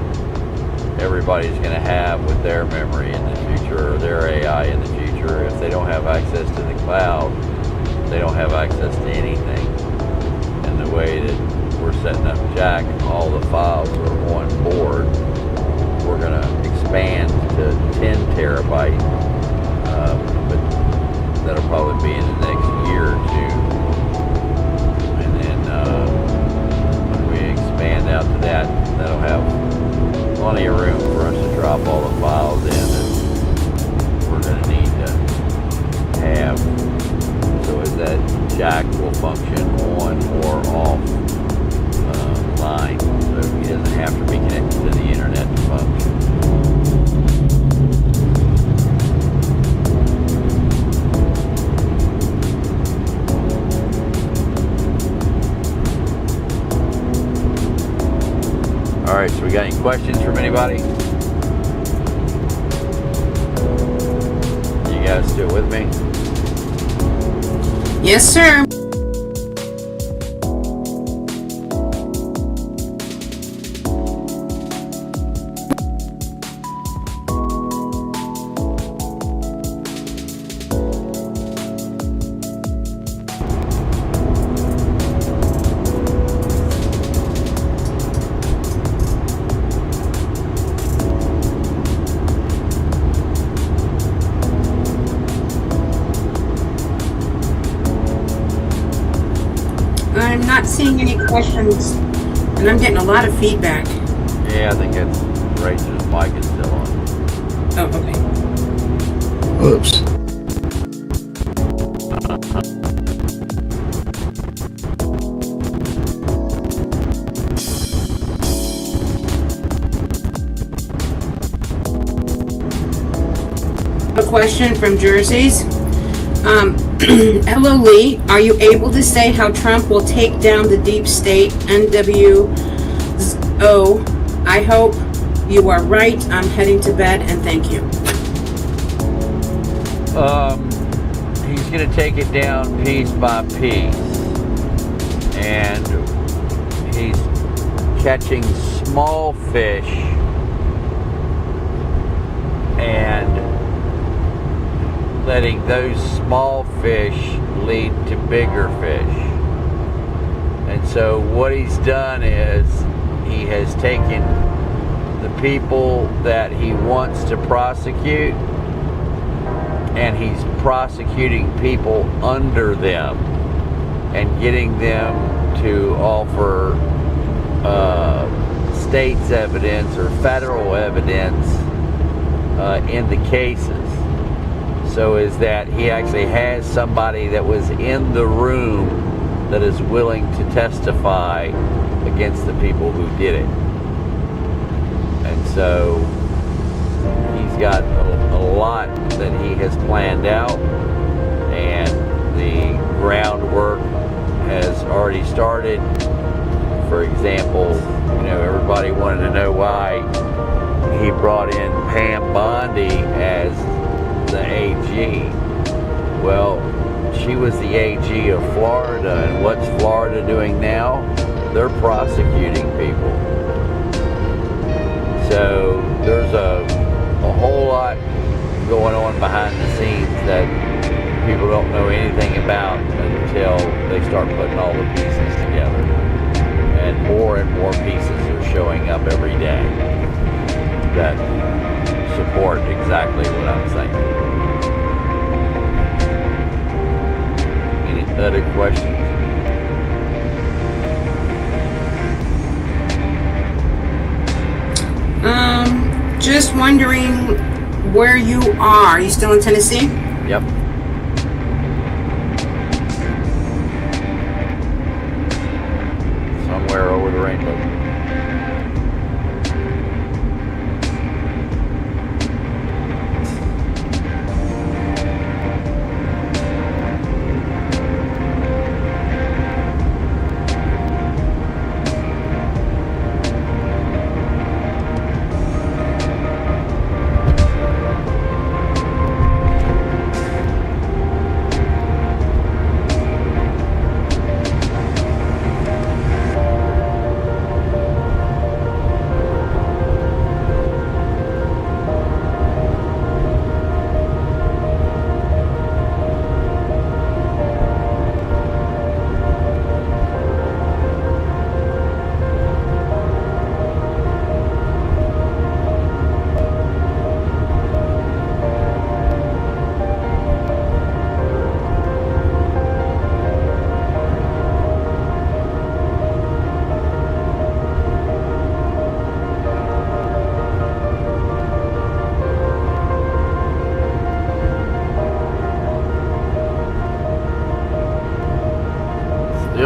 everybody's going to have with their memory in the future, or their AI in the future. If they don't have access to the cloud, they don't have access to anything. And the way that we're setting up Jack, all the files are on board. We're going to expand to 10 terabyte, but that'll probably be in the next year or two. And then when we expand out to that, that'll have plenty of room for us to drop all the files in that we're going to need to have, so as that Jack will function on or off line, so he doesn't have to be connected to the internet to function. Alright, so we got any questions from anybody? You guys still with me? Yes, sir. I'm not seeing any questions, and I'm getting a lot of feedback. Yeah, I think it's Rachel's mic is still on. Oh, okay. Oops. A question from Jersey's. Hello, Lee. Are you able to say how Trump will take down the deep state NWO? I hope you are right. I'm heading to bed, and thank you. He's going to take it down piece by piece, and he's catching small fish and letting those small fish lead to bigger fish. And so what he's done is he has taken the people that he wants to prosecute, and he's prosecuting people under them and getting them to offer state's evidence or federal evidence in the cases. So is that he actually has somebody that was in the room that is willing to testify against the people who did it. And so he's got a lot that he has planned out, and the groundwork has already started. For example, everybody wanted to know why he brought in Pam Bondi as the AG. Well, she was the AG of Florida, and what's Florida doing now? They're prosecuting people. So there's a whole lot going on behind the scenes that people don't know anything about until they start putting all the pieces together. And more pieces are showing up every day that support exactly what I'm saying. Any other questions? Just wondering where you are. Are you still in Tennessee? Yep. Somewhere over the rainbow.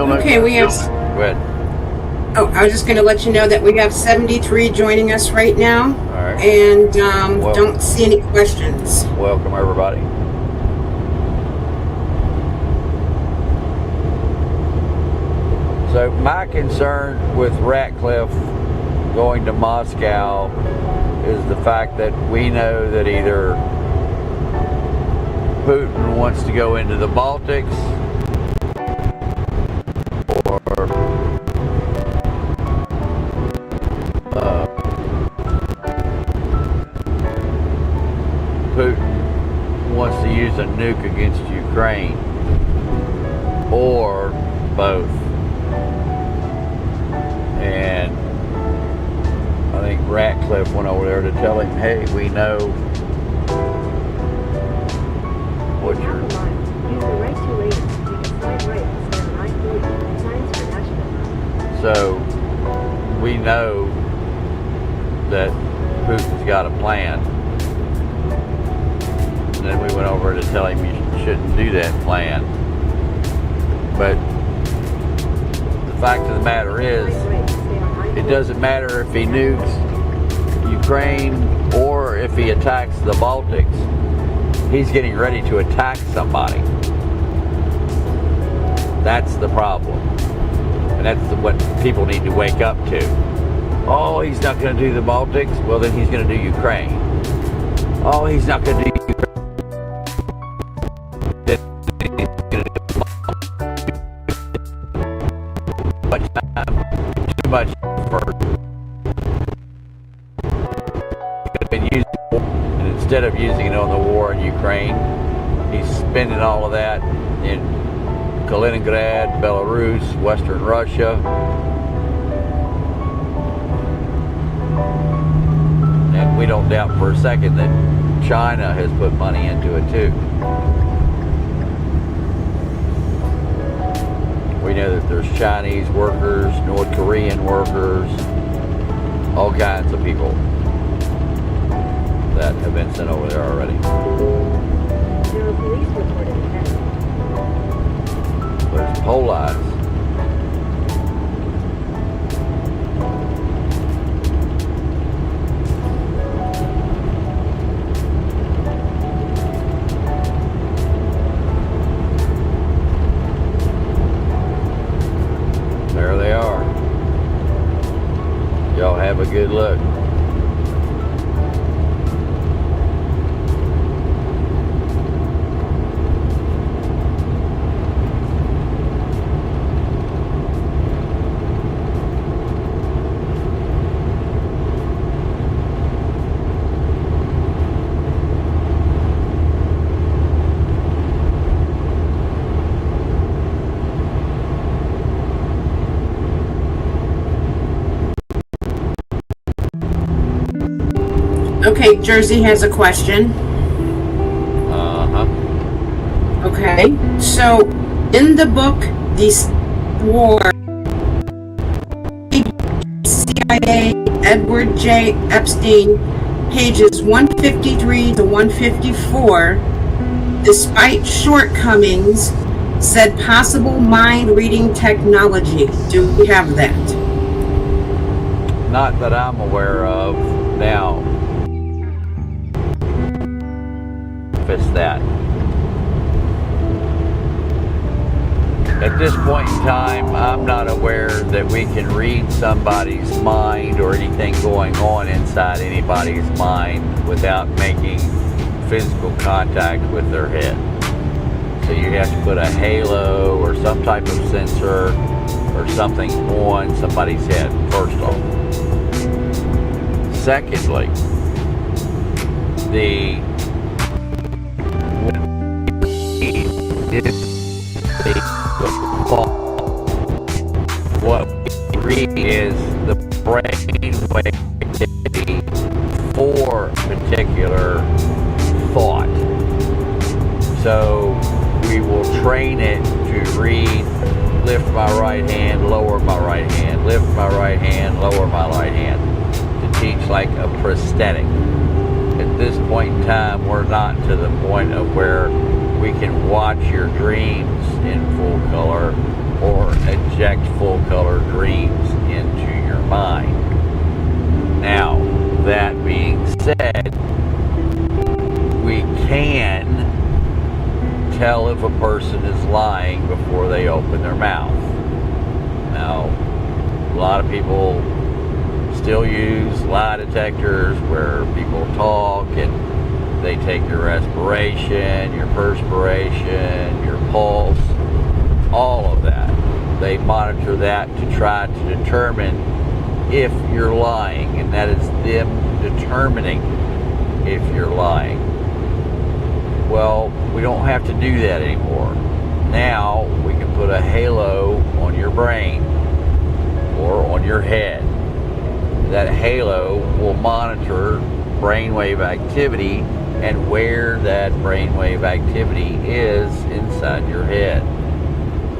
Okay, we have. Go ahead. Oh, I was just going to let you know that we have 73 joining us right now. All right. And don't see any questions. Welcome, everybody. So my concern with Ratcliffe going to Moscow is the fact that we know that either Putin wants to go into the Baltics, or Putin wants to use a nuke against Ukraine, or both. And I think Ratcliffe went over there to tell him, hey, we know what you're... Use the right 2 lanes to take a side right instead of 940. Signs for national. So we know that Putin's got a plan. And then we went over to tell him you shouldn't do that plan. But the fact of the matter is, it doesn't matter if he nukes Ukraine or if he attacks the Baltics. He's getting ready to attack somebody. That's the problem. And that's what people need to wake up to. Oh, he's not going to do the Baltics? Well, then he's going to do Ukraine. Oh, he's not going to do Ukraine. Then he's going to do too much effort. And instead of using it on the war in Ukraine, he's spending all of that in Kaliningrad, Belarus, Western Russia. And we don't doubt for a second that China has put money into it too. We know that there's Chinese workers, North Korean workers, all kinds of people that have been sent over there already. There are police reported ahead. There's pole lights. look. Okay, Jersey has a question. Uh-huh. Okay, so in the book, The War, CIA, Edward J. Epstein, pages 153 to 154, despite shortcomings, said possible mind-reading technology. Do we have that? Not that I'm aware of. Now, if it's that. At this point in time, I'm not aware that we can read somebody's mind or anything going on inside anybody's mind without making physical contact with their head. So you have to put a halo or some type of sensor or something on somebody's head, first off. Secondly, what we read is the brain wave activity for particular thought. So we will train it to read, lift my right hand, lower my right hand, lift my right hand, lower my right hand, to teach like a prosthetic. At this point in time, we're not to the point of where we can watch your dreams in full color or eject full color dreams into your mind. Now, that being said, we can tell if a person is lying before they open their mouth. Now, a lot of people still use lie detectors where people talk and they take your respiration, your perspiration, your pulse, all of that. They monitor that to try to determine if you're lying, and that is them determining if you're lying. Well, we don't have to do that anymore. Now we can put a halo on your brain or on your head. That halo will monitor brainwave activity and where that brainwave activity is inside your head.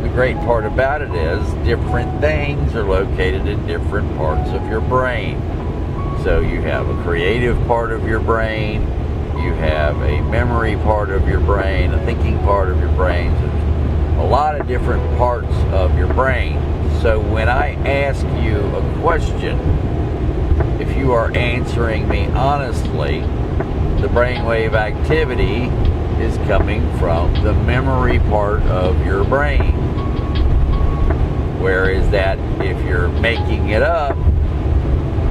The great part about it is different things are located in different parts of your brain. So you have a creative part of your brain, you have a memory part of your brain, a thinking part of your brain. So there's a lot of different parts of your brain. So when I ask you a question, if you are answering me honestly, the brainwave activity is coming from the memory part of your brain. Whereas that if you're making it up,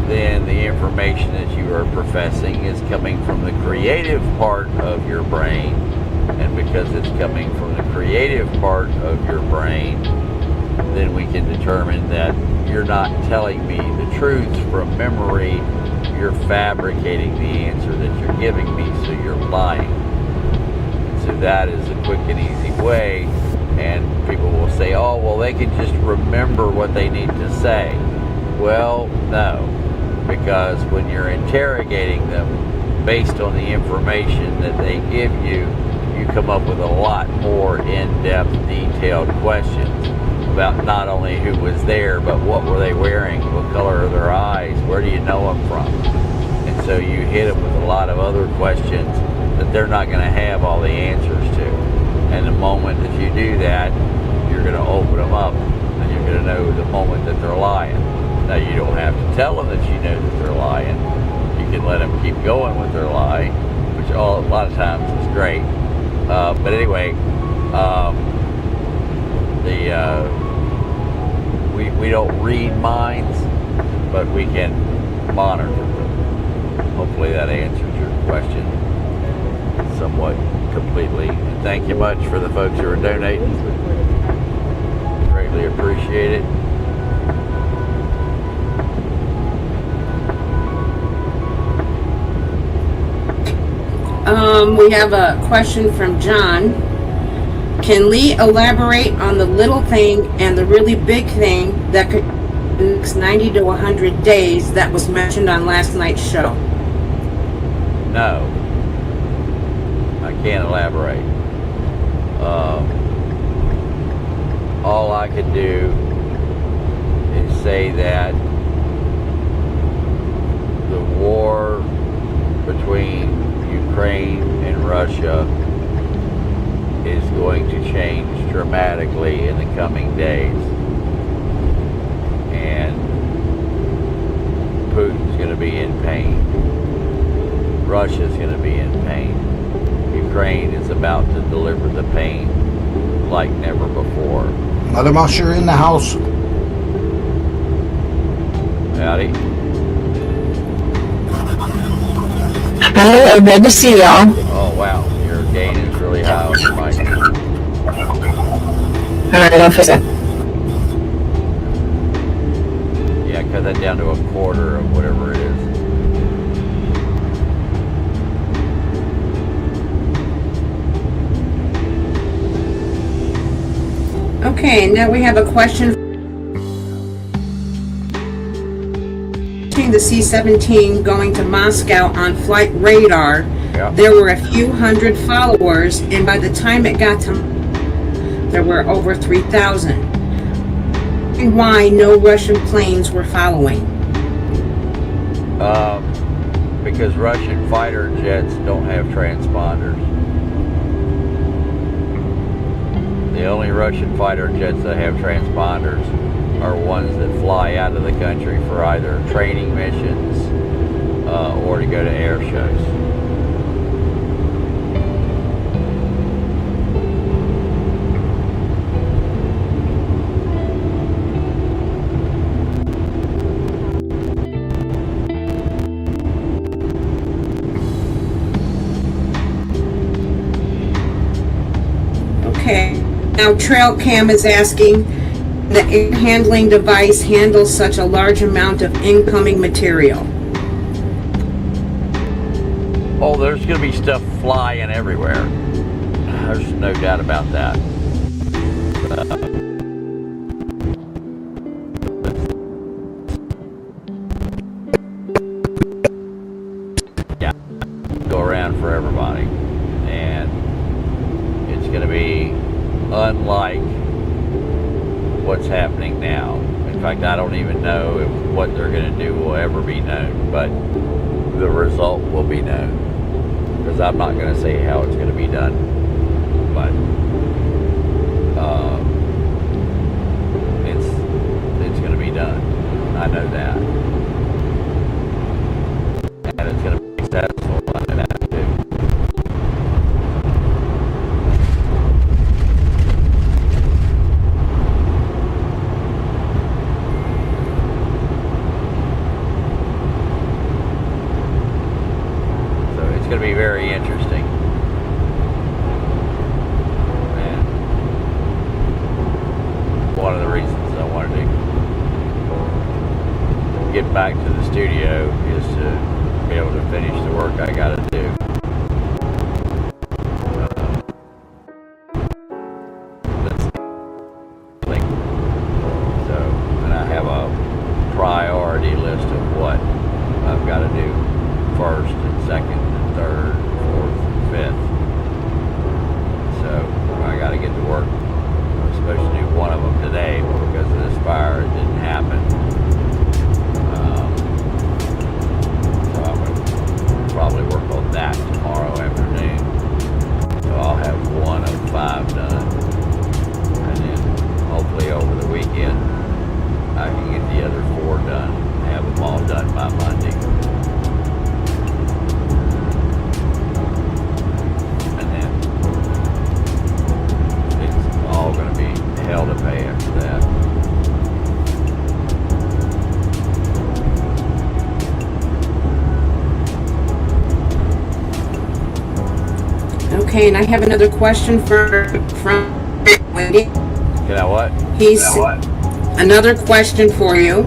then the information that you are professing is coming from the creative part of your brain. And because it's coming from the creative part of your brain, then we can determine that you're not telling me the truth from memory, you're fabricating the answer that you're giving me, so you're lying. So that is a quick and easy way, and people will say, oh, well, they can just remember what they need to say. Well, no, because when you're interrogating them based on the information that they give you, you come up with a lot more in-depth, detailed questions about not only who was there, but what were they wearing, what color are their eyes, where do you know them from? And so you hit them with a lot of other questions that they're not going to have all the answers to. And the moment that you do that, you're going to open them up, and you're going to know the moment that they're lying. Now, you don't have to tell them that you know that they're lying. You can let them keep going with their lie, which a lot of times is great. But anyway, we don't read minds, but we can monitor them. Hopefully that answers your question somewhat completely. And thank you much for the folks who are donating. Greatly appreciate it. We have a question from John. Can Lee elaborate on the little thing and the really big thing that could in the next 90 to 100 days that was mentioned on last night's show? No, I can't elaborate. All I could do is say that the war between Ukraine and Russia is going to change dramatically in the coming days. And Putin's going to be in pain. Russia's going to be in pain. Ukraine is about to deliver the pain like never before. Mother Musher in the house. Howdy. Hello, good to see y'all. Oh wow, your gain is really high on your mic. Alright, I'll fix it. Yeah, cut that down to a quarter of whatever it is. Okay, now we have a question. The C-17 going to Moscow on flight radar, there were a few hundred followers, and by the time it got to there were over 3,000. And why no Russian planes were following? Because Russian fighter jets don't have transponders. The only Russian fighter jets that have transponders are ones that fly out of the country for either training missions or to go to air shows. Okay, now Trail Cam is asking, the air handling device handles such a large amount of incoming material? Oh, there's going to be stuff flying everywhere. There's no doubt about that. Yeah, go around for everybody. And it's going to be unlike what's happening now. In fact, I don't even know if what they're going to do will ever be known, but the result will be known. Because I'm not going to say how it's going to be done, but it's going to be done. I know that, and it's going to be successful. I know that too. It's going to be very interesting. And one of the reasons I wanted to get back to the studio is to be able to finish the work I got to do. So, and I have a priority list of what I've got to do first and second. Third, fourth, and fifth. So I got to get to work. I was supposed to do one of them today, but because of this fire, it didn't happen. So I'm going to probably work on that tomorrow afternoon. So I'll have one of 5 done, and then hopefully over the weekend I can get the other 4 done. Have them all done by Monday. Hell to pay after that. Okay, and I have another question from Wendy. Can I what? Another question for you,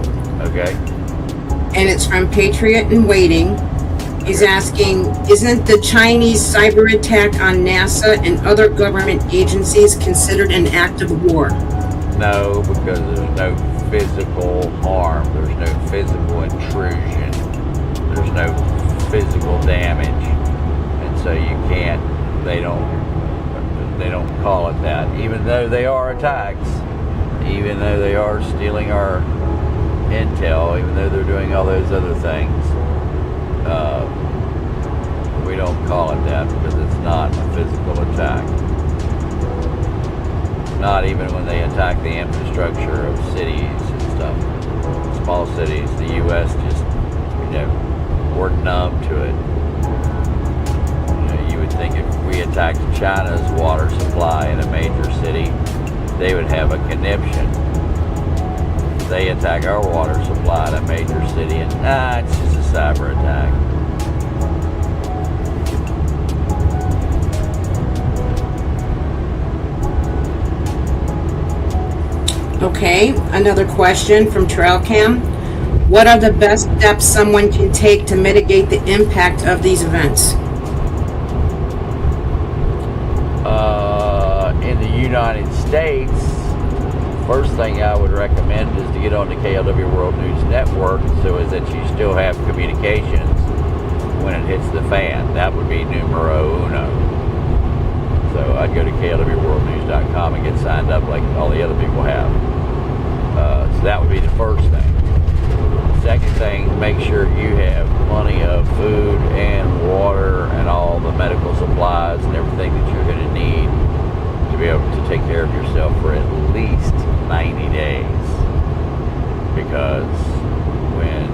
Okay. and it's from Patriot in Waiting. He's asking, isn't the Chinese cyber attack on NASA and other government agencies considered an act of war? No, because there's no physical harm. There's no physical intrusion. There's no physical damage. And so you can't, they don't call it that. Even though they are attacks, even though they are stealing our intel, even though they're doing all those other things, we don't call it that because it's not a physical attack. Not even when they attack the infrastructure of cities and stuff. Small cities, the U.S. just, we're numb to it. You would think if we attacked China's water supply in a major city, they would have a conniption. They attack our water supply in a major city and, it's just a cyber attack. Okay, another question from Trailcam. What are the best steps someone can take to mitigate the impact of these events? In the United States, first thing I would recommend is to get on the KLW World News Network so as that you still have communications when it hits the fan. That would be numero uno. So I'd go to klwworldnews.com and get signed up like all the other people have. So that would be the first thing. Second thing, make sure you have plenty of food and water and all the medical supplies and everything that you're going to need to be able to take care of yourself for at least 90 days. Because when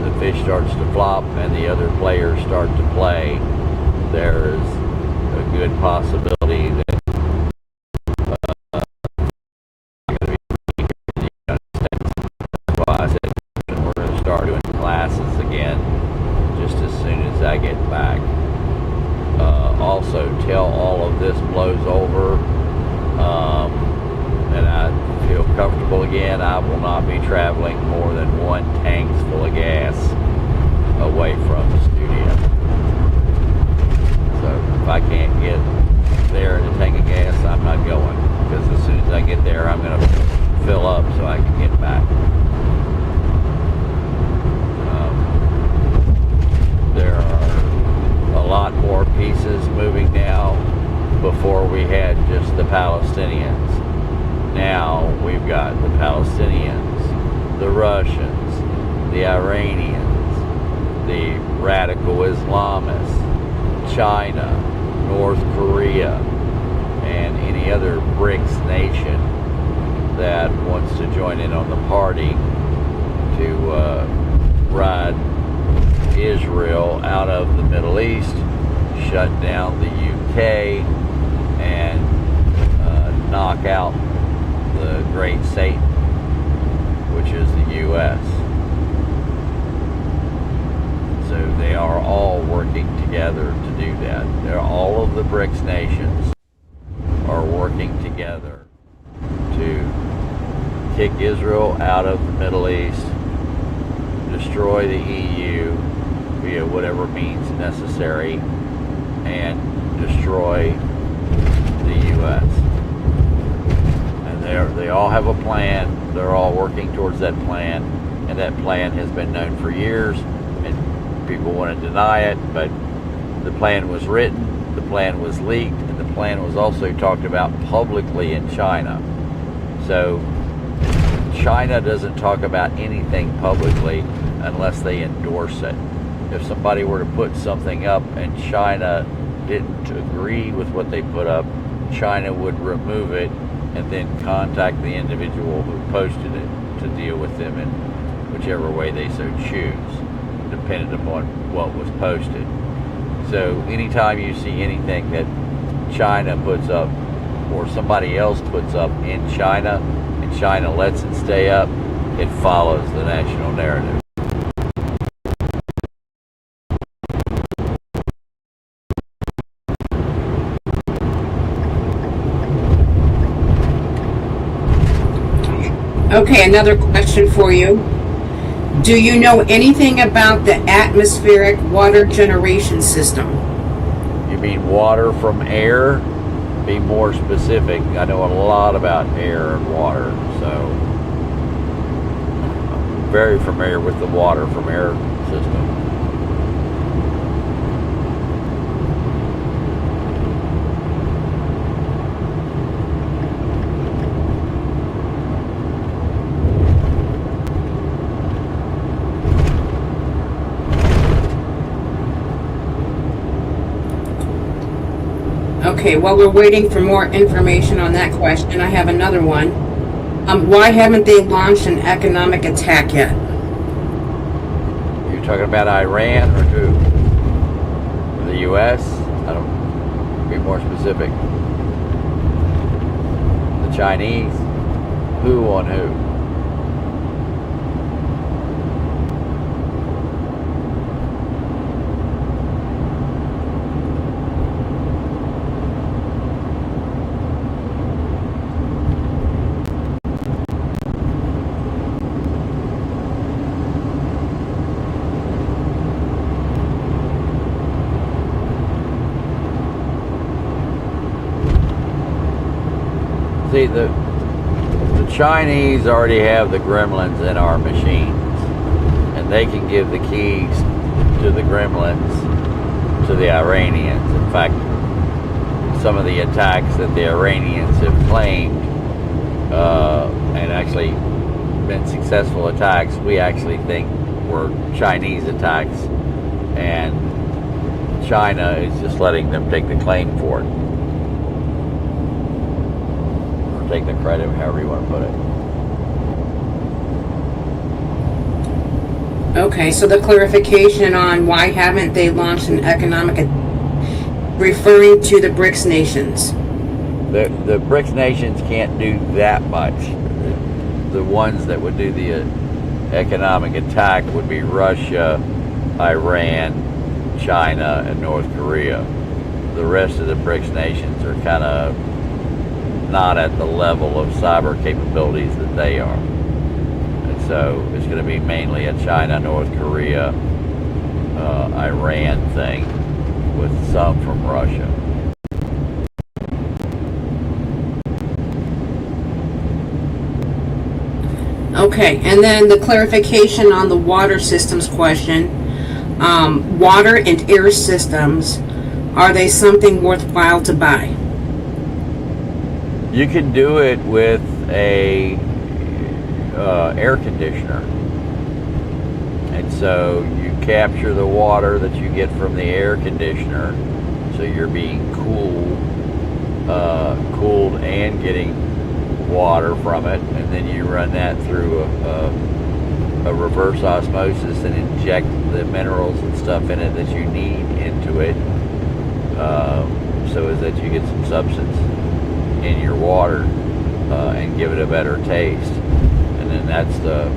the fish starts to flop and the other players start to play, there's a good possibility that I said we're going to start doing classes again just as soon as I get back. Also, till all of this blows over and I feel comfortable again, I will not be traveling more than 1 tank full of gas away from the studio. So if I can't get there in a tank of gas, I'm not going, because as soon as I get there, I'm going to fill up so I can get back. There are a lot more pieces moving now. Before we had just the Palestinians. Now we've got the Palestinians, the Russians, the Iranians, the radical Islamists, China, North Korea, and any other BRICS nation that wants to join in on the party to ride Israel out of the Middle East, shut down the UK, and knock out the great Satan, which is the U.S. So they are all working together to do that. All of the BRICS nations are working together to kick Israel out of the Middle East, destroy the EU via whatever means necessary, and destroy the U.S. And they all have a plan. They're all working towards that plan, and that plan has been known for years, and people want to deny it, but the plan was written, the plan was leaked, and the plan was also talked about publicly in China. So China doesn't talk about anything publicly unless they endorse it. If somebody were to put something up and China didn't agree with what they put up, China would remove it and then contact the individual who posted it to deal with them in whichever way they so choose, depending upon what was posted. So anytime you see anything that China puts up or somebody else puts up in China and China lets it stay up, it follows the national narrative. Okay, another question for you. Do you know anything about the atmospheric water generation system? You mean water from air? Be more specific. I know a lot about air and water, so I'm very familiar with the water from air system. Okay, while we're waiting for more information on that question, I have another one. Why haven't they launched an economic attack yet? You're talking about Iran or who? The U.S.? I don't. Be more specific. The Chinese? Who on who? See, the Chinese already have the gremlins in our machines, and they can give the keys to the gremlins to the Iranians. In fact, some of the attacks that the Iranians have claimed and actually been successful attacks, we actually think were Chinese attacks, and China is just letting them take the claim for it. Take the credit, however you want to put it. Okay, so the clarification on why haven't they launched an economic referring to the BRICS nations? The BRICS nations can't do that much. The ones that would do the economic attack would be Russia, Iran, China, and North Korea. The rest of the BRICS nations are kind of not at the level of cyber capabilities that they are. And so it's going to be mainly a China, North Korea, Iran thing with some from Russia. Okay, and then the clarification on the water systems question. Water and air systems, are they something worthwhile to buy? You can do it with a air conditioner, and so you capture the water that you get from the air conditioner, so you're being cooled and getting water from it, and then you run that through a reverse osmosis and inject the minerals and stuff in it that you need into it, so as that you get some substance in your water and give it a better taste, and then that's the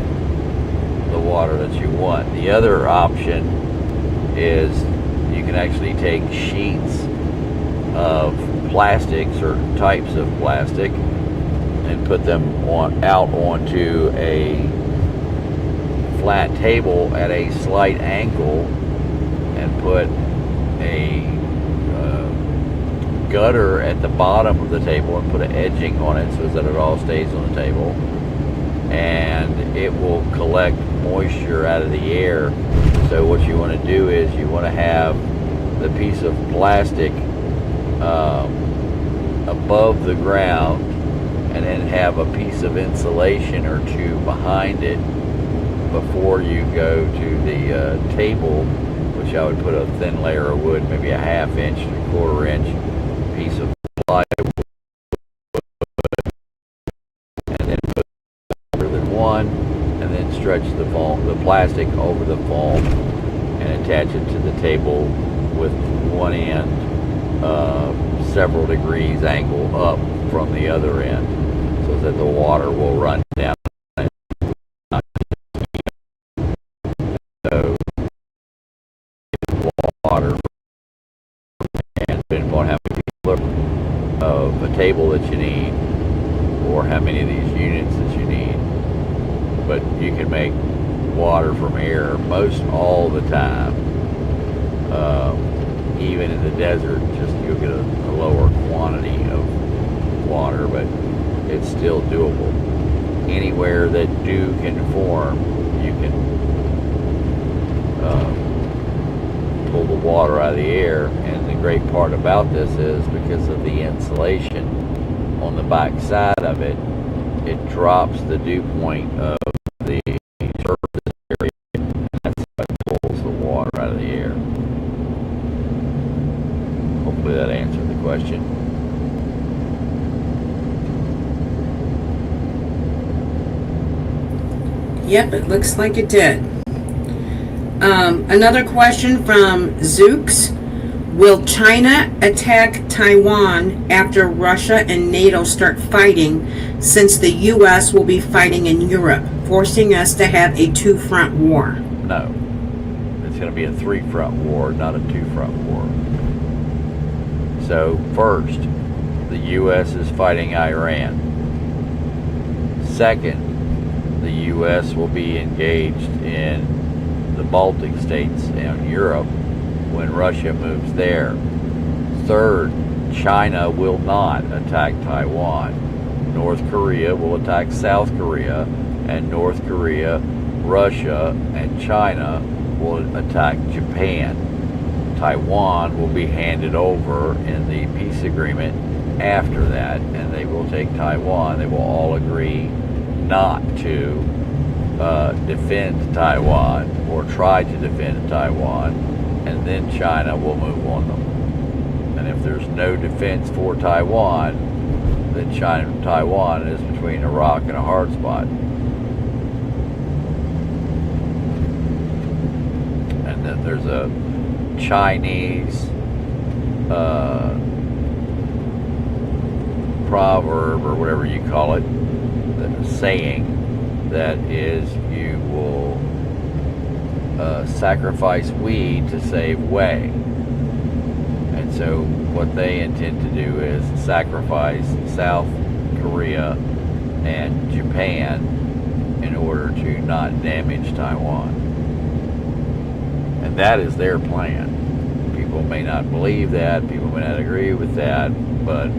water that you want. The other option is you can actually take sheets of plastic, certain types of plastic, and put them out onto a flat table at a slight angle and put a gutter at the bottom of the table and put an edging on it so that it all stays on the table, and it will collect moisture out of the air. So what you want to do is you want to have the piece of plastic above the ground, and then have a piece of insulation or two behind it before you go to the table, which I would put a thin layer of wood, maybe a ½ inch to ¼ inch piece of plywood, and then put more than one, and then stretch the plastic over the foam and attach it to the table with one end several degrees angle up from the other end, so that the water will run down. So water, and depending upon how many people of a table that you need, or how many of these units that you need, but you can make water from air most all the time. Even in the desert, just you'll get a lower quantity of water, but it's still doable. Anywhere that dew can form, you can pull the water out of the air. And the great part about this is because of the insulation on the back side of it, it drops the dew point of the surface area, and that's what pulls the water out of the air. Hopefully that answered the question. Yep, it looks like it did. Another question from Zooks. Will China attack Taiwan after Russia and NATO start fighting, since the U.S. will be fighting in Europe, forcing us to have a two-front war? No. It's going to be a three-front war, not a two-front war. So, first, the U.S. is fighting Iran. Second, the U.S. will be engaged in the Baltic states and Europe when Russia moves there. Third, China will not attack Taiwan. North Korea will attack South Korea, and North Korea, Russia, and China will attack Japan. Taiwan will be handed over in the peace agreement after that, and they will take Taiwan. They will all agree not to defend Taiwan or try to defend Taiwan, and then China will move on them. And if there's no defense for Taiwan, then Taiwan is between a rock and a hard spot. And then there's a Chinese proverb, or whatever you call it, saying that is, you will sacrifice weed to save whey. And so what they intend to do is sacrifice South Korea and Japan in order to not damage Taiwan. And that is their plan. People may not believe that, people may not agree with that, but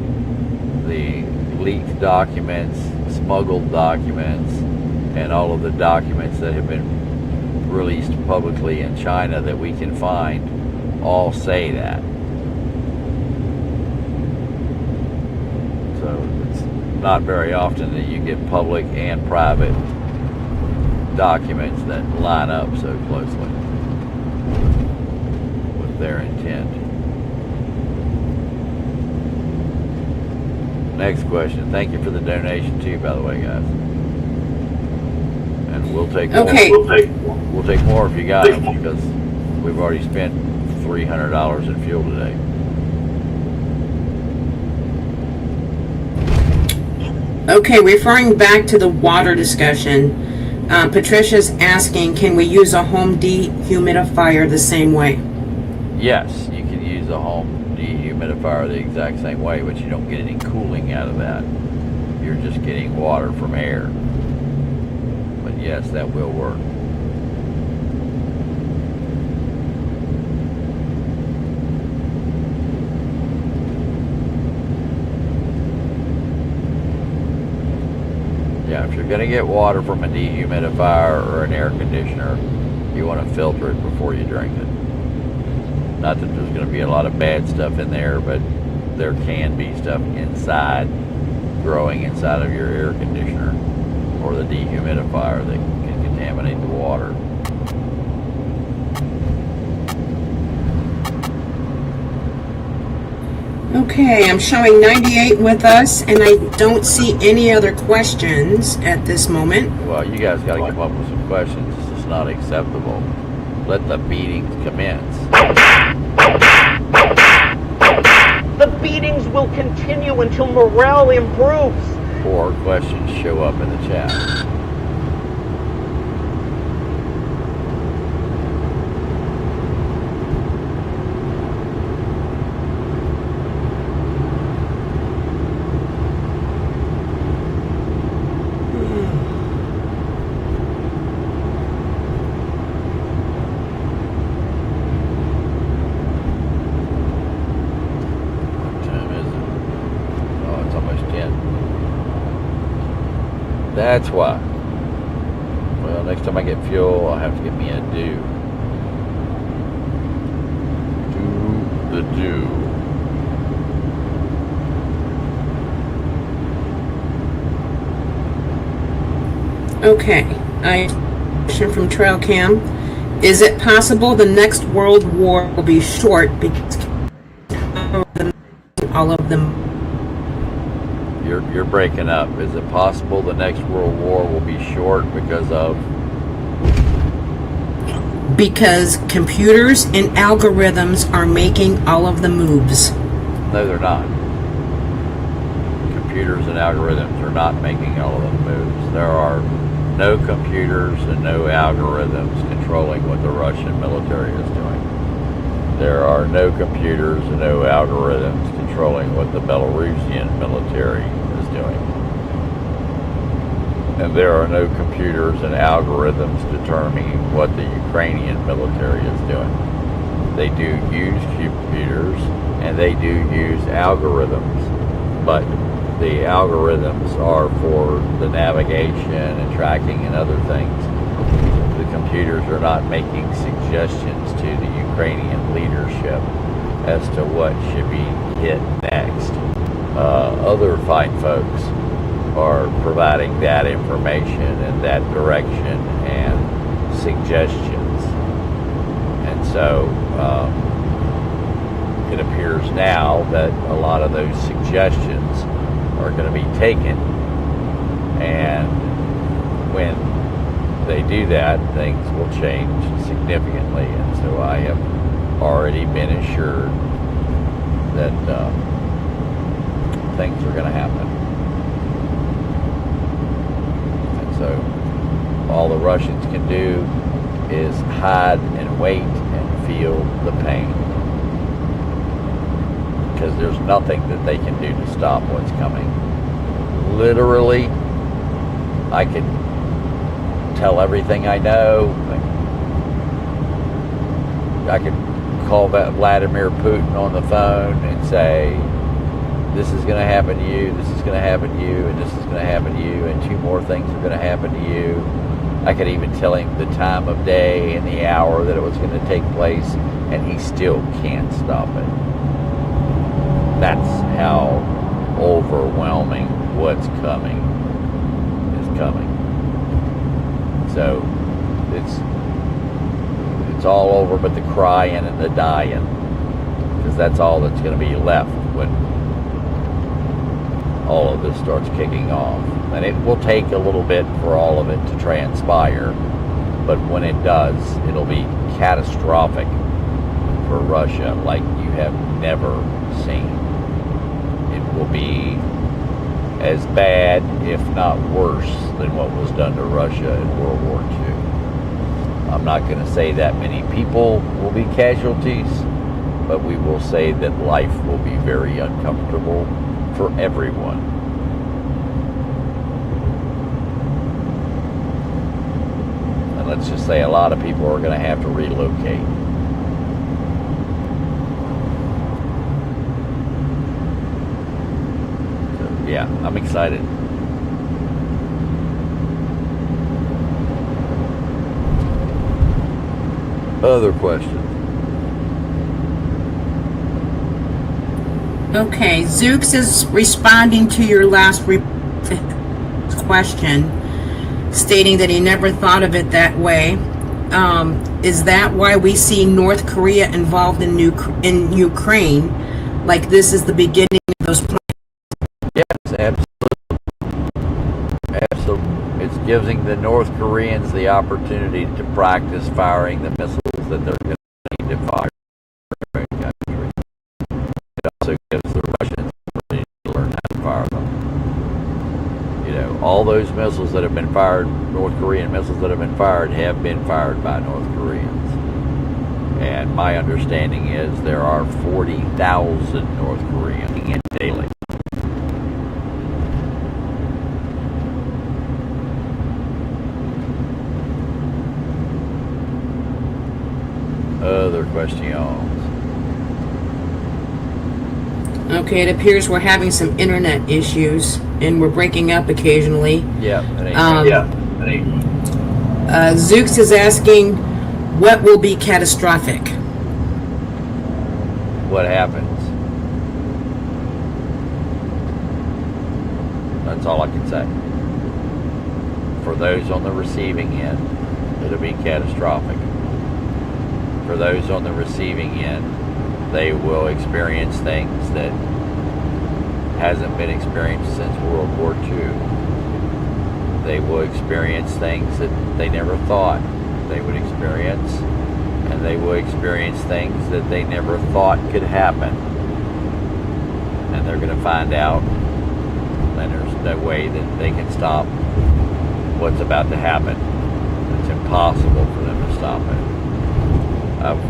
the leaked documents, smuggled documents, and all of the documents that have been released publicly in China that we can find all say that. So it's not very often that you get public and private documents that line up so closely with their intent. Next question. Thank you for the donation too, by the way, guys. And we'll take more. Okay. We'll take more if you got them, because we've already spent $300 in fuel today. Okay, referring back to the water discussion, Patricia's asking, can we use a home dehumidifier the same way? Yes, you can use a home dehumidifier the exact same way, but you don't get any cooling out of that. You're just getting water from air. But yes, that will work. Yeah, if you're going to get water from a dehumidifier or an air conditioner, you want to filter it before you drink it. Not that there's going to be a lot of bad stuff in there, but there can be stuff inside, growing inside of your air conditioner or the dehumidifier that can contaminate the water. Okay, I'm showing 98 with us, and I don't see any other questions at this moment. Well, you guys got to come up with some questions. This is not acceptable. Let the beatings commence. The beatings will continue until morale improves. Or questions show up in the chat. That's why. Well, next time I get fuel, I'll have to get me a do. Do the do. Okay, I question from Trail Cam. Is it possible the next world war will be short because all of them? You're breaking up. Is it possible the next world war will be short because of? Because computers and algorithms are making all of the moves. No, they're not. Computers and algorithms are not making all of the moves. There are no computers and no algorithms controlling what the Russian military is doing. There are no computers and no algorithms controlling what the Belarusian military is doing. And there are no computers and algorithms determining what the Ukrainian military is doing. They do use computers and they do use algorithms, but the algorithms are for the navigation and tracking and other things. The computers are not making suggestions to the Ukrainian leadership as to what should be hit next. Other fine folks are providing that information and that direction and suggestions. And so it appears now that a lot of those suggestions are going to be taken, and when they do that, things will change significantly. And so I have already been assured that things are going to happen. And so all the Russians can do is hide and wait and feel the pain, because there's nothing that they can do to stop what's coming. Literally, I could tell everything I know. I could call Vladimir Putin on the phone and say, this is going to happen to you, this is going to happen to you, and this is going to happen to you, and 2 more things are going to happen to you. I could even tell him the time of day and the hour that it was going to take place, and he still can't stop it. That's how overwhelming what's coming is coming. So it's all over but the crying and the dying, because that's all that's going to be left when all of this starts kicking off. And it will take a little bit for all of it to transpire, but when it does, it'll be catastrophic for Russia like you have never seen. It will be as bad, if not worse, than what was done to Russia in World War II. I'm not going to say that many people will be casualties, but we will say that life will be very uncomfortable for everyone. And let's just say a lot of people are going to have to relocate. So, yeah, I'm excited. Other questions? Okay, Zooks is responding to your last question, stating that he never thought of it that way. Is that why we see North Korea involved in Ukraine? Like this is the beginning of those plans? Yes, absolutely. Absolutely. It's giving the North Koreans the opportunity to practice firing the missiles that they're going to need to fire in the country. It also gives the Russians the ability to learn how to fire them. You know, all those missiles that have been fired, North Korean missiles that have been fired by North Koreans. And my understanding is there are 40,000 North Koreans in daily. Other questions? Okay, it appears we're having some internet issues and we're breaking up occasionally. Yeah. Zooks is asking, what will be catastrophic? What happens? That's all I can say. For those on the receiving end, it'll be catastrophic. For those on the receiving end, they will experience things that hasn't been experienced since World War II. They will experience things that they never thought they would experience, and they will experience things that they never thought could happen. And they're going to find out, and there's no way that they can stop what's about to happen. It's impossible for them to stop it. I've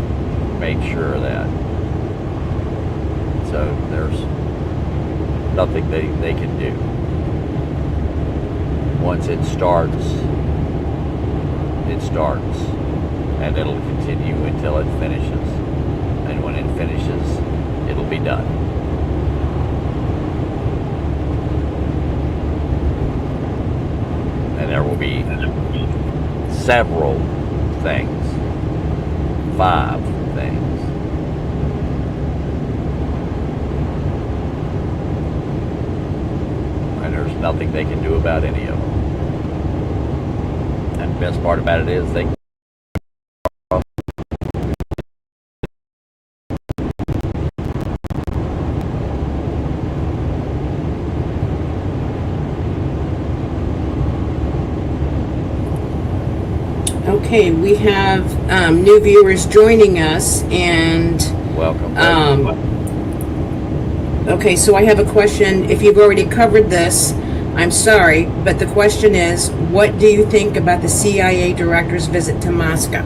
made sure of that. So there's nothing they can do. Once it starts, and it'll continue until it finishes. And when it finishes, it'll be done. And there will be several things, 5 things. And there's nothing they can do about any of them. And the best part about it is they Okay, we have new viewers joining us, and welcome. Okay, so I have a question. If you've already covered this, I'm sorry, but the question is, what do you think about the CIA director's visit to Moscow?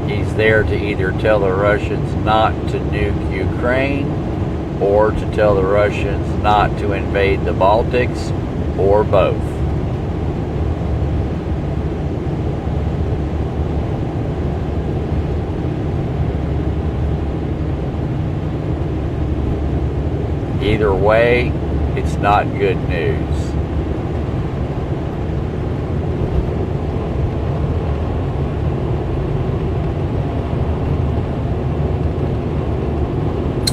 He's there to either tell the Russians not to nuke Ukraine, or to tell the Russians not to invade the Baltics, or both. Either way, it's not good news.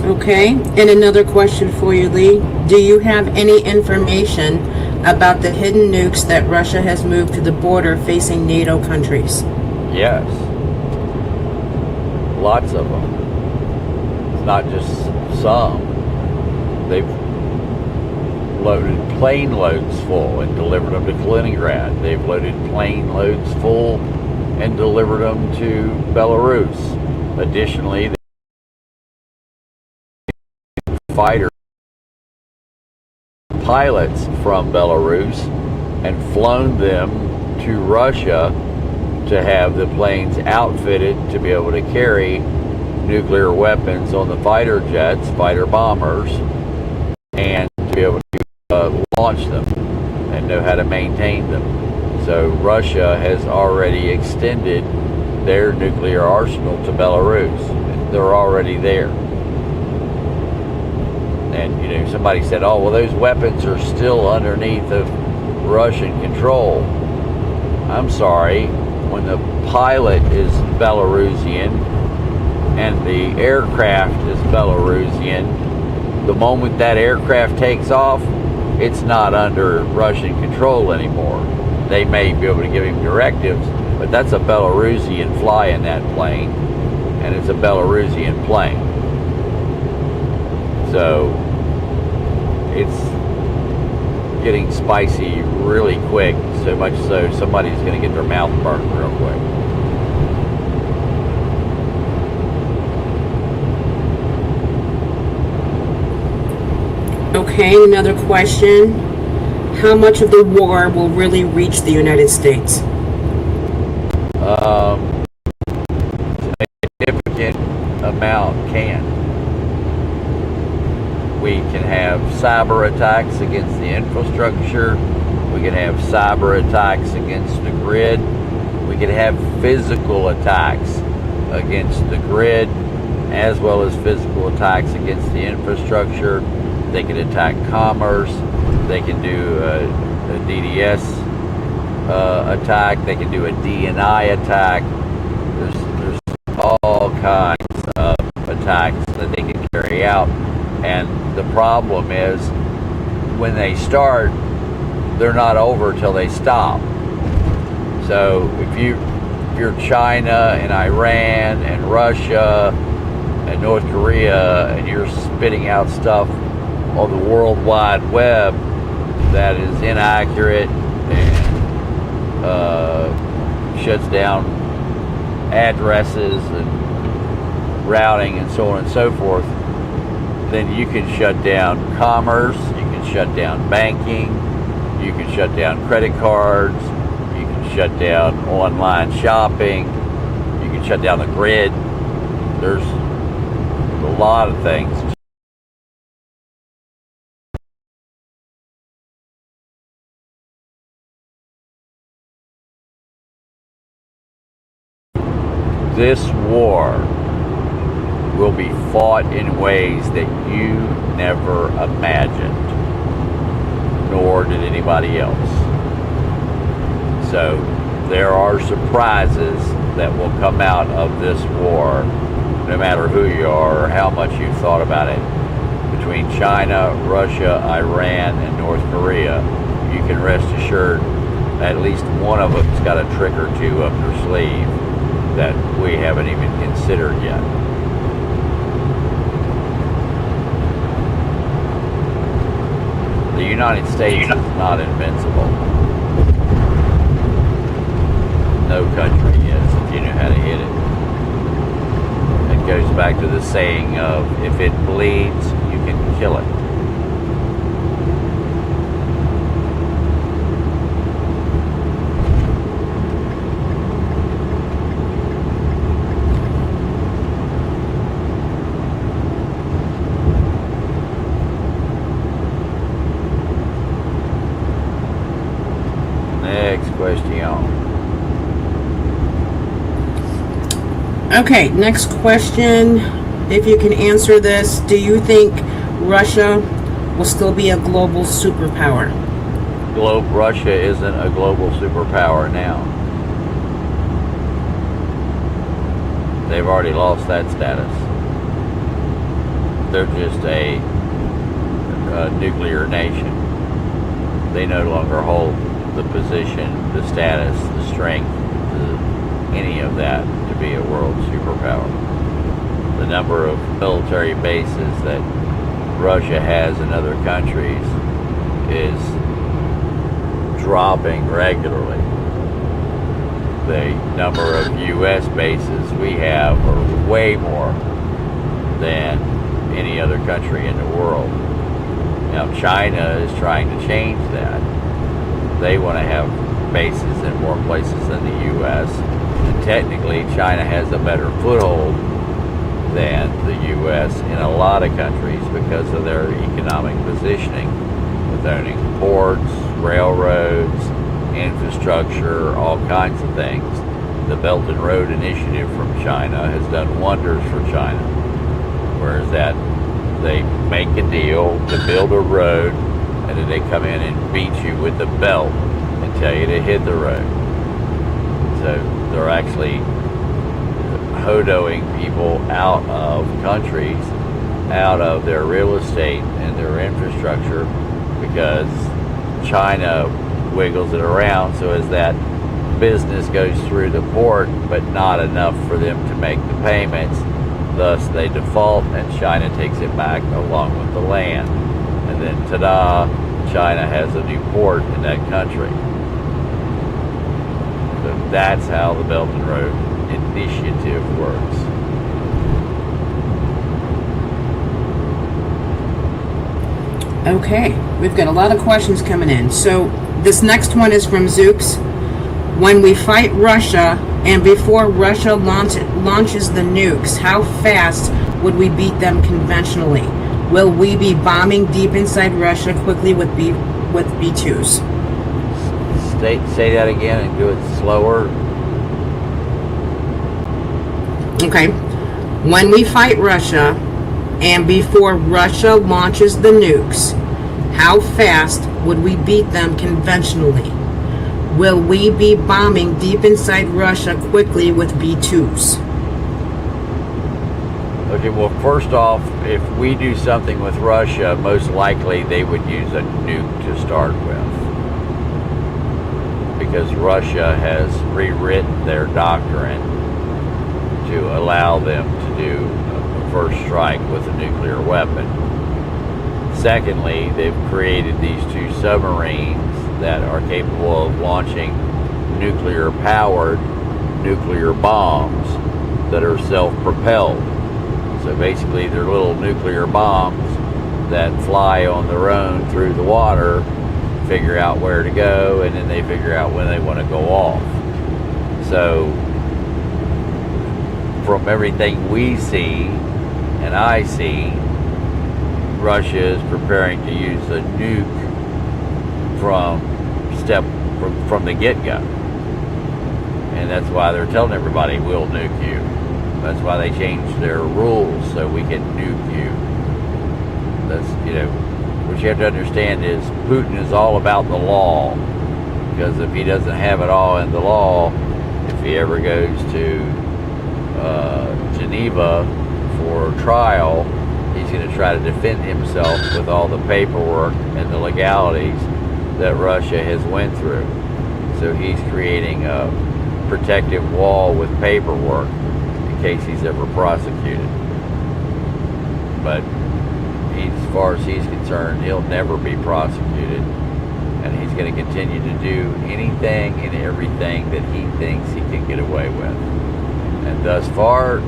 Okay, and another question for you, Lee. Do you have any information about the hidden nukes that Russia has moved to the border facing NATO countries? Yes. Lots of them. It's not just some. They've loaded plane loads full and delivered them to Kaliningrad. They've loaded plane loads full and delivered them to Belarus. Additionally, fighter pilots from Belarus and flown them to Russia to have the planes outfitted to be able to carry nuclear weapons on the fighter jets, fighter bombers, and to be able to launch them and know how to maintain them. So Russia has already extended their nuclear arsenal to Belarus. They're already there. And you know, somebody said, oh, well, those weapons are still underneath of Russian control. I'm sorry, when the pilot is Belarusian and the aircraft is Belarusian, the moment that aircraft takes off, it's not under Russian control anymore. They may be able to give him directives, but that's a Belarusian flying that plane, and it's a Belarusian plane. So it's getting spicy really quick, so much so somebody's going to get their mouth burned real quick. Okay, another question. How much of the war will really reach the United States? A significant amount can. We can have cyber attacks against the infrastructure. We can have cyber attacks against the grid. We can have physical attacks against the grid. as well as physical attacks against the infrastructure. They can attack commerce. They can do a DDS attack. They can do a DNI attack. There's all kinds of attacks that they can carry out. And the problem is, when they start, they're not over till they stop. So if you're China and Iran and Russia and North Korea, and you're spitting out stuff on the World Wide Web that is inaccurate and shuts down addresses and routing and so on and so forth, then you can shut down commerce, you can shut down banking, you can shut down credit cards, you can shut down online shopping, you can shut down the grid. There's a lot of things. This war will be fought in ways that you never imagined, nor did anybody else. So there are surprises that will come out of this war, no matter who you are or how much you've thought about it. Between China, Russia, Iran, and North Korea, you can rest assured at least one of them's got a trick or two up their sleeve that we haven't even considered yet. The United States is not invincible. No country is, if you know how to hit it. It goes back to the saying of, if it bleeds, you can kill it. Next question. Okay, next question. If you can answer this, do you think Russia will still be a global superpower? Russia isn't a global superpower now. They've already lost that status. They're just a nuclear nation. They no longer hold the position, the status, the strength, any of that to be a world superpower. The number of military bases that Russia has in other countries is dropping regularly. The number of U.S. bases we have are way more than any other country in the world. Now China is trying to change that. They want to have bases in more places than the U.S. And technically, China has a better foothold than the U.S. in a lot of countries because of their economic positioning, with owning ports, railroads, infrastructure, all kinds of things. The Belt and Road Initiative from China has done wonders for China, whereas that they make a deal to build a road, and then they come in and beat you with the belt and tell you to hit the road. So they're actually hodoing people out of countries, out of their real estate and their infrastructure, because China wiggles it around so as that business goes through the port, but not enough for them to make the payments. Thus they default and China takes it back along with the land. And then ta-da, China has a new port in that country. So that's how the Belt and Road Initiative works. Okay, we've got a lot of questions coming in. So this next one is from Zooks. When we fight Russia and before Russia launches the nukes, how fast would we beat them conventionally? Will we be bombing deep inside Russia quickly with B-2s? Say that again and do it slower. Okay. When we fight Russia, and before Russia launches the nukes, how fast would we beat them conventionally? Will we be bombing deep inside Russia quickly with B-2s? Okay, well, first off, if we do something with Russia, most likely they would use a nuke to start with. Because Russia has rewritten their doctrine to allow them to do a first strike with a nuclear weapon. Secondly, they've created these two submarines that are capable of launching nuclear-powered nuclear bombs that are self-propelled. So basically, they're little nuclear bombs that fly on their own through the water, figure out where to go, and then they figure out when they want to go off. So from everything we see and I see, Russia is preparing to use a nuke from the get-go. And that's why they're telling everybody, we'll nuke you. That's why they changed their rules, so we can nuke you. That's, what you have to understand is Putin is all about the law. Because if he doesn't have it all in the law, if he ever goes to Geneva for trial, he's going to try to defend himself with all the paperwork and the legalities that Russia has went through. So he's creating a protective wall with paperwork in case he's ever prosecuted. But as far as he's concerned, he'll never be prosecuted, and he's going to continue to do anything and everything that he thinks he can get away with. And thus far,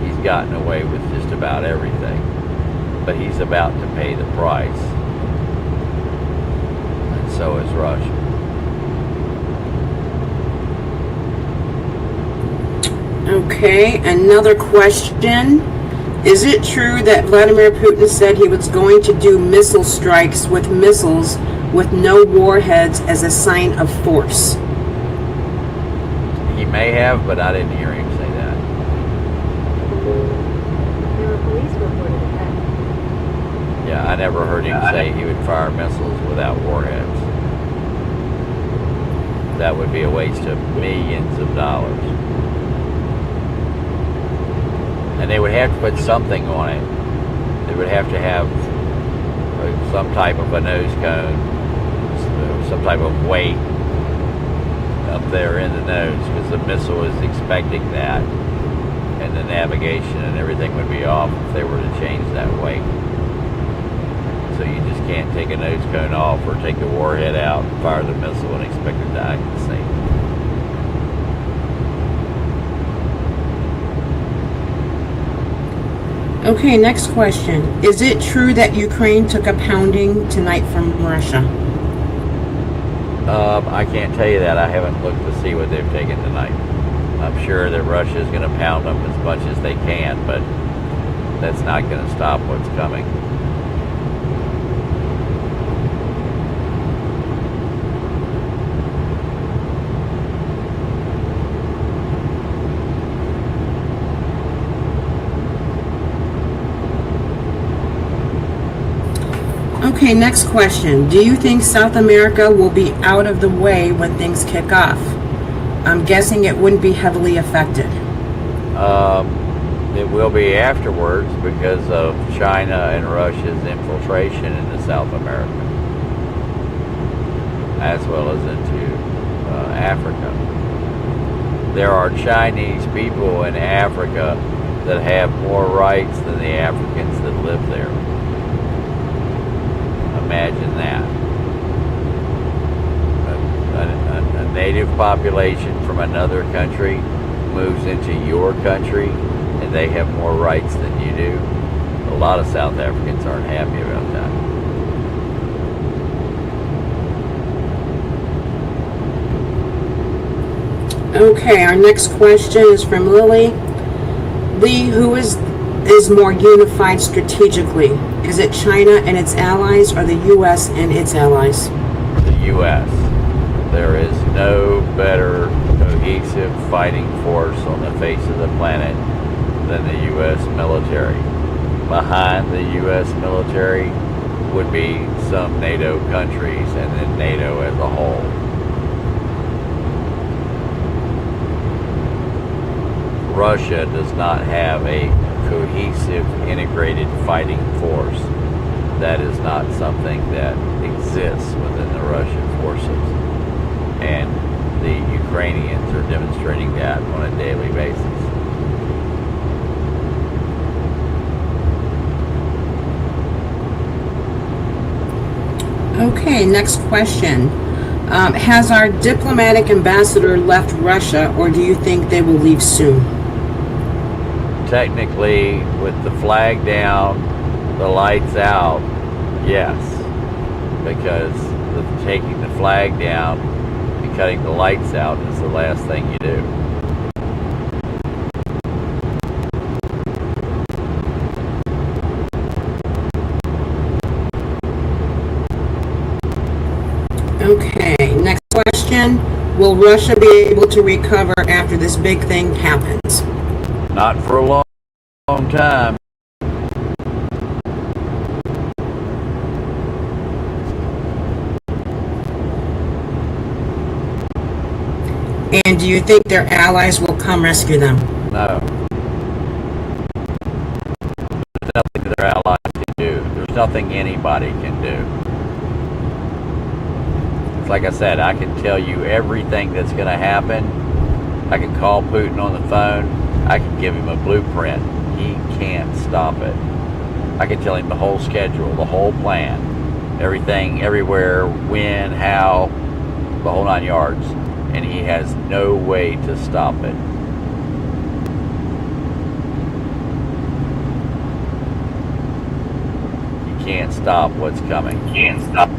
he's gotten away with just about everything. But he's about to pay the price. And so is Russia. Okay, another question. Is it true that Vladimir Putin said he was going to do missile strikes with missiles with no warheads as a sign of force? He may have, but I didn't hear him say that. There were police reported that. Yeah, I never heard him say he would fire missiles without warheads. That would be a waste of millions of dollars. And they would have to put something on it. They would have to have some type of a nose cone, some type of weight up there in the nose, because the missile is expecting that, and the navigation and everything would be off if they were to change that weight. So you just can't take a nose cone off or take the warhead out and fire the missile and expect it to act the same. Okay, next question. Is it true that Ukraine took a pounding tonight from Russia? I can't tell you that. I haven't looked to see what they've taken tonight. I'm sure that Russia is going to pound them as much as they can, but that's not going to stop what's coming. Okay, next question. Do you think South America will be out of the way when things kick off? I'm guessing it wouldn't be heavily affected. It will be afterwards because of China and Russia's infiltration into South America, as well as into Africa. There are Chinese people in Africa that have more rights than the Africans that live there. Imagine that. A native population from another country moves into your country and they have more rights than you do. A lot of South Africans aren't happy about that. Okay, our next question is from Lily. Lee, who is more unified strategically? Is it China and its allies or the U.S. and its allies? The U.S. There is no better cohesive fighting force on the face of the planet than the U.S. military. Behind the U.S. military would be some NATO countries and then NATO as a whole. Russia does not have a cohesive, integrated fighting force. That is not something that exists within the Russian forces. And the Ukrainians are demonstrating that on a daily basis. Okay, next question. Has our diplomatic ambassador left Russia, or do you think they will leave soon? Technically, with the flag down, the lights out, yes. Because taking the flag down and cutting the lights out is the last thing you do. Okay, next question. Will Russia be able to recover after this big thing happens? Not for a long time. And do you think their allies will come rescue them? No. There's nothing their allies can do. There's nothing anybody can do. It's like I said, I can tell you everything that's going to happen. I can call Putin on the phone. I can give him a blueprint. He can't stop it. I can tell him the whole schedule, the whole plan, everything, everywhere, when, how, the whole 9 yards. And he has no way to stop it. You can't stop what's coming. You can't stop.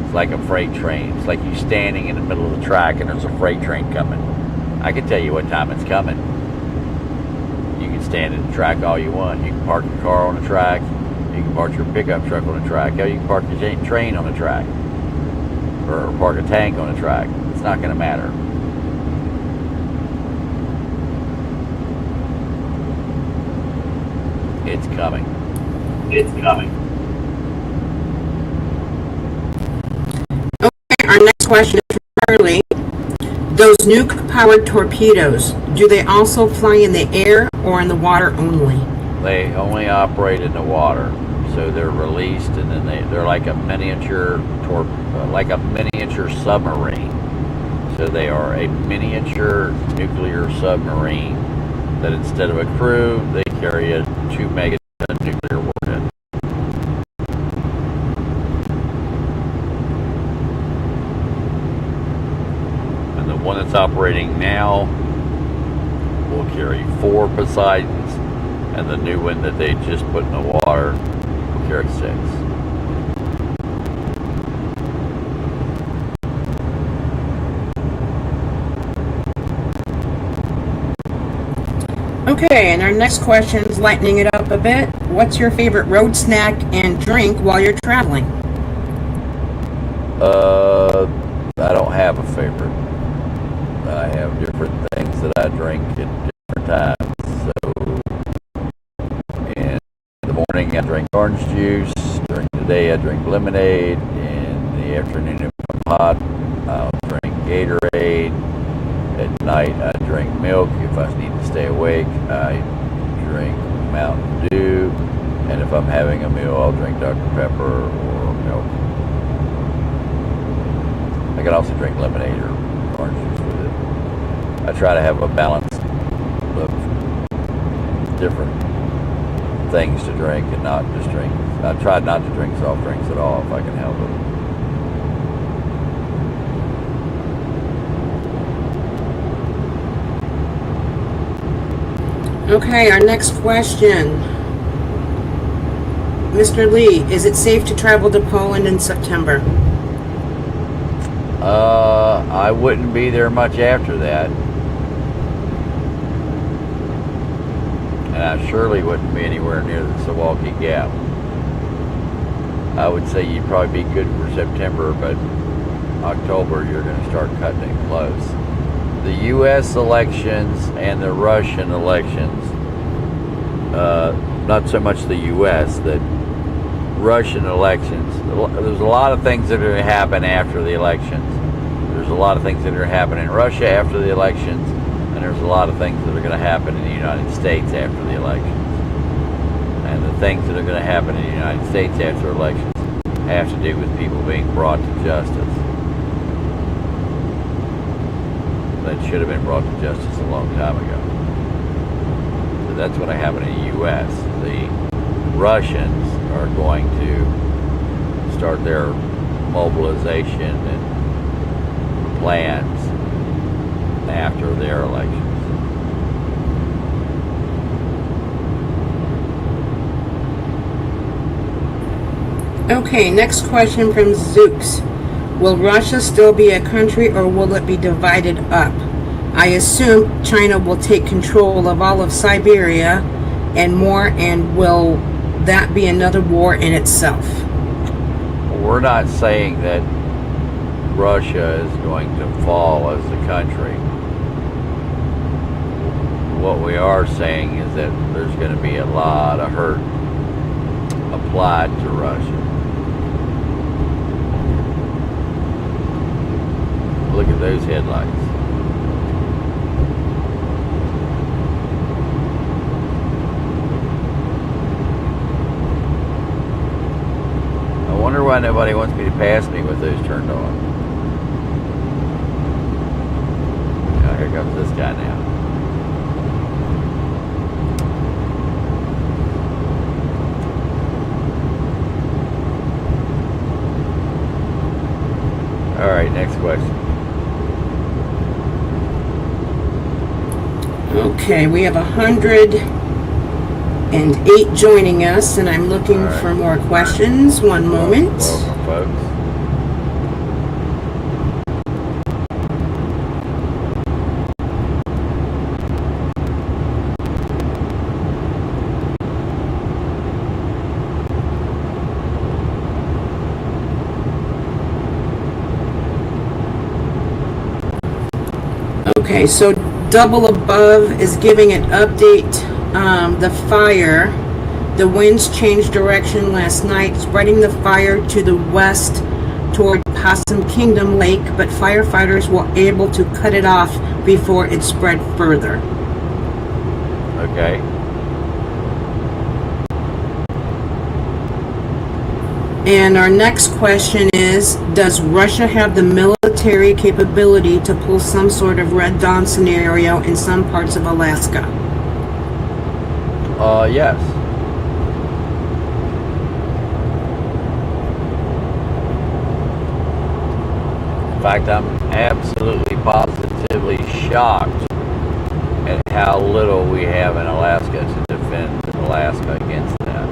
It's like a freight train. It's like you standing in the middle of the track and there's a freight train coming. I can tell you what time it's coming. You can stand in the track all you want. You can park your car on the track. You can park your pickup truck on the track. Hell, you can park your train on the track. Or park a tank on the track. It's not going to matter. It's coming. It's coming. Okay, our next question is from Charlie. Those nuke-powered torpedoes, do they also fly in the air or in the water only? They only operate in the water, so they're released, and then they're like a miniature submarine. So they are a miniature nuclear submarine that instead of a crew, they carry a 2 megaton nuclear warhead. And the one that's operating now will carry 4 Poseidons, and the new one that they just put in the water will carry 6. Okay, and our next question is lightening it up a bit. What's your favorite road snack and drink while you're traveling? I don't have a favorite. I have different things that I drink at different times. So, in the morning I drink orange juice. During the day I drink lemonade. In the afternoon if I'm hot, I'll drink Gatorade. At night I drink milk. If I need to stay awake, I drink Mountain Dew. And if I'm having a meal, I'll drink Dr. Pepper or milk. I can also drink lemonade or orange juice with it. I try to have a balance of different things to drink and not just drink. I try not to drink soft drinks at all if I can help it. Okay, our next question. Mr. Lee, is it safe to travel to Poland in September? I wouldn't be there much after that. And I surely wouldn't be anywhere near the Suwalki Gap. I would say you'd probably be good for September, but October you're going to start cutting it close. The U.S. elections and the Russian elections not so much the U.S., that Russian elections, there's a lot of things that are going to happen after the elections. There's a lot of things that are going to happen in Russia after the elections, and there's a lot of things that are going to happen in the United States after the elections. And the things that are going to happen in the United States after elections have to do with people being brought to justice. That should have been brought to justice a long time ago. So that's what happened in the U.S. The Russians are going to start their mobilization and plans after their elections. Okay, next question from Zooks. Will Russia still be a country, or will it be divided up? I assume China will take control of all of Siberia and more, and will that be another war in itself? We're not saying that Russia is going to fall as a country. What we are saying is that there's going to be a lot of hurt applied to Russia. Look at those headlights. I wonder why nobody wants me to pass me with those turned on. Now here comes this guy now. All right, next question. Okay, we have 108 joining us, and I'm looking for more questions. One moment. Welcome, folks. Okay, so Double Above is giving an update. The fire, the winds changed direction last night, spreading the fire to the west toward Possum Kingdom Lake, but firefighters were able to cut it off before it spread further. Okay. And our next question is, does Russia have the military capability to pull some sort of Red Dawn scenario in some parts of Alaska? Yes. In fact, I'm absolutely positively shocked at how little we have in Alaska to defend Alaska against that.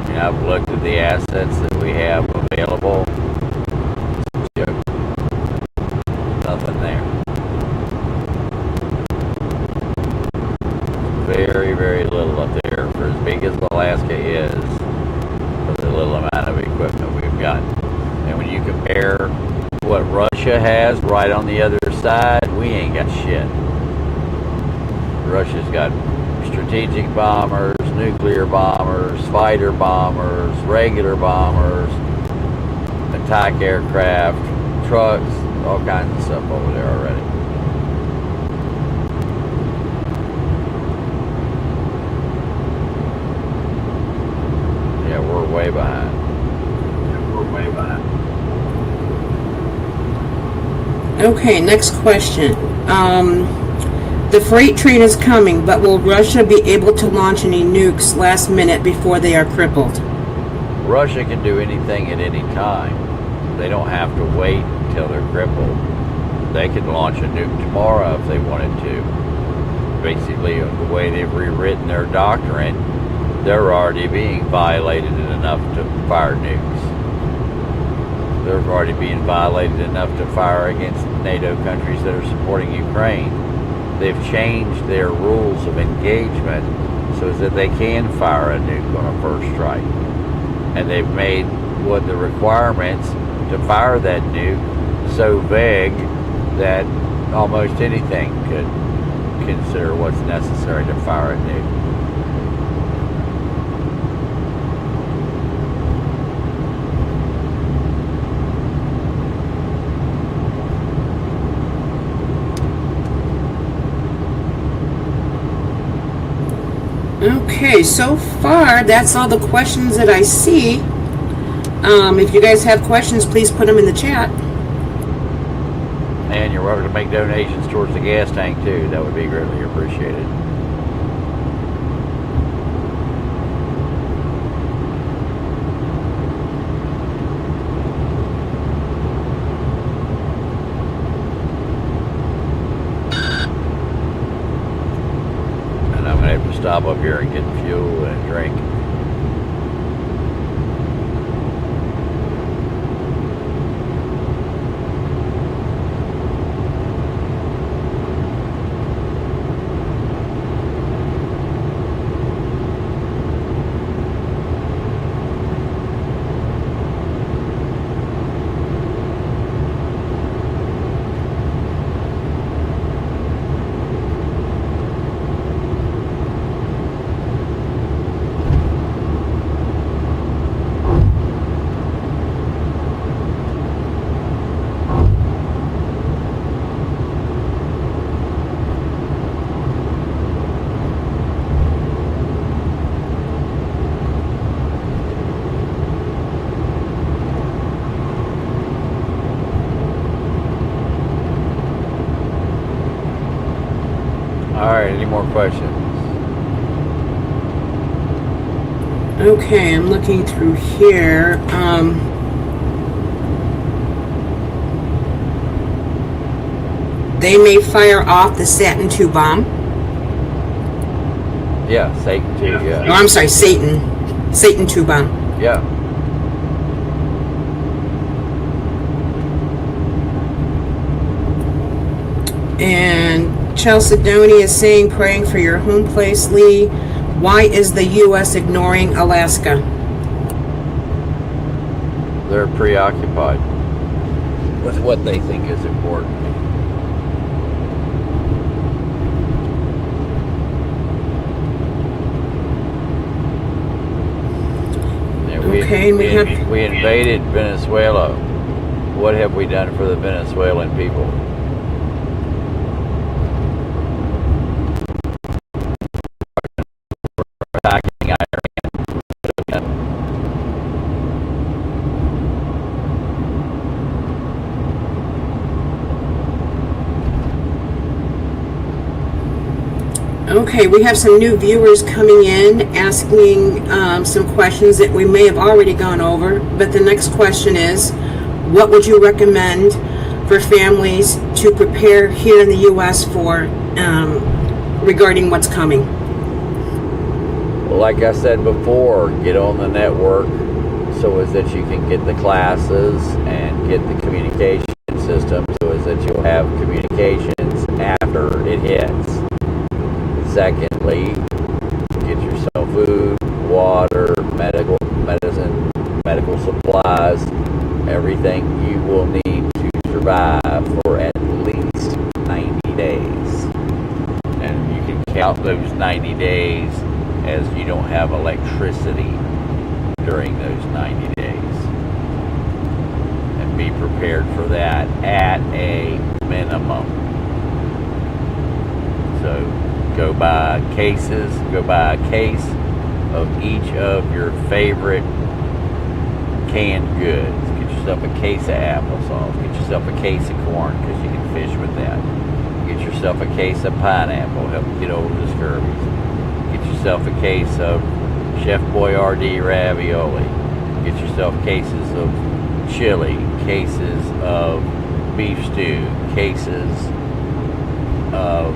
I mean, I've looked at the assets that we have available. It's a joke. Nothing there. Very, very little up there for as big as Alaska is, for the little amount of equipment we've got. And when you compare what Russia has right on the other side, we ain't got shit. Russia's got strategic bombers, nuclear bombers, fighter bombers, regular bombers, attack aircraft, trucks, all kinds of stuff over there already. Yeah, we're way behind. Okay, next question. The freight train is coming, but will Russia be able to launch any nukes last minute before they are crippled? Russia can do anything at any time. They don't have to wait until they're crippled. They could launch a nuke tomorrow if they wanted to. Basically, the way they've rewritten their doctrine, they're already being violated enough to fire nukes. They're already being violated enough to fire against NATO countries that are supporting Ukraine. They've changed their rules of engagement so that they can fire a nuke on a first strike. And they've made what the requirements to fire that nuke so vague that almost anything could consider what's necessary to fire a nuke. Okay, so far that's all the questions that I see. If you guys have questions, please put them in the chat. And you're welcome to make donations towards the gas tank too. That would be greatly appreciated. And I'm going to have to stop up here and get fuel and a drink. Alright, any more questions? Okay, I'm looking through here. They may fire off the Saturn II bomb. Yeah, Satan too, yeah. Oh, I'm sorry, Satan II bomb. Yeah. And Chalcedony is saying, praying for your home place, Lee. Why is the U.S. ignoring Alaska? They're preoccupied with what they think is important. Okay, we invaded Venezuela. What have we done for the Venezuelan people? Attacking Iran. Okay, we have some new viewers coming in asking some questions that we may have already gone over, but the next question is, what would you recommend for families to prepare here in the U.S. for regarding what's coming? Well, like I said before, get on the network so as that you can get the classes and get the communication system so as that you'll have communications after it hits. Secondly, get yourself food, water, medicine, medical supplies, everything you will need to survive for at least 90 days. And you can count those 90 days as you don't have electricity during those 90 days. And be prepared for that at a minimum. So go buy cases, go buy a case of each of your favorite canned goods. Get yourself a case of applesauce. Get yourself a case of corn because you can fish with that. Get yourself a case of pineapple, help you get over the scurvy. Get yourself a case of Chef Boyardee ravioli. Get yourself cases of chili, cases of beef stew, cases of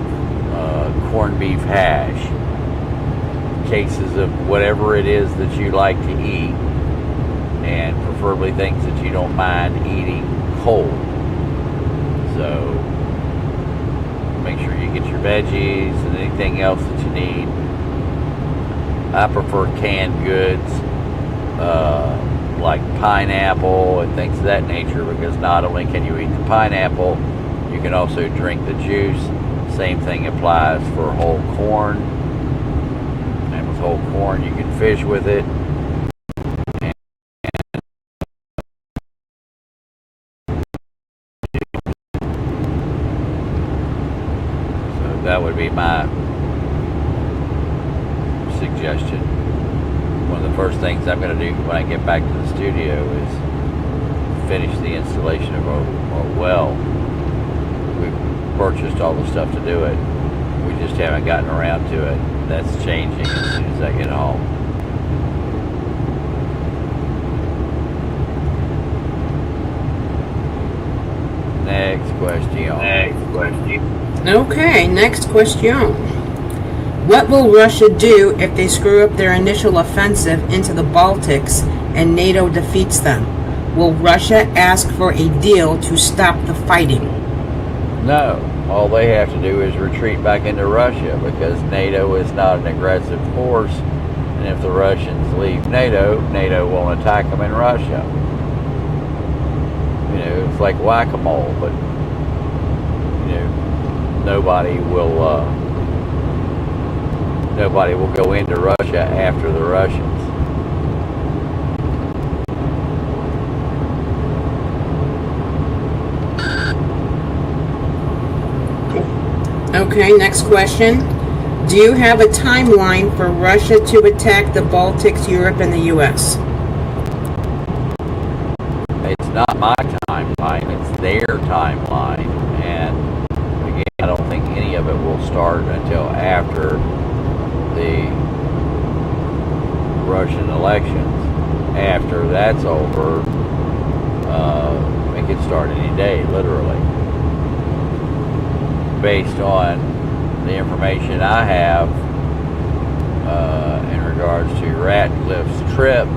corned beef hash, cases of whatever it is that you like to eat, and preferably things that you don't mind eating cold. So make sure you get your veggies and anything else that you need. I prefer canned goods like pineapple and things of that nature, because not only can you eat the pineapple, you can also drink the juice, Same thing applies for whole corn. And with whole corn, you can fish with it. So that would be my suggestion. One of the first things I'm going to do when I get back to the studio is finish the installation of our well. We've purchased all the stuff to do it. We just haven't gotten around to it. That's changing as soon as I get home. Next question. Okay, next question. What will Russia do if they screw up their initial offensive into the Baltics and NATO defeats them? Will Russia ask for a deal to stop the fighting? No. All they have to do is retreat back into Russia because NATO is not an aggressive force. And if the Russians leave NATO, NATO won't attack them in Russia. You know, it's like whack-a-mole, but, you know, nobody will go into Russia after the Russians. Okay, next question. Do you have a timeline for Russia to attack the Baltics, Europe, and the U.S.? It's not my timeline, it's their timeline. And again, I don't think any of it will start until after the Russian elections. After that's over, it could start any day, literally. Based on the information I have in regards to Ratcliffe's trip,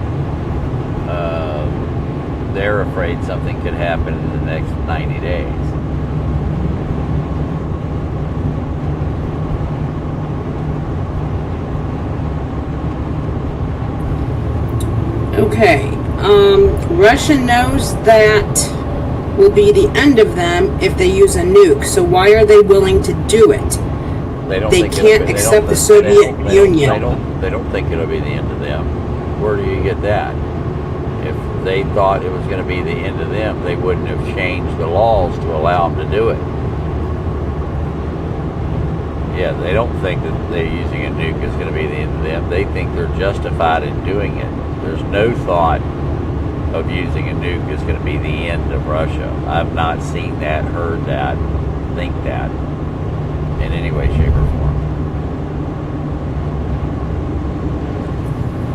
they're afraid something could happen in the next 90 days. Okay, Russia knows that will be the end of them if they use a nuke. So why are they willing to do it? They can't accept the Soviet Union. They don't think it'll be the end of them. Where do you get that? If they thought it was going to be the end of them, they wouldn't have changed the laws to allow them to do it. Yeah, they don't think that they're using a nuke is going to be the end of them. They think they're justified in doing it. There's no thought of using a nuke is going to be the end of Russia. I've not seen that, heard that, think that in any way, shape, or form.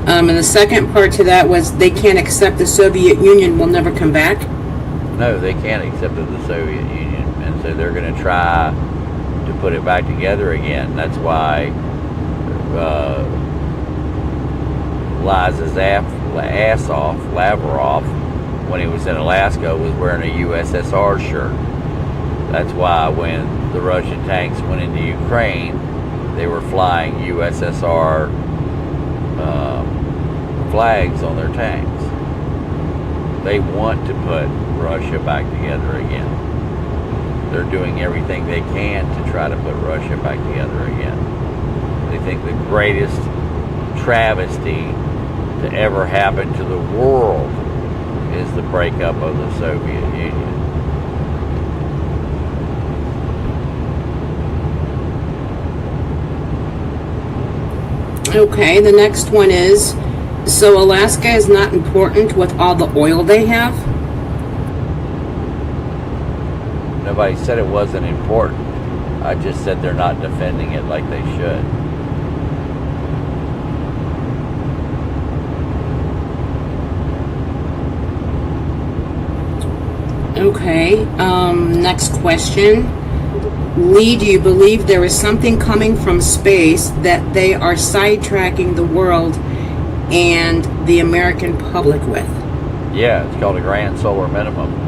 And the second part to that was they can't accept the Soviet Union will never come back? No, they can't accept the Soviet Union, and so they're going to try to put it back together again. That's why lies his ass off, Lavrov, when he was in Alaska, was wearing a USSR shirt. That's why when the Russian tanks went into Ukraine, they were flying USSR flags on their tanks. They want to put Russia back together again. They're doing everything they can to try to put Russia back together again. They think the greatest travesty to ever happen to the world is the breakup of the Soviet Union. Okay, the next one is, so Alaska is not important with all the oil they have? Nobody said it wasn't important. I just said they're not defending it like they should. Okay, next question. Lee, do you believe there is something coming from space that they are sidetracking the world and the American public with? Yeah, it's called a grand solar minimum.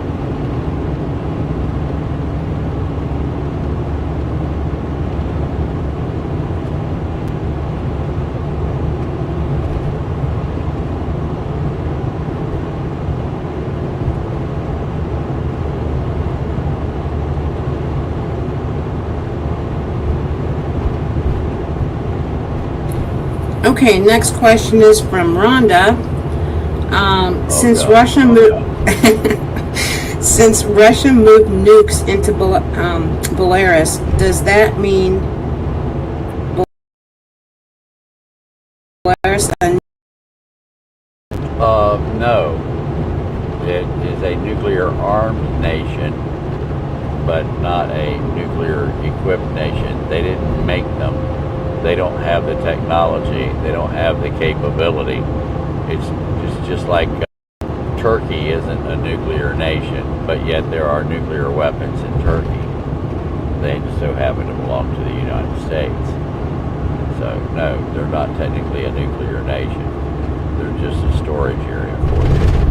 Okay, next question is from Rhonda. Since God. Russia moved, since Russia moved nukes into Belarus, does that mean Belarus? No. It is a nuclear-armed nation, but not a nuclear-equipped nation. They didn't make them. They don't have the technology. They don't have the capability. It's just like Turkey isn't a nuclear nation, but yet there are nuclear weapons in Turkey. They just so happen to belong to the United States. So, no, they're not technically a nuclear nation. They're just a storage area for you.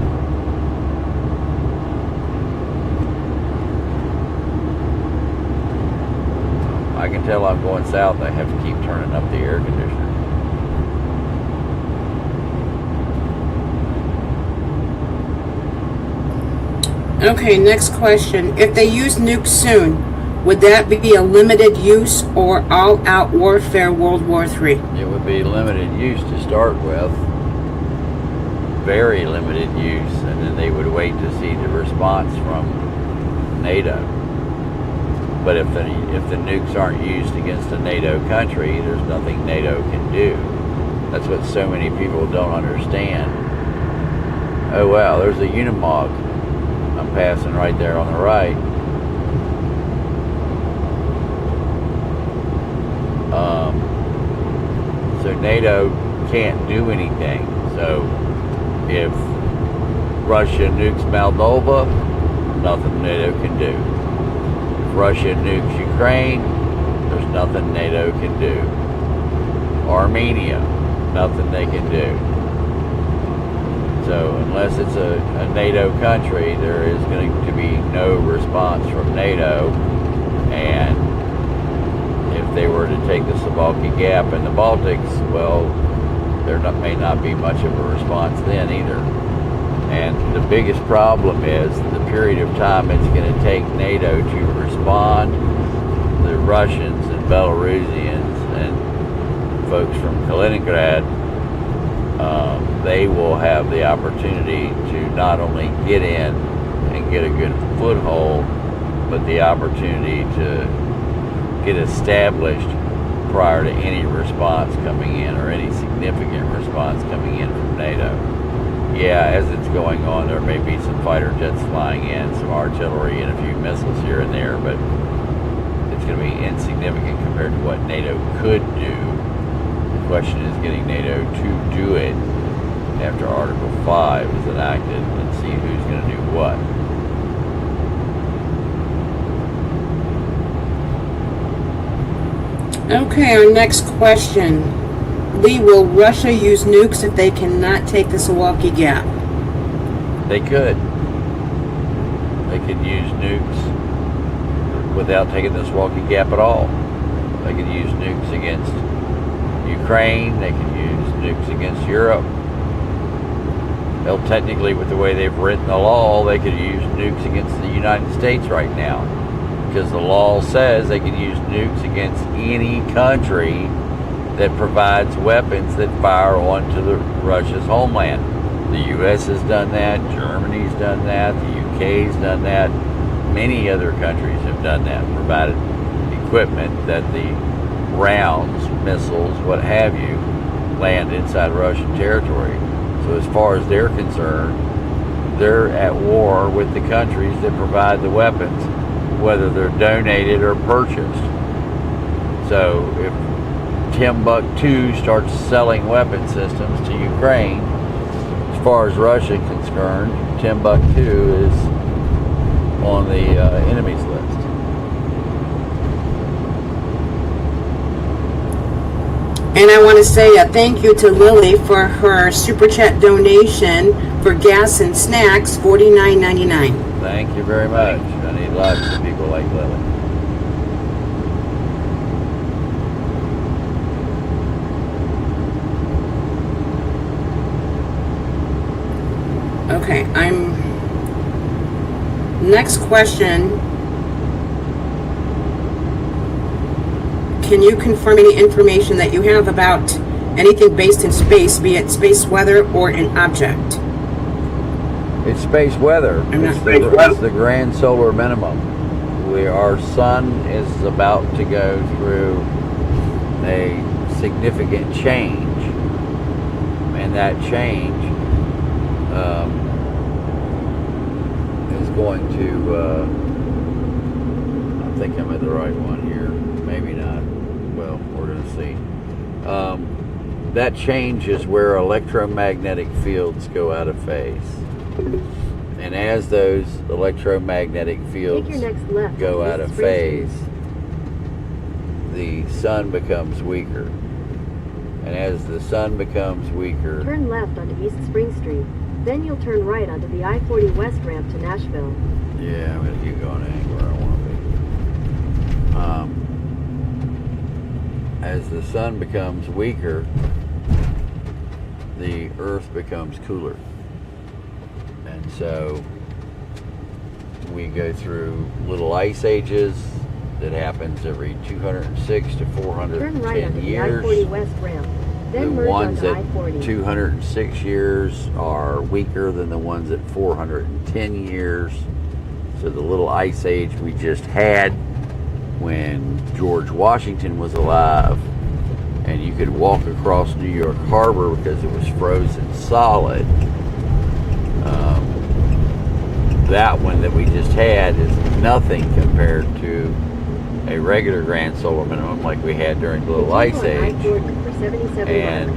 I can tell I'm going south. I have to keep turning up the air conditioner. Okay, next question. If they use nukes soon, would that be a limited use or all-out warfare World War III? It would be limited use to start with. Very limited use, and then they would wait to see the response from NATO. But if the nukes aren't used against a NATO country, there's nothing NATO can do. That's what so many people don't understand. Oh wow, there's a Unimog. I'm passing right there on the right. So NATO can't do anything. So if Russia nukes Moldova, nothing NATO can do. If Russia nukes Ukraine, there's nothing NATO can do. Armenia, nothing they can do. So unless it's a NATO country, there is going to be no response from NATO. And if they were to take the Suwalki Gap in the Baltics, well, there may not be much of a response then either. And the biggest problem is the period of time it's going to take NATO to respond. The Russians and Belarusians and folks from Kaliningrad, they will have the opportunity to not only get in and get a good foothold, but the opportunity to get established prior to any response coming in or any significant response coming in from NATO. Yeah, as it's going on, there may be some fighter jets flying in, some artillery, and a few missiles here and there, but it's going to be insignificant compared to what NATO could do. The question is getting NATO to do it after Article 5 is enacted and see who's going to do what. Okay, our next question. Lee, will Russia use nukes if they cannot take the Suwalki Gap? They could. They could use nukes without taking the Suwalki Gap at all. They could use nukes against Ukraine. They could use nukes against Europe. Well, technically, with the way they've written the law, they could use nukes against the United States right now. Because the law says they can use nukes against any country that provides weapons that fire onto Russia's homeland. The U.S. has done that, Germany's done that, the U.K.'s done that, many other countries have done that, provided equipment that the rounds, missiles, what have you, land inside Russian territory. So as far as they're concerned, they're at war with the countries that provide the weapons, whether they're donated or purchased. So if Timbuktu starts selling weapon systems to Ukraine, as far as Russia is concerned, Timbuktu is on the enemies list. And I want to say a thank you to Lily for her Super Chat donation for gas and snacks, $49.99. Thank you very much. I need lots of people like Lily. Okay, next question. Can you confirm any information that you have about Anything based in space, be it space weather or an object. It's space weather. It's the grand solar minimum. Our sun is about to go through a significant change, and that change is going to, I think I'm at the right one here, maybe not, well, we're going to see. That change is where electromagnetic fields go out of phase. And as those electromagnetic fields go out of phase, the sun becomes weaker. And as the sun becomes weaker... Turn left onto East Spring Street. Then you'll turn right onto the I-40 West ramp to Nashville. Yeah, I'm going to keep going anywhere I want to be. As the sun becomes weaker, the earth becomes cooler. And so we go through little ice ages that happens every 206 to 410 Turn right onto years. The I-40 West ramp. Then The merge ones onto at I-40. 206 years are weaker than the ones at 410 years. So the little ice age we just had when George Washington was alive, and you could walk across New York Harbor because it was frozen solid. That one that we just had is nothing compared to a regular grand solar minimum like we had during the little ice age. And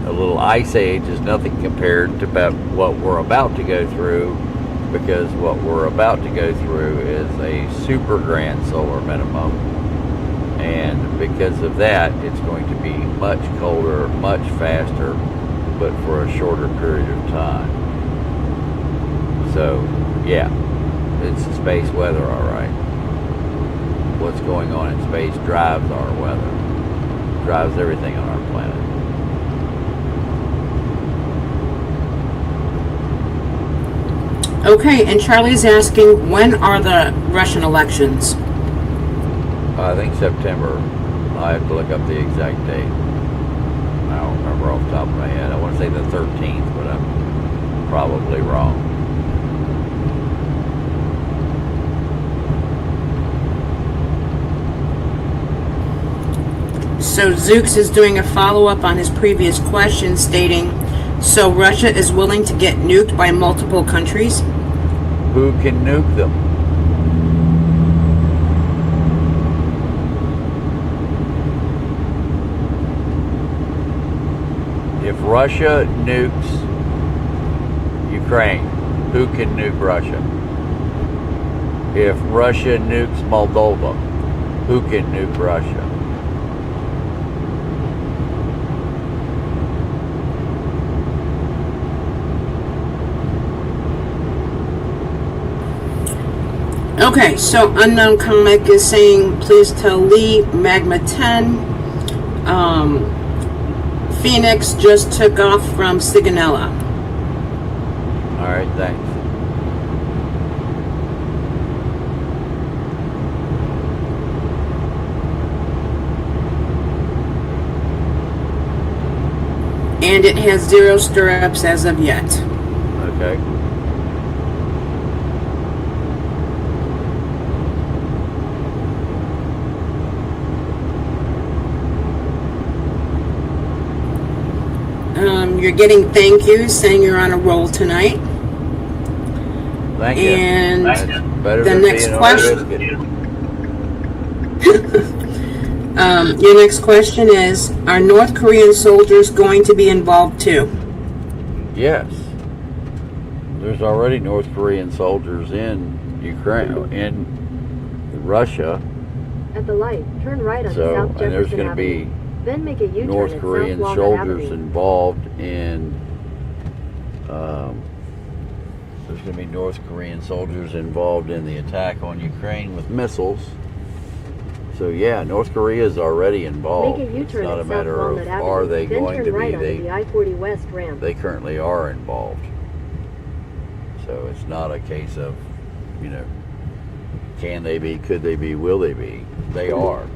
a little ice age is nothing compared to about what we're about to go through, because what we're about to go through is a super grand solar minimum. And because of that, it's going to be much colder, much faster, but for a shorter period of time. So, yeah, it's space weather, all right. What's going on in space drives our weather, drives everything on our planet. Okay, and Charlie's asking, when are the Russian elections? I think September. I have to look up the exact date. I don't remember off the top of my head. I want to say the 13th, but I'm probably wrong. So Zooks is doing a follow-up on his previous question, stating, so Russia is willing to get nuked by multiple countries? Who can nuke them? If Russia nukes Ukraine, who can nuke Russia? If Russia nukes Moldova, who can nuke Russia? Okay, so Unknown Comic is saying, please tell Lee, Magma 10, Phoenix just took off from Sigonella. All right, thanks. And it has 0 stirrups as of yet. Okay. You're getting thank yous saying you're on a roll tonight. Thank you. And That's better the than next being question. Your next question is, are North Korean soldiers going to be involved too? Yes. There's already North Korean soldiers in Ukraine, in Russia. At the light, turn right on So, South and there's Jefferson going to Avenue. be Then make a U-turn North at Korean South Walnut soldiers Avenue. involved in. There's going to be North Korean soldiers involved in the attack on Ukraine with missiles. So yeah, North Korea is already involved. Make a It's U-turn not a at matter South of Walnut Avenue. are they then going turn to right be. onto the I-40 West ramp. They currently are involved. So it's not a case of, you know, can they be, could they be, will they be? They are.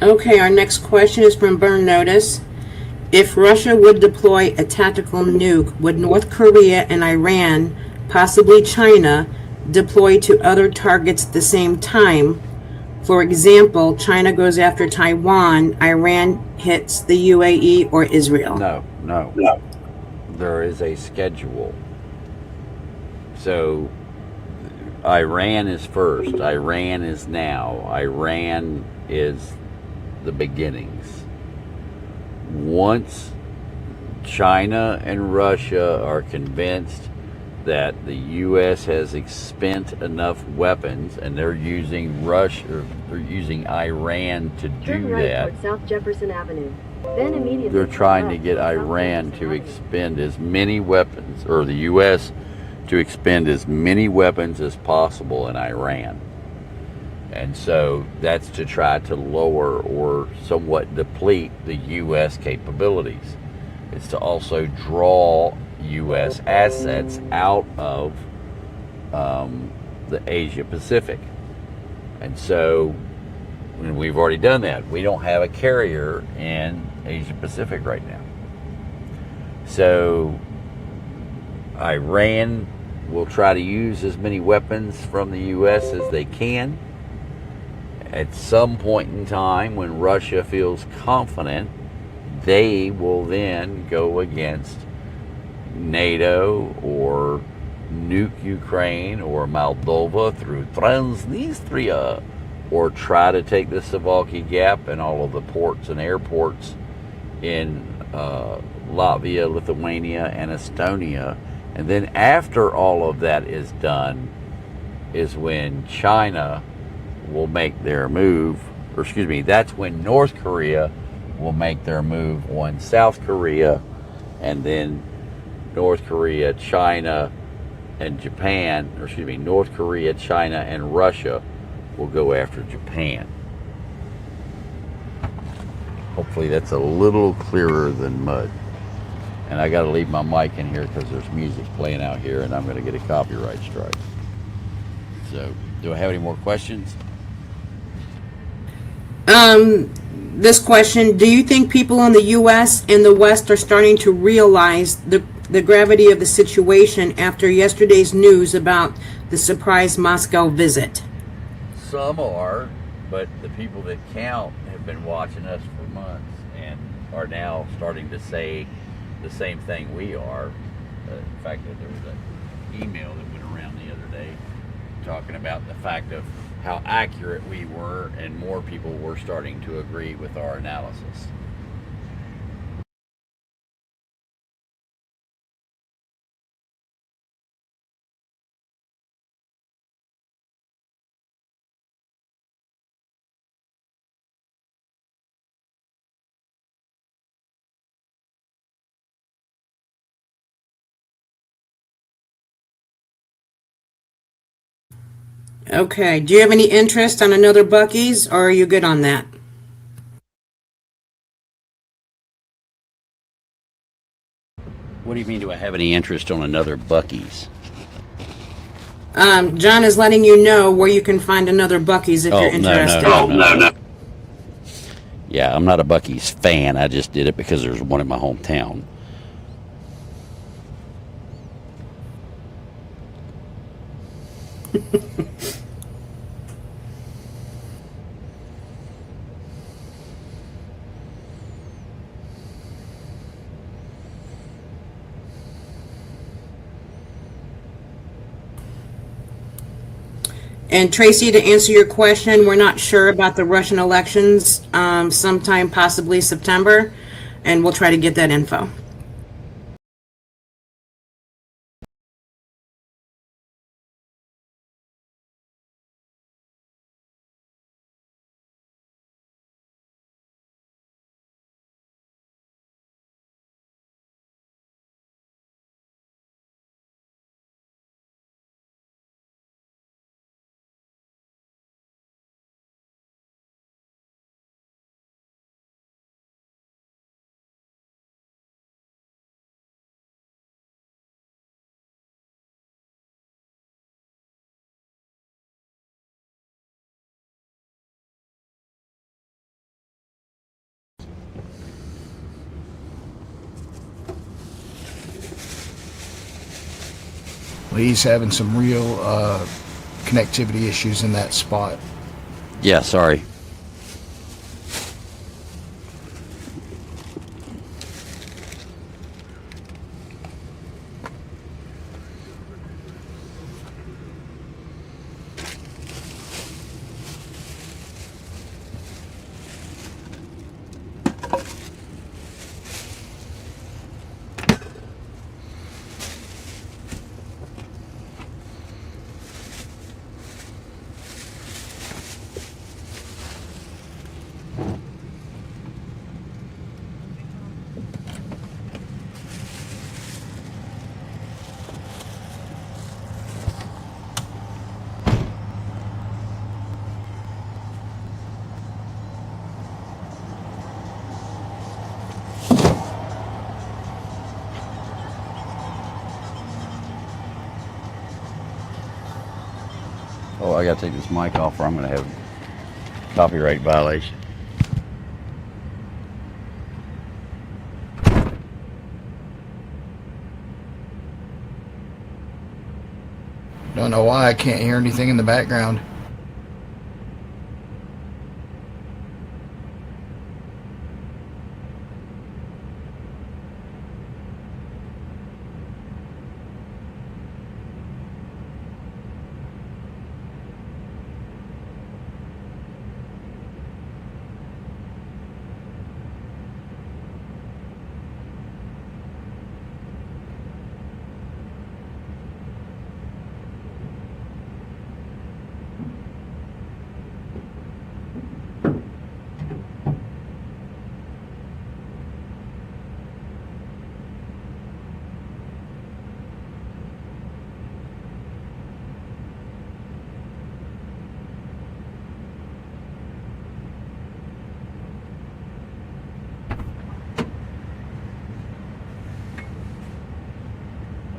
Okay, our next question is from Burn Notice. If Russia would deploy a tactical nuke, would North Korea and Iran, possibly China, deploy to other targets at the same time? For example, China goes after Taiwan, Iran hits the UAE or Israel. No. There is a schedule. So Iran is first. Iran is now. Iran is the beginnings. Once China and Russia are convinced that the U.S. has spent enough weapons, and they're using Iran to Turn do right that. toward South Jefferson Avenue. Then immediately They're turn trying to left get toward South Iran Jefferson to Avenue. expend as many weapons, or the U.S. to expend as many weapons as possible in Iran. And so that's to try to lower or somewhat deplete the U.S. capabilities. It's to also draw U.S. assets out of the Asia Pacific. And so we've already done that. We don't have a carrier in Asia Pacific right now. So Iran will try to use as many weapons from the U.S. as they can. At some point in time, when Russia feels confident, they will then go against NATO or nuke Ukraine or Moldova through Transnistria, or try to take the Suwalki Gap and all of the ports and airports in Latvia, Lithuania, and Estonia. And then after all of that is done is when China will make their move, or excuse me, that's when North Korea will make their move on South Korea, and then North Korea, China, and Japan, or excuse me, North Korea, China, and Russia will go after Japan. Hopefully that's a little clearer than mud. And I got to leave my mic in here because there's music playing out here, and I'm going to get a copyright strike. So, do I have any more questions? This question, do you think people in the U.S. and the West are starting to realize the gravity of the situation after yesterday's news about the surprise Moscow visit? Some are, but the people that count have been watching us for months and are now starting to say the same thing we are. In fact, there was an email that went around the other day talking about the fact of how accurate we were, and more people were starting to agree with our analysis. Okay, do you have any interest on another Buc-ee's, or are you good on that? What do you mean, do I have any interest on another Buc-ee's? John is letting you know where you can find another Buc-ee's if you're interested. No. Yeah, I'm not a Buc-ee's fan. I just did it because there's one in my hometown. And Tracy, to answer your question, we're not sure about the Russian elections, sometime possibly September, and we'll try to get that info. He's having some real connectivity issues in that spot. Yeah, sorry. Oh, I gotta take this mic off or I'm gonna have copyright violation. Don't know why I can't hear anything in the background.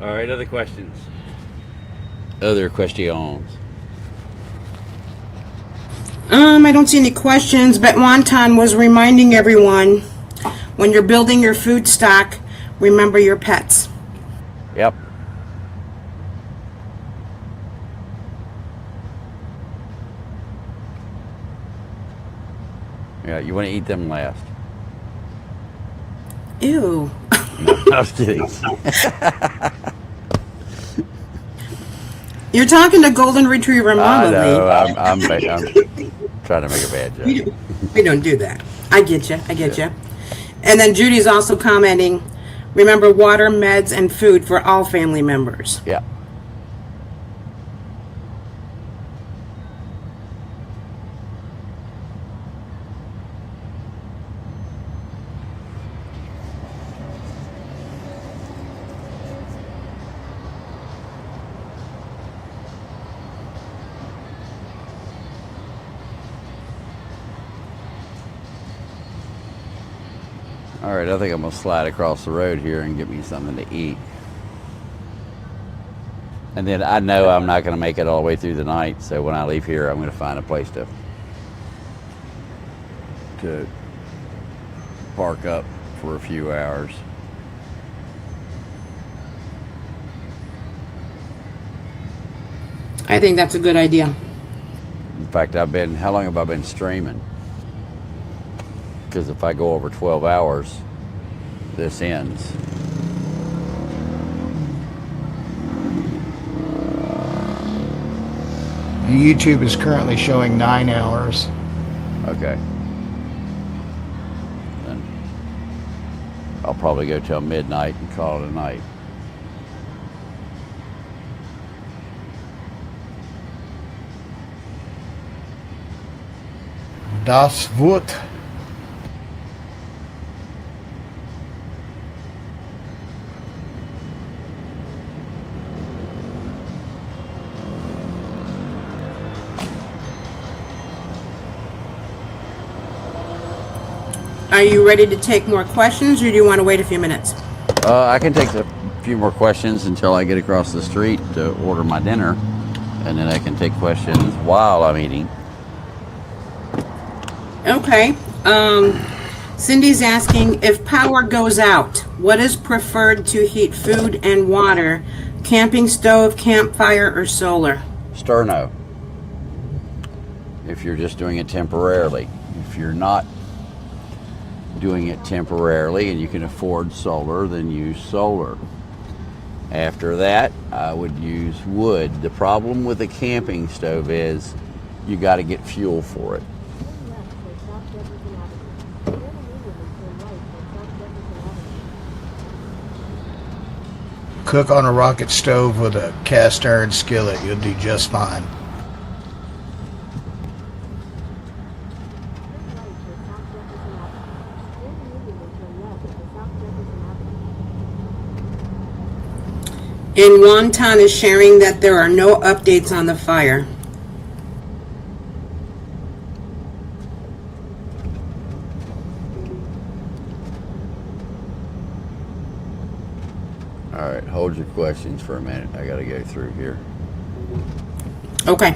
All right, other questions? Other questions? I don't see any questions, but Wonton was reminding everyone, when you're building your food stock, remember your pets. Yep. Yeah, you want to eat them last. Ew. No, I was kidding. You're talking to Golden Retriever Mama. I know. I'm trying to make a bad joke. We don't do that. I get you. And then Judy's also commenting, remember water, meds, and food for all family members. Yeah. All right, I think I'm gonna slide across the road here and get me something to eat. And then I know I'm not gonna make it all the way through the night, so when I leave here, I'm gonna find a place to park up for a few hours. I think that's a good idea. In fact, how long have I been streaming? Because if I go over 12 hours, this ends. YouTube is currently showing 9 hours. Okay. Then I'll probably go till midnight and call it a night. Das wird. Are you ready to take more questions, or do you want to wait a few minutes? I can take a few more questions until I get across the street to order my dinner, and then I can take questions while I'm eating. Okay. Cindy's asking, if power goes out, what is preferred to heat food and water Camping stove, campfire, or solar? Sterno. If you're just doing it temporarily. If you're not doing it temporarily and you can afford solar, then use solar. After that, I would use wood. The problem with a camping stove is you got to get fuel for it. Cook on a rocket stove with a cast iron skillet. You'll do just fine. And Wonton is sharing that there are no updates on the fire. All right, hold your questions for a minute. I got to go through here. Okay.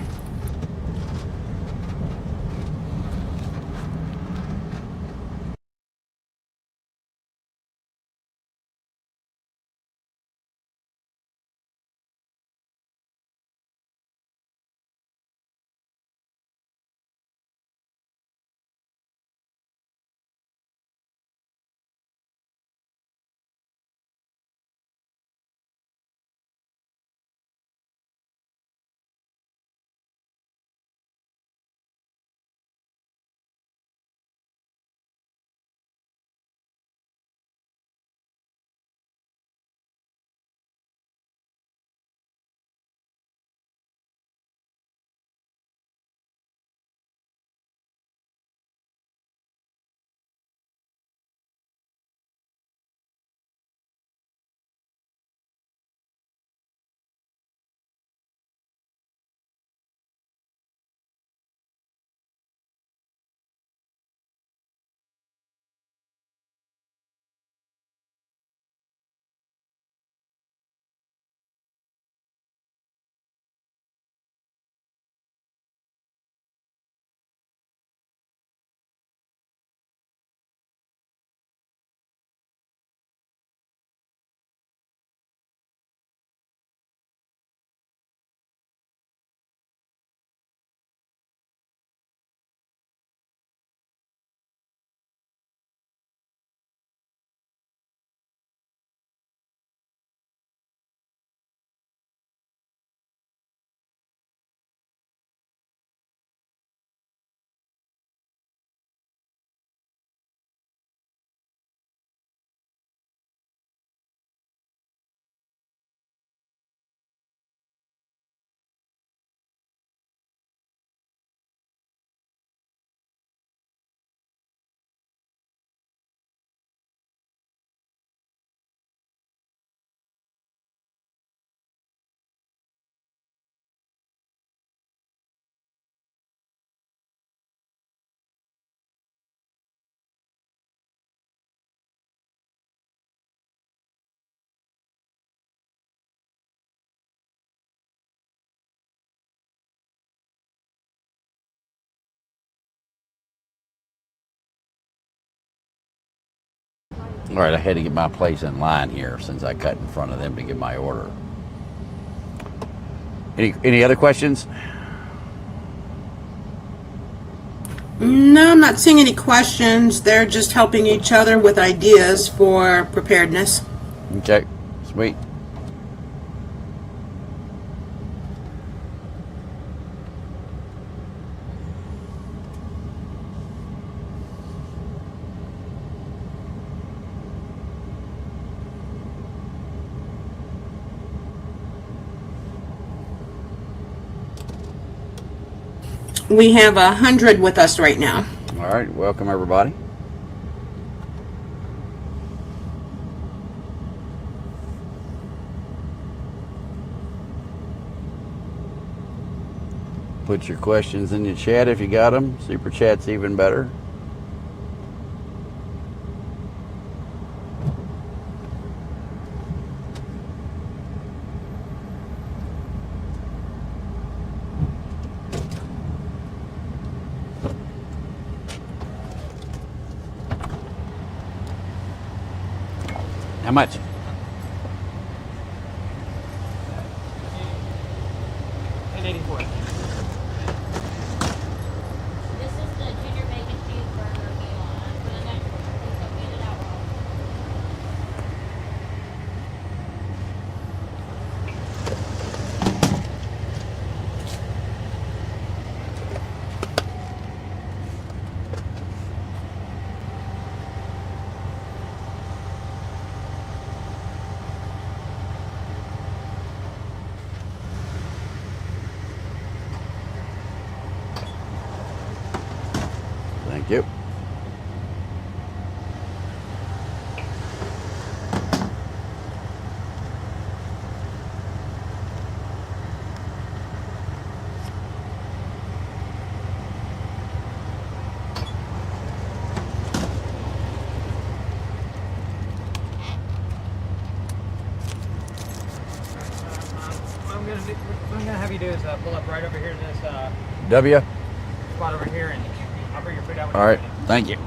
All right, I had to get my place in line here since I cut in front of them to get my order. Any other questions? No, I'm not seeing any questions. They're just helping each other with ideas for preparedness. Okay, sweet. We have 100 with us right now. All right, welcome everybody. Put your questions in the chat if you got them. Super chat's even better. How much? $9.84. This is the junior bacon cheeseburger meal for the next one. Please don't get it out wrong. Thank you. What I'm gonna have you do is pull up right over here to this W. spot over here, and I'll bring your food out. All right. Thank you.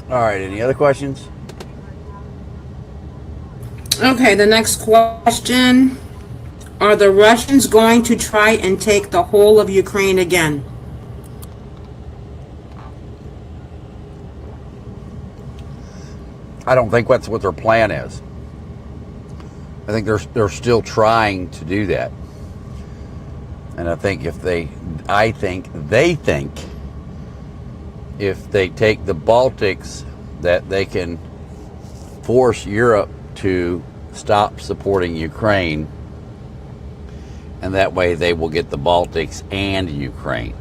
All right. Any other questions? Okay, the next question. Are the Russians going to try and take the whole of Ukraine again? I don't think that's what their plan is. I think they're still trying to do that. And I think they think if they take the Baltics, that they can force Europe to stop supporting Ukraine, and that way they will get the Baltics and Ukraine.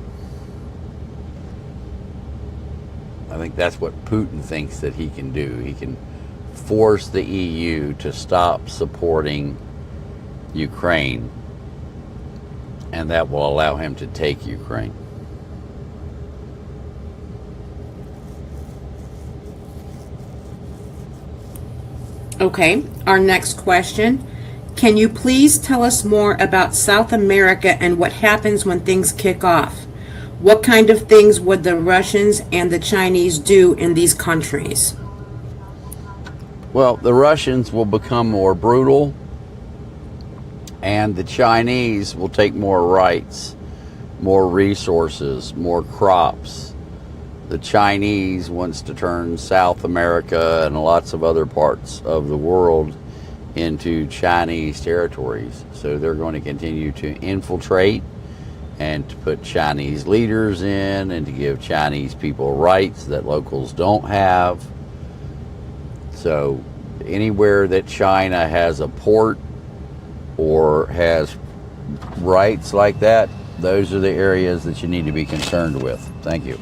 I think that's what Putin thinks that he can do. He can force the EU to stop supporting Ukraine, and that will allow him to take Ukraine. Okay, our next question. Can you please tell us more about South America and what happens when things kick off? What kind of things would the Russians and the Chinese do in these countries? Well, the Russians will become more brutal, and the Chinese will take more rights, more resources, more crops. The Chinese wants to turn South America and lots of other parts of the world into Chinese territories. So they're going to continue to infiltrate and to put Chinese leaders in and to give Chinese people rights that locals don't have. So anywhere that China has a port or has rights like that, those are the areas that you need to be concerned with. Thank you.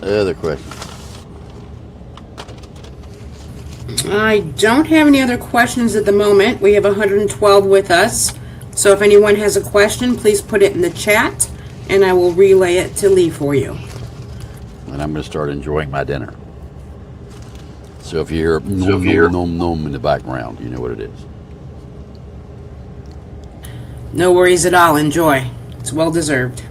Other questions? I don't have any other questions at the moment. We have 112 with us. So if anyone has a question, please put it in the chat and I will relay it to Lee for you. And I'm going to start enjoying my dinner. So if you hear nom nom in the background, you know what it is. No worries at all. Enjoy. It's well deserved.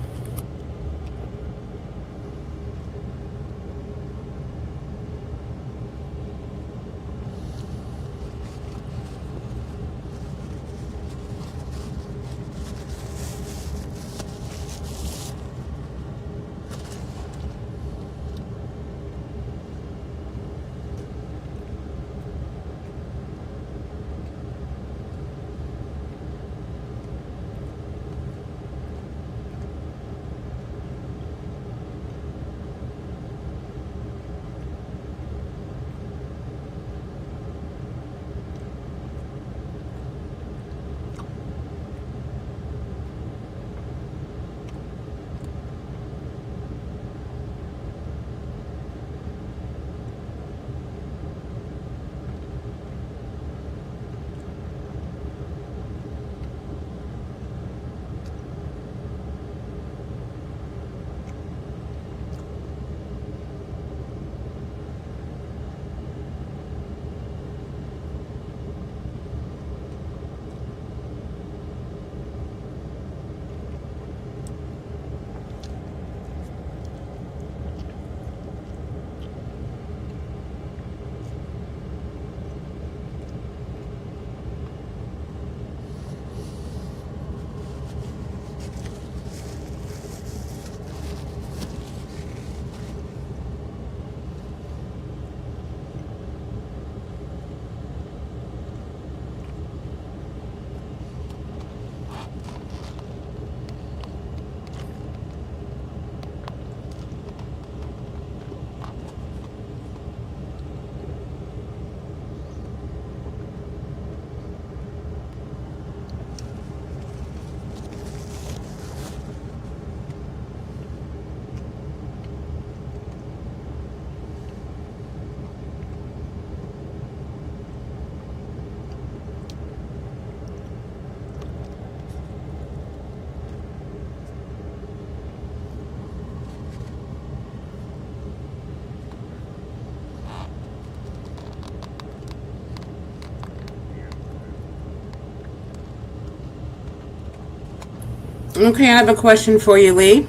Okay, I have a question for you, Lee.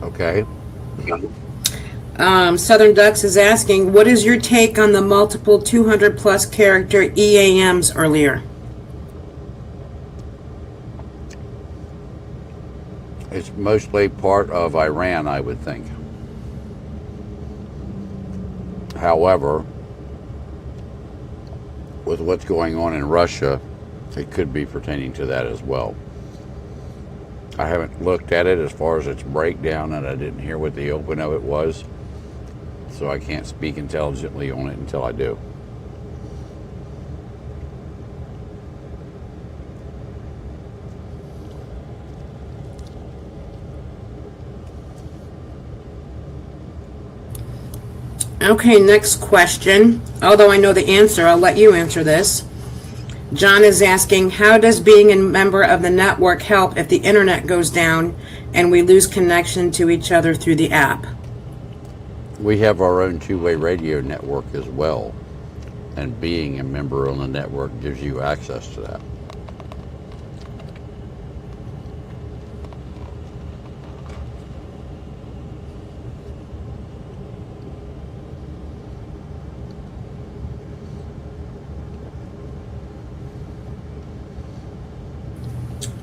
Okay. Southern Ducks is asking, what is your take on the multiple 200 plus character EAMs earlier? It's mostly part of Iran, I would think. However, with what's going on in Russia, it could be pertaining to that as well. I haven't looked at it as far as its breakdown, and I didn't hear what the open of it was, so I can't speak intelligently on it until I do. Okay, next question. Although I know the answer, I'll let you answer this. John is asking, how does being a member of the network help if the internet goes down and we lose connection to each other through the app? We have our own two-way radio network as well, and being a member on the network gives you access to that.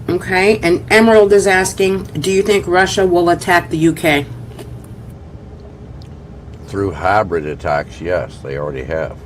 Okay, and Emerald is asking, do you think Russia will attack the UK? Through hybrid attacks, yes, they already have.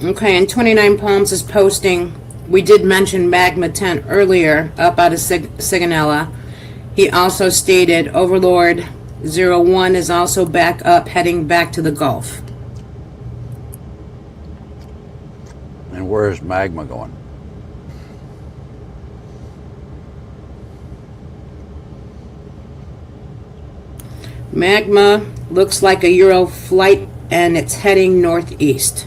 Okay, and 29 Palms is posting, we did mention Magma Tent earlier, up out of Sigonella. He also stated Overlord 01 is also back up, heading back to the Gulf. And where is Magma going? Magma looks like a Euro flight, and it's heading northeast.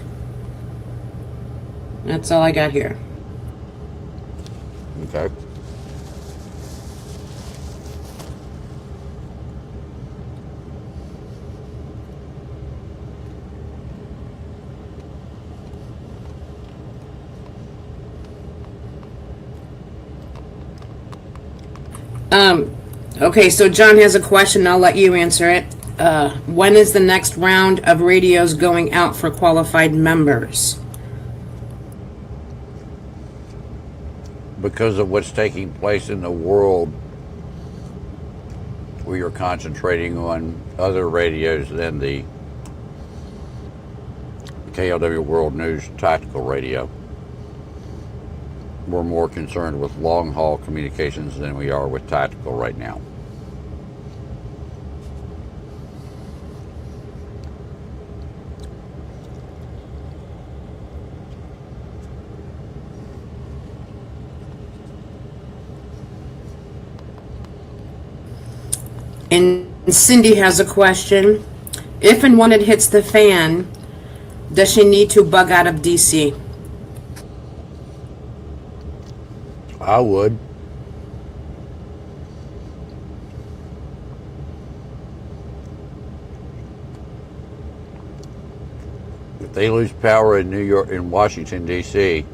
That's all I got here. Okay. Okay, so John has a question. I'll let you answer it. When is the next round of radios going out for qualified members? Because of what's taking place in the world, we are concentrating on other radios than the KLW World News Tactical Radio. We're more concerned with long-haul communications than we are with tactical right now. And Cindy has a question. If and when it hits the fan, does she need to bug out of DC? I would. If they lose power in New York, in Washington, D.C.,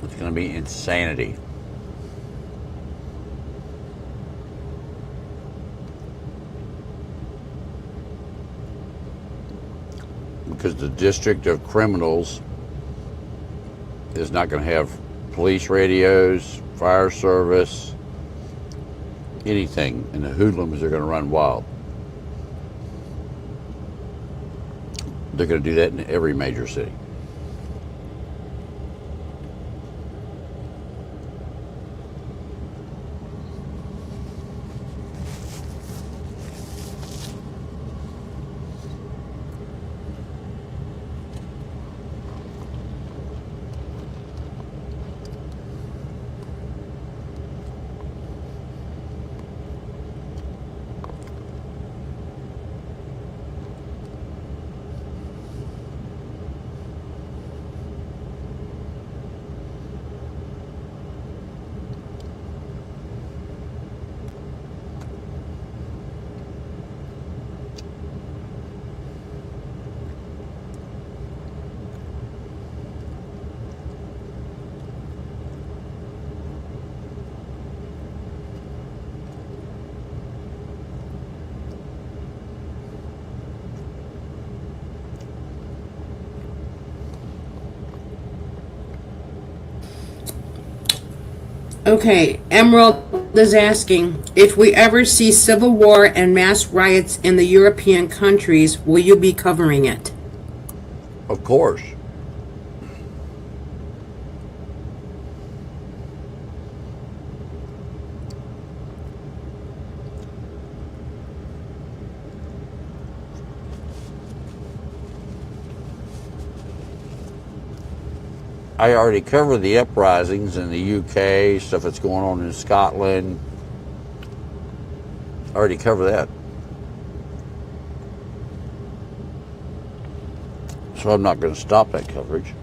it's going to be insanity. because the District of Criminals is not going to have police radios, fire service, anything, and the hoodlums are going to run wild. They're going to do that in every major city. Okay, Emerald is asking, if we ever see civil war and mass riots in the European countries, will you be covering it? Of course. I already covered the uprisings in the UK, stuff that's going on in Scotland. I already covered that. So I'm not going to stop that coverage.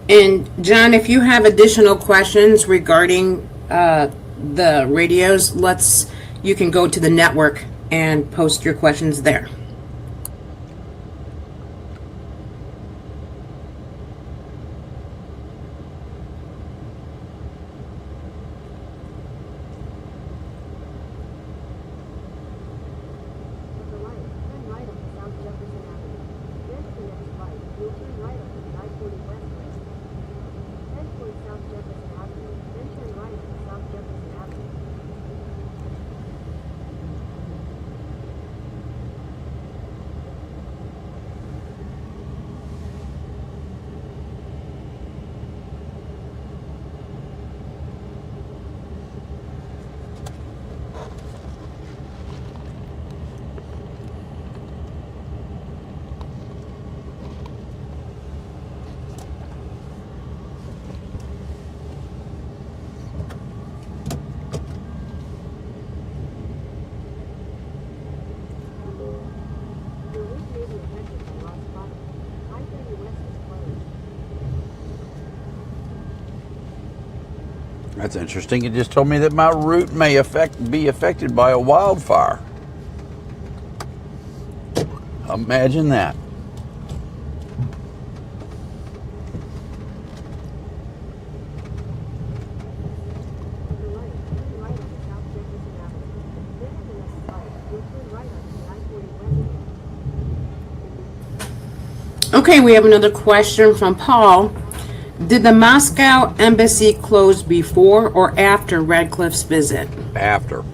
And John, if you have additional questions regarding the radios, you can go to the network and post your questions there. That's interesting. It just told me that my route may be affected by a wildfire. Imagine that. Okay, we have another question from Paul. Did the Moscow embassy close before or after Radcliffe's visit? After.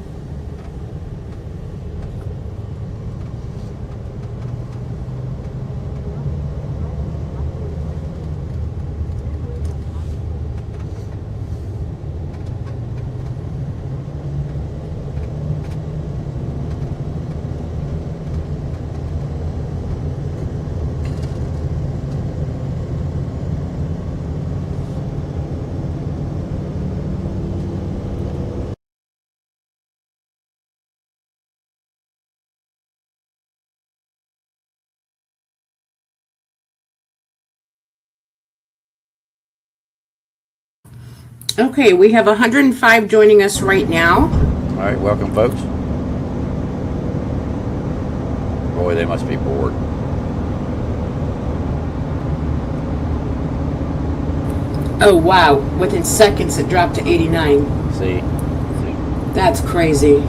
Okay, we have 105 joining us right now. All right, welcome, folks. Boy, they must be bored. Oh, wow. Within seconds, it dropped to 89. See? That's crazy.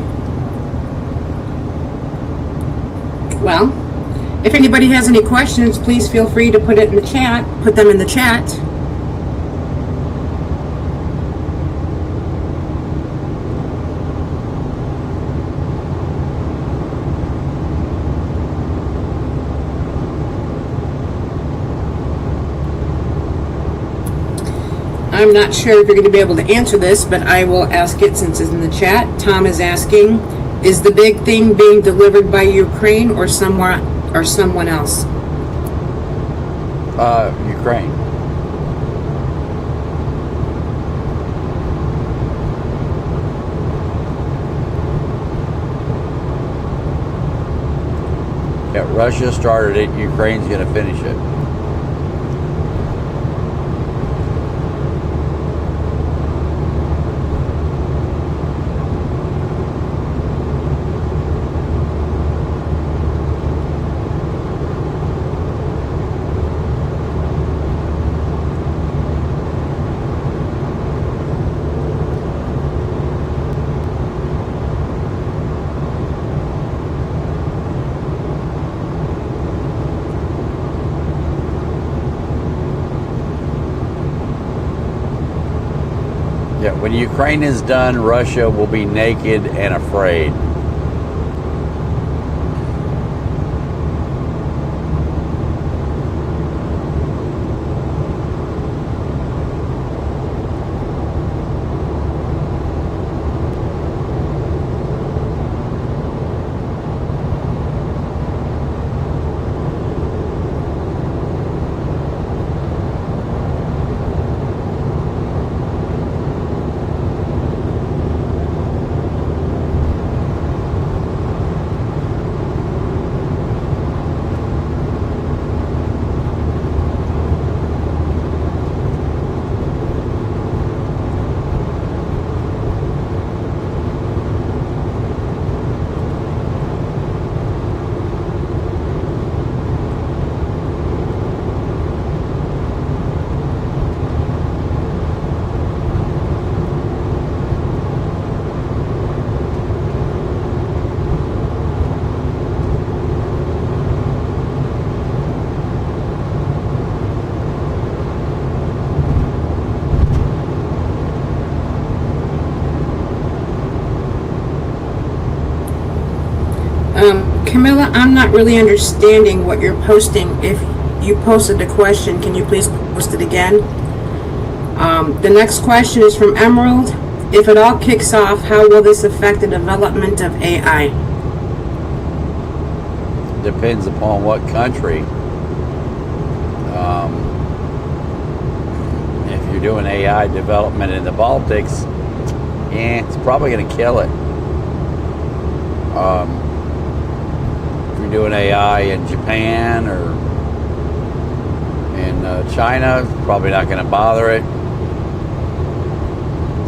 Well, if anybody has any questions, please feel free to put them in the chat. I'm not sure if you're going to be able to answer this, but I will ask it since it's in the chat. Tom is asking, is the big thing being delivered by Ukraine or someone else? Ukraine. Yeah, Russia started it. Ukraine's going to finish it. Yeah, when Ukraine is done, Russia will be naked and afraid. Camilla, I'm not really understanding what you're posting. If you posted the question, can you please post it again? The next question is from Emerald. If it all kicks off, how will this affect the development of AI? Depends upon what country. If you're doing AI development in the Baltics, it's probably going to kill it. If you're doing AI in Japan or in China, it's probably not going to bother it.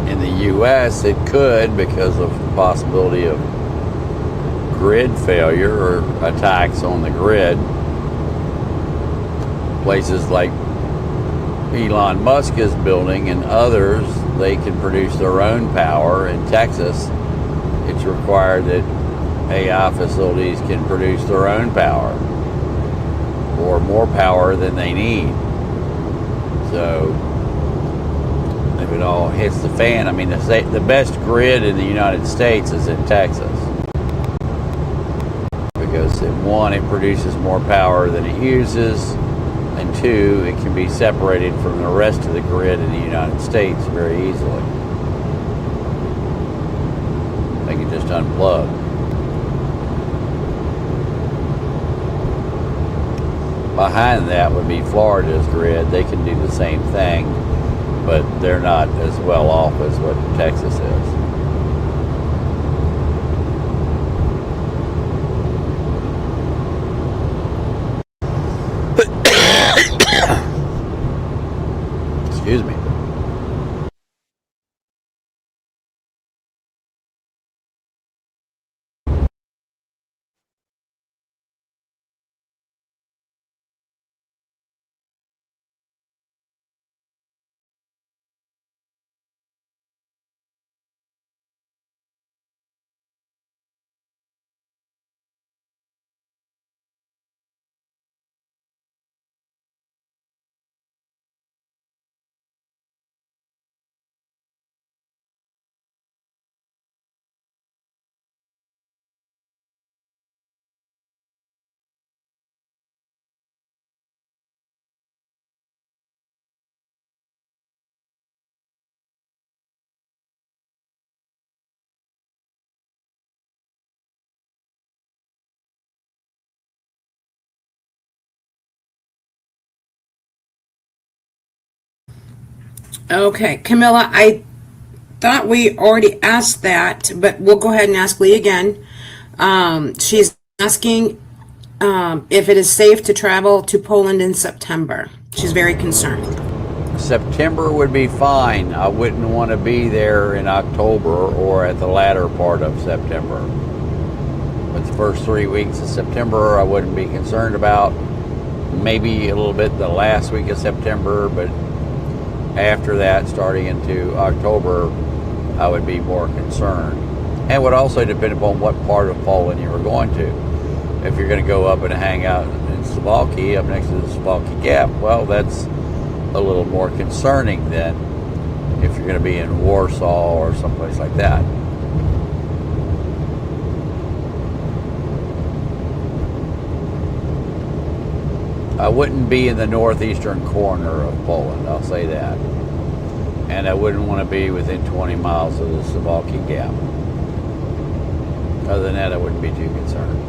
In the US, it could because of the possibility of grid failure or attacks on the grid. Places like Elon Musk is building and others, they can produce their own power. In Texas, it's required that AI facilities can produce their own power. or more power than they need. So if it all hits the fan, I mean, the best grid in the United States is in Texas. Because one, it produces more power than it uses, and two, it can be separated from the rest of the grid in the United States very easily. They can just unplug. Behind that would be Florida's grid. They can do the same thing, but they're not as well off as what Texas is. Excuse me. Okay, Camilla, I thought we already asked that, but we'll go ahead and ask Lee again. She's asking if it is safe to travel to Poland in September. She's very concerned. September would be fine. I wouldn't want to be there in October or at the latter part of September. But the first 3 weeks of September, I wouldn't be concerned about. Maybe a little bit the last week of September, but after that, starting into October, I would be more concerned. And it would also depend upon what part of Poland you were going to. If you're going to go up and hang out in Suwałki, up next to the Suwałki Gap, well, that's a little more concerning than if you're going to be in Warsaw or someplace like that. I wouldn't be in the northeastern corner of Poland, I'll say that. And I wouldn't want to be within 20 miles of the Suwałki Gap. Other than that, I wouldn't be too concerned.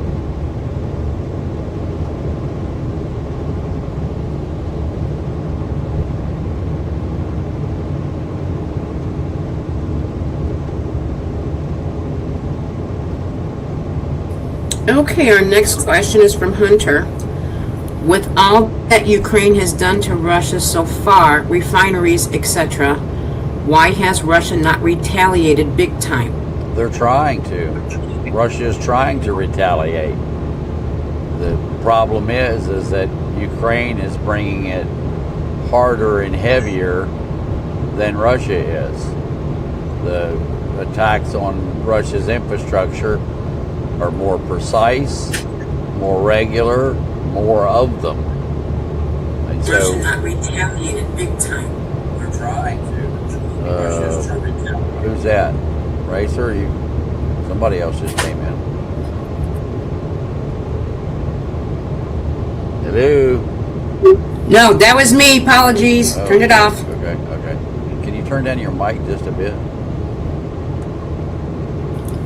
Okay, our next question is from Hunter. With all that Ukraine has done to Russia so far, refineries, etc., why has Russia not retaliated big time? They're trying to. Russia is trying to retaliate. The problem is that Ukraine is bringing it harder and heavier than Russia is. The attacks on Russia's infrastructure are more precise, more regular, more of them. And so, not retaliated big time. They're trying to. Who's that? Racer? Somebody else just came in. Hello? No, that was me. Apologies. Oh, Turned it off. Okay. Can you turn down your mic just a bit?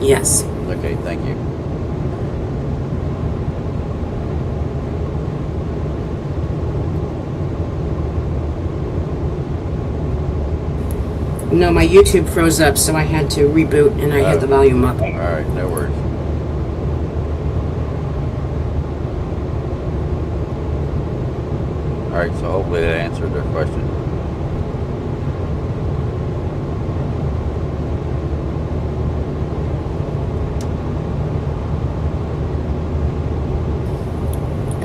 Yes. Okay, thank you. No, my YouTube froze up, so I had to reboot, and I had the volume up. All right, no worries. All right, so hopefully that answered their question.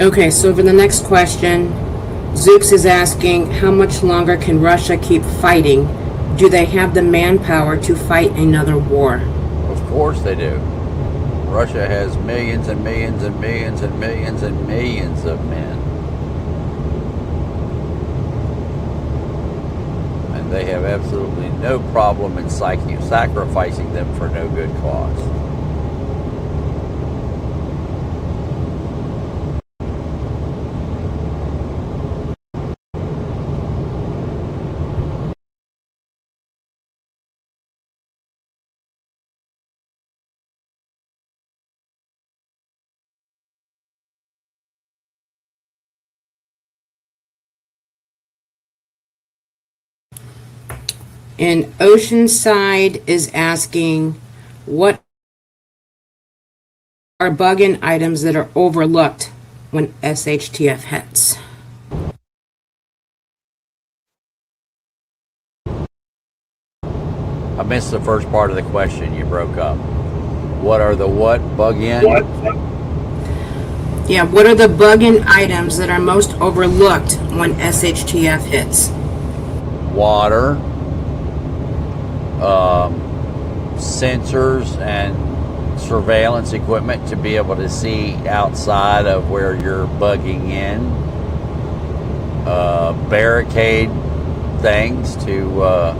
Okay, so for the next question, Zooks is asking, how much longer can Russia keep fighting? Do they have the manpower to fight another war? Of course they do. Russia has millions and millions and millions and millions and millions of men. they have absolutely no problem in sacrificing them for no good cause. And Oceanside is asking, what are bug-in items that are overlooked when SHTF hits? I missed the first part of the question. You broke up. What are the what bug-in? Yeah, what are the bug-in items that are most overlooked when SHTF hits? Water, sensors and surveillance equipment to be able to see outside of where you're bugging in, barricade things to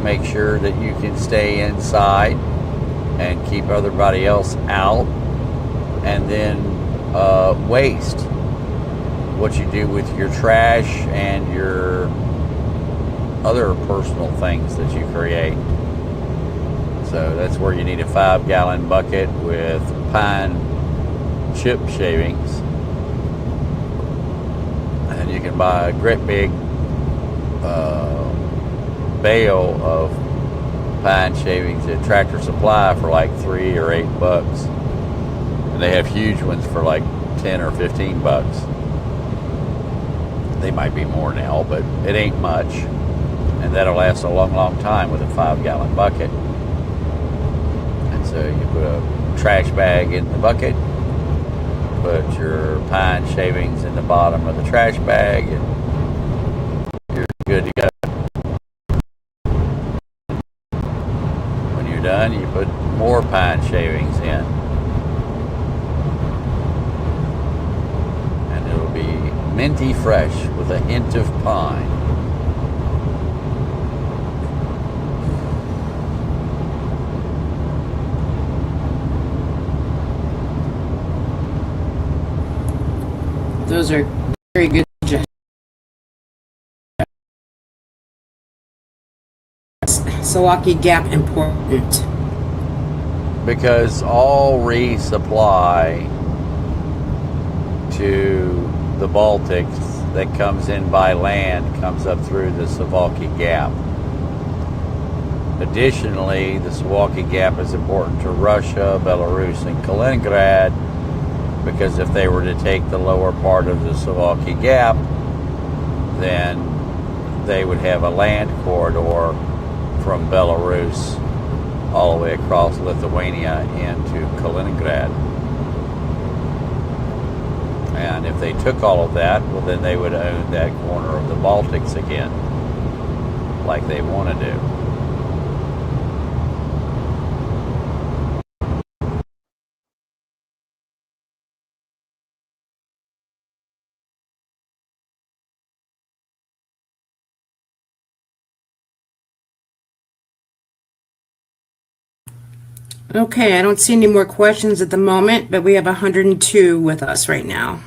make sure that you can stay inside and keep everybody else out, and then waste, what you do with your trash and your other personal things that you create. So that's where you need a 5-gallon bucket with pine chip shavings, and you can buy a great big bale of pine shavings at Tractor Supply for like $3 or $8, and they have huge ones for like 10 or 15 bucks. They might be more now, but it ain't much, and that'll last a long time with a 5-gallon bucket. And so you put a trash bag in the bucket, put your pine shavings in the bottom of the trash bag, and you're good to go. When you're done, you put more pine shavings in, and it'll be minty fresh with a hint of pine. Those are very good suggestions. Sawakin Gap important? Because all resupply to the Baltics that comes in by land comes up through the Sawakin Gap. Additionally, the Sawakin Gap is important to Russia, Belarus, and Kaliningrad, because if they were to take the lower part of the Sawakin Gap, then they would have a land corridor from Belarus all the way across Lithuania into Kaliningrad. And if they took all of that, well, then they would own that corner of the Baltics again, like they want to do. Okay, I don't see any more questions at the moment, but we have 102 with us right now.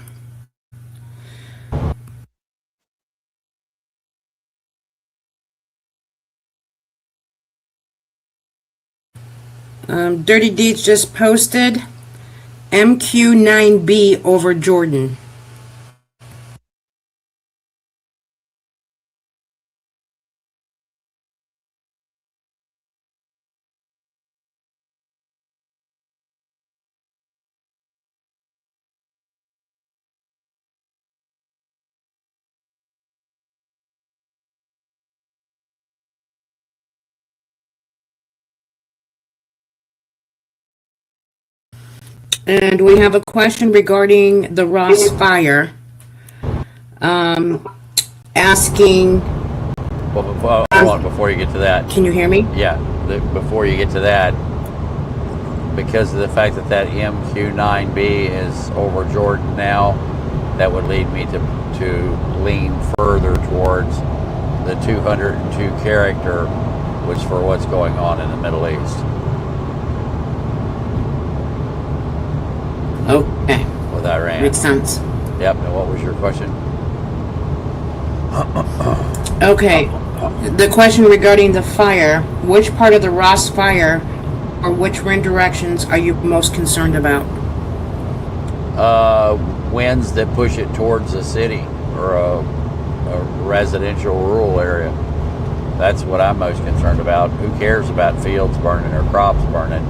Dirty Deeds just posted MQ9B over Jordan. And we have a question regarding the Ross fire. Asking... Well, hold on, before you get to that. Can you hear me? Yeah, before you get to that, because of the fact that that MQ9B is over Jordan now, that would lead me to lean further towards the the 202 character was for what's going on in the Middle East. Okay. With Iran. Makes sense. Yep. And what was your question? Okay. The question regarding the fire, which part of the Ross fire or which wind directions are you most concerned about? Winds that push it towards a city or a residential rural area. That's what I'm most concerned about. Who cares about fields burning or crops burning?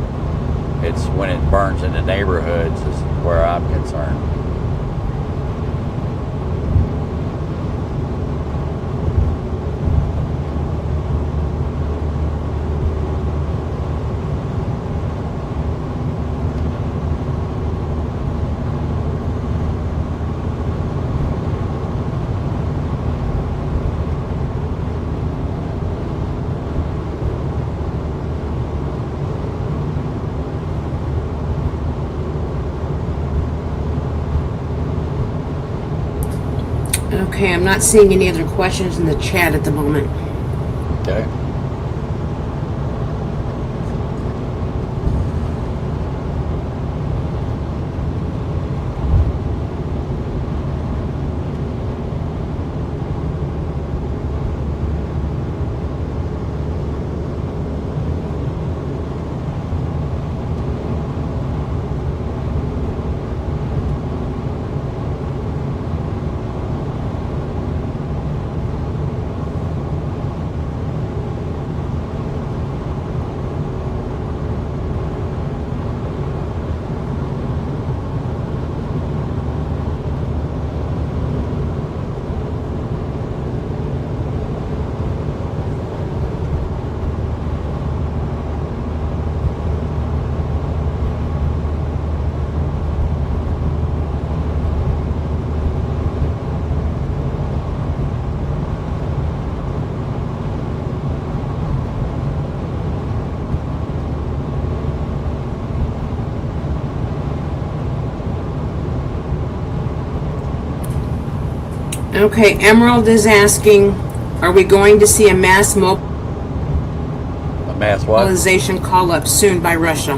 It's when it burns into neighborhoods is where I'm concerned. Okay, I'm not seeing any other questions in the chat at the moment. Okay. Okay, Emerald is asking, are we going to see a mass mobilization call up soon by Russia?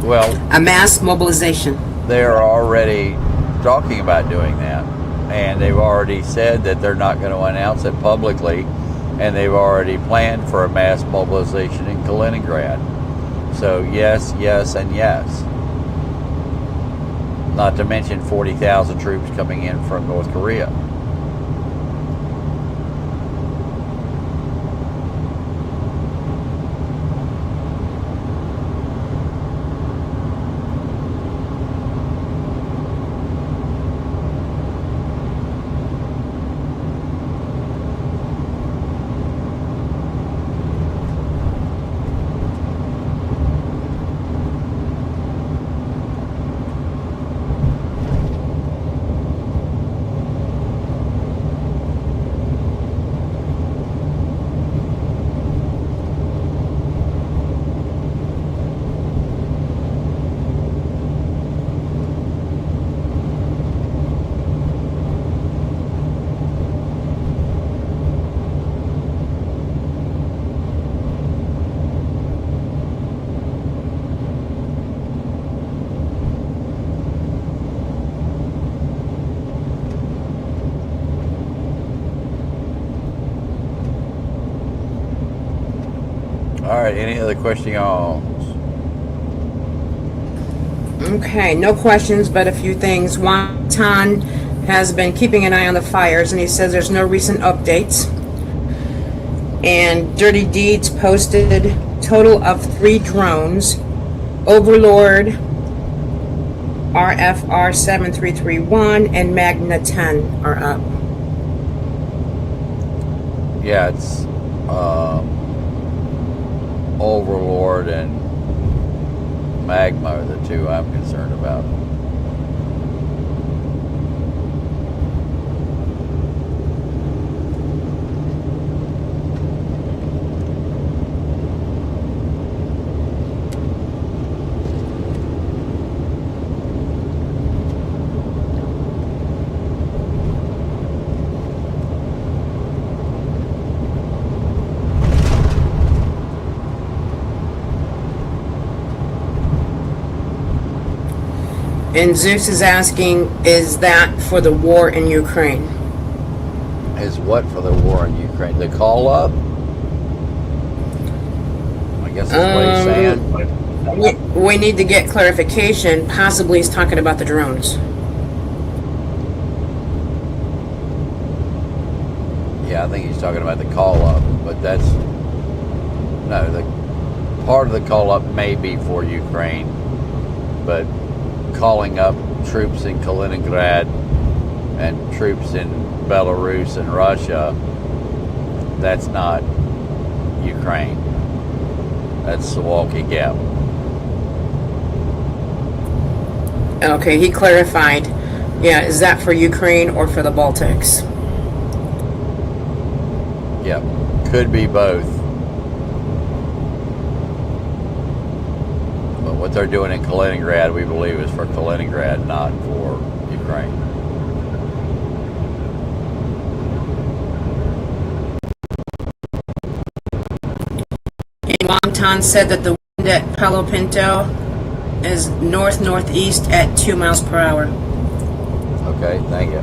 Well, a mass mobilization. They're already talking about doing that, and they've already said that they're not going to announce it publicly, and they've already planned for a mass mobilization in Kaliningrad. So yes, yes, and yes. Not to mention 40,000 troops coming in from North Korea. All right, any other questions? Okay, no questions, but a few things. Wonton has been keeping an eye on the fires, and he says there's no recent updates. And Dirty Deeds posted total of 3 drones. Overlord, RFR 7331, and Magna 10 are up. Yeah, it's Overlord and Magma are the two I'm concerned about. And Zeus is asking, is that for the war in Ukraine? Is what for the war in Ukraine? The call up? I guess that's what he's saying. We need to get clarification. Possibly he's talking about the drones. Yeah, I think he's talking about the call up, but that's no. The part of the call up may be for Ukraine, but calling up troops in Kaliningrad and troops in Belarus and Russia, that's not Ukraine. That's Suwalki Gap. Okay, he clarified. Yeah, is that for Ukraine or for the Baltics? Yep, could be both. But what they're doing in Kaliningrad, we believe, is for Kaliningrad, not for Ukraine. And Montan said that the wind at Palo Pinto is north-northeast at 2 miles per hour. Okay, thank you.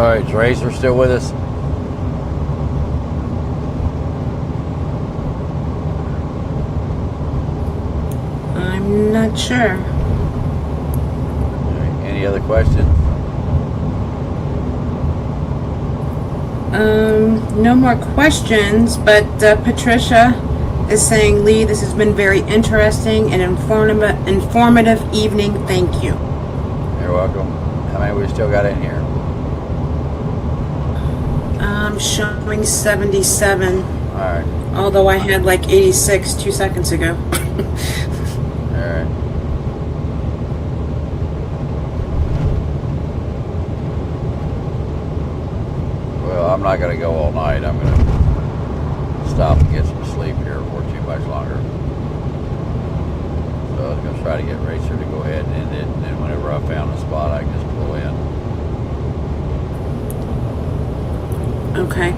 right, is Racer still with us? I'm not sure. Any other questions? No more questions, but Patricia is saying, Lee, this has been very interesting and informative evening. Thank you. You're welcome. How many we still got in here? Showing 77. All right. Although I had like 86 2 seconds ago. All right. Well, I'm not going to go all night. I'm going to stop and get some sleep here for too much longer. So I was going to try to get Racer to go ahead and end it, and then whenever I found a spot, I can just pull in. Okay.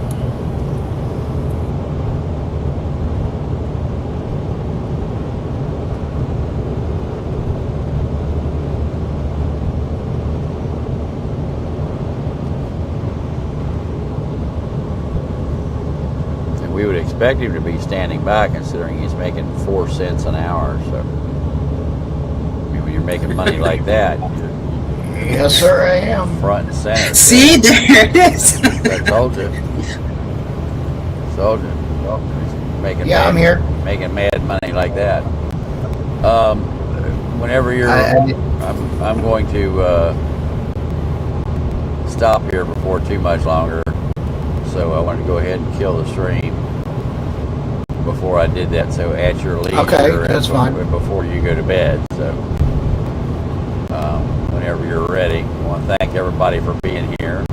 And we would expect him to be standing by, considering he's making 4 cents an hour. So, I mean, when you're making money like that, you're Yes, sir, I am. front and center. See, there it is. I told you. Told you. Making Yeah, mad, I'm here. Making mad money like that. Whenever you're, I'm going to stop here before too much longer. So I wanted to go ahead and kill the stream before I did that. So at your leisure, Okay, that's fine. Before you go to bed. So whenever you're ready, I want to thank everybody for being here.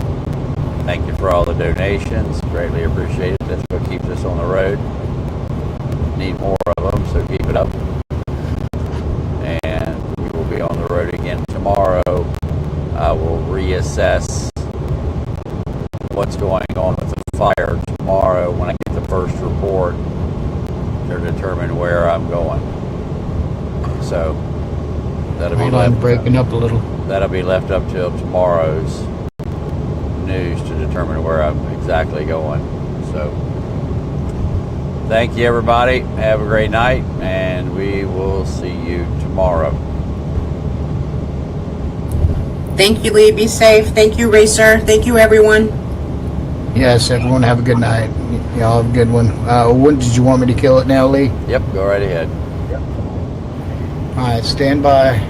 Thank you for all the donations. Greatly appreciated. That's what keeps us on the road. Need more of them, so keep it up. And we will be on the road again tomorrow. I will reassess what's going on with the fire tomorrow when I get the first report to determine where I'm going. So that'll be breaking up a little. That'll be left up till tomorrow's news to determine where I'm exactly going. So thank you, everybody. Have a great night, and we will see you tomorrow. Thank you, Lee. Be safe. Thank you, Racer. Thank you, everyone. Yes, everyone have a good night. Y'all have a good one. When did you want me to kill it now, Lee? Yep, go right ahead. All right, stand by.